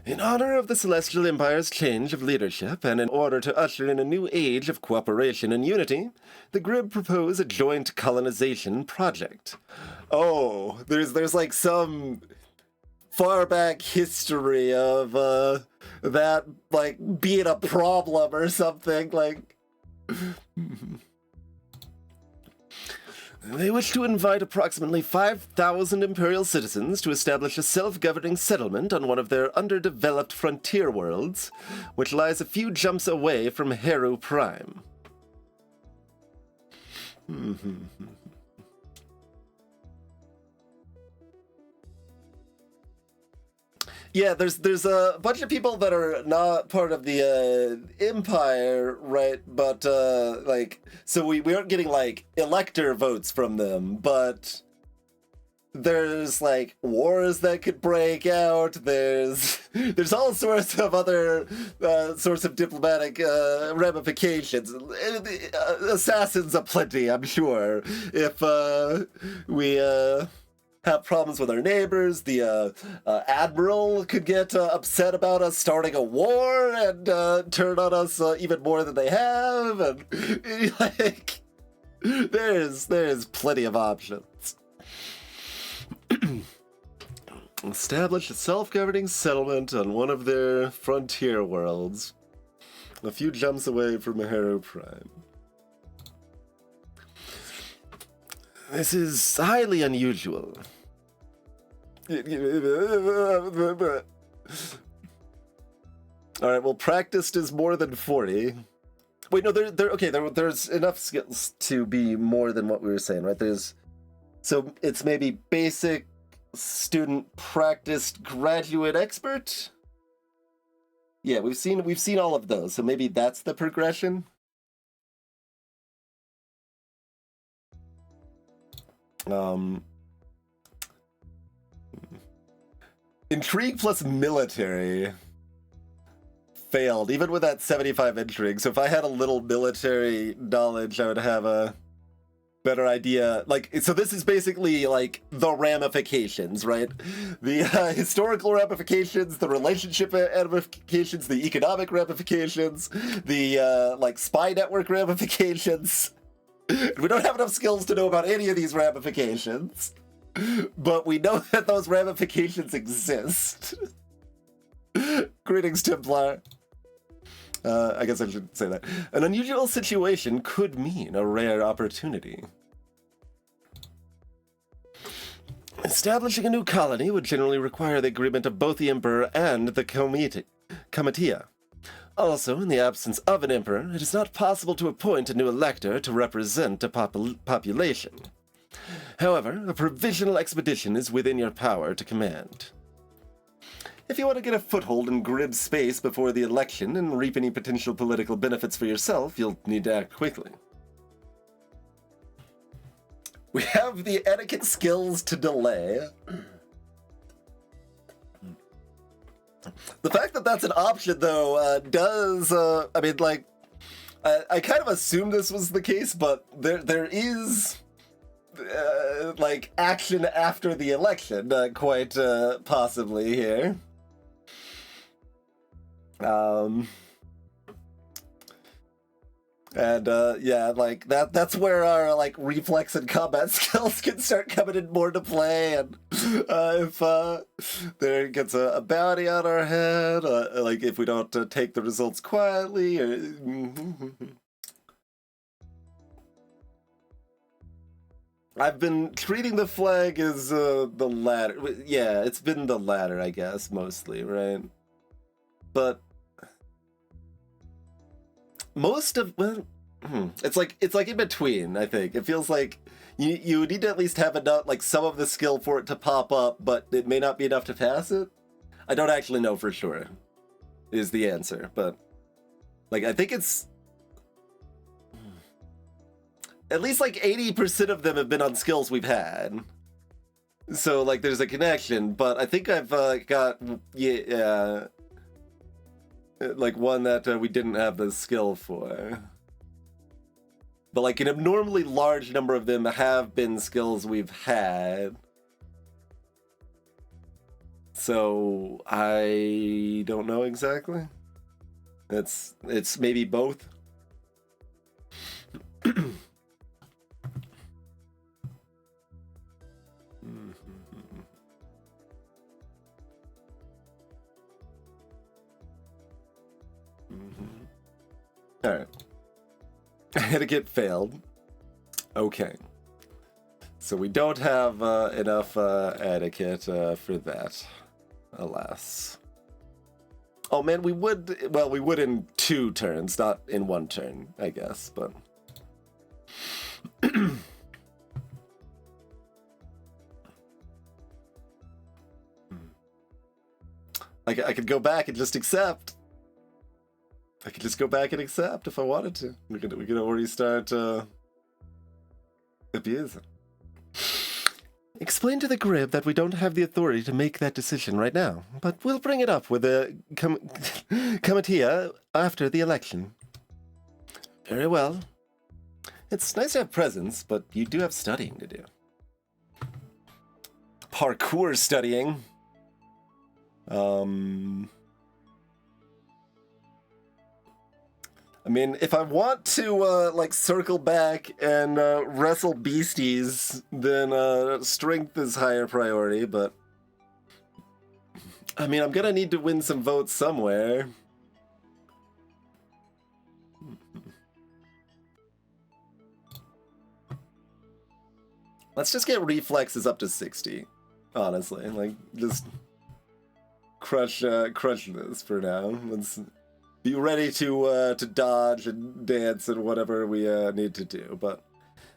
In honor of the Celestial Empire's change of leadership, and in order to usher in a new age of cooperation and unity, the Grib propose a joint colonization project. Oh, there's some far back history of that being a problem or something They wish to invite approximately 5,000 Imperial citizens to establish a self-governing settlement on one of their underdeveloped frontier worlds, which lies a few jumps away from Heru Prime. Yeah, there's a bunch of people that are not part of the Empire, right? But so we aren't getting elector votes from them, but there's wars that could break out. There's all sorts of other sorts of diplomatic ramifications. Assassins aplenty, I'm sure. If we have problems with our neighbors, the Admiral could get upset about us starting a war and turn on us even more than they have, and there's plenty of options. Establish a self-governing settlement on one of their frontier worlds, a few jumps away from Heru Prime. This is highly unusual. Alright, well, practiced is more than 40. Wait, no, there's enough skills to be more than what we were saying, right? So it's maybe basic, student, practiced, graduate, expert? Yeah, we've seen all of those, so maybe that's the progression? Um, intrigue plus military failed, even with that 75 intrigue. So if I had a little military knowledge, I would have a better idea. Like, so this is basically like the ramifications, right? The historical ramifications, the relationship ramifications, the economic ramifications, the like spy network ramifications. We don't have enough skills to know about any of these ramifications, but we know that those ramifications exist. Greetings, Templar. I guess I should say that. An unusual situation could mean a rare opportunity. Establishing a new colony would generally require the agreement of both the Emperor and the Comitia. Also, in the absence of an Emperor, it is not possible to appoint a new elector to represent a population. However, a provisional expedition is within your power to command. If you want to get a foothold in Grib's space before the election and reap any potential political benefits for yourself, you'll need to act quickly. We have the etiquette skills to delay. The fact that that's an option, though, does, I mean, like, I kind of assumed this was the case, but there is, like, action after the election, quite possibly here. Yeah, like that's where our like reflex and combat skills can start coming in more to play, and if there gets a bounty on our head, like if we don't take the results quietly, or I've been treating the flag as the latter. Yeah, it's been the latter, I guess, mostly, right? But most of, well, it's like in between. I think it feels like you need to at least have enough, like some of the skill for it to pop up, but it may not be enough to pass it. I don't actually know for sure is the answer, but like I think it's at least like 80% of them have been on skills we've had. So like there's a connection, but I think I've got like one that we didn't have the skill for. But like an abnormally large number of them have been skills we've had. So I don't know exactly. It's maybe both. Alright. Etiquette failed. Okay. So we don't have enough etiquette for that, alas. Oh man, we would in 2 turns, not in 1 turn, I guess, but... I could go back and just accept. I could just go back and accept if I wanted to. We could already start abusing. Explain to the Grib that we don't have the authority to make that decision right now, but we'll bring it up with the Comitia after the election. Very well. It's nice to have presence, but you do have studying to do. Parkour studying. I mean, if I want to, like, circle back and wrestle beasties, then strength is higher priority, but... I mean, I'm gonna need to win some votes somewhere. Let's just get reflexes up to 60, honestly. Like, just crush this for now. Let's... be ready to dodge and dance and whatever we need to do. But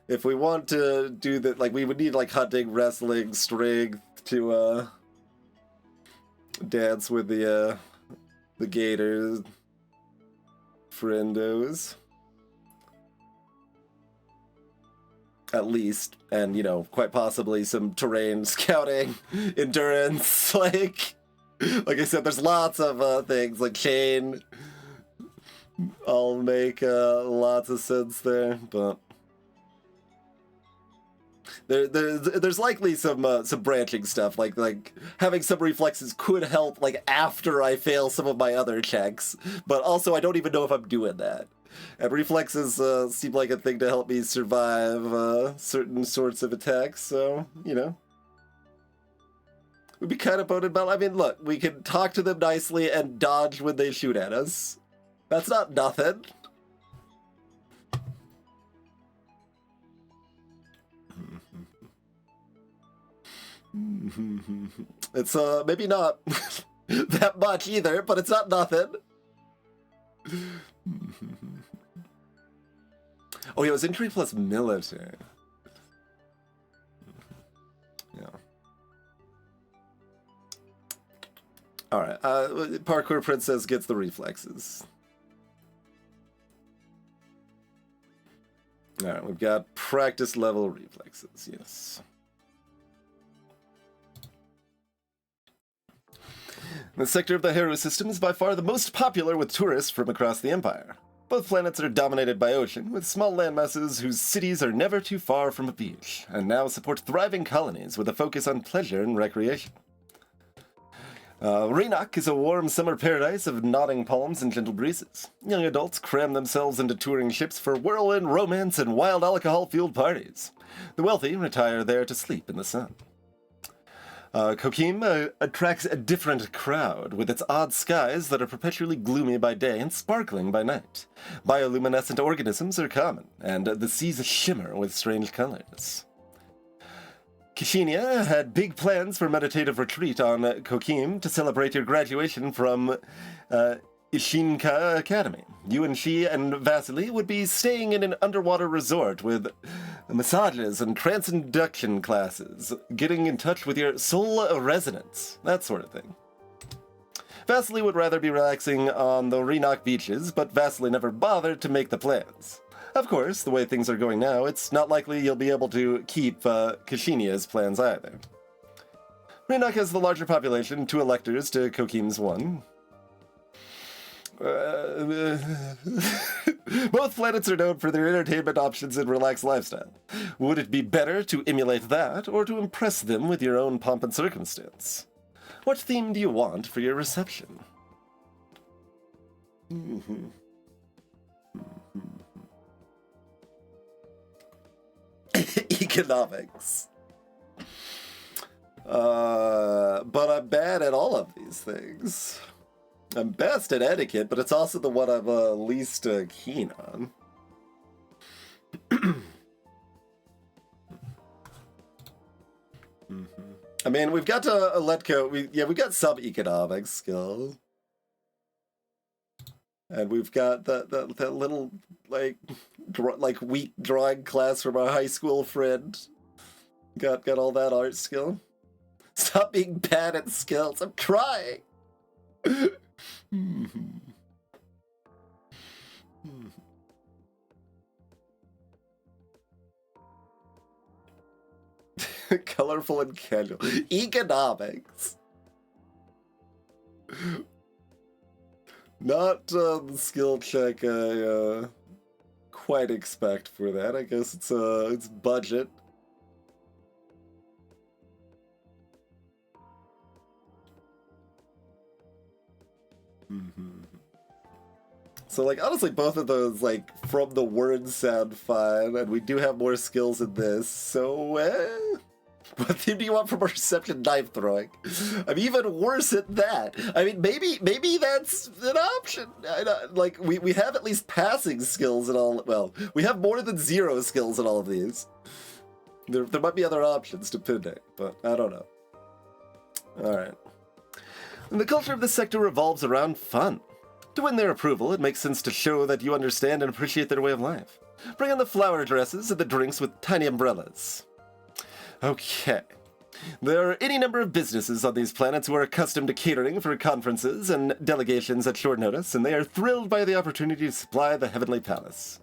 if we want to do that, like we would need like hunting, wrestling, strength to dance with the gators, friendos. at least, and, you know, quite possibly some terrain scouting, endurance, like I said, there's lots of things, like chain, all make lots of sense there, but there's likely some branching stuff, like having some reflexes could help, like, after I fail some of my other checks, but also I don't even know if I'm doing that. And reflexes seem like a thing to help me survive certain sorts of attacks, so, you know. We'd be kind of boneted about. I mean, look, we can talk to them nicely and dodge when they shoot at us. That's not nothing. It's maybe not that much either, but it's not nothing. Oh, yeah, it was injury plus military. Yeah. Alright, Parkour Princess gets the reflexes. Alright, we've got practice level reflexes, yes. The sector of the Hero system is by far the most popular with tourists from across the Empire. Both planets are dominated by ocean, with small landmasses whose cities are never too far from a beach, and now support thriving colonies with a focus on pleasure and recreation. Renock is a warm summer paradise of nodding palms and gentle breezes. Young adults cram themselves into touring ships for whirlwind romance and wild alcohol-fueled parties. The wealthy retire there to sleep in the sun. Kokim attracts a different crowd, with its odd skies that are perpetually gloomy by day and sparkling by night. Bioluminescent organisms are common, and the seas shimmer with strange colors. Kishinia had big plans for meditative retreat on Kokim to celebrate your graduation from Ishinka Academy. You and she and Vasily would be staying in an underwater resort with massages and transcenduction classes, getting in touch with your soul resonance, that sort of thing. Vasily would rather be relaxing on the Renock beaches, but Vasily never bothered to make the plans. Of course, the way things are going now, it's not likely you'll be able to keep Kishinia's plans either. Renock has the larger population, 2 electors to Kokim's 1. Both planets are known for their entertainment options and relaxed lifestyle. Would it be better to emulate that, or to impress them with your own pomp and circumstance? What theme do you want for your reception? Economics. But I'm bad at all of these things. I'm best at etiquette, but it's also the one I'm least keen on. I mean, we've got Letko. We've got some economics skill, and we've got that little like weak drawing class from our high school friend. Got all that art skill. Stop being bad at skills. I'm trying. Colorful and casual. Economics. Not the skill check I quite expect for that. I guess it's budget. So, like, honestly, both of those, like, from the words sound fine, and we do have more skills in this, so, what theme do you want for more reception knife throwing? I'm even worse at that. I mean, maybe that's an option. Like, we have at least passing skills in all, well, we have more than 0 skills in all of these. There might be other options depending, but I don't know. Alright. And the culture of this sector revolves around fun. To win their approval, it makes sense to show that you understand and appreciate their way of life. Bring on the flower dresses and the drinks with tiny umbrellas. Okay. There are any number of businesses on these planets who are accustomed to catering for conferences and delegations at short notice, and they are thrilled by the opportunity to supply the Heavenly Palace.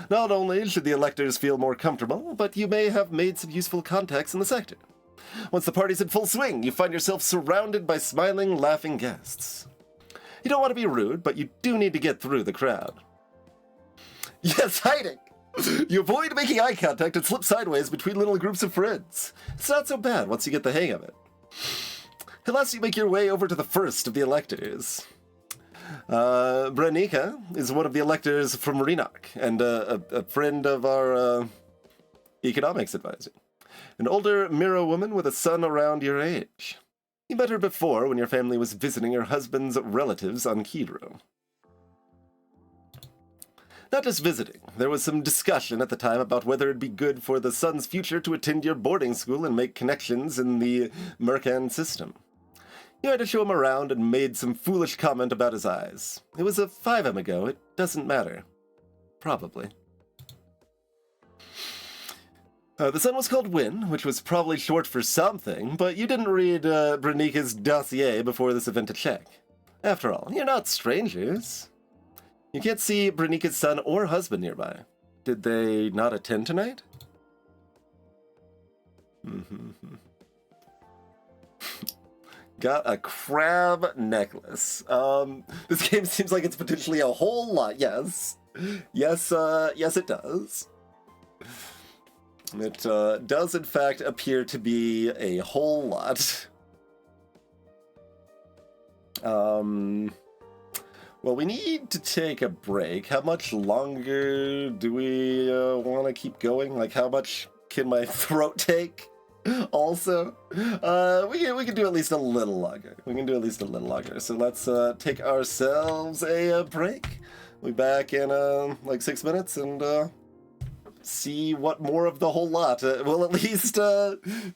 Not only should the electors feel more comfortable, but you may have made some useful contacts in the sector. Once the party's in full swing, you find yourself surrounded by smiling, laughing guests. You don't want to be rude, but you do need to get through the crowd. Yes, hiding! You avoid making eye contact and slip sideways between little groups of friends. It's not so bad once you get the hang of it. Unless you make your way over to the first of the electors. Branika is one of the electors from Renok, and a friend of our economics advisor. An older Miro woman with a son around your age. You met her before when your family was visiting her husband's relatives on Kedro. Not just visiting. There was some discussion at the time about whether it'd be good for the son's future to attend your boarding school and make connections in the Mercan system. You had to show him around and made some foolish comment about his eyes. It was a 5M ago. It doesn't matter. Probably. The son was called Win, which was probably short for something, but you didn't read Branika's dossier before this event to check. After all, you're not strangers. You can't see Branika's son or husband nearby. Did they not attend tonight? Got a crab necklace. This game seems like it's potentially a whole lot. Yes. Yes, it does. It does, in fact, appear to be a whole lot. Well, we need to take a break. How much longer do we want to keep going? Like, how much can my throat take? Also, we can do at least a little longer. We can do at least a little longer. So let's take ourselves a break. We'll be back in like 6 minutes and see what more of the whole lot. We'll at least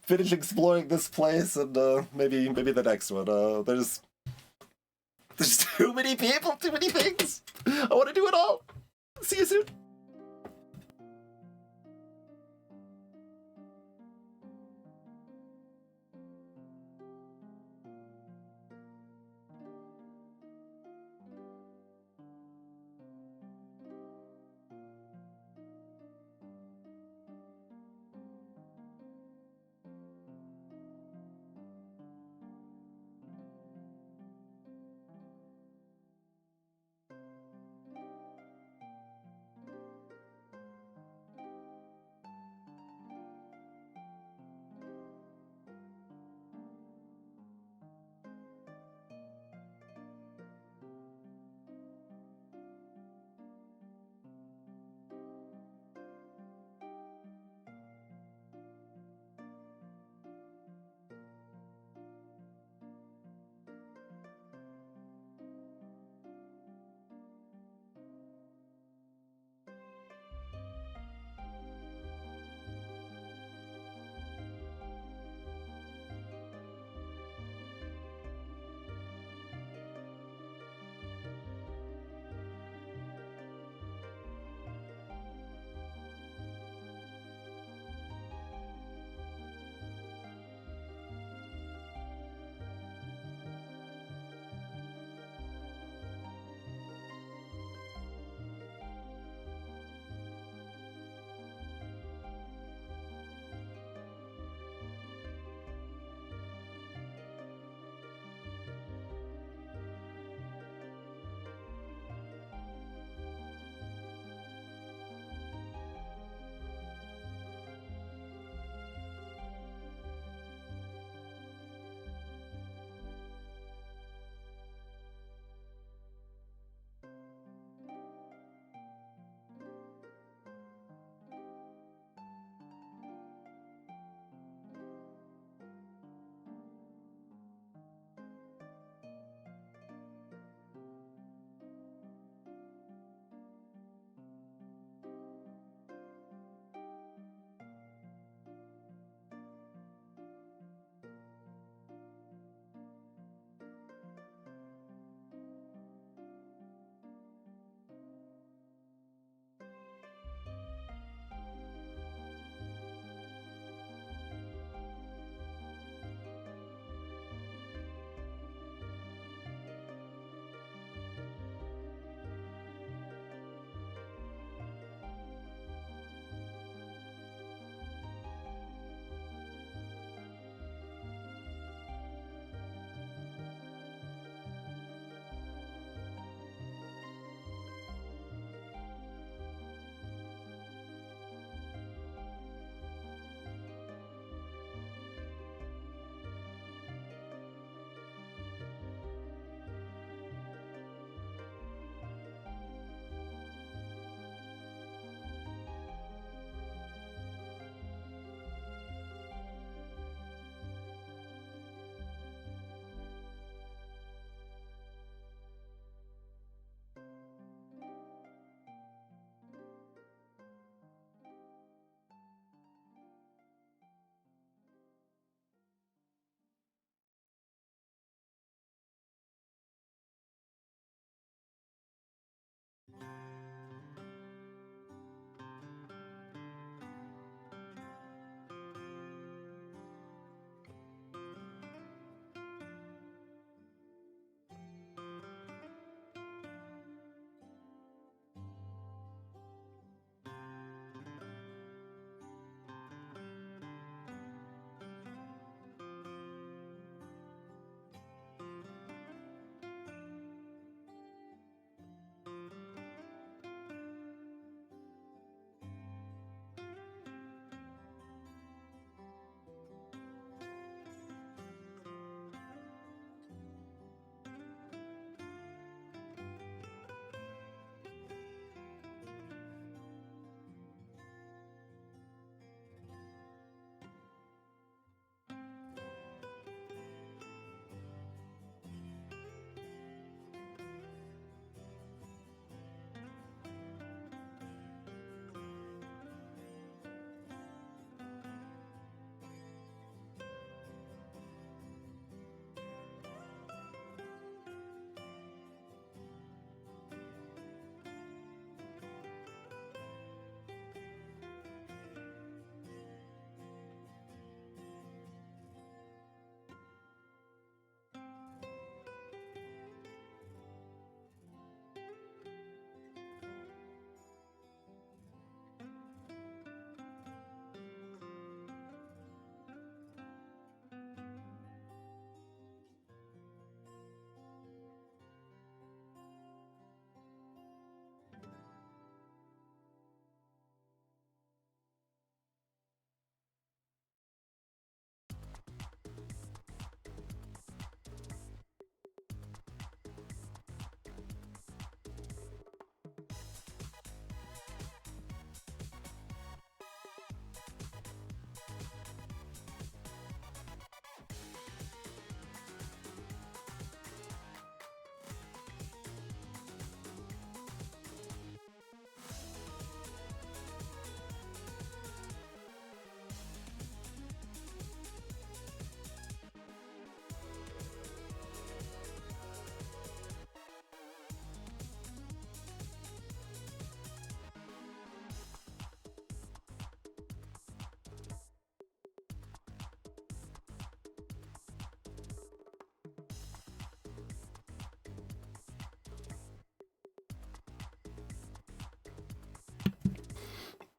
finish exploring this place and maybe the next one. There's too many people, too many things. I want to do it all. See you soon.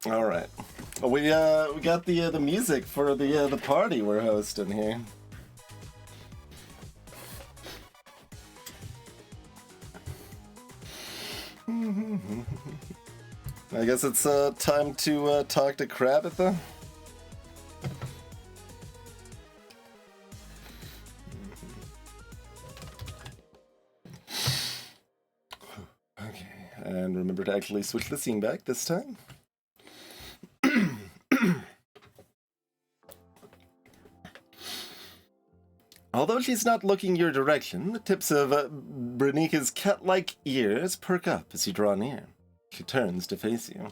All right. We got the music for the party we're hosting here. I guess it's time to talk to Krabatha. Okay, and remember to actually switch the scene back this time. Although she's not looking your direction, the tips of Brenika's cat-like ears perk up as you draw near. She turns to face you.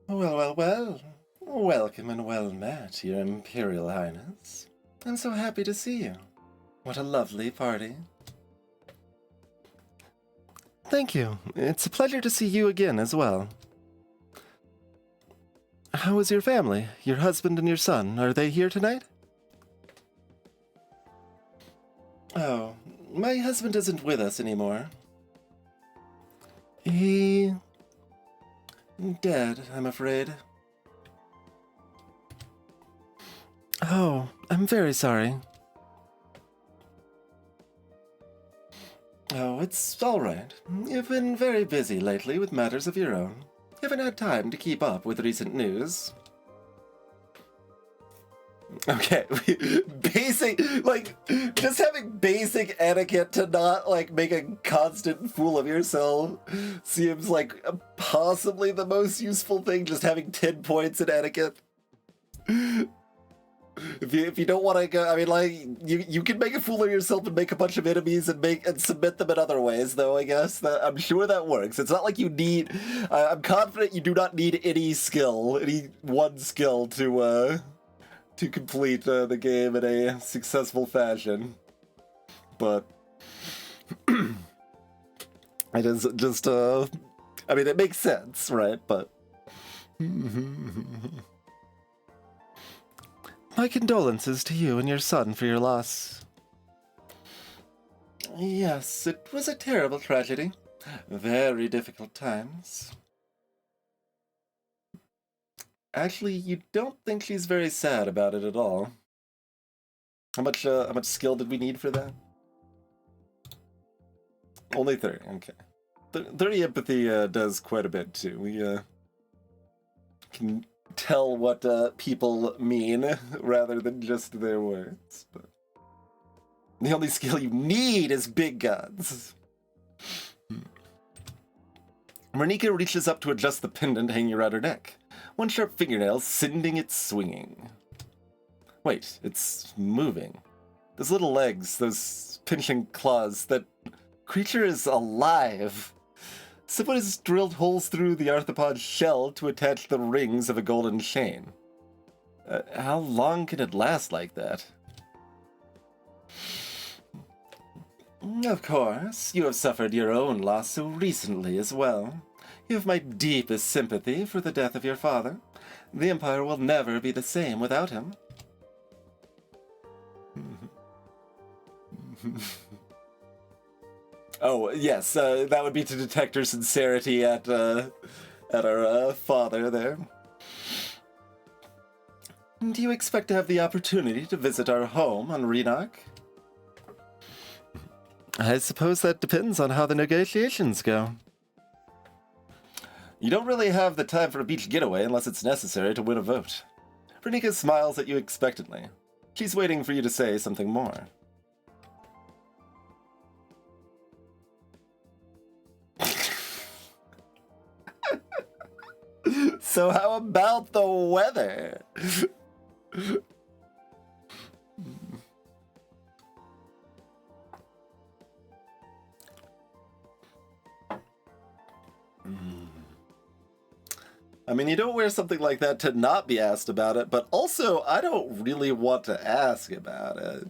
Well. Welcome and well met, Your Imperial Highness. I'm so happy to see you. What a lovely party. Thank you. It's a pleasure to see you again as well. How is your family? Your husband and your son, are they here tonight? Oh, my husband isn't with us anymore. He... dead, I'm afraid. Oh, I'm very sorry. Oh, it's all right. You've been very busy lately with matters of your own. You haven't had time to keep up with recent news. Okay, basic, like, just having basic etiquette to not, like, make a constant fool of yourself seems like possibly the most useful thing, just having 10 points in etiquette. If you don't want to go, I mean, like, you can make a fool of yourself and make a bunch of enemies and submit them in other ways, though, I guess. I'm sure that works. It's not like you need, I'm confident you do not need any skill, any one skill to complete the game in a successful fashion. But it is just, I mean, it makes sense, right? But... My condolences to you and your son for your loss. Yes, it was a terrible tragedy. Very difficult times. Actually, you don't think she's very sad about it at all. How much skill did we need for that? Only 30, okay. 30 empathy does quite a bit, too. We can tell what people mean rather than just their words. But the only skill you need is big guns. Renika reaches up to adjust the pendant hanging around her neck, one sharp fingernail sending it swinging. Wait, it's moving. Those little legs, those pinching claws, that creature is alive. Someone has drilled holes through the arthropod's shell to attach the rings of a golden chain. How long can it last like that? Of course, you have suffered your own loss so recently as well. You have my deepest sympathy for the death of your father. The Empire will never be the same without him. Oh, yes, that would be to detect her sincerity at our father there. Do you expect to have the opportunity to visit our home on Renak? I suppose that depends on how the negotiations go. You don't really have the time for a beach getaway unless it's necessary to win a vote. Renika smiles at you expectantly. She's waiting for you to say something more. So how about the weather? I mean, you don't wear something like that to not be asked about it, but also, I don't really want to ask about it.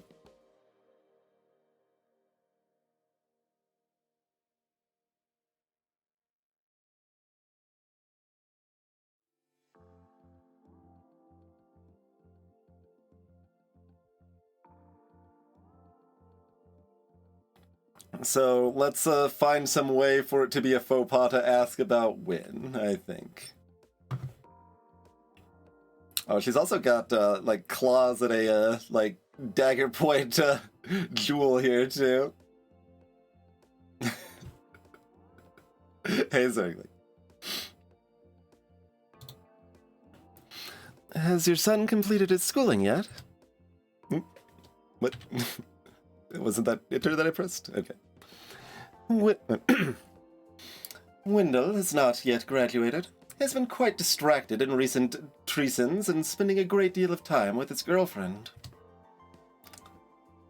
So let's find some way for it to be a faux pas to ask about when, I think. Oh, she's also got, like, claws at a, like, dagger point jewel here, too. Hey, Zergly. Has your son completed his schooling yet? What? Wasn't that enter that I pressed? Okay. Wendell has not yet graduated. He has been quite distracted in recent treasons and spending a great deal of time with his girlfriend.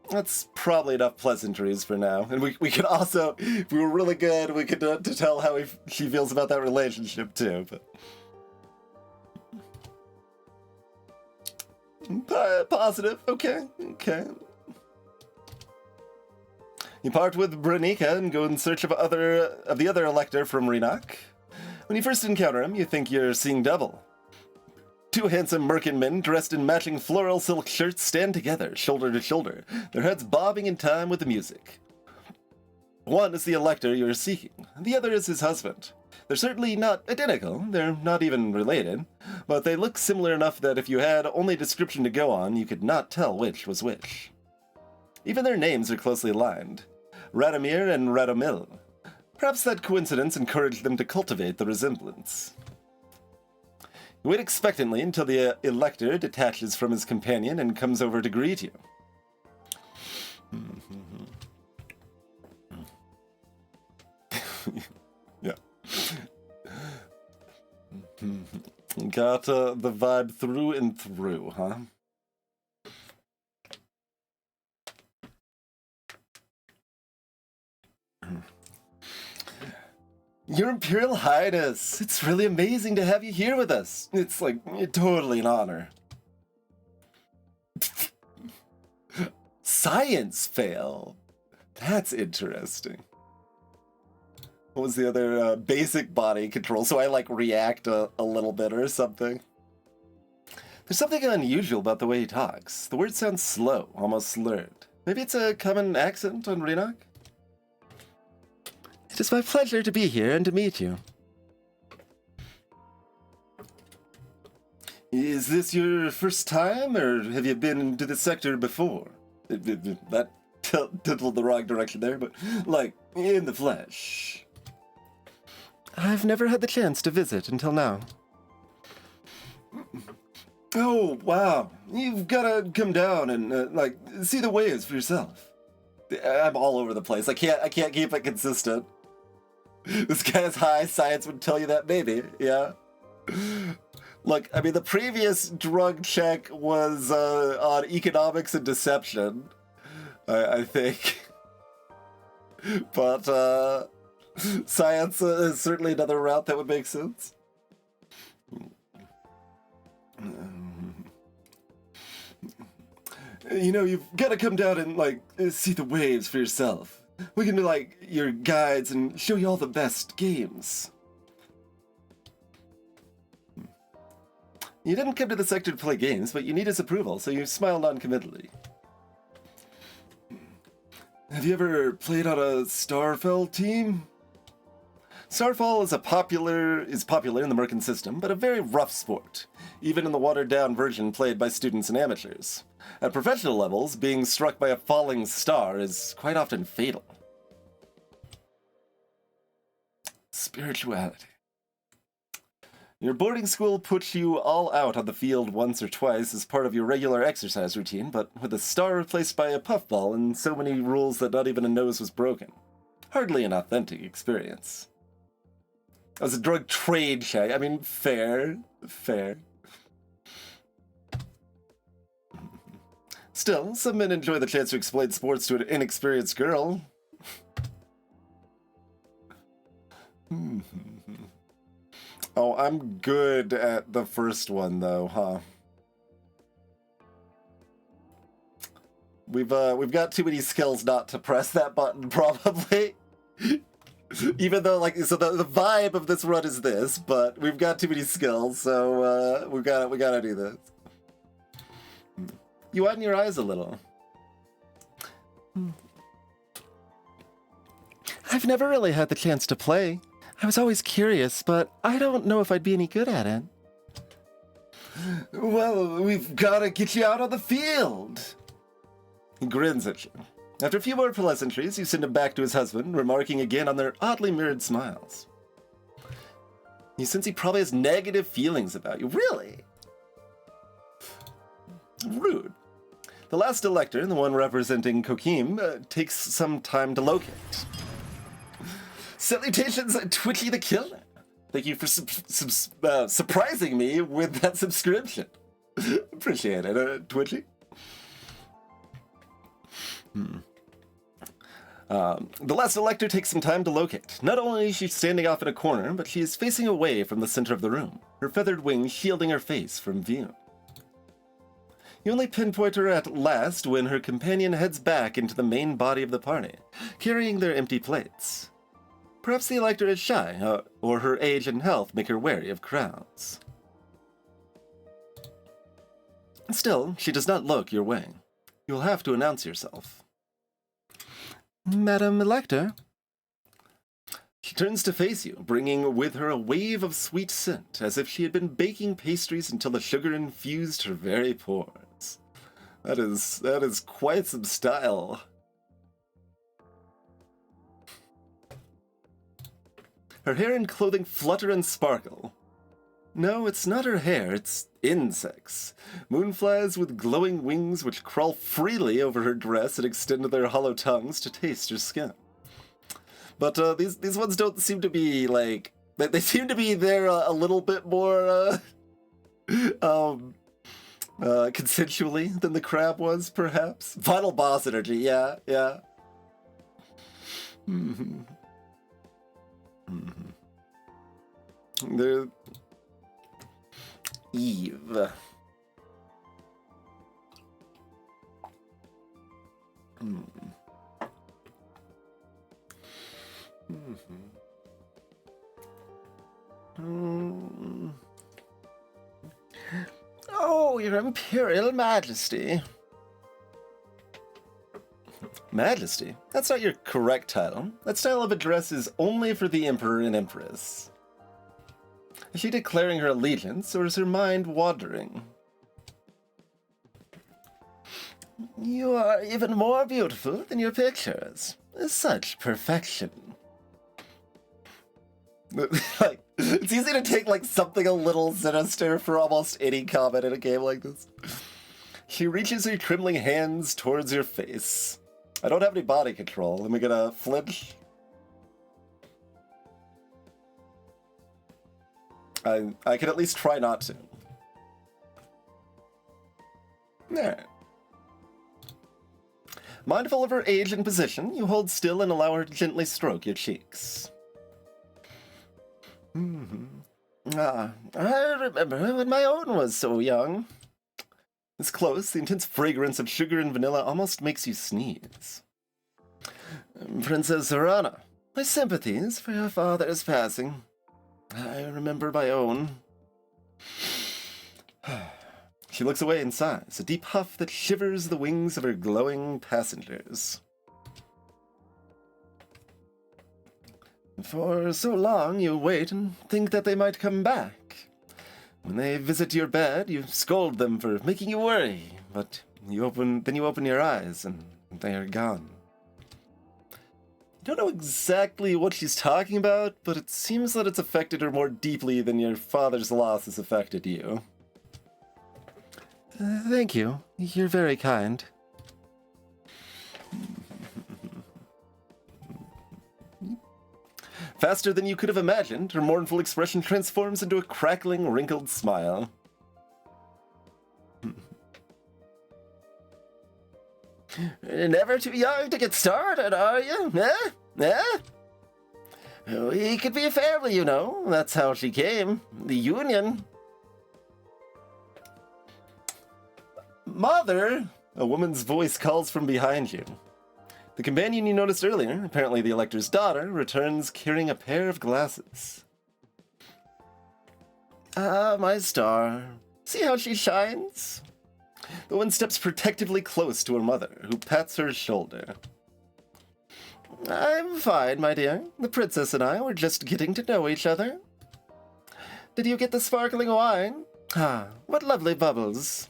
That's probably enough pleasantries for now. And we could also, if we were really good, we could to tell how she feels about that relationship too. But positive. Okay. You part with Branika and go in search of the other elector from Renak. When you first encounter him, you think you're seeing double. Two handsome merkin men dressed in matching floral silk shirts stand together, shoulder to shoulder, their heads bobbing in time with the music. One is the elector you're seeking, the other is his husband. They're certainly not identical, they're not even related, but they look similar enough that if you had only a description to go on, you could not tell which was which. Even their names are closely aligned. Radomir and Radomil. Perhaps that coincidence encouraged them to cultivate the resemblance. You wait expectantly until the elector detaches from his companion and comes over to greet you. Yeah. Got the vibe through and through, huh? Your Imperial Highness, it's really amazing to have you here with us. It's like totally an honor. Science fail. That's interesting. What was the other basic body control? So I like react a little bit or something. There's something unusual about the way he talks. The words sound slow, almost slurred. Maybe it's a common accent on Renak? It is my pleasure to be here and to meet you. Is this your first time, or have you been into the sector before? That tilted the wrong direction there, but like, in the flesh. I've never had the chance to visit until now. Oh, wow. You've got to come down and, like, see the waves for yourself. I'm all over the place. I can't keep it consistent. This guy's high, science would tell you that maybe, yeah. Look, I mean, the previous drug check was on economics and deception, I think. But science is certainly another route that would make sense. You know, you've got to come down and, like, see the waves for yourself. We can be, like, your guides and show you all the best games. You didn't come to the sector to play games, but you need his approval, so you smile non-committally. Have you ever played on a Starfell team? Starfall is popular in the Merkin system, but a very rough sport, even in the watered-down version played by students and amateurs. At professional levels, being struck by a falling star is quite often fatal. Spirituality. Your boarding school puts you all out on the field once or twice as part of your regular exercise routine, but with a star replaced by a puffball and so many rules that not even a nose was broken. Hardly an authentic experience. As a drug trade check, I mean, fair. Still, some men enjoy the chance to explain sports to an inexperienced girl. Oh, I'm good at the first one, though, huh? We've got too many skills not to press that button, probably. Even though, like, so the vibe of this run is this, but we've got too many skills, so we gotta do this. You widen your eyes a little. I've never really had the chance to play. I was always curious, but I don't know if I'd be any good at it. Well, we've got to get you out on the field. He grins at you. After a few more pleasantries, you send him back to his husband, remarking again on their oddly mirrored smiles. You sense he probably has negative feelings about you. Really? Rude. The last elector, the one representing Kokim, takes some time to locate. Salutations, Twitchy the Killer. Thank you for surprising me with that subscription. Appreciate it, Twitchy. The last elector takes some time to locate. Not only is she standing off in a corner, but she is facing away from the center of the room, her feathered wings shielding her face from view. You only pinpoint her at last when her companion heads back into the main body of the party, carrying their empty plates. Perhaps the elector is shy, or her age and health make her wary of crowds. Still, she does not look your way. You will have to announce yourself. Madam Elector? She turns to face you, bringing with her a wave of sweet scent, as if she had been baking pastries until the sugar infused her very pores. That is quite some style. Her hair and clothing flutter and sparkle. No, it's not her hair, it's insects. Moonflies with glowing wings which crawl freely over her dress and extend their hollow tongues to taste her skin. But these ones don't seem to be, like... They seem to be there a little bit more, consensually than the crab was, perhaps. Final boss energy, yeah. Mm-hmm. They're... Eve. Oh, your Imperial Majesty. Majesty? That's not your correct title. That style of address is only for the Emperor and Empress. Is she declaring her allegiance, or is her mind wandering? You are even more beautiful than your pictures. Such perfection. Like, it's easy to take, like, something a little sinister for almost any comment in a game like this. She reaches her trembling hands towards your face. I don't have any body control. Am I gonna flinch? I can at least try not to. There. Mindful of her age and position, you hold still and allow her to gently stroke your cheeks. I remember when my own was so young. This close, the intense fragrance of sugar and vanilla almost makes you sneeze. Princess Zorana, my sympathies for your father's passing. I remember my own. She looks away and sighs, a deep huff that shivers the wings of her glowing passengers. For so long you wait and think that they might come back. When they visit your bed, you scold them for making you worry, but you open your eyes and they are gone. I don't know exactly what she's talking about, but it seems that it's affected her more deeply than your father's loss has affected you. Thank you. You're very kind. Faster than you could have imagined, her mournful expression transforms into a crackling, wrinkled smile. Never too young to get started, are you? We could be a family, you know. That's how she came. The union. Mother! A woman's voice calls from behind you. The companion you noticed earlier, apparently the Elector's daughter, returns carrying a pair of glasses. Ah, my star. See how she shines? The woman steps protectively close to her mother, who pats her shoulder. I'm fine, my dear. The princess and I were just getting to know each other. Did you get the sparkling wine? Ah, what lovely bubbles.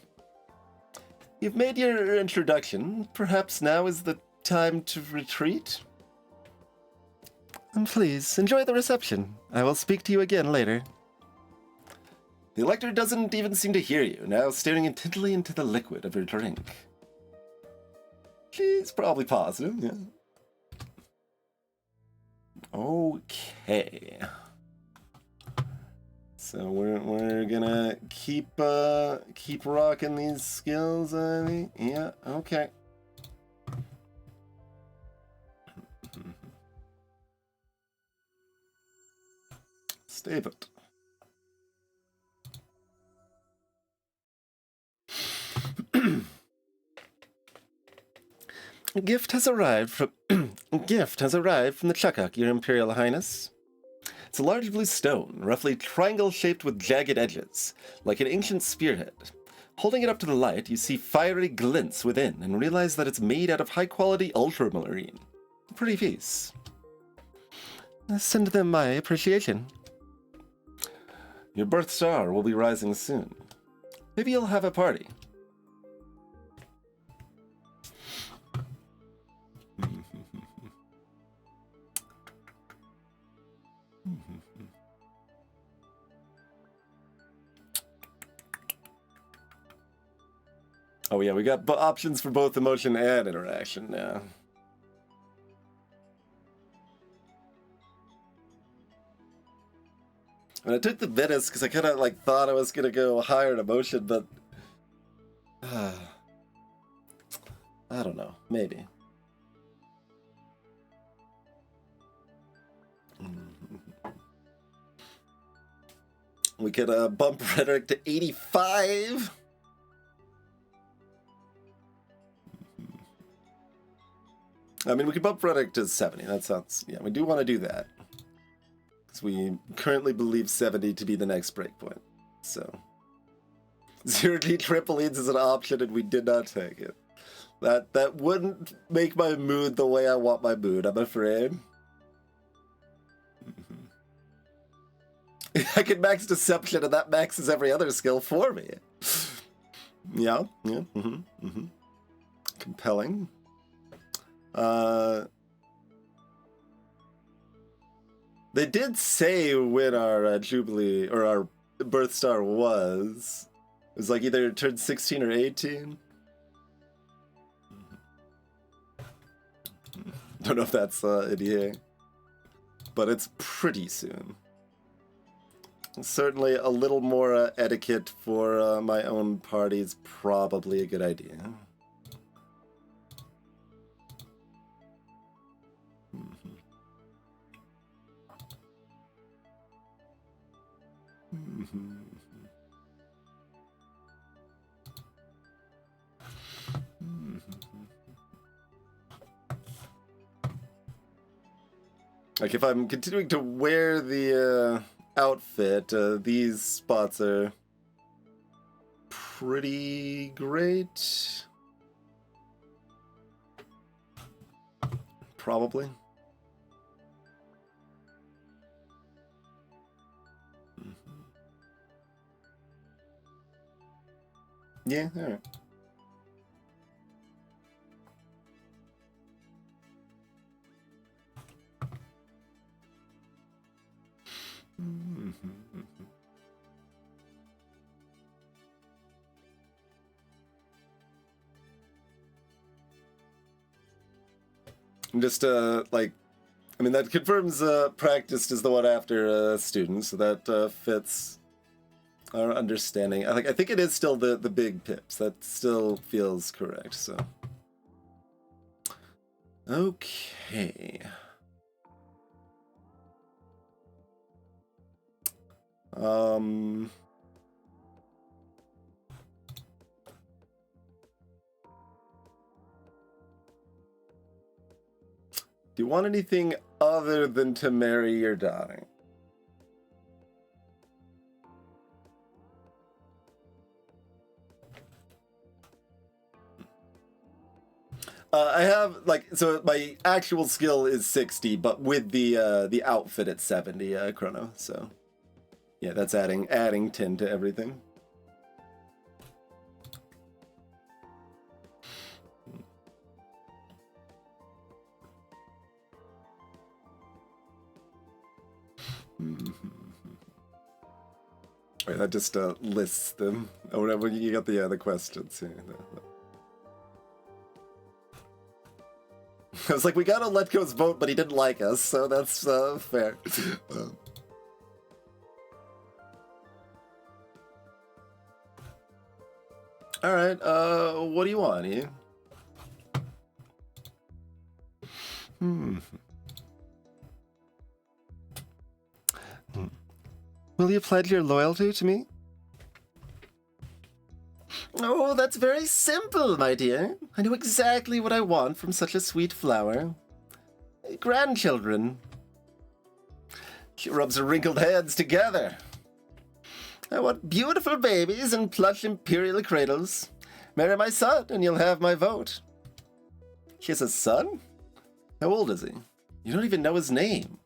You've made your introduction. Perhaps now is the time to retreat? And please, enjoy the reception. I will speak to you again later. The elector doesn't even seem to hear you, now staring intently into the liquid of her drink. She's probably positive, yeah. Okay. So we're gonna keep rocking these skills, I think. Yeah, okay. Stay put. Gift has arrived from the Chukuk, Your Imperial Highness. It's a large blue stone, roughly triangle-shaped with jagged edges, like an ancient spearhead. Holding it up to the light, you see fiery glints within and realize that it's made out of high-quality ultramarine. A pretty piece. Send them my appreciation. Your birth star will be rising soon. Maybe you'll have a party. Oh yeah, we got options for both emotion and interaction now. And I took the Venice because I kind of like thought I was gonna go higher in emotion, but I don't know, maybe. We could bump rhetoric to 85. I mean, we could bump rhetoric to 70. That sounds, yeah, we do want to do that. Because we currently believe 70 to be the next breakpoint. So, 0D triple leads is an option and we did not take it. That wouldn't make my mood the way I want my mood, I'm afraid. I can max deception and that maxes every other skill for me. Yeah. Compelling. They did say when our Jubilee, or our birth star was. It was like either it turned 16 or 18. Don't know if that's in here. But it's pretty soon. Certainly a little more etiquette for my own party is probably a good idea. Like if I'm continuing to wear the outfit, these spots are pretty great. Probably. Yeah, alright. Just like, I mean, that confirms practiced is the one after students, so that fits our understanding. I think it is still the big pips. That still feels correct. So, okay. Do you want anything other than to marry your daughter? I have, like, so my actual skill is 60, but with the outfit at 70, Chrono, so... Yeah, that's adding 10 to everything. Right, that just lists them. Or whatever, you got the questions. Yeah, I was like, we got to let go's vote, but he didn't like us, so that's fair. Alright, what do you want, Ian? Will you pledge your loyalty to me? Oh, that's very simple, my dear. I know exactly what I want from such a sweet flower. Grandchildren. She rubs her wrinkled hands together. I want beautiful babies and plush imperial cradles. Marry my son and you'll have my vote. He has a son? How old is he? You don't even know his name.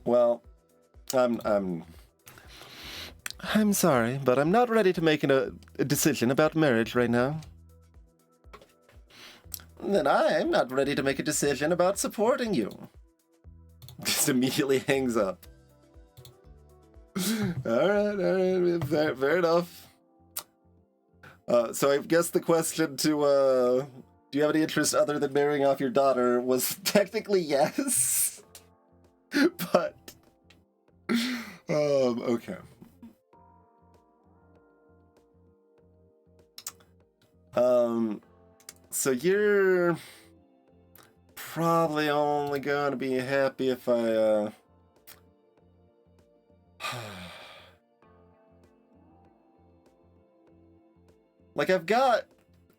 Well, I'm sorry, but I'm not ready to make a decision about marriage right now. Then I'm not ready to make a decision about supporting you. Just immediately hangs up. Alright, fair enough. So I guess the question to, do you have any interest other than marrying off your daughter was technically yes. But, okay. So you're probably only gonna be happy if I, like, I've got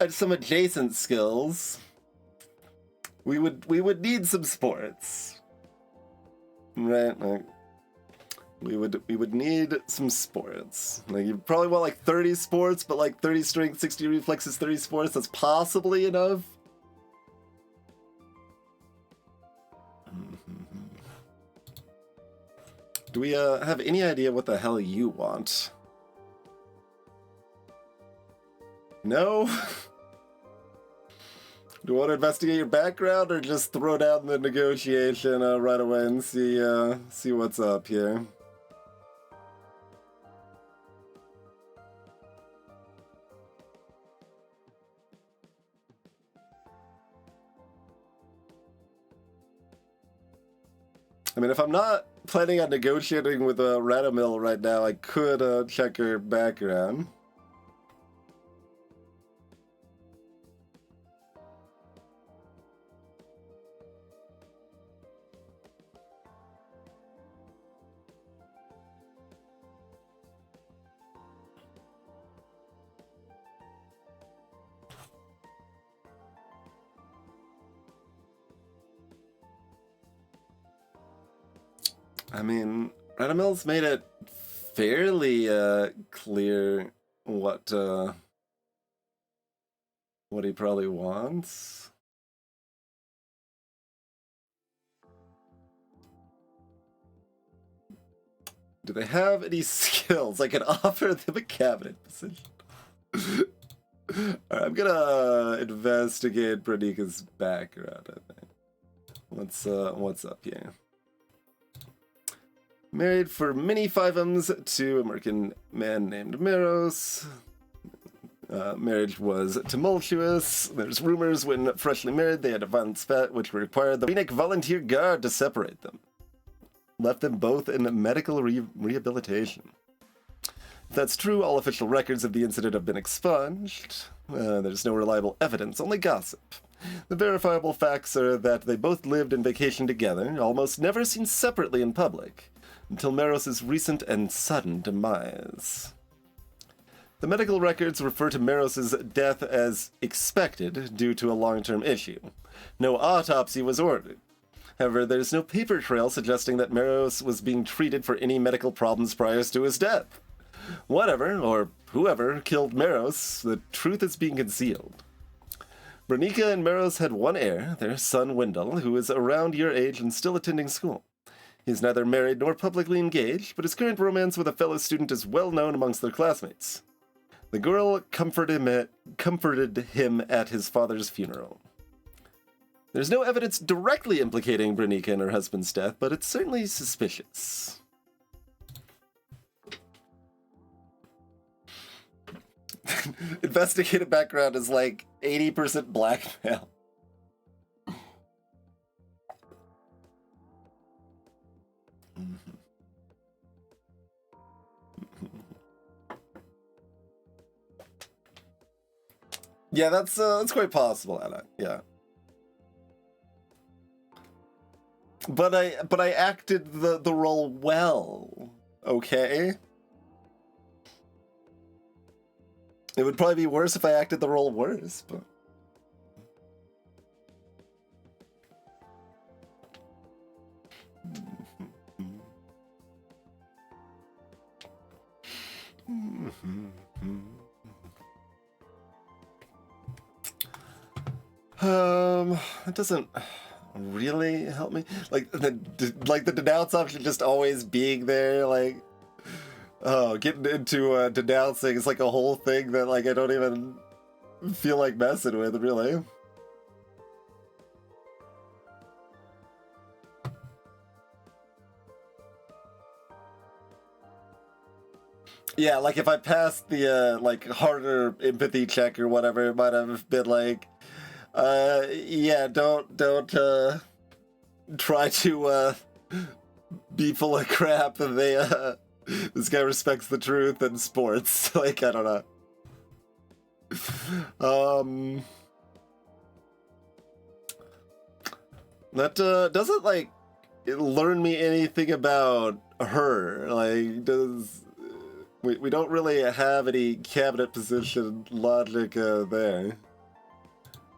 some adjacent skills. We would need some sports. Right, like, we would need some sports. Like, you probably want like 30 sports, but like 30 strength, 60 reflexes, 30 sports, that's possibly enough. Do we have any idea what the hell you want? No? Do you want to investigate your background or just throw down the negotiation right away and see what's up here? I mean, if I'm not planning on negotiating with Radamil right now, I could check her background. I mean, Radamil's made it fairly clear what he probably wants. Do they have any skills I can offer them a cabinet position? Alright, I'm gonna investigate Pranika's background, I think. What's up here? Married for many fivems to an American man named Meros. Marriage was tumultuous. There's rumors when freshly married they had a violent spat, which required the Phoenix Volunteer Guard to separate them. Left them both in medical rehabilitation. If that's true, all official records of the incident have been expunged. There's no reliable evidence, only gossip. The verifiable facts are that they both lived and vacationed together, almost never seen separately in public, until Meros' recent and sudden demise. The medical records refer to Meros' death as expected due to a long-term issue. No autopsy was ordered. However, there's no paper trail suggesting that Meros was being treated for any medical problems prior to his death. Whatever, or whoever, killed Meros, the truth is being concealed. Bernica and Meros had one heir, their son Wendell, who is around your age and still attending school. He is neither married nor publicly engaged, but his current romance with a fellow student is well known amongst their classmates. The girl comforted him at his father's funeral. There's no evidence directly implicating Bernica in her husband's death, but it's certainly suspicious. Investigative background is like 80% blackmail. Yeah, that's quite possible, Anna. Yeah. But I acted the role well, okay? It would probably be worse if I acted the role worse, but... It doesn't really help me. Like the denounce option just always being there, like, oh, getting into denouncing is like a whole thing that like I don't even feel like messing with, really. Yeah, like if I passed the like harder empathy check or whatever, it might have been like, yeah, don't try to be full of crap. And they this guy respects the truth and sports. Like, I don't know. That doesn't like learn me anything about her. Like, we don't really have any cabinet position logic there.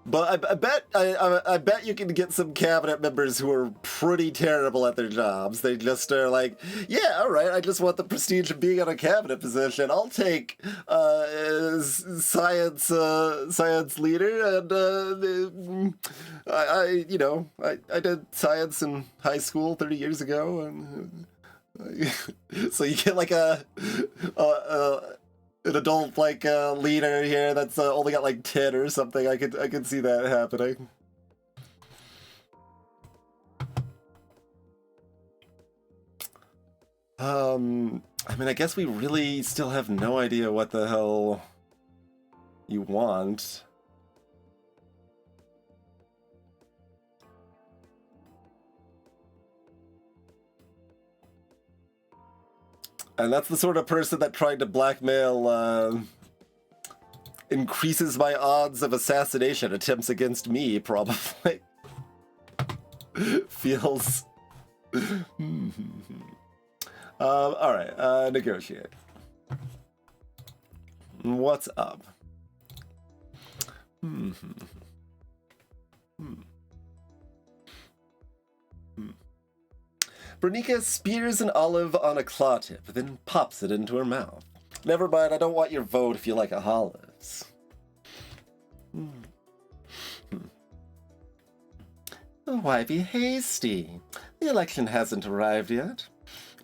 But I bet you can get some cabinet members who are pretty terrible at their jobs. They just are like, yeah, all right, I just want the prestige of being in a cabinet position. I'll take science leader, and I did science in high school 30 years ago, and so you get like an adult like leader here that's only got like 10 or something. I could see that happening. I mean, I guess we really still have no idea what the hell you want. And that's the sort of person that trying to blackmail increases my odds of assassination attempts against me, probably. Feels... alright, negotiate. What's up? Bernica spears an olive on a claw tip, then pops it into her mouth. Never mind, I don't want your vote if you like olives. Why be hasty? The election hasn't arrived yet.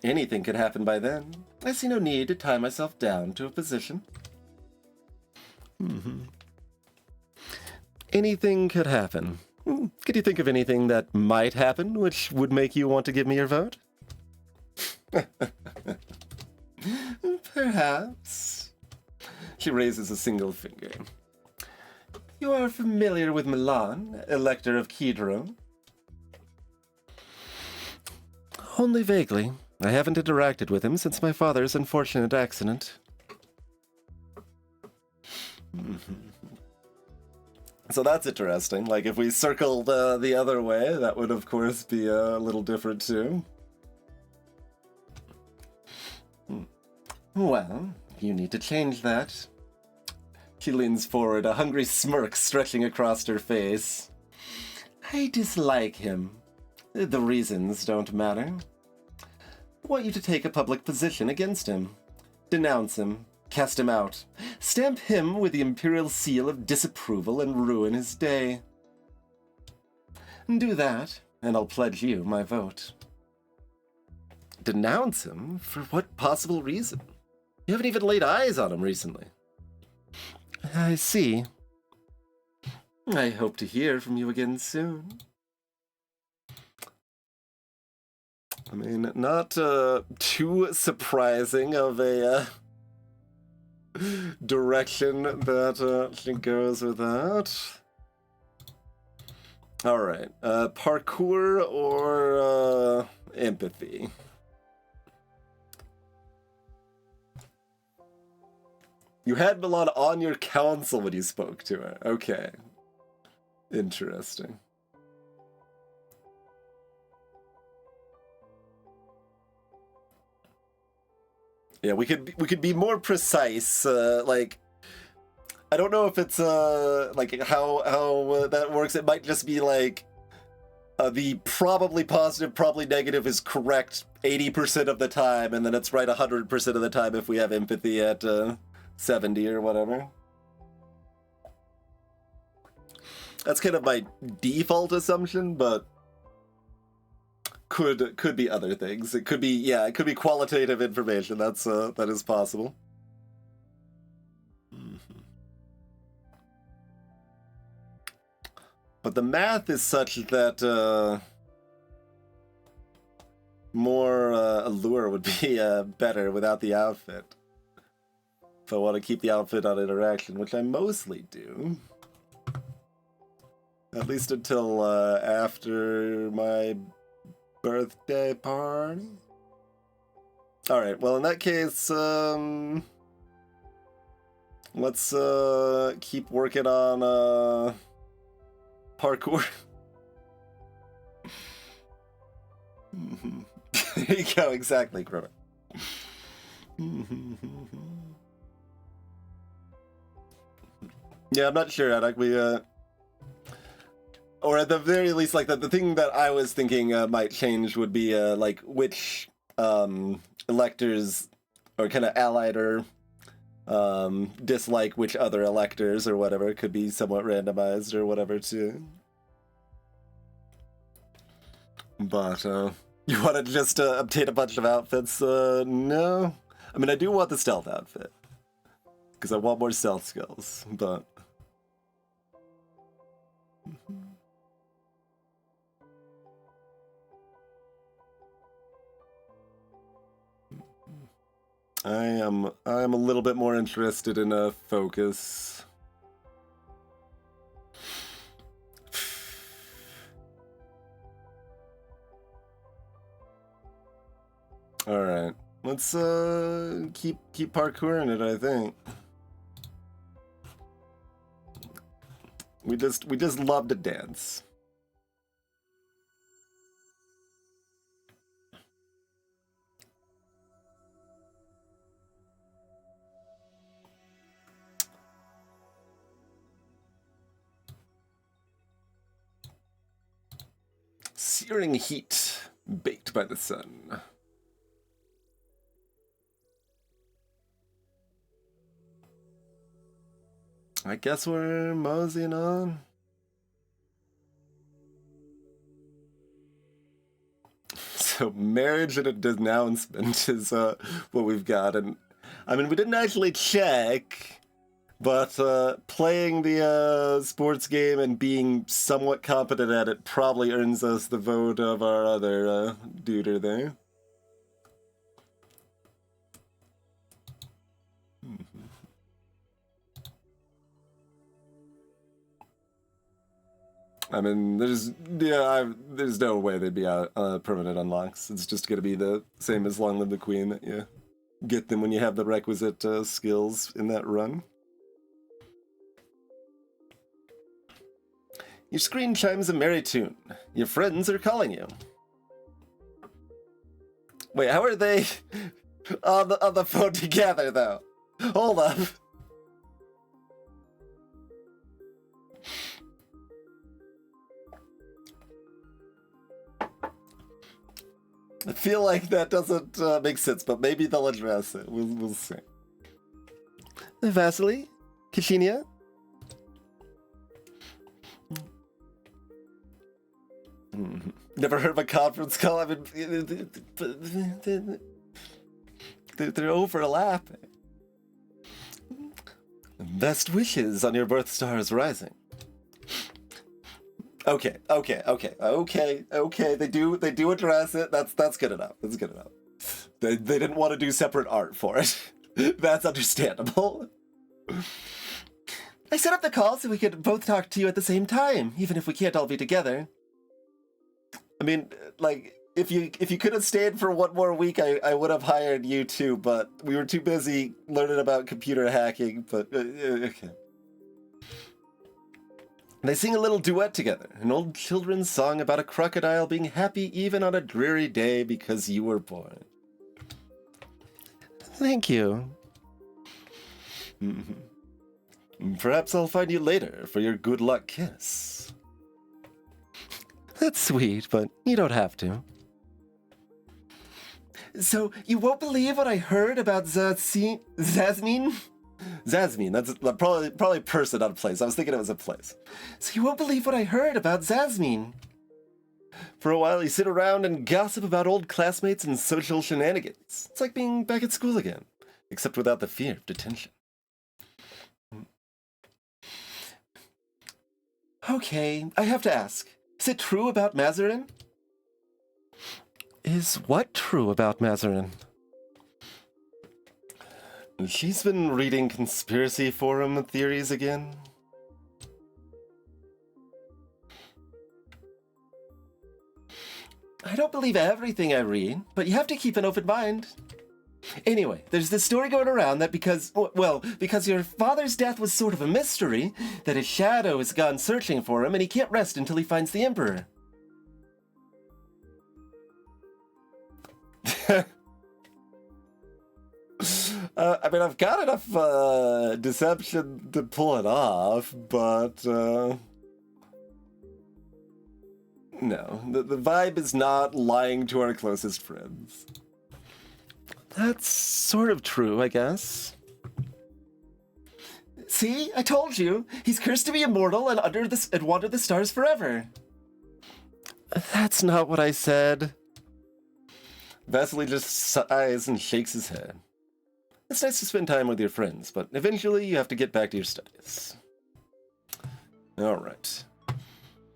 Anything could happen by then. I see no need to tie myself down to a position. Anything could happen. Could you think of anything that might happen which would make you want to give me your vote? Perhaps. She raises a single finger. You are familiar with Milan, Elector of Kedron? Only vaguely. I haven't interacted with him since my father's unfortunate accident. So that's interesting. Like, if we circled the other way, that would, of course, be a little different, too. Well, you need to change that. She leans forward, a hungry smirk stretching across her face. I dislike him. The reasons don't matter. I want you to take a public position against him. Denounce him. Cast him out. Stamp him with the imperial seal of disapproval and ruin his day. Do that, and I'll pledge you my vote. Denounce him? For what possible reason? You haven't even laid eyes on him recently. I see. I hope to hear from you again soon. I mean, not too surprising of a direction that she goes with that. Alright, parkour or empathy? You had Milan on your council when you spoke to her. Okay. Interesting. Yeah, we could be more precise. Like, I don't know if it's like how that works. It might just be like the probably positive, probably negative is correct 80% of the time, and then it's right 100% of the time if we have empathy at 70 or whatever. That's kind of my default assumption, but could be other things. It could be it could be qualitative information. That's that is possible. But the math is such that more allure would be better without the outfit. If I want to keep the outfit on interaction, which I mostly do. At least until after my birthday party. Alright, well in that case, let's keep working on parkour. There you go, exactly, Crow. Yeah, I'm not sure, Adak. We, or at the very least, like, the thing that I was thinking might change would be, like, which electors are kind of allied or dislike which other electors or whatever. It could be somewhat randomized or whatever, too. But, you want to just obtain a bunch of outfits? No. I mean, I do want the stealth outfit. Because I want more stealth skills, but... I am a little bit more interested in a focus. All right, let's keep parkouring it. I think we just love to dance. Searing heat, baked by the sun. I guess we're moseying on. So marriage and a denouncement is what we've got, and I mean we didn't actually check, but playing the sports game and being somewhat competent at it probably earns us the vote of our other duder there. I mean, there's no way they'd be permanent unlocks. It's just gonna be the same as Long Live the Queen, that you get them when you have the requisite skills in that run. Your screen chimes a merry tune. Your friends are calling you. Wait, how are they on the phone together though? Hold up. I feel like that doesn't make sense, but maybe they'll address it. We'll see. Vasily? Kishinia? Never heard of a conference call. I mean, they're overlapping. Best wishes on your birth star's rising. Okay. They do address it. That's good enough. That's good enough. They didn't want to do separate art for it. That's understandable. I set up the call so we could both talk to you at the same time, even if we can't all be together. I mean, like, if you could have stayed for one more week, I would have hired you too, but we were too busy learning about computer hacking, but okay. They sing a little duet together, an old children's song about a crocodile being happy even on a dreary day because you were born. Thank you. Perhaps I'll find you later for your good luck kiss. That's sweet, but you don't have to. So, you won't believe what I heard about Zasmine? Zasmine, that's probably a person, not a place. I was thinking it was a place. So you won't believe what I heard about Zasmine. For a while, you sit around and gossip about old classmates and social shenanigans. It's like being back at school again, except without the fear of detention. Okay, I have to ask. Is it true about Mazarin? Is what true about Mazarin? She's been reading conspiracy forum theories again. I don't believe everything I read, but you have to keep an open mind. Anyway, there's this story going around that because your father's death was sort of a mystery, that his shadow has gone searching for him and he can't rest until he finds the Emperor. I mean, I've got enough deception to pull it off, but no, the vibe is not lying to our closest friends. That's sort of true, I guess. See, I told you. He's cursed to be immortal and wander the stars forever. That's not what I said. Vasily just sighs and shakes his head. It's nice to spend time with your friends, but eventually you have to get back to your studies. All right.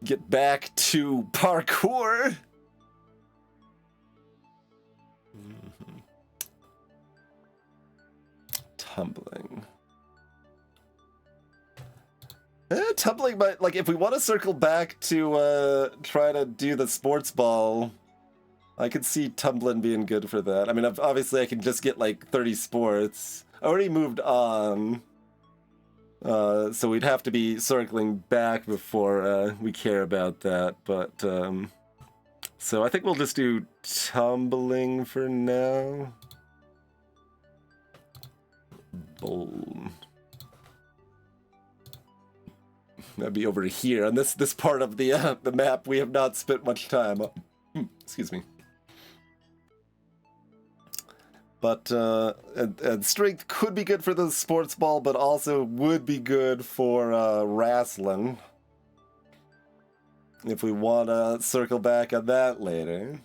Get back to parkour. Tumbling. Tumbling might, like, if we want to circle back to try to do the sports ball, I could see tumbling being good for that. I mean, obviously I can just get like 30 sports. I already moved on. So we'd have to be circling back before we care about that. But, so I think we'll just do tumbling for now. Boom. That'd be over here. On this part of the map, we have not spent much time. Excuse me. But and strength could be good for the sports ball, but also would be good for wrestling. If we want to circle back on that later.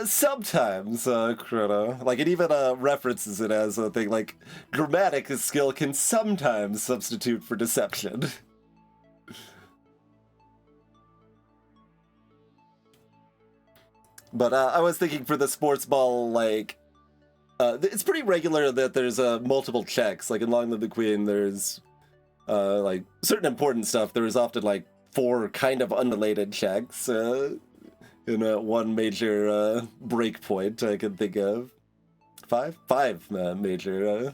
Sometimes, Krona. Like, it even references it as a thing, like, grammatic skill can sometimes substitute for deception. But I was thinking for the sports ball, like, it's pretty regular that there's multiple checks. Like in Long Live the Queen, there's like certain important stuff. There is often like 4 kind of unrelated checks in one major break point I can think of. 5 major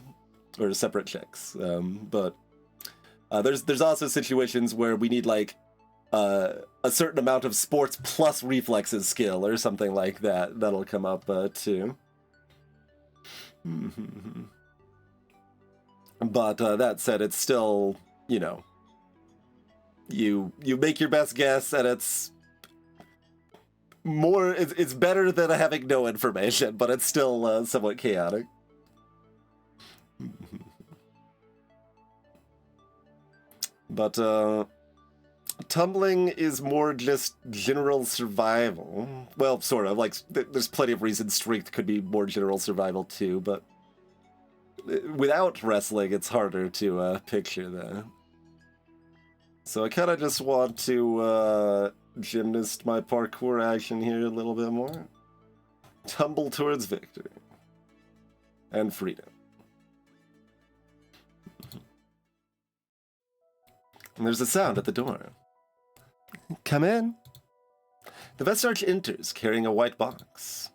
or separate checks. But there's also situations where we need like a certain amount of sports plus reflexes skill or something like that. That'll come up too. But that said, it's still, you know, you make your best guess, and it's better than having no information, but it's still somewhat chaotic. But tumbling is more just general survival. Well, sort of. Like, there's plenty of reasons strength could be more general survival too, but without wrestling, it's harder to picture that. So I kind of just want to gymnast my parkour action here a little bit more. Tumble towards victory. And freedom. And there's a sound at the door. Come in. The Vestarch enters, carrying a white box.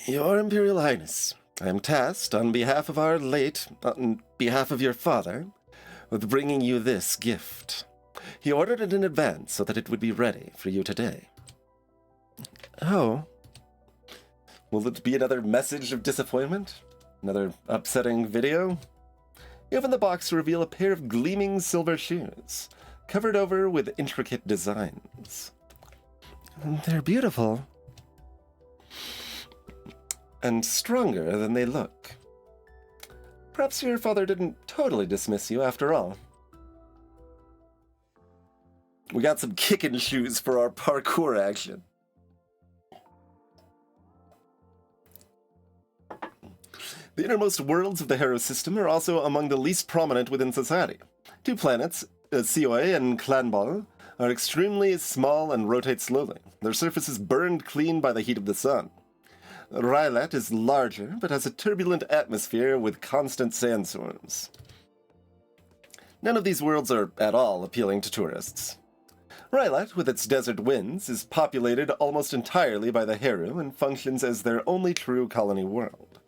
Your Imperial Highness, I am tasked on behalf of on behalf of your father, with bringing you this gift. He ordered it in advance so that it would be ready for you today. Oh. Will it be another message of disappointment? Another upsetting video? You open the box to reveal a pair of gleaming silver shoes, covered over with intricate designs. They're beautiful. And stronger than they look. Perhaps your father didn't totally dismiss you after all. We got some kicking shoes for our parkour action. The innermost worlds of the Harrow system are also among the least prominent within society. Two planets, Sioi and Clanball, are extremely small and rotate slowly, their surfaces burned clean by the heat of the sun. Rylat is larger, but has a turbulent atmosphere with constant sandstorms. None of these worlds are at all appealing to tourists. Rylat, with its desert winds, is populated almost entirely by the Harrow and functions as their only true colony world.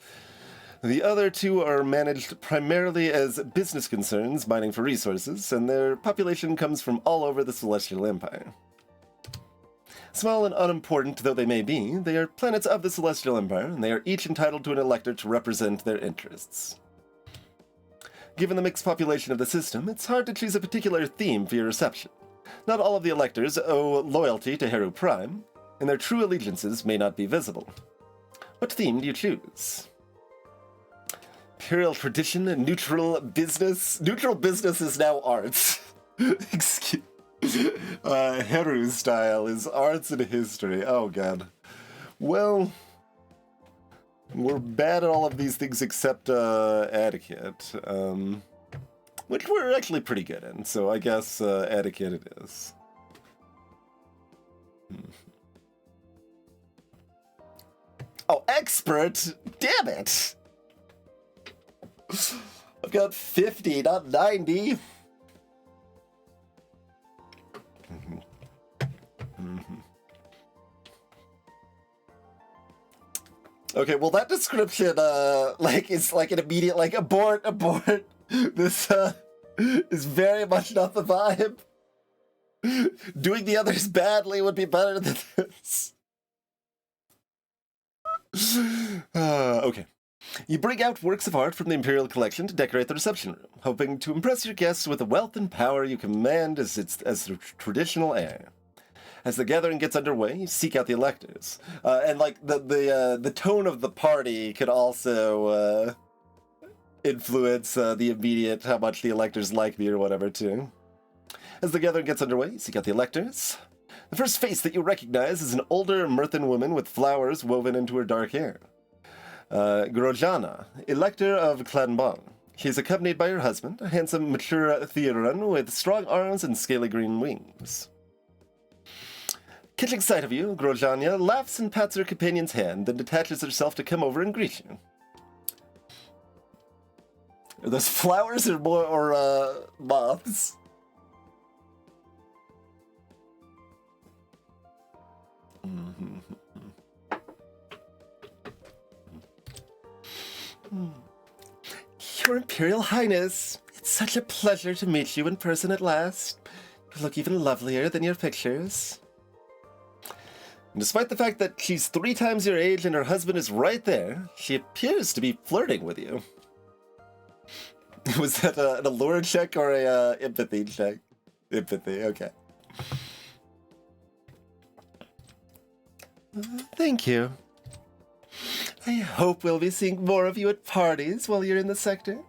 The other two are managed primarily as business concerns, mining for resources, and their population comes from all over the Celestial Empire. Small and unimportant though they may be, they are planets of the Celestial Empire, and they are each entitled to an elector to represent their interests. Given the mixed population of the system, it's hard to choose a particular theme for your reception. Not all of the electors owe loyalty to Harrow Prime, and their true allegiances may not be visible. What theme do you choose? Imperial tradition and neutral business? Neutral business is now arts. Excuse Heru style is arts and history. Oh god. Well, we're bad at all of these things except etiquette, which we're actually pretty good in, so I guess etiquette it is. Oh, expert? Damn it! I've got 50, not 90. Okay, well that description, is like an immediate, like, abort. This, is very much not the vibe. Doing the others badly would be better than this. Okay. You bring out works of art from the Imperial Collection to decorate the reception room, hoping to impress your guests with the wealth and power you command as the traditional heir. As the gathering gets underway, you seek out the electors. And, like, the tone of the party could also influence the immediate how much the electors like me or whatever, too. As the gathering gets underway, you seek out the electors. The first face that you recognize is an older Myrthan woman with flowers woven into her dark hair. Grojana, elector of Clanbong. She is accompanied by her husband, a handsome, mature Theoran with strong arms and scaly green wings. Catching sight of you, Grojana laughs and pats her companion's hand, then detaches herself to come over and greet you. Are those flowers or moths? Your Imperial Highness, it's such a pleasure to meet you in person at last. You look even lovelier than your pictures. And despite the fact that she's 3 times your age and her husband is right there, she appears to be flirting with you. Was that an allure check or a empathy check? Empathy, okay. Thank you. I hope we'll be seeing more of you at parties while you're in the sector.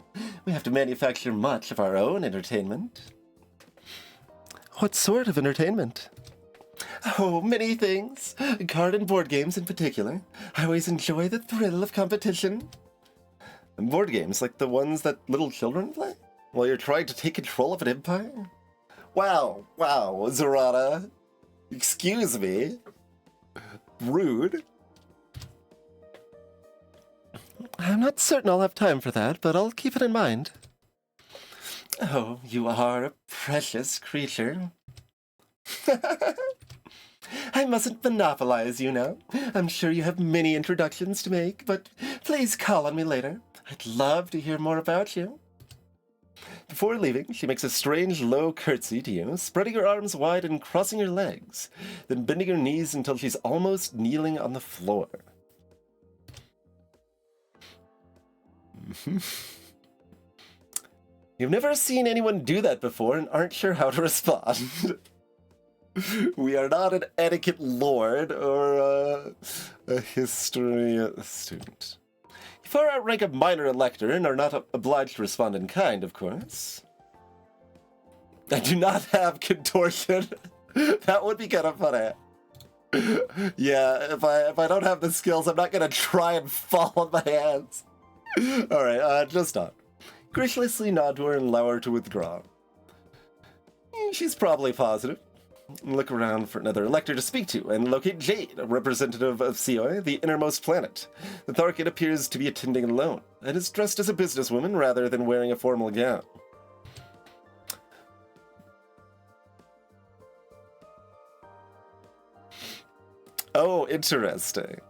We have to manufacture much of our own entertainment. What sort of entertainment? Oh, many things. Card and board games in particular. I always enjoy the thrill of competition. And board games, like the ones that little children play? While you're trying to take control of an empire? Wow, Zorana. Excuse me. Rude. I'm not certain I'll have time for that, but I'll keep it in mind. Oh, you are a precious creature. I mustn't monopolize you now. I'm sure you have many introductions to make, but please call on me later. I'd love to hear more about you. Before leaving, she makes a strange low curtsy to you, spreading her arms wide and crossing her legs, then bending her knees until she's almost kneeling on the floor. You've never seen anyone do that before and aren't sure how to respond. We are not an etiquette lord or a history student. You far outrank a minor elector and are not obliged to respond in kind, of course. I do not have contortion. That would be kind of funny. Yeah, if I don't have the skills, I'm not gonna try and fall on my hands. Alright, just stop. Graciously nod to her and allow her to withdraw. She's probably positive. Look around for another elector to speak to and locate Jade, a representative of Seoi, the innermost planet. The Tharkid appears to be attending alone, and is dressed as a businesswoman rather than wearing a formal gown. Oh, interesting.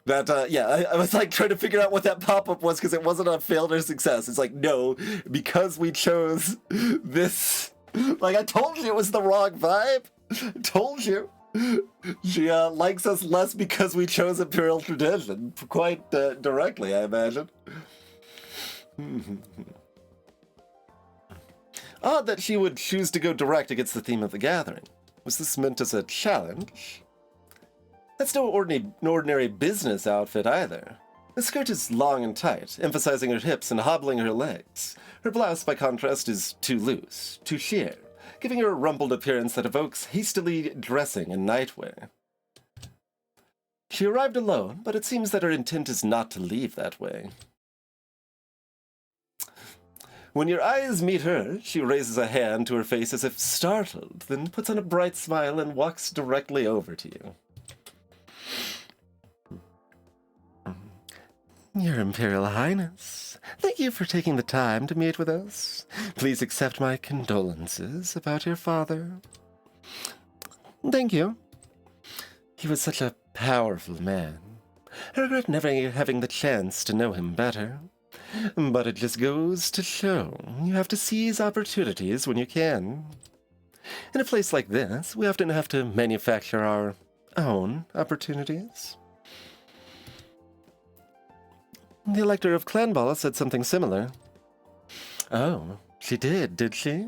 That, yeah, I was like trying to figure out what that pop-up was because it wasn't a failed or success. It's like, no, because we chose this. Like, I told you it was the wrong vibe. I told you. She likes us less because we chose Imperial tradition. Quite directly, I imagine. Odd that she would choose to go direct against the theme of the gathering. Was this meant as a challenge? That's no ordinary business outfit either. The skirt is long and tight, emphasizing her hips and hobbling her legs. Her blouse, by contrast, is too loose, too sheer, giving her a rumpled appearance that evokes hastily dressing in nightwear. She arrived alone, but it seems that her intent is not to leave that way. When your eyes meet her, she raises a hand to her face as if startled, then puts on a bright smile and walks directly over to you. Your Imperial Highness, thank you for taking the time to meet with us. Please accept my condolences about your father. Thank you. He was such a powerful man. I regret never having the chance to know him better. But it just goes to show you have to seize opportunities when you can. In a place like this, we often have to manufacture our own opportunities. The Elector of Clanbala said something similar. Oh, she did she?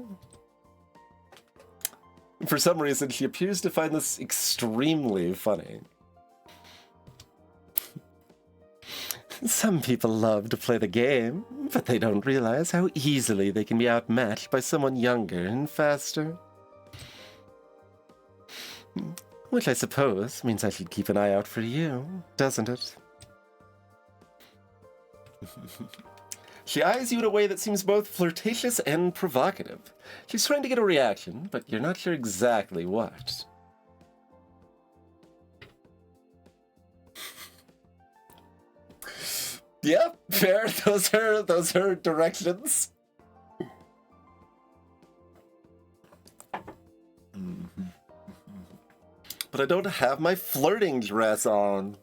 For some reason, she appears to find this extremely funny. Some people love to play the game, but they don't realize how easily they can be outmatched by someone younger and faster. Which I suppose means I should keep an eye out for you, doesn't it? She eyes you in a way that seems both flirtatious and provocative. She's trying to get a reaction, but you're not sure exactly what. Yeah, fair. Those are directions. But I don't have my flirting dress on.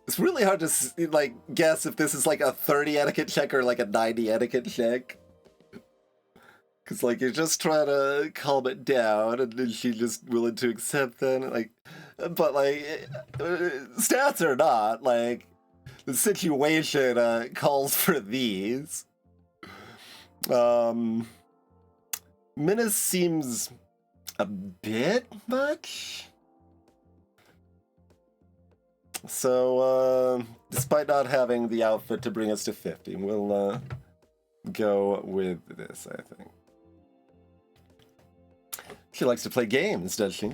It's really hard to, like, guess if this is, like, a 30 etiquette check or, like, a 90 etiquette check. Because, like, you're just trying to calm it down, and then she's just willing to accept that, like... But, like, stats or not, like, the situation calls for these. Menace seems a bit much. So, despite not having the outfit to bring us to 50, we'll go with this, I think. She likes to play games, does she?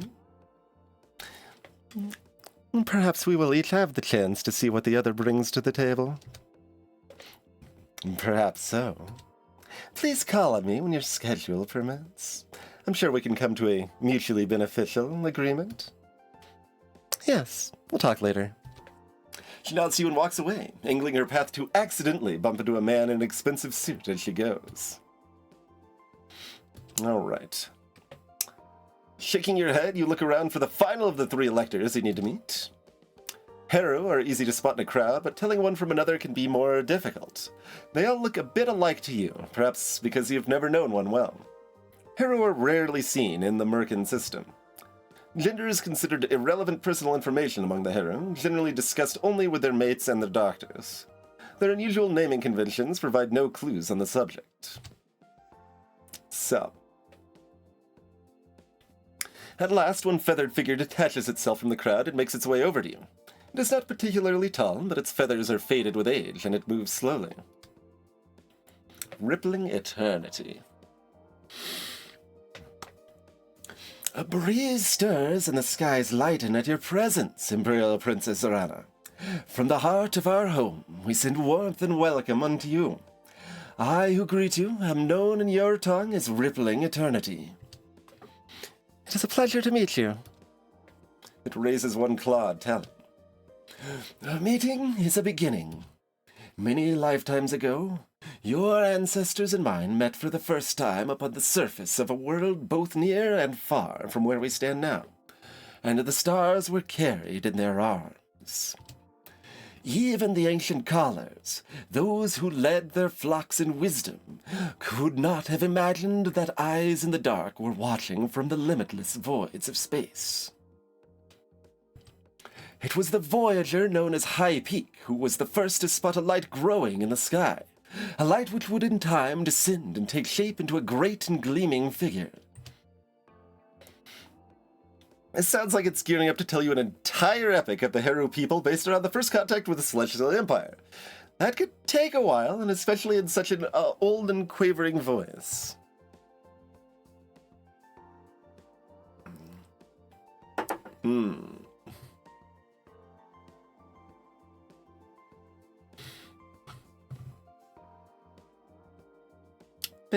Perhaps we will each have the chance to see what the other brings to the table. Perhaps so. Please call on me when your schedule permits. I'm sure we can come to a mutually beneficial agreement. Yes, we'll talk later. She nods to you and walks away, angling her path to accidentally bump into a man in an expensive suit as she goes. All right. Shaking your head, you look around for the final of the 3 electors you need to meet. Heru are easy to spot in a crowd, but telling one from another can be more difficult. They all look a bit alike to you, perhaps because you've never known one well. Heru are rarely seen in the Merkin system. Gender is considered irrelevant personal information among the Heru, generally discussed only with their mates and their doctors. Their unusual naming conventions provide no clues on the subject. So. At last, one feathered figure detaches itself from the crowd and makes its way over to you. It is not particularly tall, but its feathers are faded with age, and it moves slowly. Rippling eternity. A breeze stirs and the skies lighten at your presence, Imperial Princess Zorana. From the heart of our home, we send warmth and welcome unto you. I who greet you am known in your tongue as Rippling Eternity. It is a pleasure to meet you. It raises one clawed talon. A meeting is a beginning. Many lifetimes ago, your ancestors and mine met for the first time upon the surface of a world both near and far from where we stand now, and the stars were carried in their arms. Even the ancient callers, those who led their flocks in wisdom, could not have imagined that eyes in the dark were watching from the limitless voids of space. It was the Voyager known as High Peak who was the first to spot a light growing in the sky, a light which would in time descend and take shape into a great and gleaming figure. It sounds like it's gearing up to tell you an entire epic of the Heru people based around the first contact with the Celestial Empire. That could take a while, and especially in such an old and quavering voice. And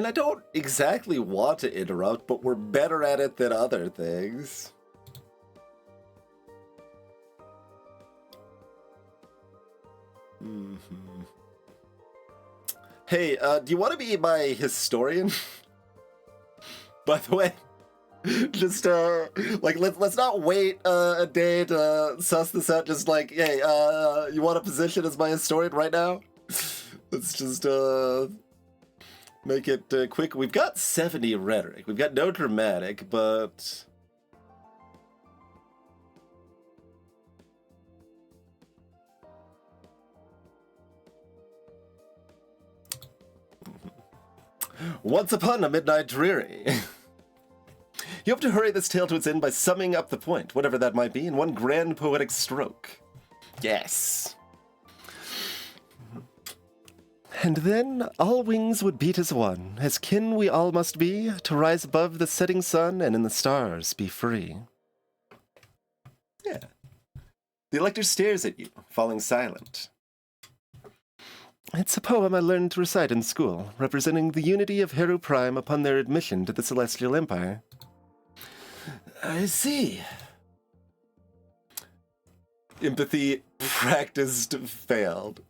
I don't exactly want to interrupt, but we're better at it than other things. Hey, do you want to be my historian? By the way, just like let's not wait a day to suss this out. Just like, hey, you want a position as my historian right now? Let's just make it quick. We've got 70 rhetoric. We've got no dramatic, but. Once upon a midnight dreary. You hope to hurry this tale to its end by summing up the point, whatever that might be, in one grand poetic stroke. Yes. And then all wings would beat as one, as kin we all must be, to rise above the setting sun and in the stars be free. Yeah. The elector stares at you, falling silent. It's a poem I learned to recite in school, representing the unity of Heru Prime upon their admission to the Celestial Empire. I see. Empathy practiced failed.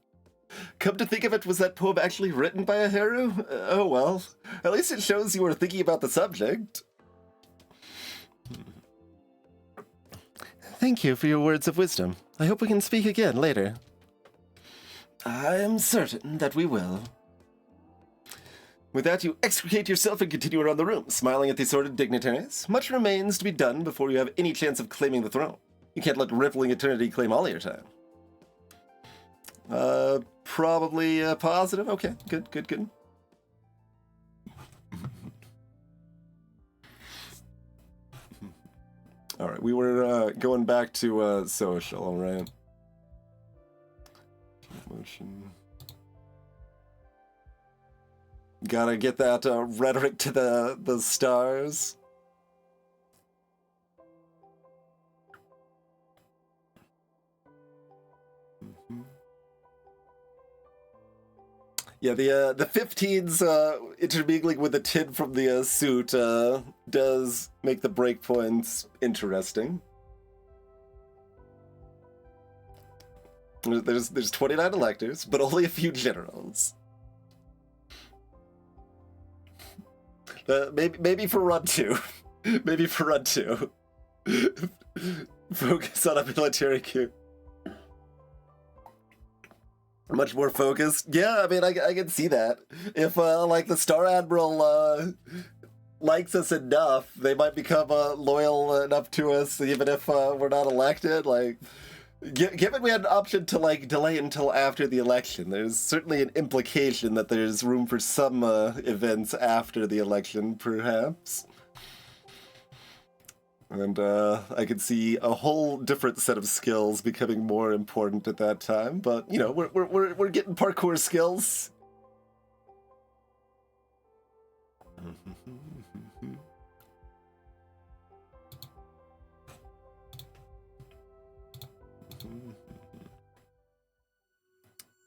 Come to think of it, was that poem actually written by a Heru? Oh well, at least it shows you were thinking about the subject. Thank you for your words of wisdom. I hope we can speak again later. I am certain that we will. With that, you extricate yourself and continue around the room, smiling at the assorted dignitaries. Much remains to be done before you have any chance of claiming the throne. You can't let rippling eternity claim all your time. Probably positive. Okay, good. All right, we were going back to social, all right. Motion. Gotta get that rhetoric to the stars. Yeah, the 15s intermingling with the tin from the suit does make the breakpoints interesting. There's 29 electors, but only a few generals. Maybe for run 2. Maybe for run 2. Focus on a military coup. Much more focused. Yeah, I mean, I can see that. If, like, the Star Admiral, likes us enough, they might become, loyal enough to us, even if, we're not elected. Like, given we had an option to, like, delay until after the election, there's certainly an implication that there's room for some, events after the election, perhaps. And I could see a whole different set of skills becoming more important at that time. But you know, we're getting parkour skills.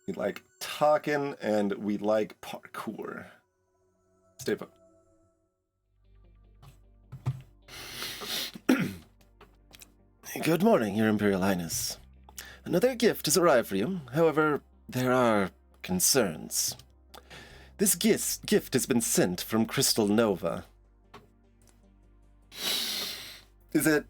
We like talking and we like parkour. Stay put. Good morning, Your Imperial Highness. Another gift has arrived for you. However, there are concerns. This gift has been sent from Crystal Nova. Is it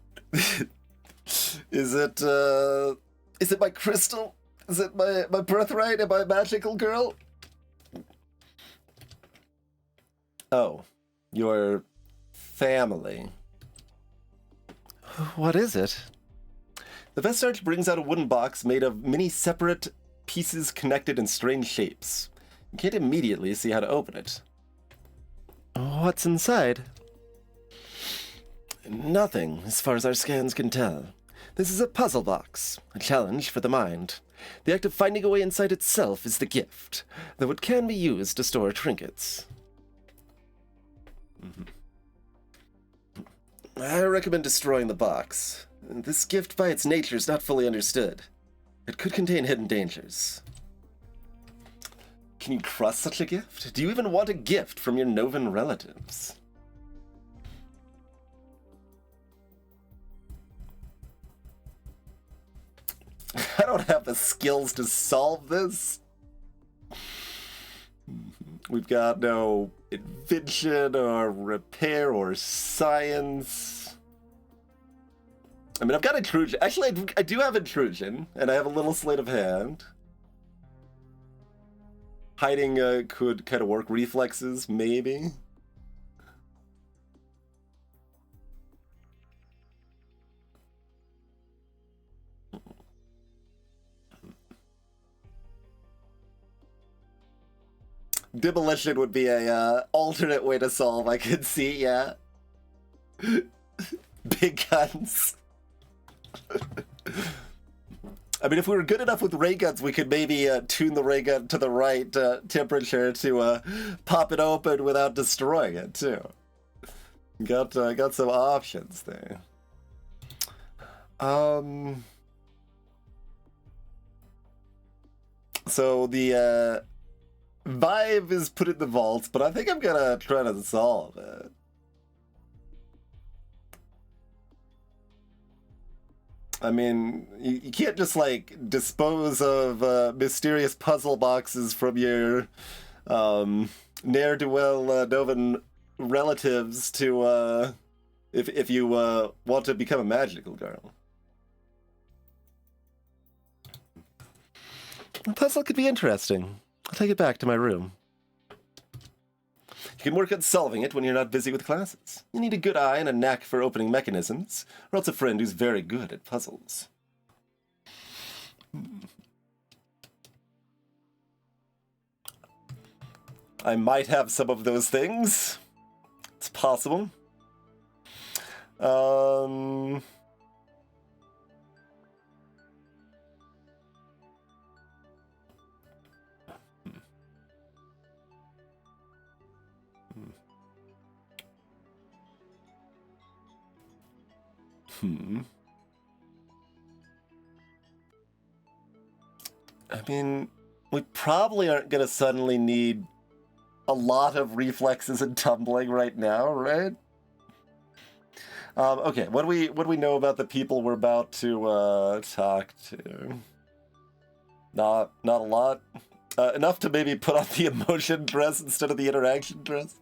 my crystal? Is it my birthright? Am I a magical girl? Oh, your family. What is it? The Vestarch brings out a wooden box made of many separate pieces connected in strange shapes. You can't immediately see how to open it. What's inside? Nothing, as far as our scans can tell. This is a puzzle box, a challenge for the mind. The act of finding a way inside itself is the gift, though it can be used to store trinkets. I recommend destroying the box. This gift by its nature is not fully understood. It could contain hidden dangers. Can you trust such a gift? Do you even want a gift from your Novan relatives? I don't have the skills to solve this. We've got no invention or repair or science. I mean, I've got intrusion. Actually, I do have intrusion, and I have a little sleight of hand. Hiding could kind of work. Reflexes, maybe. Demolition would be a alternate way to solve, I could see, yeah. Big guns. I mean, if we were good enough with ray guns, we could maybe tune the ray gun to the right temperature to pop it open without destroying it, too. Got some options there. So the Vibe is put in the vault, but I think I'm gonna try to solve it. I mean, you can't just, like, dispose of mysterious puzzle boxes from your ne'er-do-well Novan relatives to, if you want to become a magical girl. The puzzle could be interesting. I'll take it back to my room. You can work on solving it when you're not busy with classes. You need a good eye and a knack for opening mechanisms, or else a friend who's very good at puzzles. I might have some of those things. It's possible. I mean, we probably aren't going to suddenly need a lot of reflexes and tumbling right now, right? Okay, what do we know about the people we're about to talk to? Not a lot. Enough to maybe put on the emotion dress instead of the interaction dress.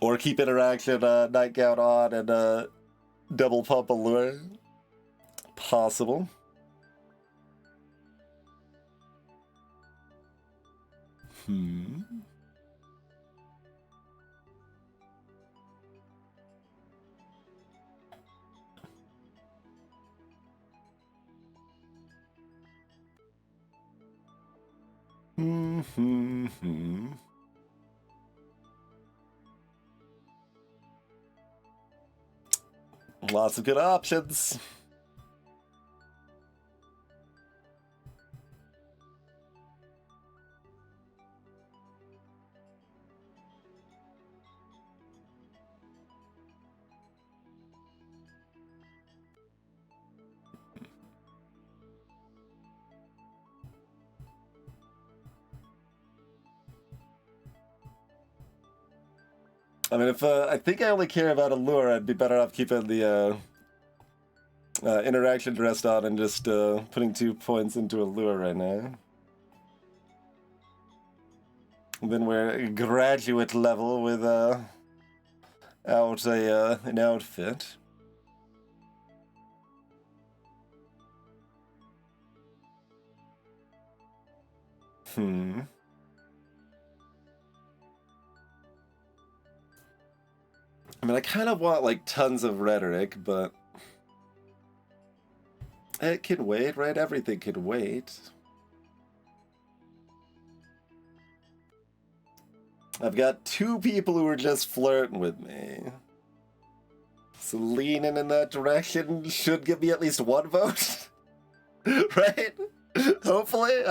Or keep interaction nightgown on and double pump allure. Possible. Lots of good options. I mean, if I think I only care about allure, I'd be better off keeping the interaction dressed on and just putting 2 points into allure right now. And then we're graduate level with an outfit. I mean, I kind of want, like, tons of rhetoric, but it can wait, right? Everything can wait. I've got 2 people who are just flirting with me. So leaning in that direction should give me at least 1 vote. Right? Hopefully.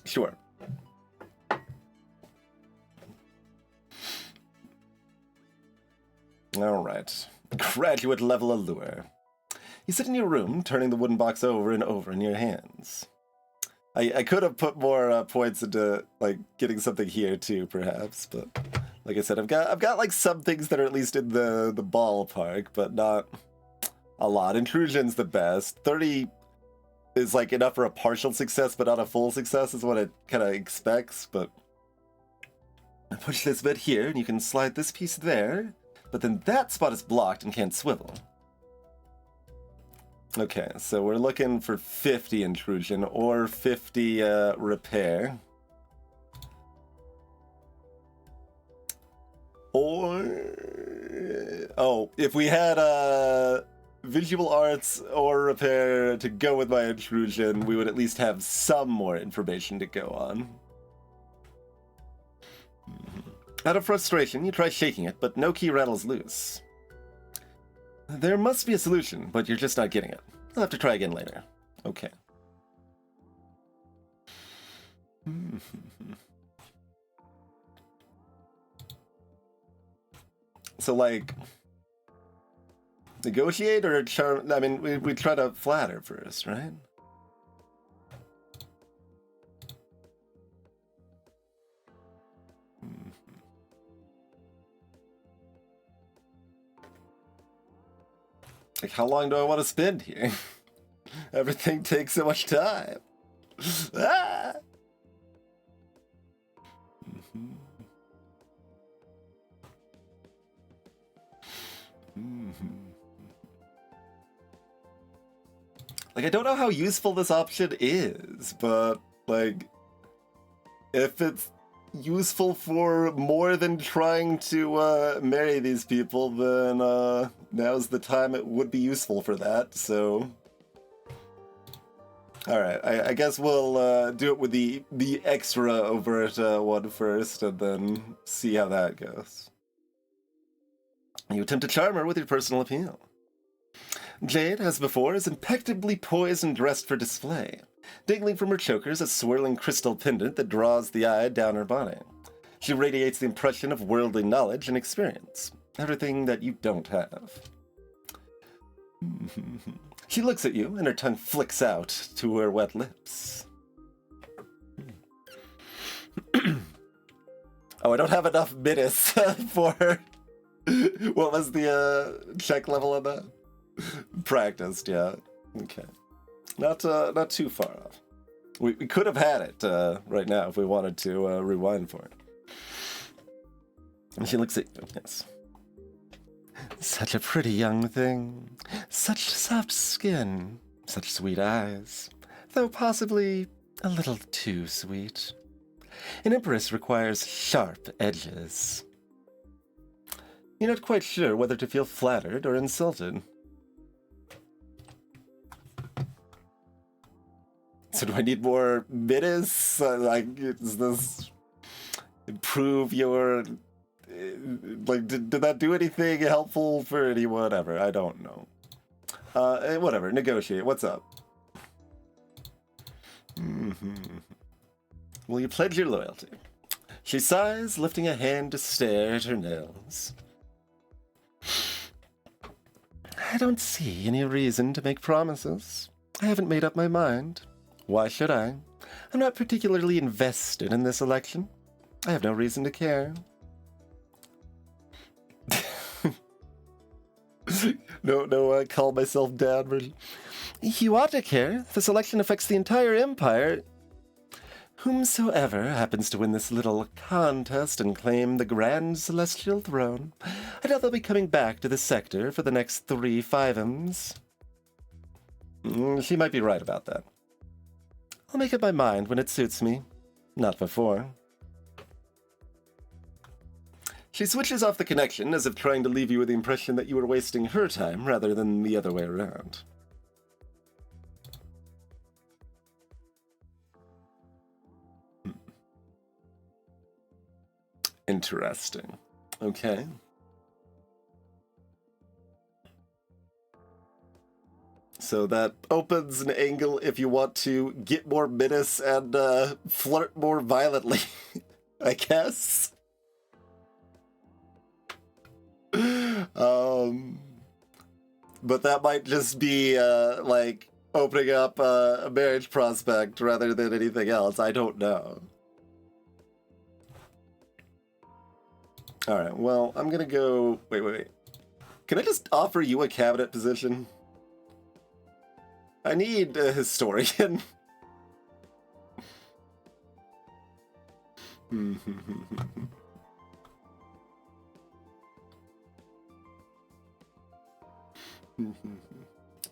Sure. All right. Graduate level allure. You sit in your room, turning the wooden box over and over in your hands. I could have put more points into like getting something here too, perhaps, but like I said, I've got like some things that are at least in the ballpark, but not a lot. Intrusion's the best. 30 is like enough for a partial success, but not a full success is what it kind of expects. But I push this bit here, and you can slide this piece there, but then that spot is blocked and can't swivel. Okay, so we're looking for 50 intrusion or 50 repair. Or... oh, if we had visual arts or repair to go with my intrusion, we would at least have some more information to go on. Out of frustration, you try shaking it, but no key rattles loose. There must be a solution, but you're just not getting it. I'll have to try again later. Okay. So, like, negotiate or charm? I mean, we try to flatter first, right? Like, how long do I want to spend here? Everything takes so much time. Ah! Like, I don't know how useful this option is, but, like, if it's useful for more than trying to marry these people, then now's the time it would be useful for that, so... Alright, I guess we'll do it with the extra overt one first, and then see how that goes. You attempt to charm her with your personal appeal. Jade, as before, is impeccably poised and dressed for display. Dangling from her choker is a swirling crystal pendant that draws the eye down her body. She radiates the impression of worldly knowledge and experience. Everything that you don't have. She looks at you, and her tongue flicks out to her wet lips. Oh, I don't have enough minutes for... What was the check level on that? Practiced, yeah. Okay. Not too far off. We could have had it right now if we wanted to rewind for it. And she looks at you, yes. Such a pretty young thing. Such soft skin. Such sweet eyes. Though possibly a little too sweet. An empress requires sharp edges. You're not quite sure whether to feel flattered or insulted. So do I need more minutes? Like, does this improve your... Like, did that do anything helpful for anyone? Whatever, I don't know. Whatever, negotiate. What's up? Will you pledge your loyalty? She sighs, lifting a hand to stare at her nails. I don't see any reason to make promises. I haven't made up my mind. Why should I? I'm not particularly invested in this election. I have no reason to care. No, call myself down version. You ought to care. This election affects the entire empire. Whomsoever happens to win this little contest and claim the grand celestial throne, I doubt they'll be coming back to the sector for the next 3 5ems. She might be right about that. I'll make up my mind when it suits me. Not before. She switches off the connection as if trying to leave you with the impression that you were wasting her time rather than the other way around. Interesting. Okay. So that opens an angle if you want to get more minutes and flirt more violently, I guess. But that might just be like opening up a marriage prospect rather than anything else. I don't know. All right, well, I'm gonna go... Wait. Can I just offer you a cabinet position? I need a historian.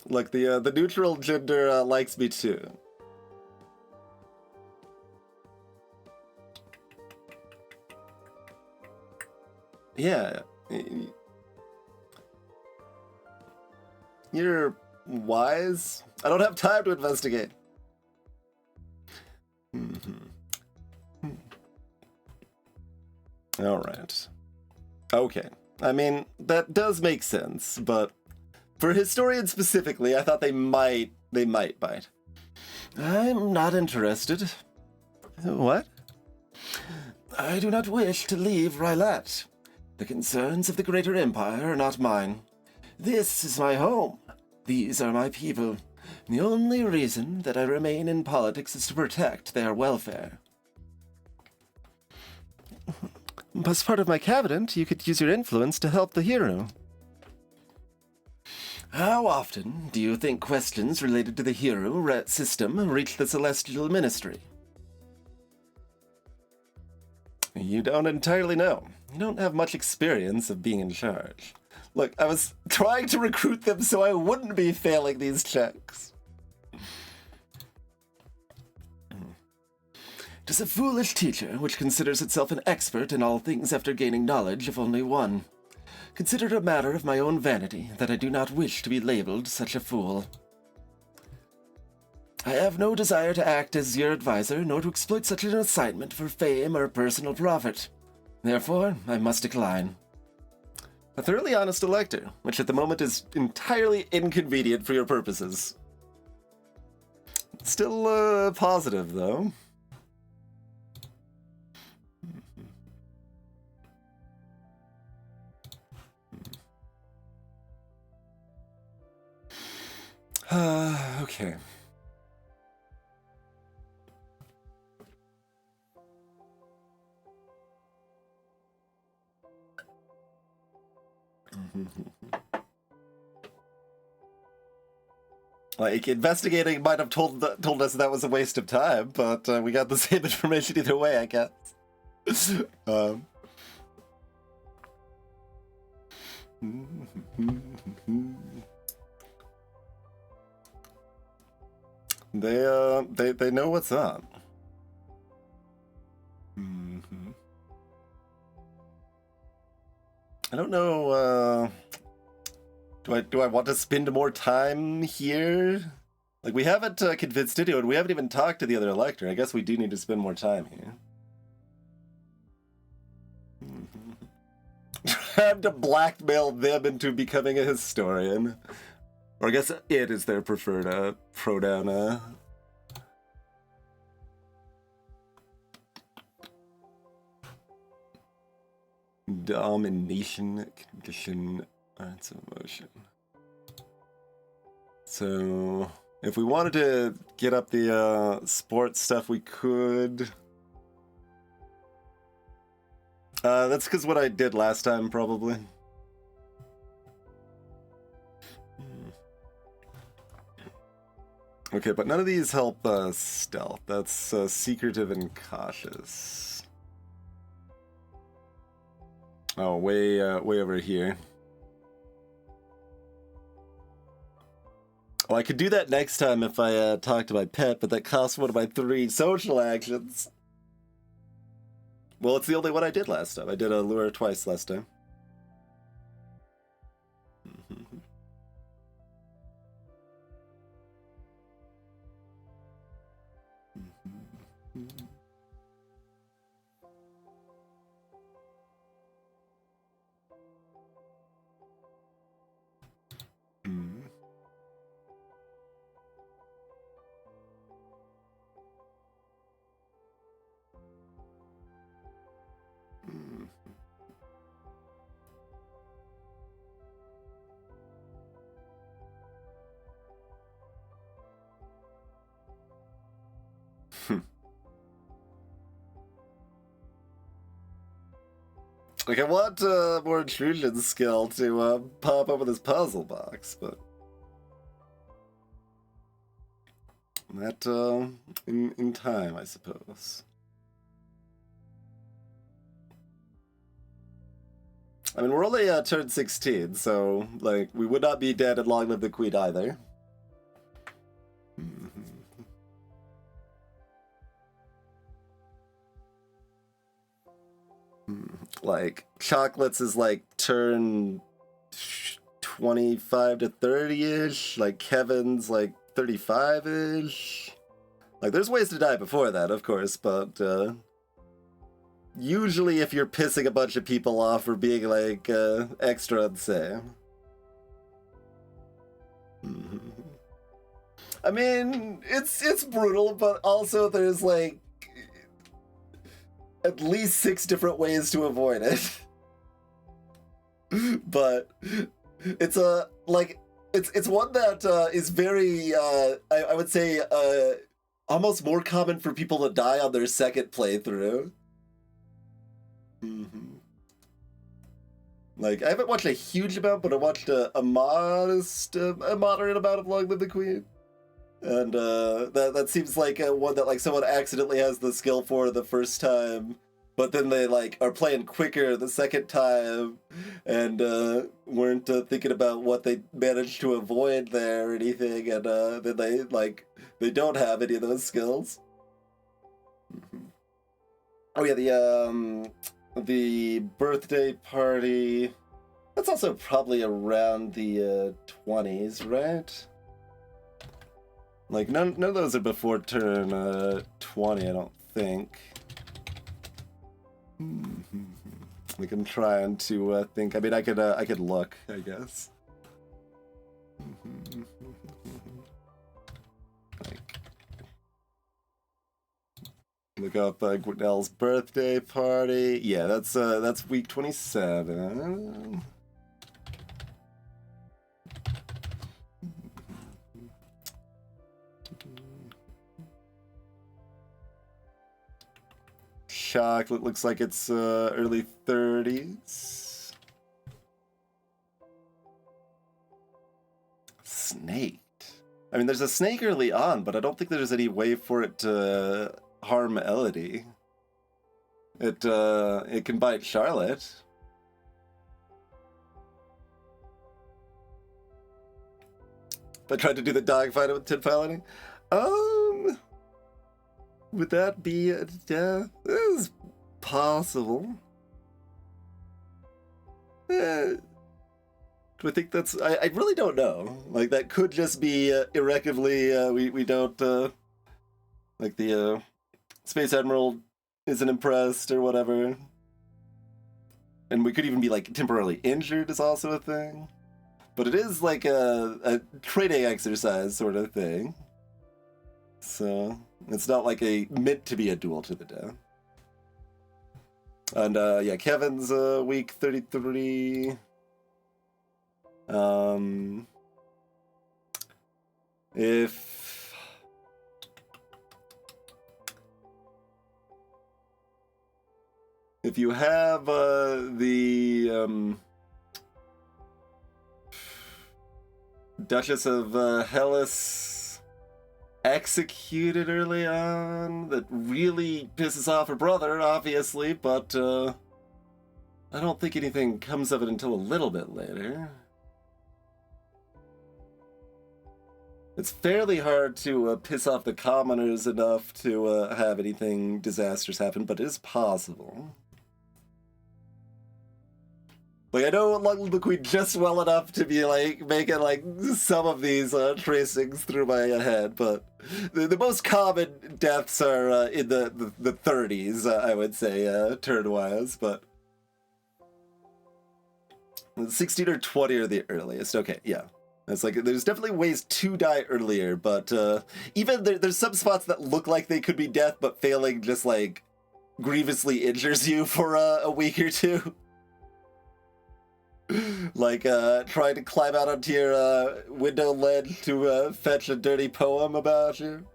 Look, the neutral gender likes me too. Yeah. You're wise? I don't have time to investigate. All right. Okay. I mean, that does make sense, but for historians specifically, I thought they might bite. I'm not interested. What? I do not wish to leave Rylat. The concerns of the greater empire are not mine. This is my home. These are my people. The only reason that I remain in politics is to protect their welfare. As part of my cabinet, you could use your influence to help the hero. How often do you think questions related to the hero system reach the Celestial Ministry? You don't entirely know. You don't have much experience of being in charge. Look, I was trying to recruit them so I wouldn't be failing these checks. It is a foolish teacher which considers itself an expert in all things after gaining knowledge of only one. Consider it a matter of my own vanity that I do not wish to be labeled such a fool. I have no desire to act as your advisor, nor to exploit such an assignment for fame or personal profit. Therefore, I must decline. A thoroughly honest elector, which at the moment is entirely inconvenient for your purposes. Still, positive, though. Okay. Like, investigating might have told us that was a waste of time, but we got the same information either way, I guess. They know what's up. I don't know, do I want to spend more time here? Like, we haven't convinced anyone, and we haven't even talked to the other elector. I guess we do need to spend more time here. Time to blackmail them into becoming a historian. Or I guess it is their preferred pronoun. Domination, condition, arts of emotion. So, if we wanted to get up the sports stuff, we could. That's because what I did last time, probably. Okay, but none of these help stealth. That's secretive and cautious. Oh, way over here. Oh, I could do that next time if I talk to my pet, but that costs one of my 3 social actions. Well, it's the only one I did last time. I did a lure twice last time. Like, I want more intrusion skill to pop up with this puzzle box, but that in time, I suppose. I mean, we're only turned 16, so like we would not be dead and long live the queen either. Like, Chocolates is like turn 25 to 30-ish. Like, Kevin's like 35-ish. Like, there's ways to die before that, of course, but usually if you're pissing a bunch of people off or being like extra insane. I mean, it's brutal, but also there's like at least 6 different ways to avoid it. But it's a it's one that is very I would say almost more common for people to die on their second playthrough. Like, I haven't watched a huge amount, but I watched a moderate amount of Long Live the Queen. And that seems like one that like someone accidentally has the skill for the first time, but then they like are playing quicker the second time and weren't thinking about what they managed to avoid there or anything, and then they don't have any of those skills. Oh yeah, the birthday party, that's also probably around the 20s, right? Like none of those are before turn 20, I don't think. Like I'm trying to think. I mean, I could look, I guess. Like, look up Gwinnell's birthday party. Yeah, that's week 27. Chocolate looks like it's early 30s. Snaked. I mean, there's a snake early on, but I don't think there's any way for it to harm Elodie. It can bite Charlotte. If I tried to do the dogfight with Tin Paladin, would that be a death? This is possible. Do I think that's... I really don't know. Like, that could just be irrecoverably, we don't, like, the Space Admiral isn't impressed or whatever. And we could even be, like, temporarily injured is also a thing. But it is, like, a training exercise sort of thing. So... it's not like meant to be a duel to the death. And yeah, Kevin's week 33. If you have the Duchess of Hellas executed early on, that really pisses off her brother, obviously, but I don't think anything comes of it until a little bit later. It's fairly hard to piss off the commoners enough to have anything disastrous happen, but it is possible. Like, I know Long Live the Queen just well enough to be, like, making, like, some of these tracings through my head, but the most common deaths are in the 30s, I would say, turn-wise, but 16 or 20 are the earliest. Okay, yeah. It's like, there's definitely ways to die earlier, but even there's some spots that look like they could be death, but failing just, like, grievously injures you for a week or two. Like, trying to climb out onto your window ledge to fetch a dirty poem about you.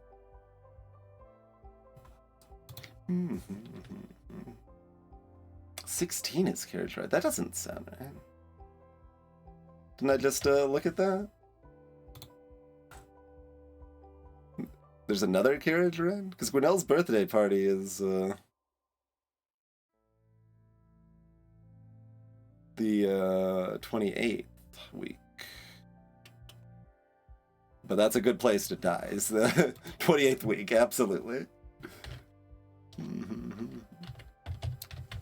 16 is carriage ride. That doesn't sound right. Didn't I just look at that? There's another carriage ride? Because Gwinnell's birthday party is the 28th week. But that's a good place to die, is the 28th week, absolutely. I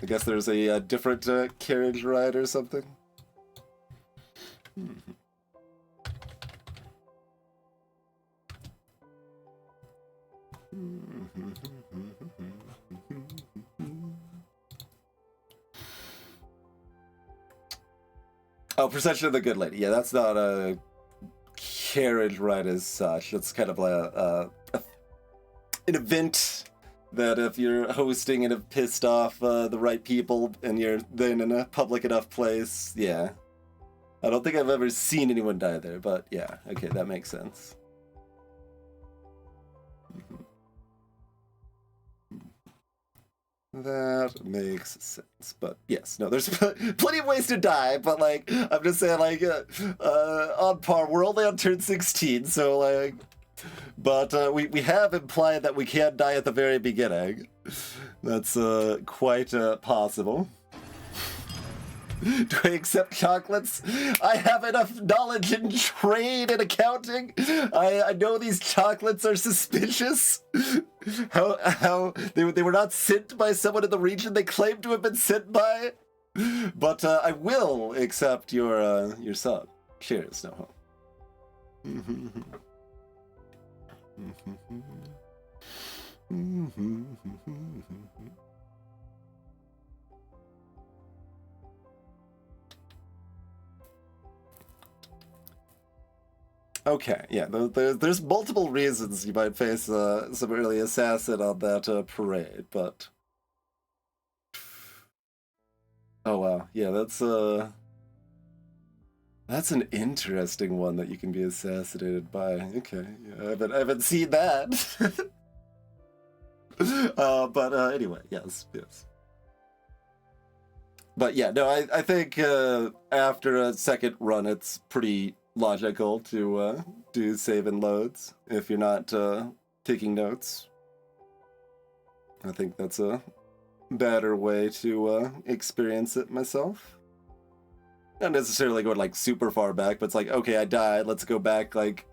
guess there's a different carriage ride or something. Oh, Procession of the Good Lady. Yeah, that's not a carriage ride as such. It's kind of an event that if you're hosting and have pissed off the right people and you're then in a public enough place, yeah. I don't think I've ever seen anyone die there, but yeah, okay, that makes sense. That makes sense, but yes, no, there's plenty of ways to die, but like, I'm just saying, like, on par, we're only on turn 16, so like, but we have implied that we can die at the very beginning, That's quite possible. Do I accept chocolates? I have enough knowledge in trade and accounting. I know these chocolates are suspicious. How they were not sent by someone in the region they claim to have been sent by. But I will accept your sub. Cheers, no Okay, yeah, there's multiple reasons you might face some early assassin on that parade, but... Oh wow, yeah, that's an interesting one that you can be assassinated by. Okay, yeah, I haven't seen that. But anyway, yes. But yeah, no, I think after a second run, it's pretty logical to do save and loads if you're not taking notes. I think that's a better way to experience it myself. Not necessarily going like super far back, but it's like, okay, I died, let's go back like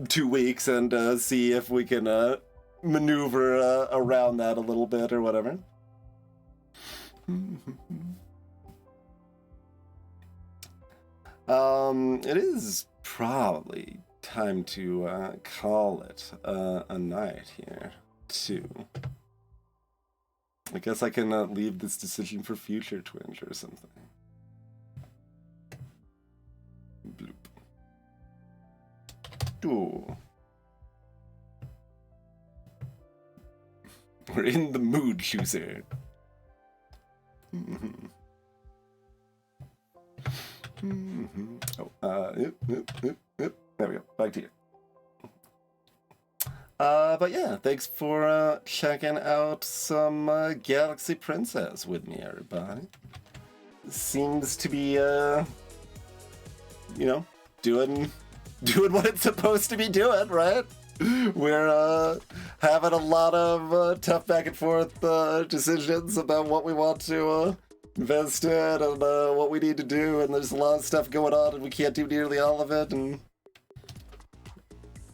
2 weeks and see if we can maneuver around that a little bit or whatever. It is probably time to call it a night here, too. I guess I can leave this decision for future Twinge or something. Bloop. Ooh. We're in the mood, chooser. Yep. There we go. Back to you. But yeah, thanks for checking out some Galaxy Princess with me, everybody. Seems to be, you know, doing what it's supposed to be doing, right? We're having a lot of tough back and forth decisions about what we want to invest in and what we need to do, and there's a lot of stuff going on and we can't do nearly all of it, and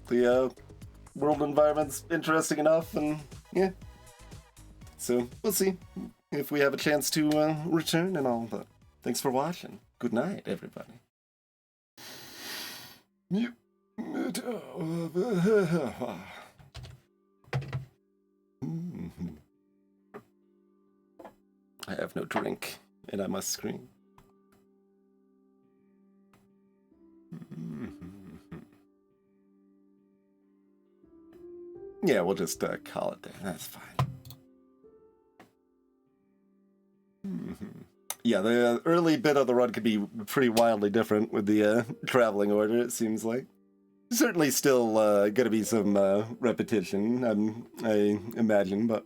the world environment's interesting enough, and yeah. So we'll see if we have a chance to return and all, but thanks for watching. Good night, everybody. I have no drink, and I must scream. Yeah, we'll just call it there. That's fine. Yeah, the early bit of the run could be pretty wildly different with the traveling order, it seems like. Certainly still going to be some repetition, I imagine, but...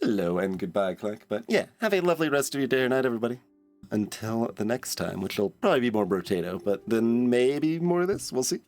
Hello and goodbye, Clark. But yeah, have a lovely rest of your day or night, everybody. Until the next time, which will probably be more potato, but then maybe more of this. We'll see.